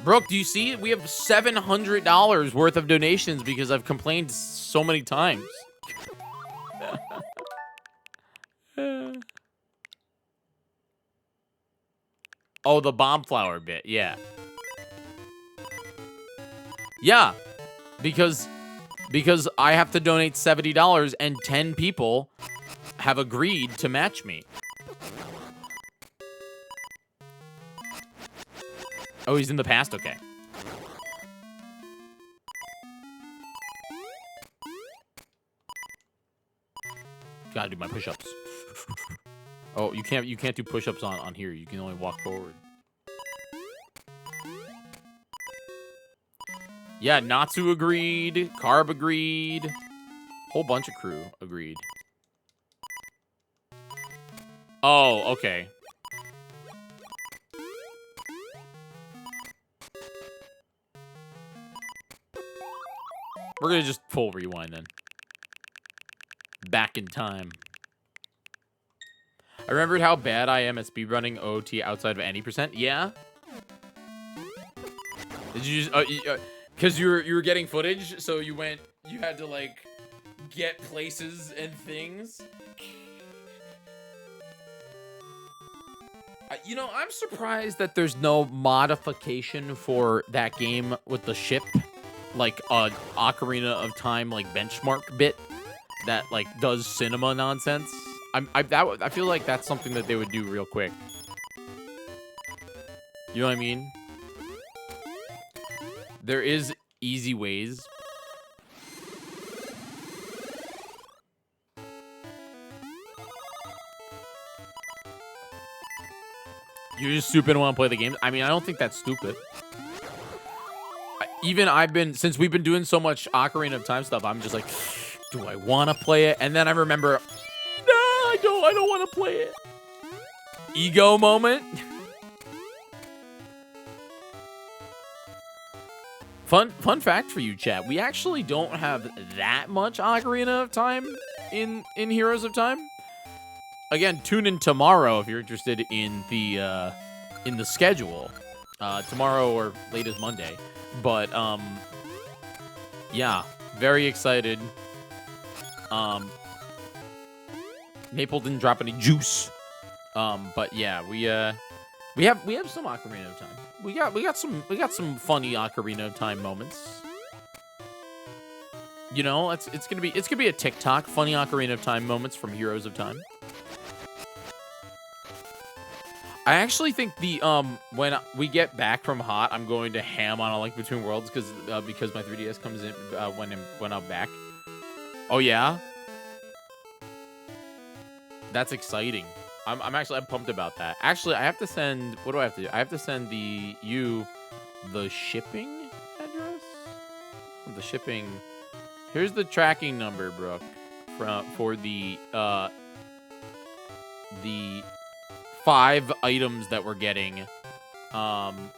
Brooke, do you see? We have $700 worth of donations because I've complained so many times. Oh, the bomb flower bit, yeah. Yeah, because I have to donate $70 and 10 people have agreed to match me. Oh, he's in the past? Okay. Gotta do my push-ups. Oh, you can't do push-ups on here. You can only walk forward. Yeah, Natsu agreed. Carb agreed. Whole bunch of crew agreed. Oh, okay. We're gonna just full rewind then. Back in time. I remembered how bad I am at speedrunning OT outside of any percent. Yeah. Did you just because you were getting footage, so you had to like get places and things. You know, I'm surprised that there's no modification for that game with the ship, like a Ocarina of Time like benchmark bit that like does cinema nonsense. I feel like that's something that they would do real quick. You know what I mean? There is easy ways. You're just stupid and want to play the game. I mean, I don't think that's stupid. Since we've been doing so much Ocarina of Time stuff, I'm just like, do I want to play it? And then I remember, no, I don't want to play it. Ego moment. Fun fact for you, chat. We actually don't have that much Ocarina of Time in Heroes of Time. Again, tune in tomorrow if you're interested in the schedule. Tomorrow or latest Monday. But yeah, very excited. Maple didn't drop any juice. But yeah, we have some Ocarina of Time. We got some funny Ocarina of Time moments. You know, it's gonna be a TikTok funny Ocarina of Time moments from Heroes of Time. I actually think when we get back from Hot, I'm going to ham on A Link Between Worlds because my 3DS comes in when I'm back. Oh yeah, that's exciting. I'm pumped about that. Actually, I have to send. What do I have to do? I have to send the shipping address. The shipping. Here's the tracking number, Brooke, for the 5 items that we're getting. And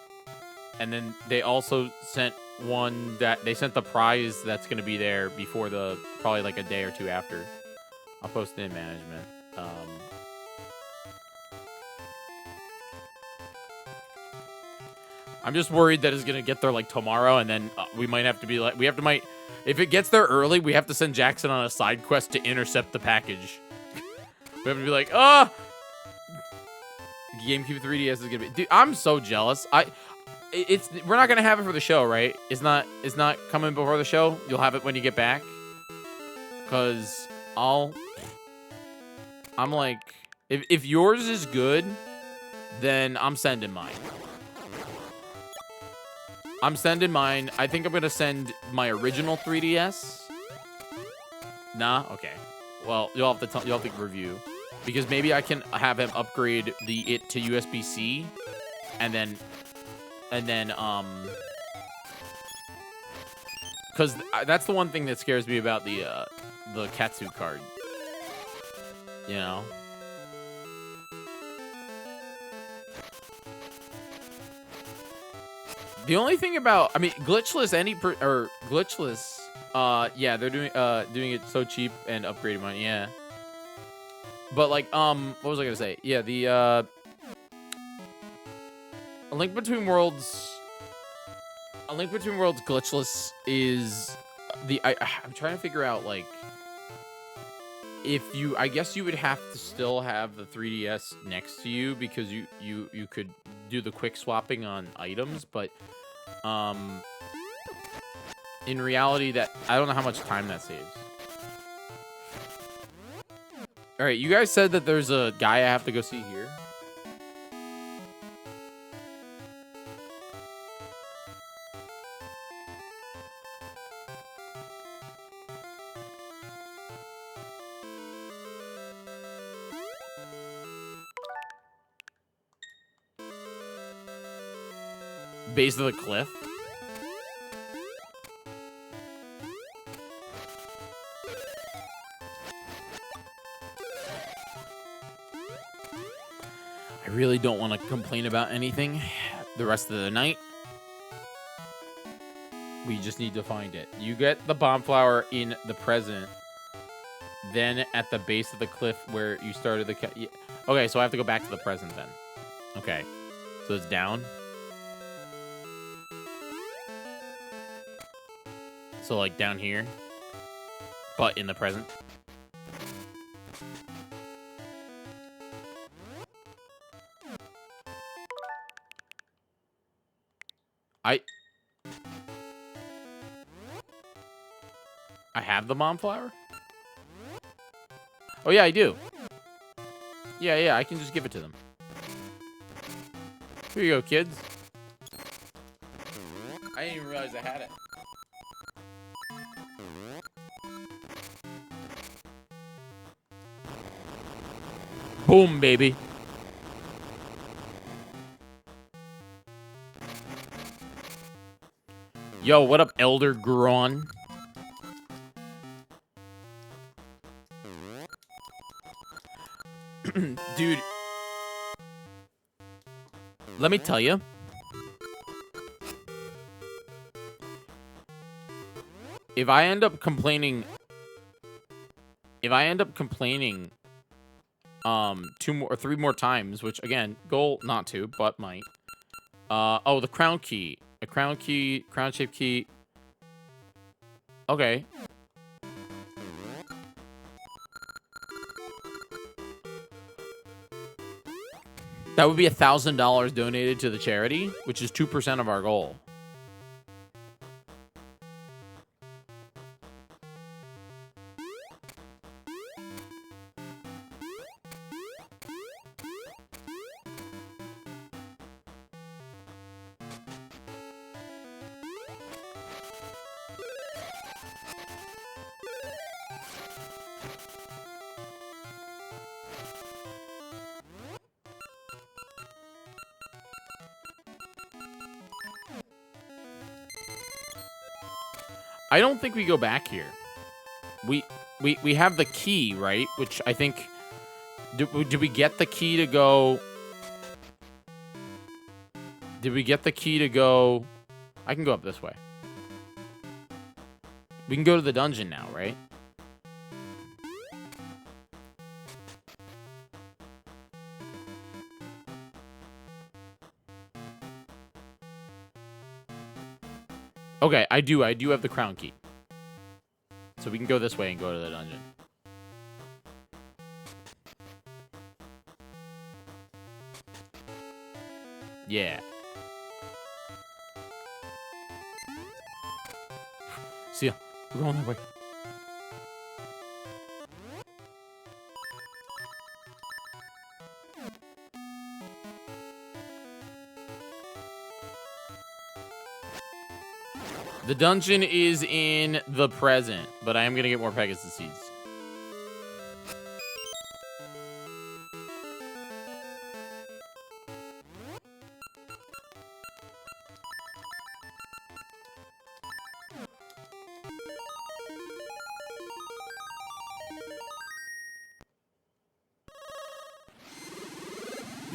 then they also sent one that they sent the prize that's going to be there before probably like a day or two after. I'll post it in management. I'm just worried that it's going to get there like tomorrow, and then we might have to be like, if it gets there early, we have to send Jackson on a side quest to intercept the package. We have to be like, GameCube 3DS is gonna be. Dude, I'm so jealous. We're not gonna have it for the show, right? It's not coming before the show. You'll have it when you get back. Cause I'm like, if yours is good, then I'm sending mine. I think I'm gonna send my original 3DS. Nah, okay. Well, you'll have to review. Because maybe I can have him upgrade it to USB-C, and then because that's the one thing that scares me about the Katsu card. You know. The only thing about, I mean, glitchless glitchless. Yeah, they're doing it so cheap and upgraded money. Yeah. But like, what was I gonna say? Yeah, the A Link Between Worlds glitchless is I'm trying to figure out like if you, I guess you would have to still have the 3DS next to you because you could do the quick swapping on items, but in reality that I don't know how much time that saves. All right, you guys said that there's a guy I have to go see here. Base of the cliff. I really don't want to complain about anything the rest of the night. We just need to find it. You get the bomb flower in the present, then at the base of the cliff where you started the... Okay, so I have to go back to the present then. Okay, so it's down. So like down here, but in the present. I have the mom flower? Oh yeah, I do. Yeah, I can just give it to them. Here you go, kids. I didn't even realize I had it. Boom, baby. Yo, what up, Elder Gruon? Dude. Let me tell you. If I end up complaining 3 more times, which again, goal not to, but might. Oh, the crown key. A crown key, crown-shaped key. Okay. That would be $1,000 donated to the charity, which is 2% of our goal. I don't think we go back here. We have the key, right? Which I think... Did we get the key to go... Did we get the key to go... I can go up this way. We can go to the dungeon now, right? Okay, I do have the crown key. So we can go this way and go to the dungeon. Yeah. See ya. We're going that way. The dungeon is in the present, but I am going to get more Pegasus seeds.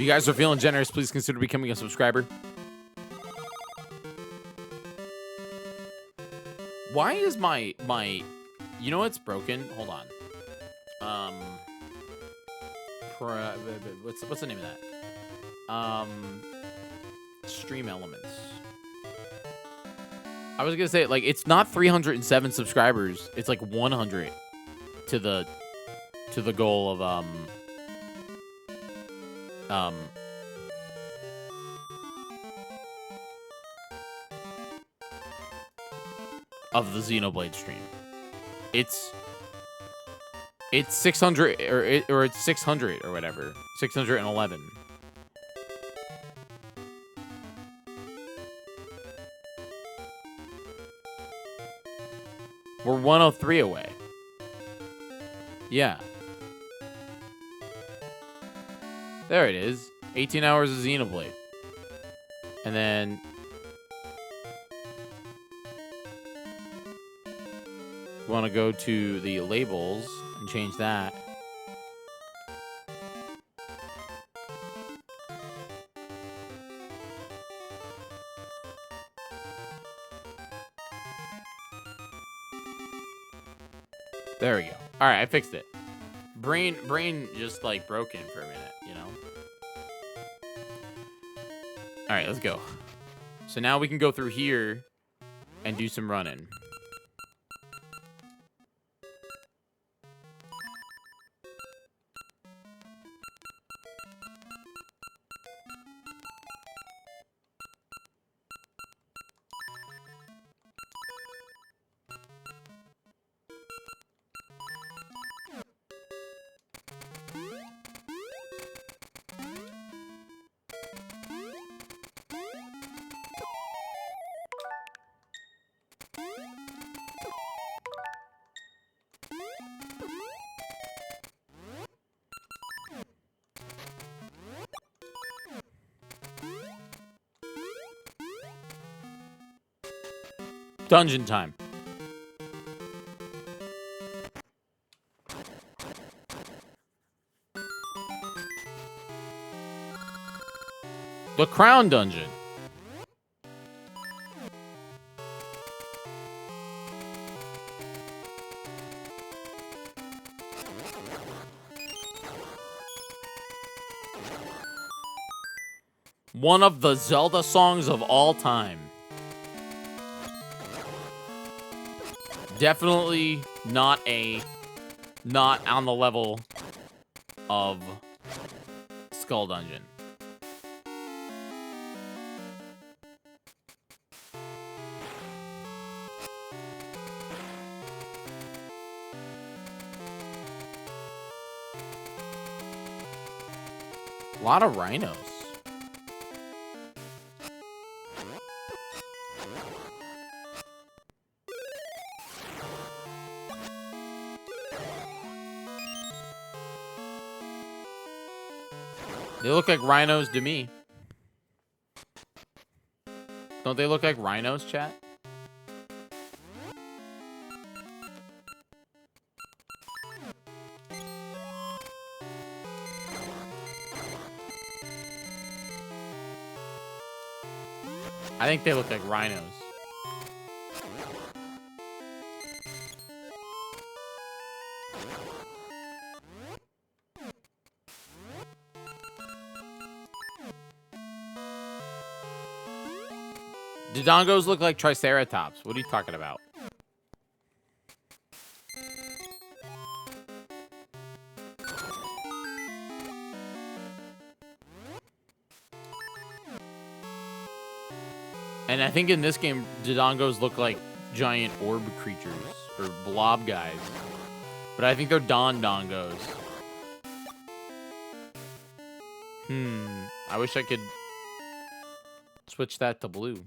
you guys are feeling generous, please consider becoming a subscriber. Why is my you know what's broken? Hold on. What's the name of that? Stream Elements. I was gonna say, like, it's not 307 subscribers. It's like 100 to the goal of of the Xenoblade stream. It's 600 or it's 600 or whatever. 611. We're 103 away. Yeah. There it is. 18 hours of Xenoblade. And then want to go to the labels and change that. There we go. All right, I fixed it. Brain just like broken for a minute, you know? All right, let's go. So now we can go through here and do some running. Dungeon time. The Crown Dungeon. One of the Zelda songs of all time. Definitely not on the level of Skull Dungeon. A lot of rhinos. They look like rhinos to me. Don't they look like rhinos, chat? I think they look like rhinos. Dodongos look like Triceratops. What are you talking about? And I think in this game, Dodongos look like giant orb creatures or blob guys. But I think they're Dondongos. I wish I could switch that to blue.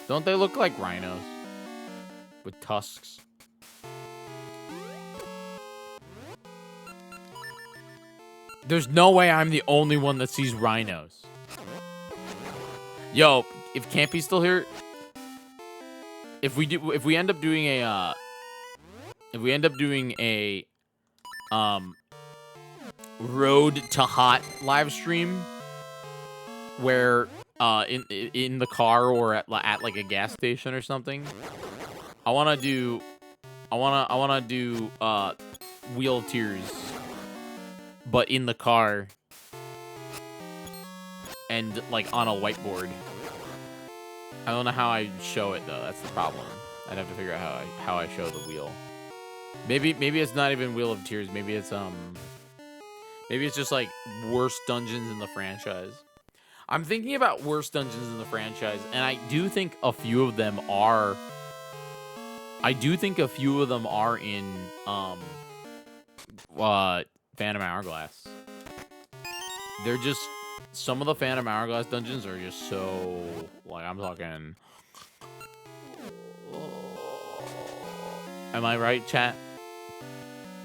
Don't they look like rhinos? With tusks. There's no way I'm the only one that sees rhinos. Yo, if Campy's still here, if we end up doing a Road to Hot live stream where in the car or at like a gas station or something, I want to do Wheel of Tears, but in the car and like on a whiteboard. I don't know how I show it though. That's the problem. I'd have to figure out how I show the wheel. Maybe it's not even Wheel of Tears. Maybe it's just like worst dungeons in the franchise. I'm thinking about worst dungeons in the franchise, and I do think a few of them are. In Phantom Hourglass. They're just some of the Phantom Hourglass dungeons are just so like I'm talking. Am I right, chat?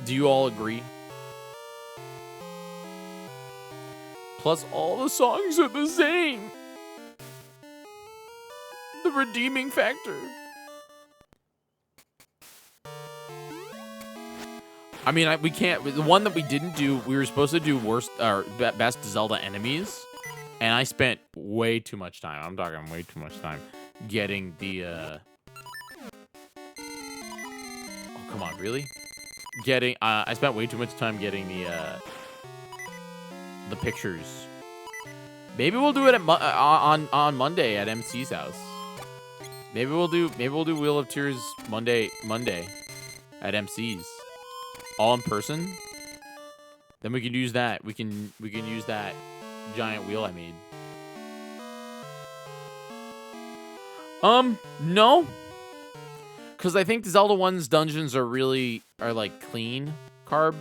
Do you all agree? Plus, all the songs are the same. The redeeming factor. I mean, we can't. The one that we didn't do, we were supposed to do worst or best Zelda enemies, and I spent way too much time. I'm talking way too much time getting the. Oh, come on, really? I spent way too much time getting the pictures. Maybe we'll do it on Monday at MC's house. Maybe we'll do Wheel of Tears Monday at MC's. All in person. Then we can use that. We can use that giant wheel I made. No. Cause I think the Zelda 1's dungeons are like clean carb.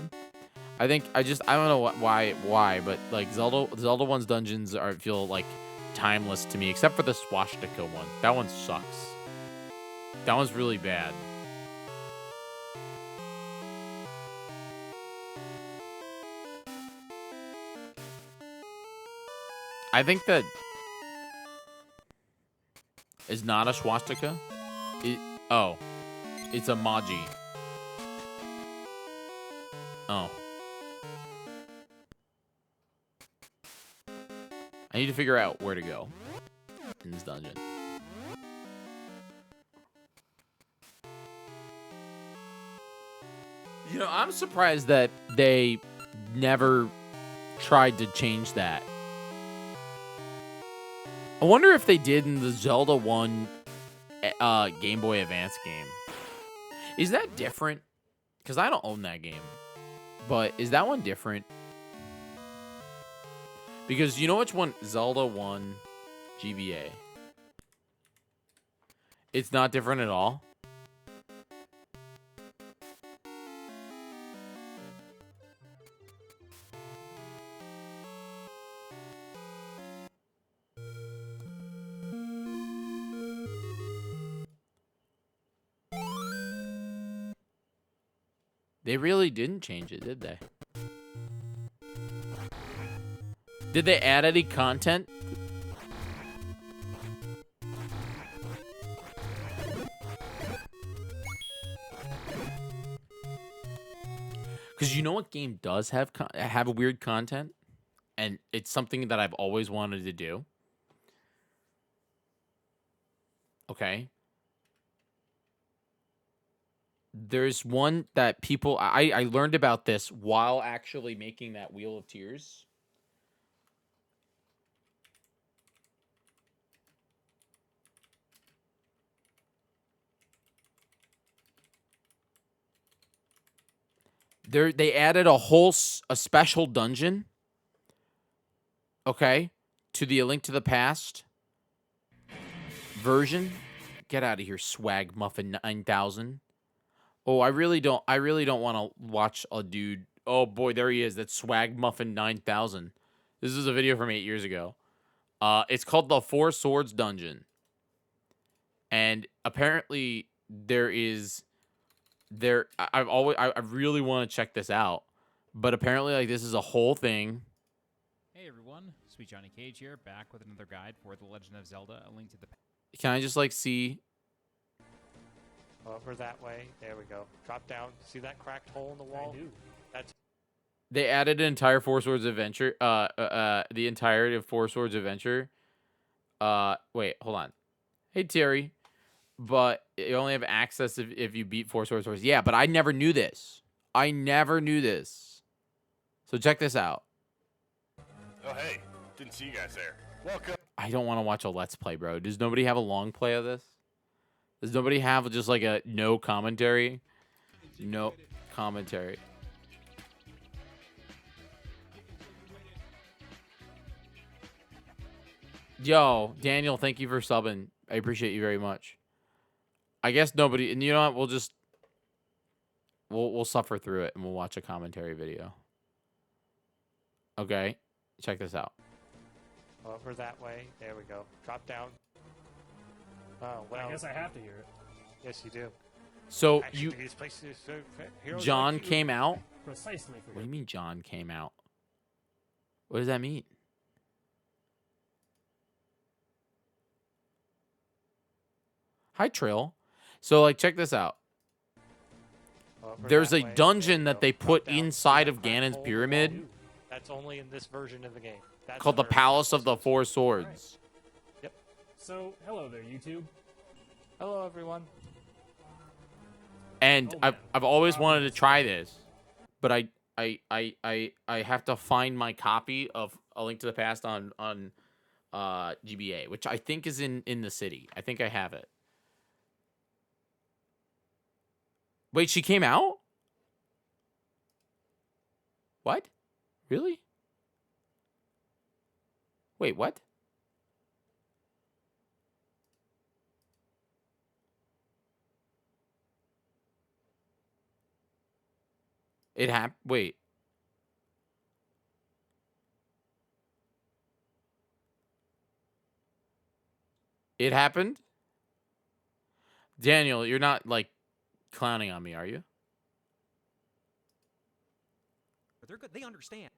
I don't know why, but like Zelda 1's dungeons feel like timeless to me, except for the swastika one. That one sucks. That one's really bad. I think that is not a swastika. It's a Maji. Oh. I need to figure out where to go in this dungeon. You know, I'm surprised that they never tried to change that. I wonder if they did in the Zelda 1 Game Boy Advance game. Is that different? Because I don't own that game. But is that one different? Because you know which one? Zelda 1 GBA. It's not different at all? They really didn't change it, did they? Did they add any content? Because you know what game does have weird content? And it's something that I've always wanted to do. Okay. There's one that people... I learned about this while actually making that Wheel of Tears. They added a special dungeon. Okay. To the A Link to the Past version. Get out of here, Swag Muffin 9000. Oh, I really don't want to watch a dude. Oh boy, there he is. That's Swag Muffin 9000. This is a video from 8 years ago. It's called the Four Swords Dungeon. And apparently I really want to check this out. But apparently like this is a whole thing. Hey everyone, Sweet Johnny Cage here, back with another guide for The Legend of Zelda, a link to the... Can I just like see? Over that way. There we go. Drop down. See that cracked hole in the wall? I do. That's They added an entire Four Swords Adventure. The entirety of Four Swords Adventure. Wait, hold on. Hey Terry, but you only have access if you beat Four Swords. Yeah, but I never knew this. I never knew this. So check this out. Oh hey, didn't see you guys there. Welcome. I don't want to watch a Let's Play, bro. Does nobody have a long play of this? Does nobody have just like a no commentary? No commentary. Yo, Daniel, thank you for subbing. I appreciate you very much. I guess nobody, and you know what? We'll suffer through it and we'll watch a commentary video. Okay, check this out. over that way. There we go. Drop down. Oh, well. I guess I have to hear it. Yes, you do. So Actually, these places, heroes John like you- came out? Precisely for What do you mean John came out? What does that mean? Hi, Trill. So, like, check this out. There's a dungeon that they put inside of Ganon's pyramid That's only in this version of the game. That's called the Palace of the Four Swords. Yep. So, hello there, YouTube. Hello, everyone. And I've always wanted to try this, but I have to find my copy of A Link to the Past on GBA, which I think is in the city. I think I have it. Wait, she came out? What? Really? Wait, what? It happened. Wait. It happened? Daniel, you're not, like, clowning on me, are you? They're good. They understand.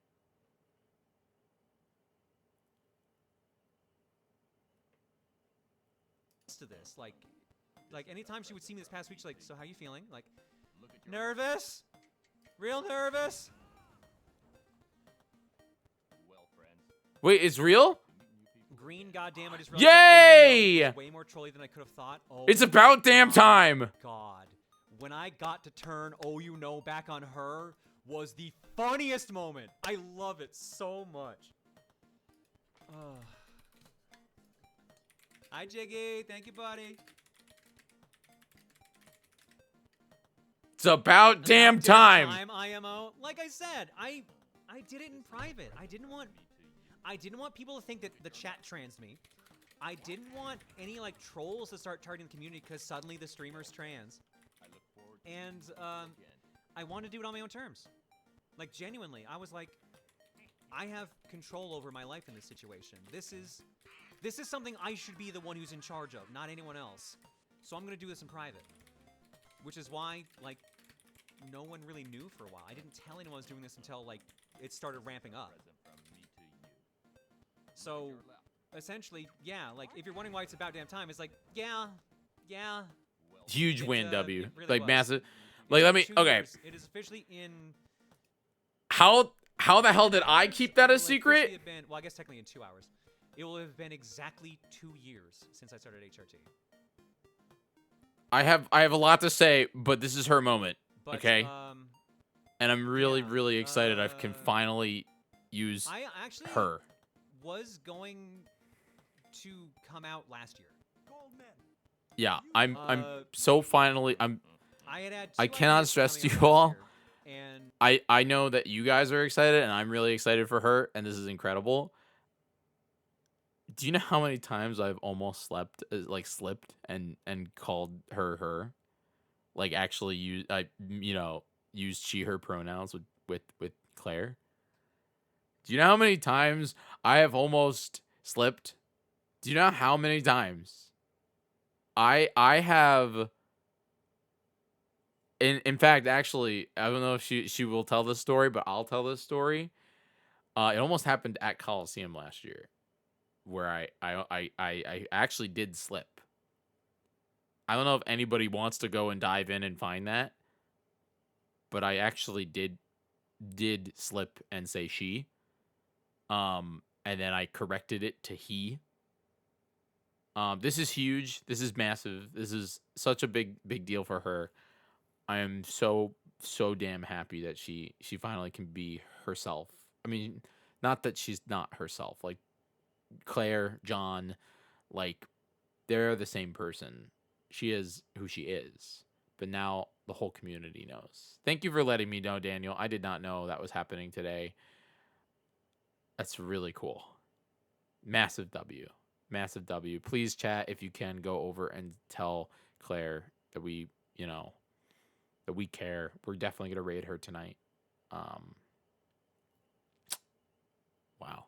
To this, like anytime she would see me this past week, she's like, "So how you feeling?" Like, nervous, real nervous. Wait, it's real? Green, goddamn! I just realized Yay! that way more trolly than I could have thought. Oh, It's about damn time. God, when I got to turn "Oh You Know" back on her was the funniest moment. I love it so much. Hi, Jiggy. Thank you, buddy. It's about damn time. IMO. Like I said, I did it in private. I didn't want people to think that the chat trans me. I didn't want any like trolls to start targeting the community because suddenly the streamer's trans. And I wanted to do it on my own terms. Like genuinely, I was like, I have control over my life in this situation. This is something I should be the one who's in charge of, not anyone else. So I'm gonna do this in private. Which is why, like, no one really knew for a while. I didn't tell anyone I was doing this until, like, it started ramping up. So, essentially, yeah, like, if you're wondering why it's about damn time, it's like, yeah. Huge win, W. It really Like, was. massive. Like, let me, 2 okay. years. It is officially in... How the hell did I keep that a secret? Well, I guess technically in 2 hours. It will have been exactly 2 years since I started HRT. I have a lot to say, but this is her moment, But, okay? And I'm really excited I can finally use I actually her. was going to come out last year. Yeah, I'm so finally I had I cannot stress to you all. I know that you guys are excited and I'm really excited for her and this is incredible. Do you know how many times I've almost slipped and called her? Like actually used she her pronouns with Claire. Do you know how many times I have almost slipped? Do you know how many times? I have in fact actually I don't know if she will tell this story, but I'll tell this story. It almost happened at Coliseum last year, where I actually did slip. I don't know if anybody wants to go and dive in and find that, but I actually did slip and say she. And then I corrected it to he. This is huge. This is massive. This is such a big deal for her. I am so damn happy that she finally can be herself. I mean, not that she's not herself. Like Claire, John, like they're the same person. She is who she is. But now the whole community knows. Thank you for letting me know, Daniel. I did not know that was happening today. That's really cool. Massive W. Massive W. Please, chat, if you can, go over and tell Claire that we, that we care. We're definitely going to raid her tonight. Wow.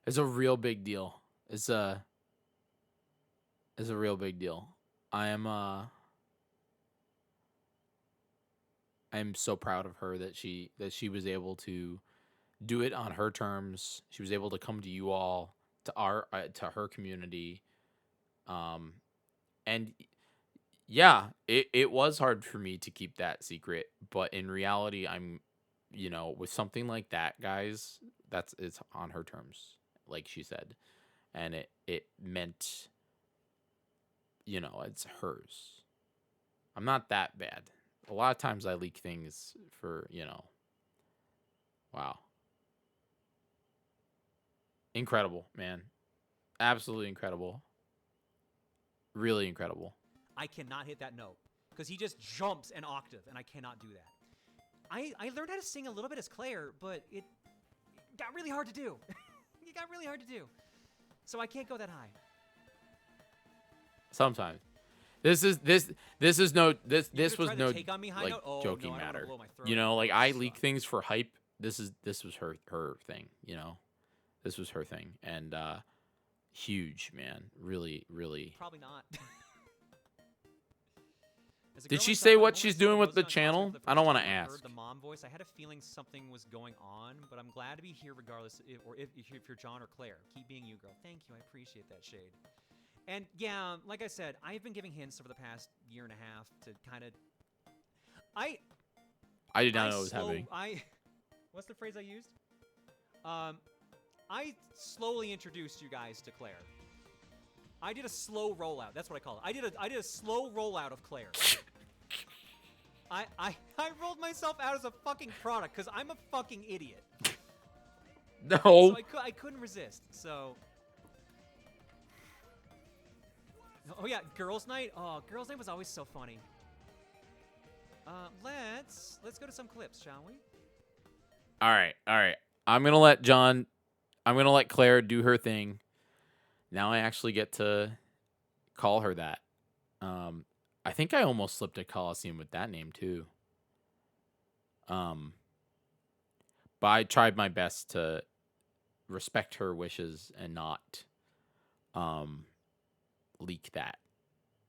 It's a real big deal. It's a real big deal. I am so proud of her that she was able to do it on her terms. She was able to come to you all, to her community. And yeah, it was hard for me to keep that secret, but in reality, I'm, with something like that, guys, it's on her terms, like she said, and it meant, it's hers. I'm not that bad. A lot of times I leak things for, wow. Incredible, man. Absolutely incredible. Really incredible. I cannot hit that note because he just jumps an octave, and I cannot do that. I learned how to sing a little bit as Claire, but it got really hard to do. It got really hard to do. So I can't go that high. Sometimes. This was no take on me high like note? Oh, joking no, I don't wanna matter. blow my throat. Like I leak things for hype. This was her thing, This was her thing, and huge, man. Really. Probably not. Did she say what she's doing with the channel? I don't want to ask. Heard the mom voice. I had a feeling something was going on, but I'm glad to be here regardless if you're John or Claire. Keep being you, girl. Thank you. I appreciate that, Shade. And yeah, like I said, I've been giving hints over the past year and a half to kind of. I did not know it was happening. What's the phrase I used? I slowly introduced you guys to Claire. I did a slow rollout. That's what I call it. I did a slow rollout of Claire. I rolled myself out as a fucking product because I'm a fucking idiot. No. So I couldn't resist. So. Oh yeah, girls' night. Oh, girls' night was always so funny. Let's go to some clips, shall we? All right. I'm gonna let Claire do her thing. Now I actually get to call her that. I think I almost slipped a Coliseum with that name too. But I tried my best to respect her wishes and not leak that.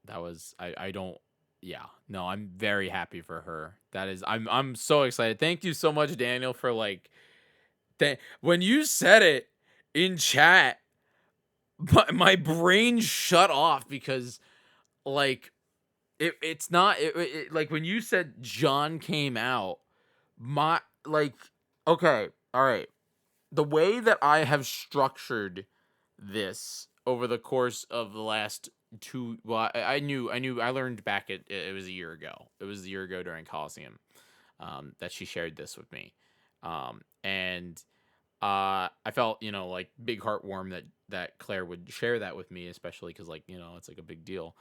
That was I'm very happy for her. That is I'm so excited. Thank you so much, Daniel, for when you said it in chat, my brain shut off because it's not like when you said John came out, okay, all right. The way that I have structured this over the course of the last I learned back it was a year ago. It was a year ago during Coliseum that she shared this with me. And I felt, big heartwarm that Claire would share that with me, especially because it's like a big deal,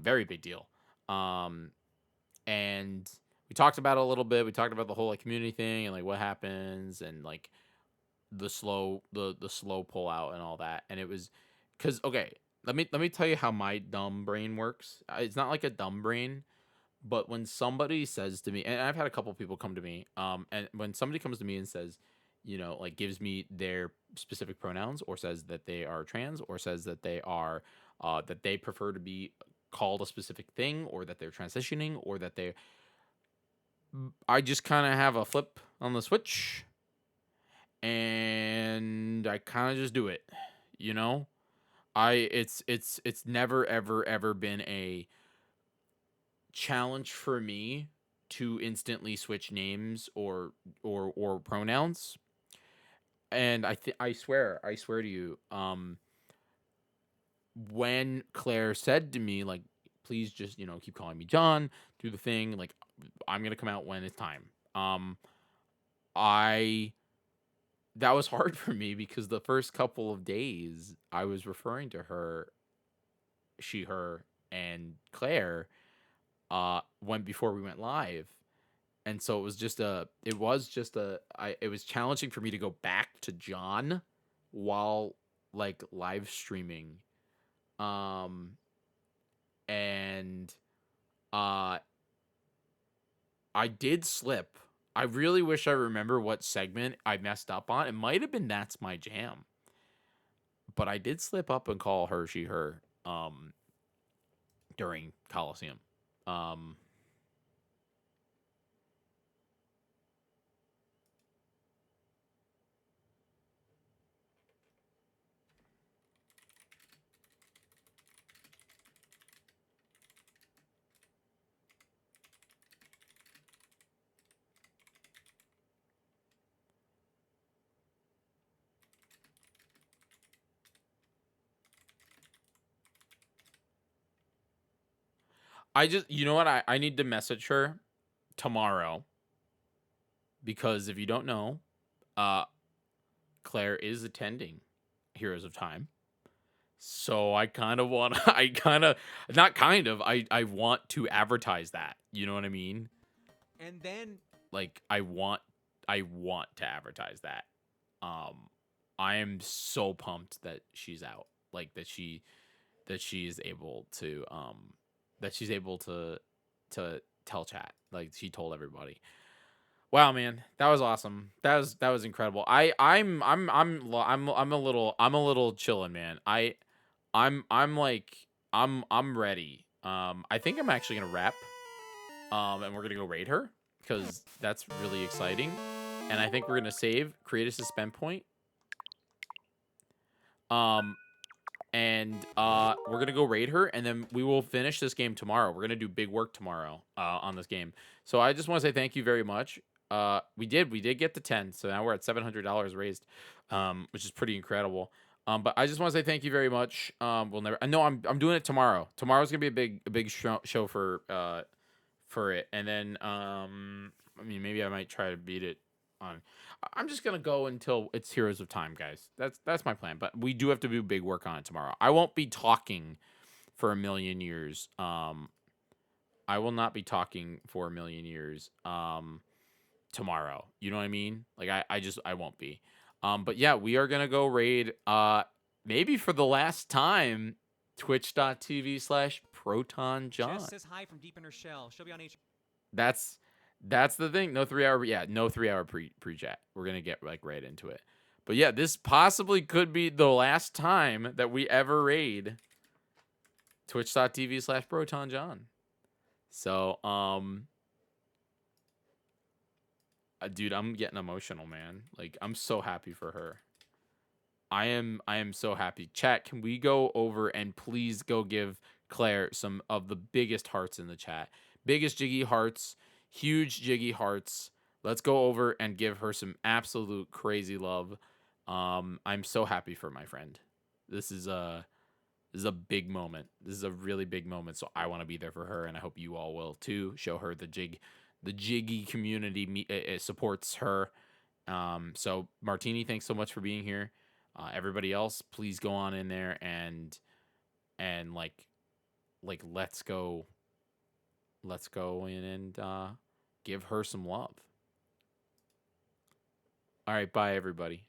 very big deal. And we talked about it a little bit. We talked about the whole community thing and what happens and the slow pull out and all that. And it was because let me tell you how my dumb brain works. It's not like a dumb brain, but when somebody says to me, and I've had a couple people come to me, and when somebody comes to me and says, gives me their specific pronouns or says that they are trans or says that they are, that they prefer to be called a specific thing or that they're transitioning or that I just kind of have a flip on the Switch, and I kind of just do it, you know. It's never ever been a challenge for me to instantly switch names or pronouns. And I swear to you, when Claire said to me, like, please just, keep calling me John, do the thing, like, I'm gonna come out when it's time. I that was hard for me because the first couple of days I was referring to her, she, her, and Claire, when before we went live. And so it was just it was challenging for me to go back to John while like live streaming. And I did slip. I really wish I remember what segment I messed up on. It might have been That's My Jam. But I did slip up and call her she, her during Coliseum. You know what? I need to message her tomorrow because if you don't know, Claire is attending Heroes of Time. So I kind of want I want to advertise that. You know what I mean? And then like I want to advertise that. I am so pumped that she's out. Like that she is able to tell chat. Like she told everybody. Wow, man, that was awesome. That was incredible. I'm a little chilling, man. I'm ready. I think I'm actually gonna rep. And we're gonna go raid her because that's really exciting. And I think we're gonna create a suspend point. And we're gonna go raid her, and then we will finish this game tomorrow. We're gonna do big work tomorrow on this game. So I just want to say thank you very much. We did get to 10, so now we're at $700 raised, which is pretty incredible. But I just want to say thank you very much. We'll never. I know I'm doing it tomorrow. Tomorrow's gonna be a big show for it, and then I mean maybe I might try to beat it on. I'm just gonna go until it's Heroes of Time, guys. That's my plan. But we do have to do big work on it tomorrow. I won't be talking for a million years. I will not be talking for a million years. Tomorrow. You know what I mean? Like I won't be. But yeah, we are gonna go raid maybe for the last time twitch.tv/ProtonJohn. Jess says hi from deep in her shell. She'll be on H. That's the thing. No 3 hour pre-chat. We're gonna get like right into it. But yeah, this possibly could be the last time that we ever raid twitch.tv/ProtonJohn. So dude, I'm getting emotional, man. Like I'm so happy for her. I am so happy. Chat, can we go over and please go give Claire some of the biggest hearts in the chat? Biggest Jyggy hearts, huge Jyggy hearts. Let's go over and give her some absolute crazy love. I'm so happy for my friend. This is a big moment. This is a really big moment. So I want to be there for her, and I hope you all will too. Show her the Jyggy community supports her. So Martini, thanks so much for being here. Everybody else, please go on in there and like let's go in and give her some love. All right, bye everybody.